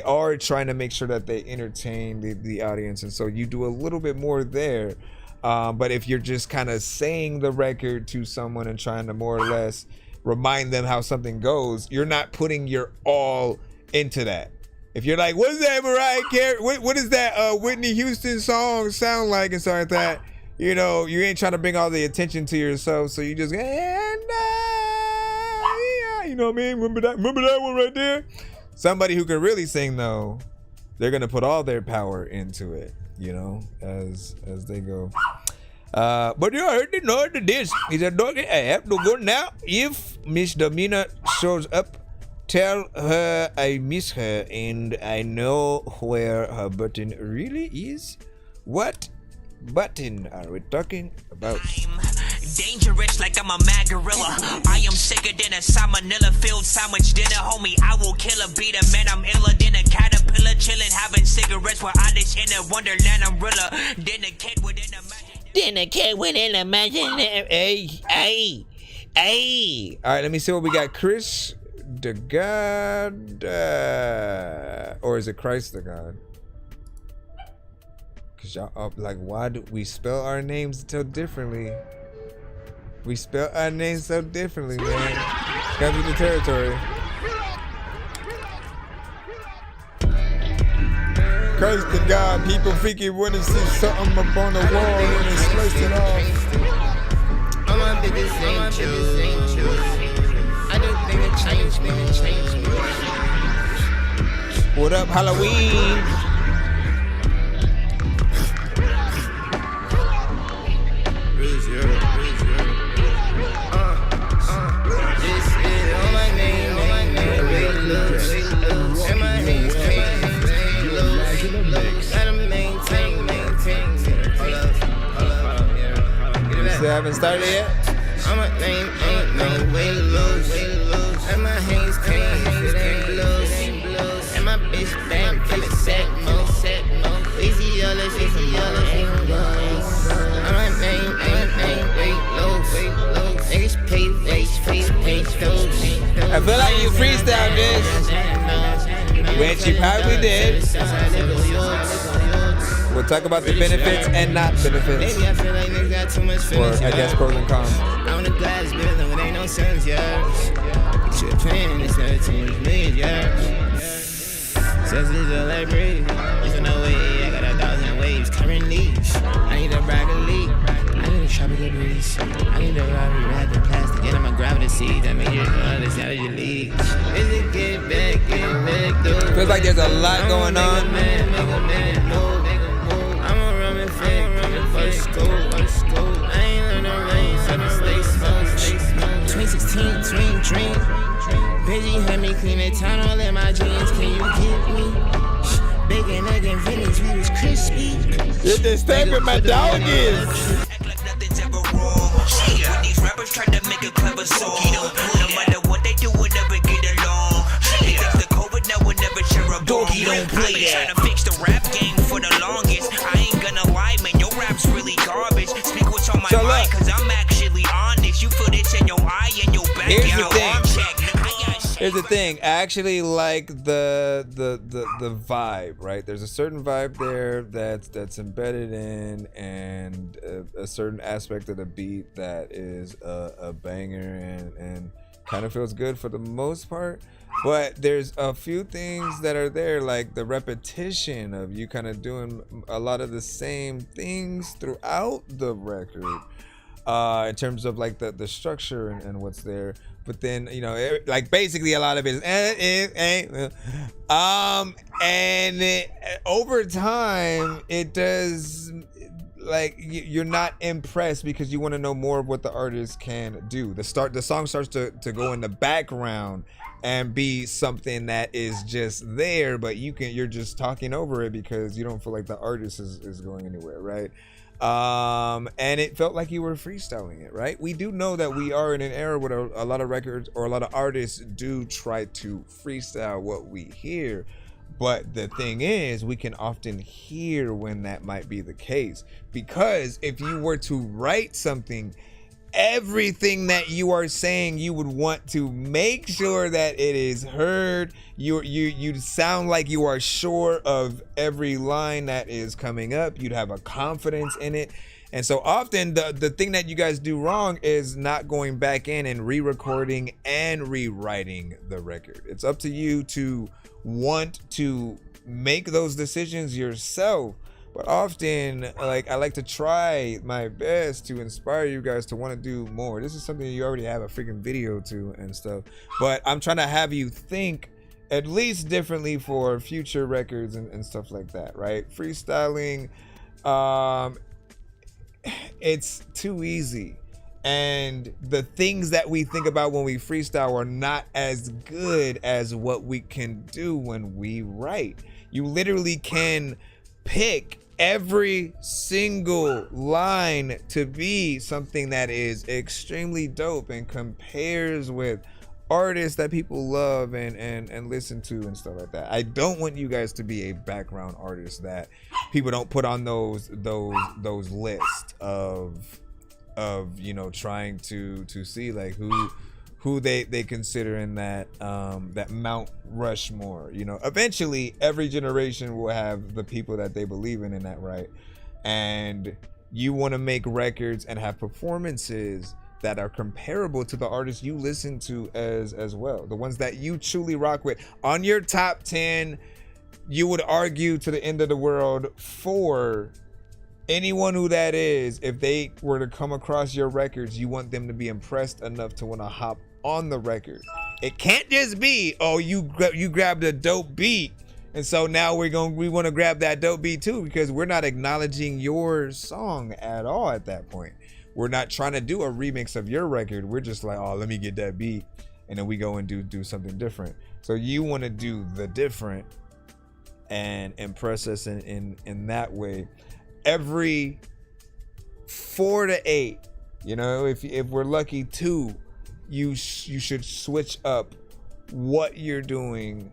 are trying to make sure that they entertain the audience, and so you do a little bit more there. But if you're just kind of saying the record to someone and trying to more or less remind them how something goes, you're not putting your all into that. If you're like, what's that Mariah Carey? What is that Whitney Houston song sound like and stuff like that? You ain't trying to bring all the attention to yourself, so you just you know what I mean? Remember that one right there? Somebody who can really sing, though, they're gonna put all their power into it, as they go. But you heard this. He said, Dorky, I have to go now. If Miss Domina shows up, tell her I miss her and I know where her button really is. What button are we talking about? Dangerous like I'm a mad gorilla. I am sicker than a salmonella filled sandwich dinner, homie. I will kill a beat a man. I'm iller than a caterpillar, chilling, having cigarettes while I dish in a wonderland umbrella. Then a kid within a imaginary. Hey. All right, let me see what we got. Chris the God, or is it Christ the God? Cause y'all up like, why do we spell our names so differently? We spell our names so differently, man. Comes with the territory. Christ to God, people think he wanna see something up on the wall and they slice it off. if this ain't you. I just think it changed me. What up, Halloween? You haven't started yet? I'm a name, way to lose. And my hands clean, it ain't blues. And my bitch bang, feel it set, mo. Easy, all this, ain't going. I'm a name, way low. Niggas pay, I feel like you freestyled this, which you probably did. We'll talk about the benefits and not benefits. Maybe I feel like niggas got too much feelings. Or I guess pros and cons. I'm the glass building when ain't no sense, yeah. You should plan this 17 million, yeah. Says it's a library. There's no way, I got 1,000 waves currently. I need a broccoli. I need a tropical breeze. I need a Rari wrapped in plastic. And I'm a gravity seed that made you this out of your league. Is it get back, though? Feels like there's a lot going on. I'm a rum and fake, first school. I ain't learned no rain, so I stay smooth. 2016, dream. Busy had me clean the town, all in my jeans. Can you get me? Bacon, egg, and vintage, we was crispy. You're disturbing my doggies. When these rappers try to make a clever song, no matter what they do, we'll never get along. They think the COVID now will never share a ball. I've been trying to fix the rap game for the longest. I ain't gonna lie, man, your rap's really garbage. Speak what's on my mind, cause I'm actually honest. You feel this in your eye and your back. Here's the thing. Here's the thing. I actually like the vibe, right? There's a certain vibe there that's embedded in, and a certain aspect of the beat that is a banger and kind of feels good for the most part. But there's a few things that are there, like the repetition of you kind of doing a lot of the same things throughout the record, in terms of like the structure and what's there. But then, you know, like basically a lot of it is over time it does, like, you're not impressed because you want to know more of what the artist can do. The song starts to go in the background and be something that is just there, but you're just talking over it because you don't feel like the artist is going anywhere, right? And it felt like you were freestyling it, right? We do know that we are in an era where a lot of records or a lot of artists do try to freestyle what we hear. But the thing is, we can often hear when that might be the case, because if you were to write something, everything that you are saying, you would want to make sure that it is heard. You sound like you are sure of every line that is coming up. You'd have a confidence in it. And so often the thing that you guys do wrong is not going back in and re-recording and rewriting the record. It's up to you to want to make those decisions yourself. But often, like, I like to try my best to inspire you guys to want to do more. This is something you already have a freaking video to and stuff. But I'm trying to have you think at least differently for future records and stuff like that, right? Freestyling, it's too easy. And the things that we think about when we freestyle are not as good as what we can do when we write. You literally can pick every single line to be something that is extremely dope and compares with artists that people love and listen to and stuff like that. I don't want you guys to be a background artist that people don't put on those lists of you know, trying to see like who they consider in that that Mount Rushmore. You know, eventually every generation will have the people that they believe in that, right? And you want to make records and have performances that are comparable to the artists you listen to as well, the ones that you truly rock with. On your top 10, you would argue to the end of the world for anyone who that is, if they were to come across your records, you want them to be impressed enough to want to hop on the record. It can't just be, oh, you grabbed a dope beat, and so now we want to grab that dope beat too, because we're not acknowledging your song at all at that point. We're not trying to do a remix of your record. We're just like, oh, let me get that beat, and then we go and do something different. So you want to do the different and impress us in that way. Every 4 to 8, you know, if we're lucky 2, you should switch up what you're doing,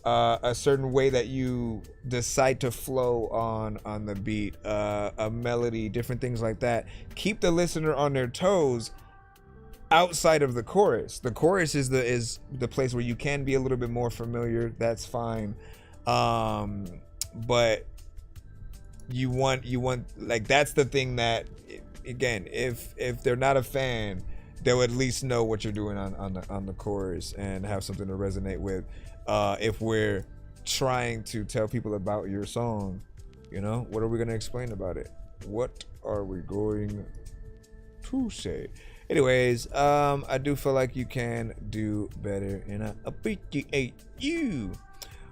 a certain way that you decide to flow on the beat, a melody, different things like that. Keep the listener on their toes outside of the chorus. The chorus is the place where you can be a little bit more familiar. That's fine, but you want like, that's the thing that, again, if they're not a fan, they'll at least know what you're doing on the chorus and have something to resonate with. If we're trying to tell people about your song, you know, what are we going to explain about it? What are we going to say? Anyways, I do feel like you can do better, and I appreciate you.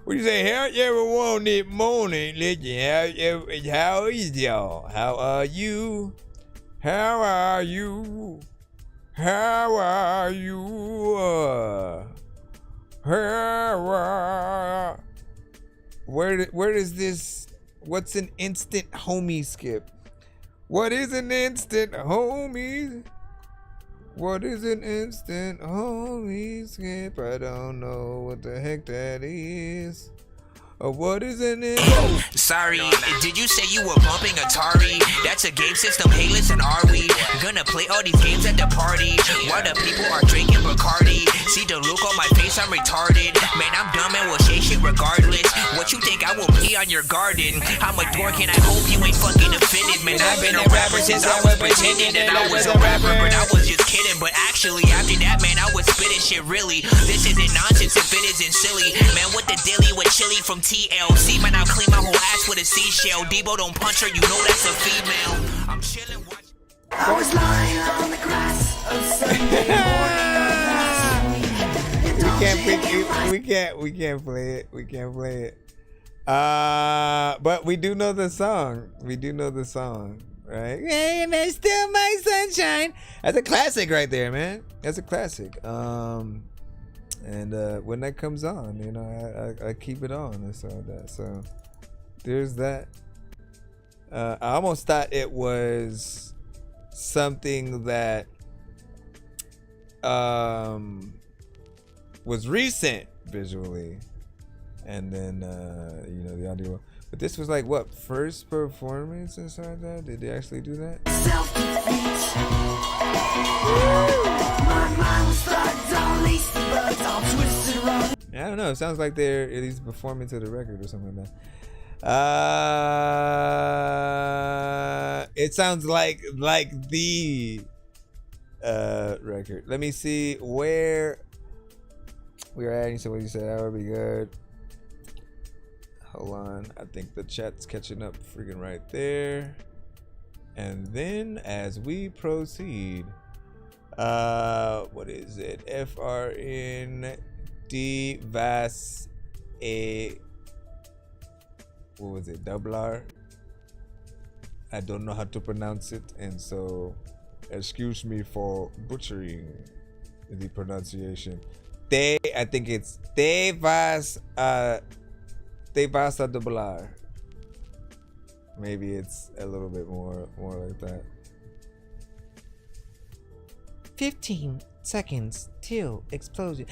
What do you say? How you ever want it morning? How is y'all? How are you? How are you? How are you? Where is this? What's an instant homie skip? What is an instant homie? What is an instant homie skip? I don't know what the heck that is. What is an instant? Sorry, did you say you were bumping Atari? That's a game system, hey listen, are we gonna play all these games at the party? While the people are drinking Bacardi. See the look on my face, I'm retarded. Man, I'm dumb and will say shit regardless. What you think I will pee on your garden? I'm a dork and I hope you ain't fucking offended. Man, I've been a rapper since I was pretending that I was a rapper, but I was just kidding. But actually, after that, man, I was spitting shit really. This isn't nonsense if it isn't silly. Man, what the dilly with chili from TLC, man, I'll clean my whole ass with a seashell. Debo don't punch her, you know that's a female. I'm chilling. I was lying on the grass of Sunday morning. We can't play it. We can't play it. But we do know the song. Right? Hey man, still my sunshine. That's a classic right there, man. That's a classic. And when that comes on, you know, I keep it on and so that. So there's that. I almost thought it was something that was recent visually, and then you know, the audio. But this was like what, first performance inside that? Did they actually do that? I don't know. It sounds like they're at least performing to the record or something like that. It sounds like the record. Let me see where we're adding. So what you said, that would be good. Hold on. I think the chat's catching up freaking right there. And then as we proceed, what is it? FRND Vas A. What was it? Double R. I don't know how to pronounce it, and so excuse me for butchering the pronunciation. I think it's Te vas a double R. Maybe it's a little bit more like that. 15 seconds till explosion.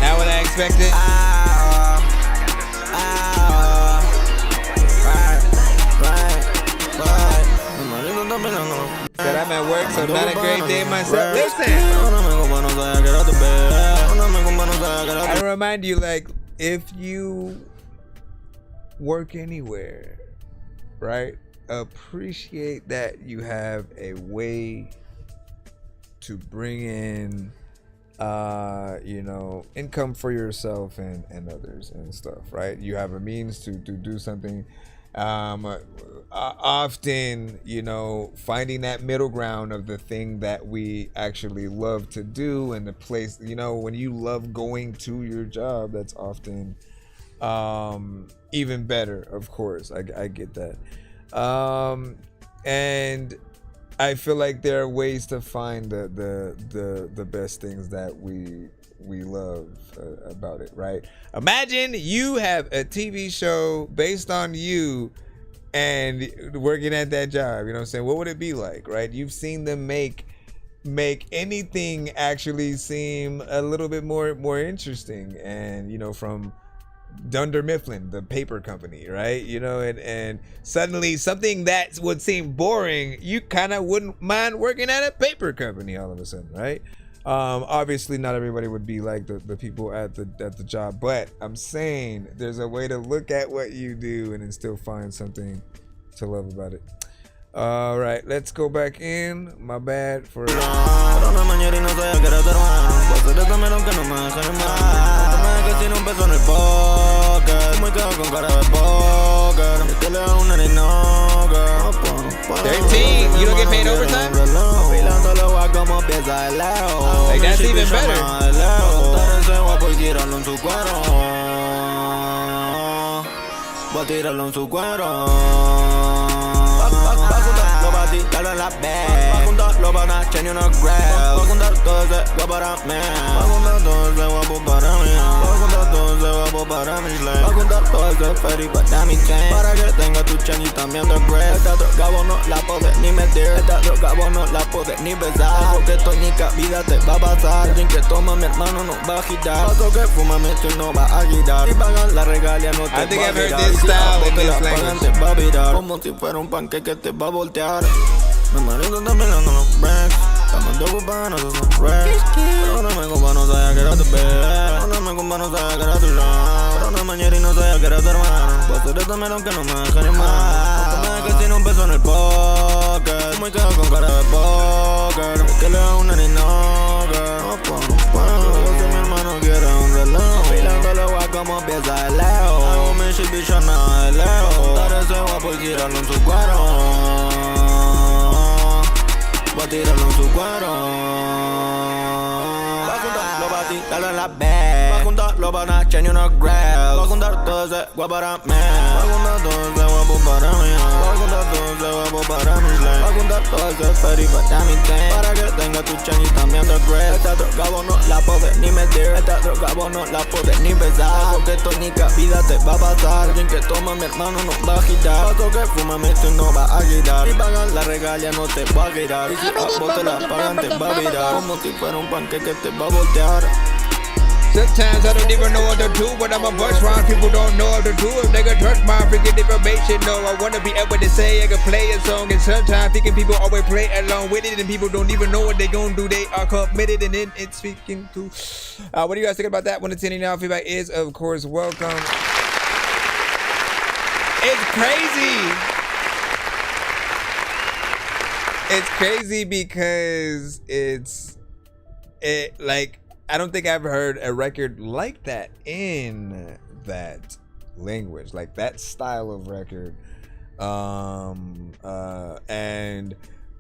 Not what I expected. Said I'm at work, so not a great day myself. Listen, I remind you, like, if you work anywhere, right? Appreciate that you have a way to bring in you know, income for yourself and others and stuff, right? You have a means to do something. Often, you know, finding that middle ground of the thing that we actually love to do and the place, you know, when you love going to your job, that's often even better, of course. I get that. And I feel like there are ways to find the best things that we love about it, right? Imagine you have a TV show based on you and working at that job, you know what I'm saying? What would it be like, right? You've seen them make anything actually seem a little bit more interesting, and you know, from Dunder Mifflin, the paper company, right? You know, and suddenly something that would seem boring, you kind of wouldn't mind working at a paper company all of a sudden, right? Obviously not everybody would be like the people at the job, but I'm saying there's a way to look at what you do and then still find something to love about it. All right, let's go back in. My bad for you don't get paid overtime? Like, that's even better. Dale la back. Va a juntar los panas, Chen y una grab. Va a juntar todo ese guapo para mí. Va a juntar todo ese guapo para mí. Va a juntar todo ese guapo para mi slave. Va a juntar todo ese ferry para mi chain. Para que tenga tu chain y también tu grab. Esta droga vos no la podés ni meter. Esta droga vos no la podés ni besar. Porque tónica vida te va a pasar. Sin que toma mi hermano no va a agitar. Paso que fuma mi no va a girar. Si pagan la regalia no te va a girar. Te va a virar. Como si fuera un panqueque te va a voltear. Mi marido está mirando los breaks. Estamos ocupados, no son racks. Pero no me compa, no sabía que era tu bebé. Pero no me compa, no sabía que era tu love. Pero no mañana y no sabía que era tu hermano. Pues eres tan melón que no me deja ni más. Porque me que tiene un peso en el pocket. Muy quedo con cara de póker. Es que le da una ni no, girl. Si mi hermano quiere un reloj. Filando los guay como pieza de leo. Hago mi shit, bicho, nada de leo. Juntar ese guapo y tirarlo en su cuero. Voy a tirarlo en su cuero. Va a juntar los patis, dale en la back. Va a juntar los panas, Chen y una grab. Va a juntar todo ese guapo para mí. Va a juntar todo ese guapo para mí. Va a juntar todo ese guapo para mi slave. Va a juntar todo ese ferry para mi chain. Para que tenga tu chain y también tu grab. Esta droga vos no la podés ni meter. Esta droga vos no la podés ni besar. Porque tónica vida te va a pasar. Sin que toma mi hermano no va a girar. Paso que fuma mi no va a girar. Si pagan la regalia no te va a girar. Y si a vos te la pagan te va a virar. Como si fuera un panqueque te va a voltear. Sometimes I don't even know what to do, but I'm a bust round. People don't know what to do. If they can trust my freaking information, no, I wanna be able to say I can play a song. And sometimes thinking people always play along with it, and people don't even know what they gonna do. They are committed, and then it's speaking to. What do you guys think about that? 1 to 10 now. Feedback is, of course, welcome. It's crazy. It's crazy because like, I don't think I've heard a record like that in that language, like that style of record. And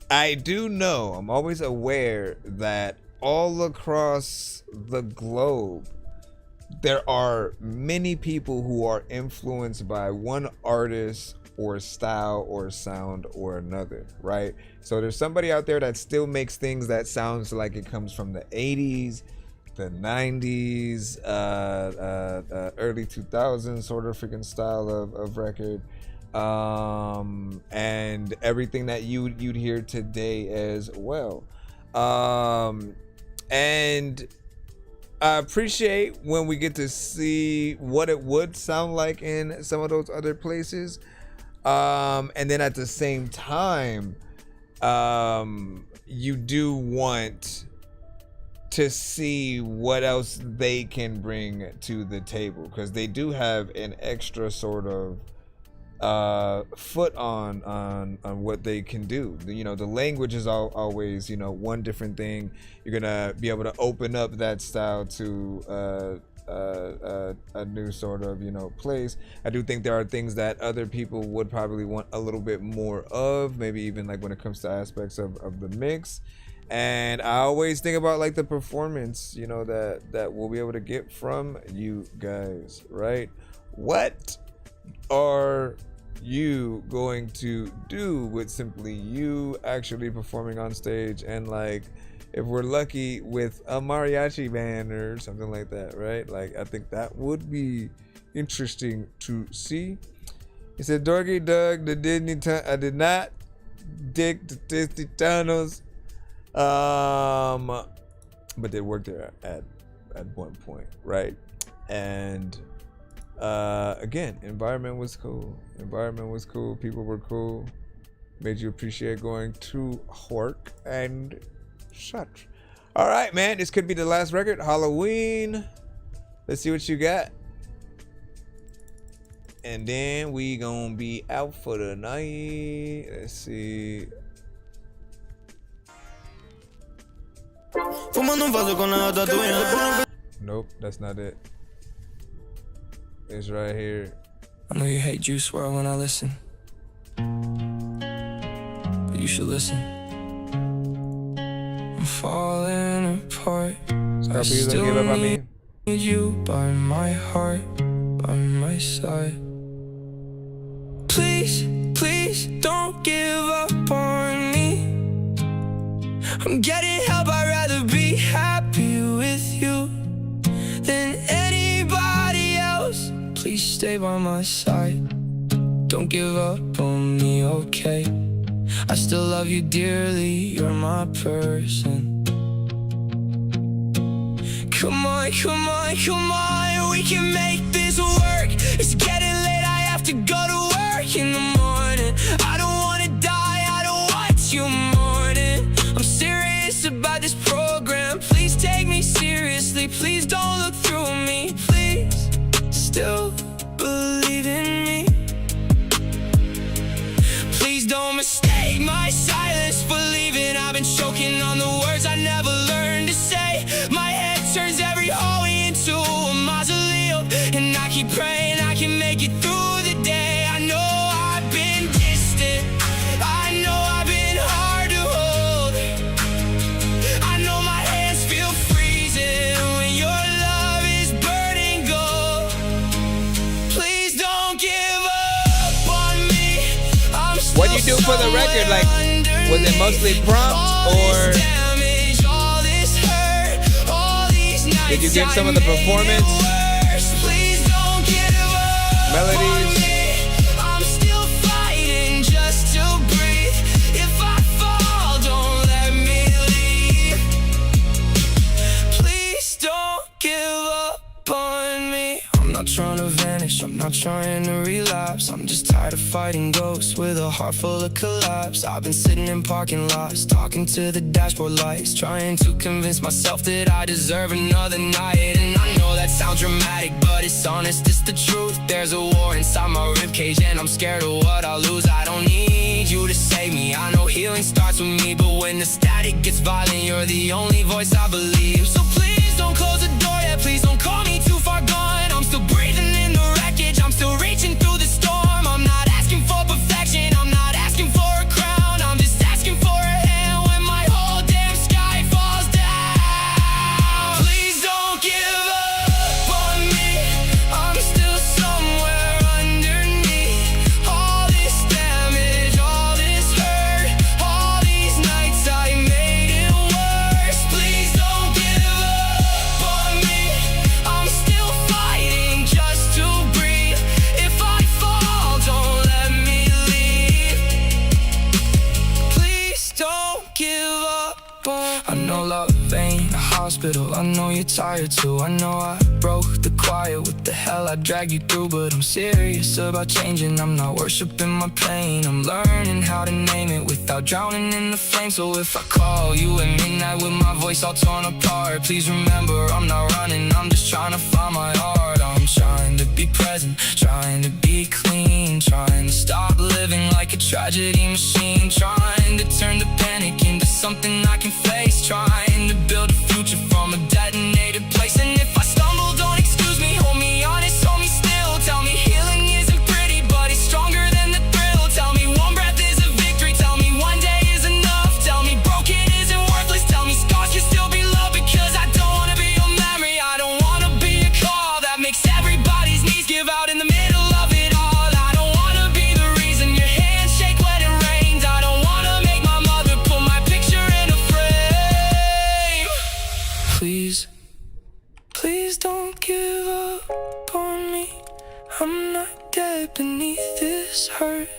I do know, I'm always aware that all across the globe, there are many people who are influenced by one artist or style or sound or another, right? So there's somebody out there that still makes things that sounds like it comes from the 80s, the 90s, early 2000s sort of freaking style of record, and everything that you'd hear today as well. And I appreciate when we get to see what it would sound like in some of those other places, and then at the same time, you do want to see what else they can bring to the table, because they do have an extra sort of foot on what they can do. You know, the language is always, you know, one different thing. You're gonna be able to open up that style to a new sort of, you know, place. I do think there are things that other people would probably want a little bit more of, maybe even like when it comes to aspects of the mix. And I always think about like the performance, you know, that we'll be able to get from you guys, right? What are you going to do with simply you actually performing on stage, and like if we're lucky with a mariachi band or something like that, right? Like I think that would be interesting to see. He said, Dorky dug the Disney I did not dig the Disney tunnels, but they worked there at one point, right? And again, environment was cool. People were cool. Made you appreciate going to work and such. All right, man. This could be the last record. Halloween. Let's see what you got. And then we gonna be out for the night. Let's see. Nope, that's not it. It's right here. I know you hate Juice WRLD when I listen, but you should listen. I'm falling apart. I still give up on me. need you by my heart, by my side. Please, please don't give up on me. I'm getting help, I'd rather be happy with you than anybody else. Please stay by my side. Don't give up on me, okay? I still love you dearly, you're my person. Come on, come on, come on, we can make this work. It's getting late, I have to go to work in the morning. I don't wanna die, I don't want you mourning. I'm serious about this program, please take me seriously. Please don't look through me, please. Still believe in me. Please don't mistake my silence for leaving. I've been choking on the words I never learned to say. My head turns every hallway into a mausoleum, and I keep praying I can make it through the day. I know I've been distant, I know I've been hard to hold. I know my hands feel freezing when your love is burning gold. Please don't give up on me. What do you do for the record? Like, was it mostly prompt, or did you give some of the performance melodies? I'm still fighting just to breathe. If I fall, don't let me leave. Please don't give up on me. I'm not trying to vanish, I'm not trying to relapse. I'm just tired of fighting ghosts with a heart full of collapse. I've been sitting in parking lots, talking to the dashboard lights, trying to convince myself that I deserve another night. And I know that sounds dramatic, but it's honest, it's the truth. There's a war inside my ribcage, and I'm scared of what I'll lose. I don't need you to save me, I know healing starts with me. But when the static gets violent, you're the only voice I believe. So please don't close the door yet, please don't call me too far gone. I'm still breathing in the wreckage, I'm still reaching through the storm. I'm not asking for perfection, I'm not asking for a crown. I'm just asking for a hand when my whole damn sky falls down. Please don't give up on me, I'm still somewhere underneath. All this damage, all this hurt, all these nights I made it worse. Please don't give up on me, I'm still fighting just to breathe. If I fall, don't let me leave. Please don't give up on me. I know love ain't a hospital. I know you're tired too. I know I broke the quiet. What the hell I dragged you through, but I'm serious about changing. I'm not worshiping my pain. I'm learning how to name it without drowning in the flames. So if I call you at midnight with my voice all torn apart, please remember I'm not running. I'm just trying to find my heart. I'm trying to be present, trying to be clean, trying to stop living like a tragedy machine, trying to turn the panic into something I can face, trying to build a future from a detonated place. And if I stumble, don't excuse me, hold me honest, hold me still. Tell me healing isn't pretty, but it's stronger than the thrill. Tell me one breath is a victory, tell me one day is enough. Tell me broken isn't worthless, tell me scars can still be loved. Because I don't wanna be your memory, I don't wanna be a call that makes everybody's knees give out in the middle of it all. I don't wanna be the reason your hands shake when it rains. I don't wanna make my mother put my picture in a frame. Please, please don't give up on me. I'm not dead beneath this hurt.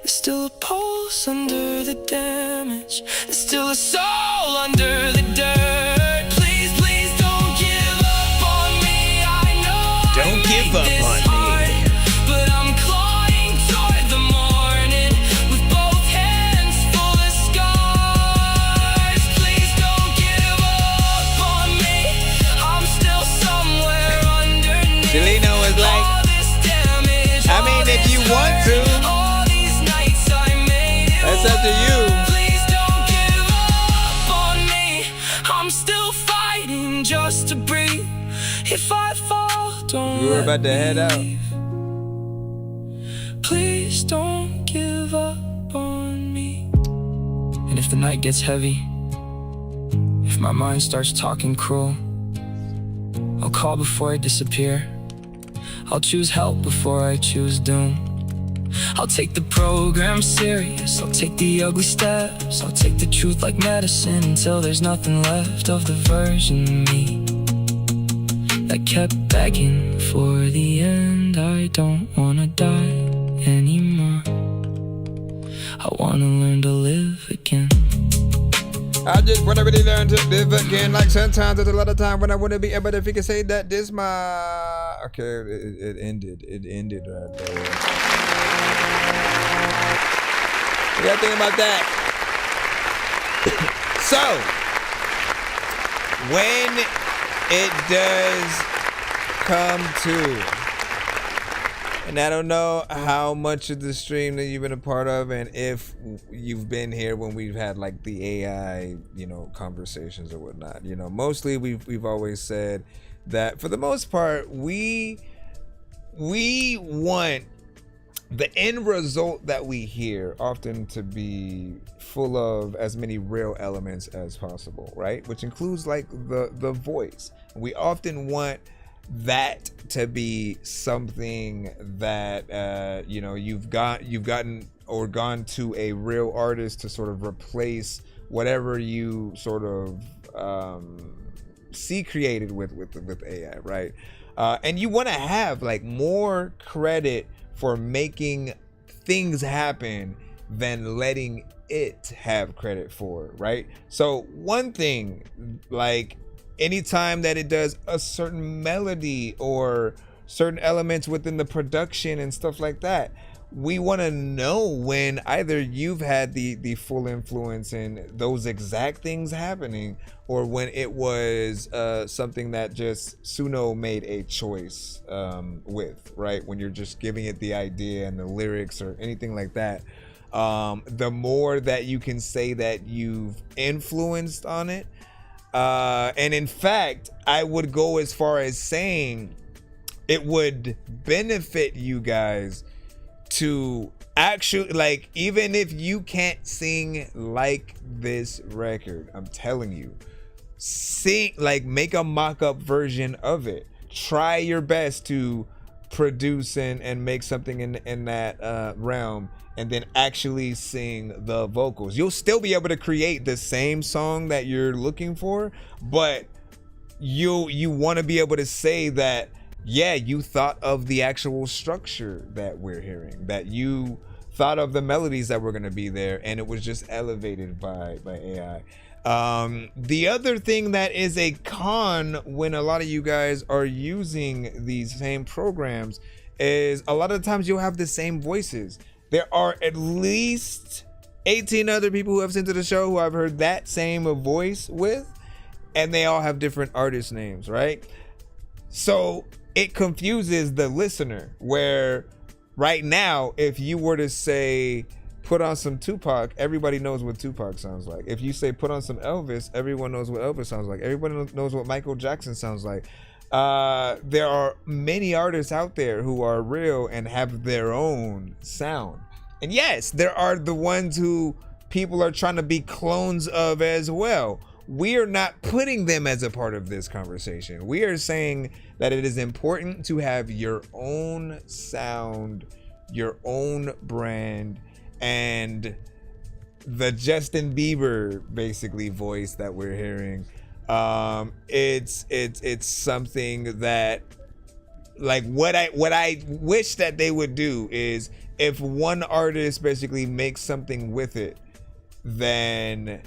There's still a pulse under the damage. There's still a soul under the dirt. Please, please don't give up on me. I know Don't give up on me. but I'm clawing toward the morning with both hands full of scars. Please don't give up on me. I'm still somewhere underneath. Shalino is like, all this damage. I mean, if you want to, All these nights I made it that's up to you. Please don't give up on me. I'm still fighting just to breathe. If I fall, don't We were let about to head out. me. Please don't give up on me. And if the night gets heavy, if my mind starts talking cruel, I'll call before I disappear. I'll choose help before I choose doom. I'll take the program serious, I'll take the ugly steps, I'll take the truth like medicine until there's nothing left of the version of me that kept begging for the end. I don't wanna die anymore. I wanna learn to live again. I just wanna really learn to live again. Like sometimes there's a lot of time when I wanna be able to, if you can say that this my okay, it ended right there. You gotta think about that. So when it does come to, and I don't know how much of the stream that you've been a part of, and if you've been here when we've had like the AI, conversations or whatnot. Mostly we've always said that for the most part, we want the end result that we hear often to be full of as many real elements as possible, right? Which includes like the voice. We often want that to be something that you've gotten or gone to a real artist to sort of replace whatever you sort of see created with AI, right? And you want to have like more credit for making things happen than letting it have credit for, right? So one thing, like anytime that it does a certain melody or certain elements within the production and stuff like that, we want to know when either you've had the full influence in those exact things happening, or when it was something that just Suno made a choice with, right? When you're just giving it the idea and the lyrics or anything like that, the more that you can say that you've influenced on it. And in fact, I would go as far as saying it would benefit you guys to actually, like, even if you can't sing like this record, I'm telling you, sing, like, make a mock-up version of it. Try your best to produce and make something in that realm, and then actually sing the vocals. You'll still be able to create the same song that you're looking for, but you want to be able to say that, yeah, you thought of the actual structure that we're hearing, that you thought of the melodies that were going to be there, and it was just elevated by AI. The other thing that is a con when a lot of you guys are using these same programs is a lot of times you'll have the same voices. There are at least 18 other people who have sent to the show who I've heard that same voice with, and they all have different artist names, right? So it confuses the listener, where right now, if you were to say, put on some Tupac, everybody knows what Tupac sounds like. If you say put on some Elvis, everyone knows what Elvis sounds like. Everybody knows what Michael Jackson sounds like. There are many artists out there who are real and have their own sound. And yes, there are the ones who people are trying to be clones of as well. We are not putting them as a part of this conversation. We are saying that it is important to have your own sound, your own brand, and the Justin Bieber basically voice that we're hearing. It's something that, like, what I wish that they would do is, if one artist basically makes something with it, then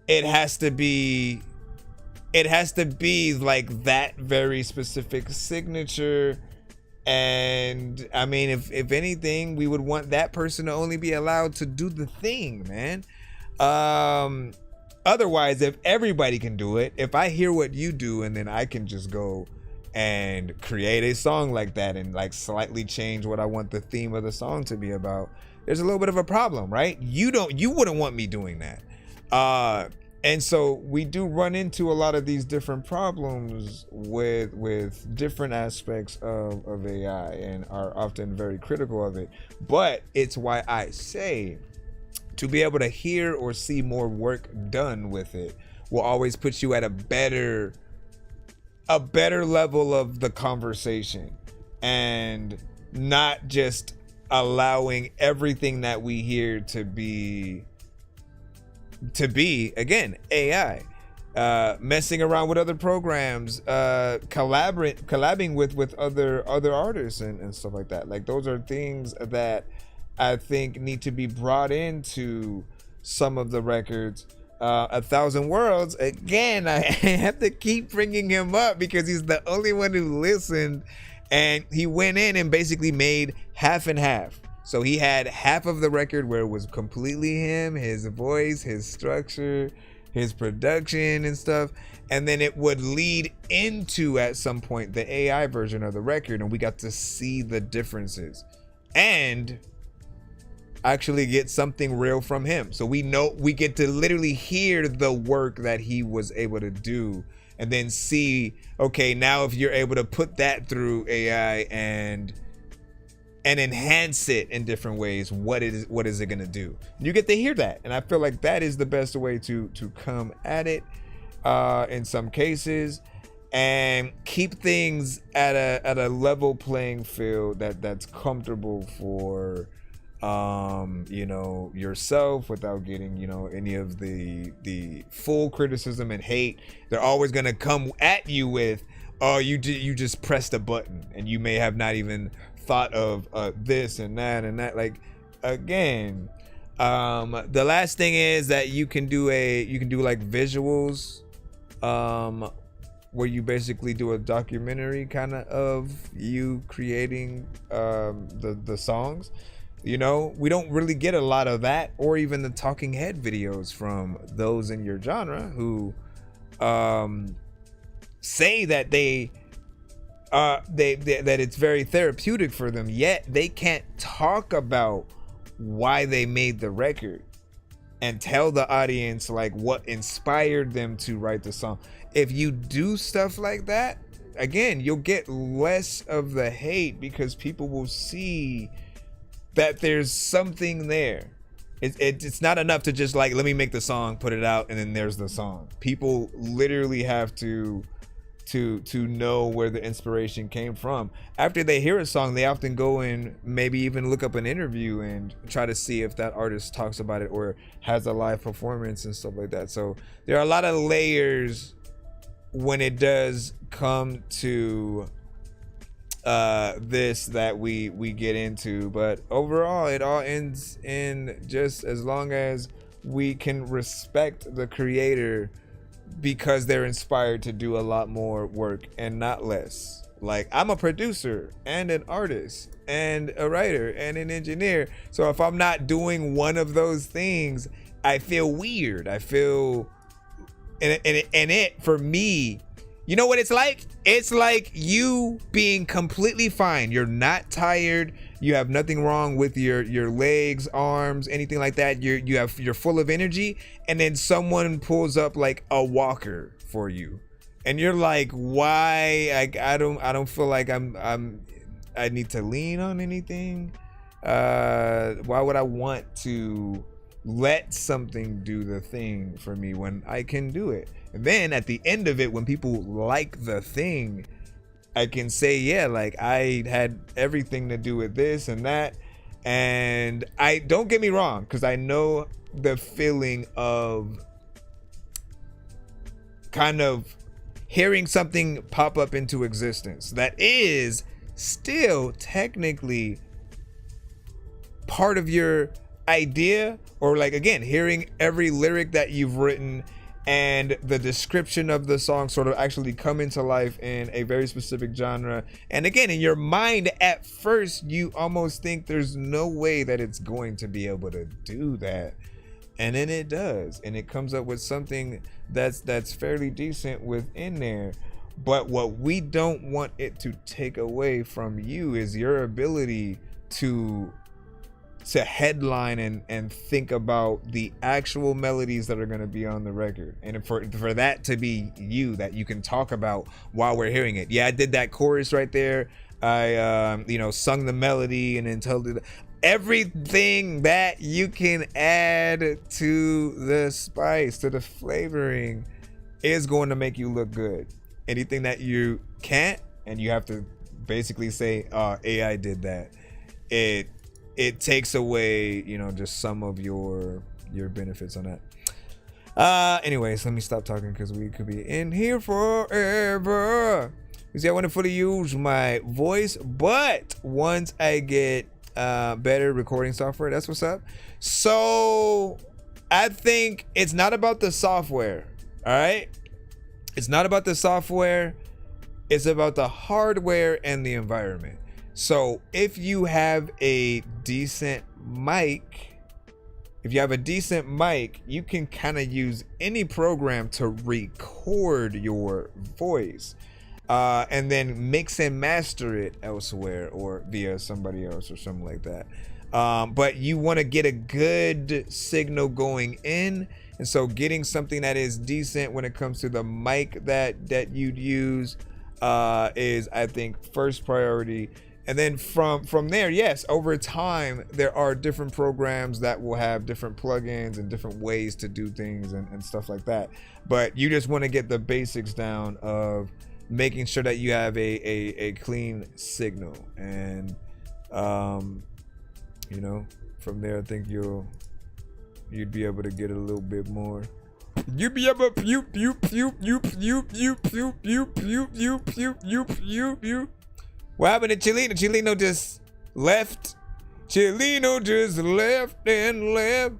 it has to be like that very specific signature. And I mean, if anything, we would want that person to only be allowed to do the thing, man. Otherwise, if everybody can do it, if I hear what you do and then I can just go and create a song like that and like slightly change what I want the theme of the song to be about, there's a little bit of a problem, right? You wouldn't want me doing that. And so we do run into a lot of these different problems with different aspects of AI, and are often very critical of it. But it's why I say, to be able to hear or see more work done with it will always put you at a better level of the conversation, and not just allowing everything that we hear to be again AI, messing around with other programs, collabing with other artists and stuff like that. Like, those are things that I think need to be brought into some of the records. 1,000 Worlds, again, I have to keep bringing him up because he's the only one who listened, and he went in and basically made half and half. So he had half of the record where it was completely him, his voice, his structure, his production and stuff, and then it would lead into, at some point, the AI version of the record, and we got to see the differences and actually get something real from him. So we get to literally hear the work that he was able to do, and then see, okay, now if you're able to put that through AI and enhance it in different ways, what is it gonna do? You get to hear that, and I feel like that is the best way to come at it in some cases, and keep things at a level playing field that's comfortable for yourself, without getting any of the full criticism and hate. They're always gonna come at you with, oh, you just pressed a button and you may have not even thought of this and that and that. Like, again, the last thing is that you can do like visuals, where you basically do a documentary kind of you creating the songs. We don't really get a lot of that, or even the talking head videos from those in your genre who say that that it's very therapeutic for them, yet they can't talk about why they made the record and tell the audience like what inspired them to write the song. If you do stuff like that, again, you'll get less of the hate, because people will see that there's something there. It's not enough to just like, let me make the song, put it out, and then there's the song. People literally have to know where the inspiration came from. After they hear a song, they often go and maybe even look up an interview and try to see if that artist talks about it or has a live performance and stuff like that. So there are a lot of layers when it does come to this that we get into. But overall, it all ends in just as long as we can respect the creator because they're inspired to do a lot more work and not less. Like, I'm a producer and an artist and a writer and an engineer. So if I'm not doing one of those things, I feel weird. I feel, and it for me, you know what it's like? It's like you being completely fine. You're not tired. You have nothing wrong with your legs, arms, anything like that. You're full of energy, and then someone pulls up like a walker for you, and you're like, why? I don't feel like I need to lean on anything. Why would I want to let something do the thing for me when I can do it? And then at the end of it, when people like the thing, I can say, yeah, like I had everything to do with this and that. And I don't get me wrong, because I know the feeling of kind of hearing something pop up into existence that is still technically part of your idea, or like, again, hearing every lyric that you've written and the description of the song sort of actually come into life in a very specific genre. And again, in your mind at first, you almost think there's no way that it's going to be able to do that. And then it does, and it comes up with something that's fairly decent within there. But what we don't want it to take away from you is your ability to headline and think about the actual melodies that are going to be on the record, and for that to be you, that you can talk about while we're hearing it. Yeah, I did that chorus right there. I sung the melody and then told it everything that you can add to the spice, to the flavoring, is going to make you look good. Anything that you can't, and you have to basically say, AI did that, it takes away, just some of your benefits on that. Anyways, let me stop talking because we could be in here forever. You see, I wanted to use my voice, but once I get better recording software, that's what's up. So I think it's not about the software. All right, it's not about the software. It's about the hardware and the environment. So if you have a decent mic, you can kind of use any program to record your voice, and then mix and master it elsewhere or via somebody else or something like that. But you want to get a good signal going in, and so getting something that is decent when it comes to the mic that you'd use is, I think, first priority. And then from there, yes, over time, there are different programs that will have different plugins and different ways to do things and stuff like that. But you just want to get the basics down of making sure that you have a clean signal. And, from there, I think you'd be able to get a little bit more. You'd be able to What happened to Chileno? Chileno just left. And left.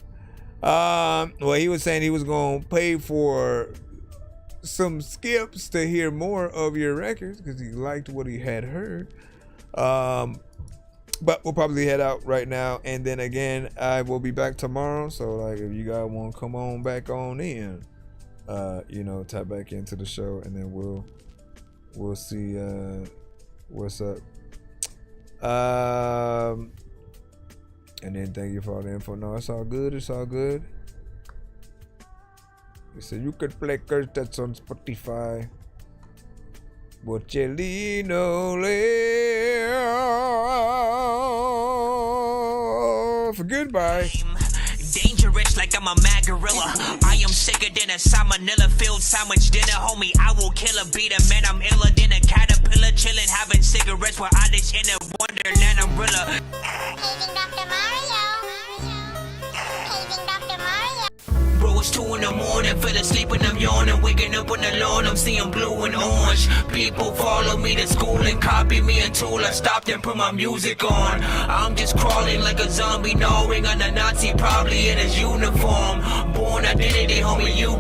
Well, he was saying he was gonna pay for some skips to hear more of your records because he liked what he had heard. But we'll probably head out right now, and then again, I will be back tomorrow. So, like, if you guys want to come on back on in, tap back into the show, and then we'll see what's up. And then thank you for all the info. No, it's all good. It's all good. You said you could play Curse that's on Spotify. But Chelino for goodbye. Dangerous like I'm a mad gorilla. I am sicker than a salmonella filled sandwich dinner. Homie, I will kill a beater. Man, I'm iller than a caterpillar. Chilling, having cigarettes while I dish in a wonderland umbrella. Paging Dr. Mario. Paging Dr. Mario. Bro, it's 2 in the morning, fell asleep and I'm yawning, waking up on the lawn, I'm seeing blue and orange. People follow me to school and copy me until I stopped and put my music on. I'm just crawling like a zombie, gnawing on a Nazi, probably in his uniform. Born identity, homie, you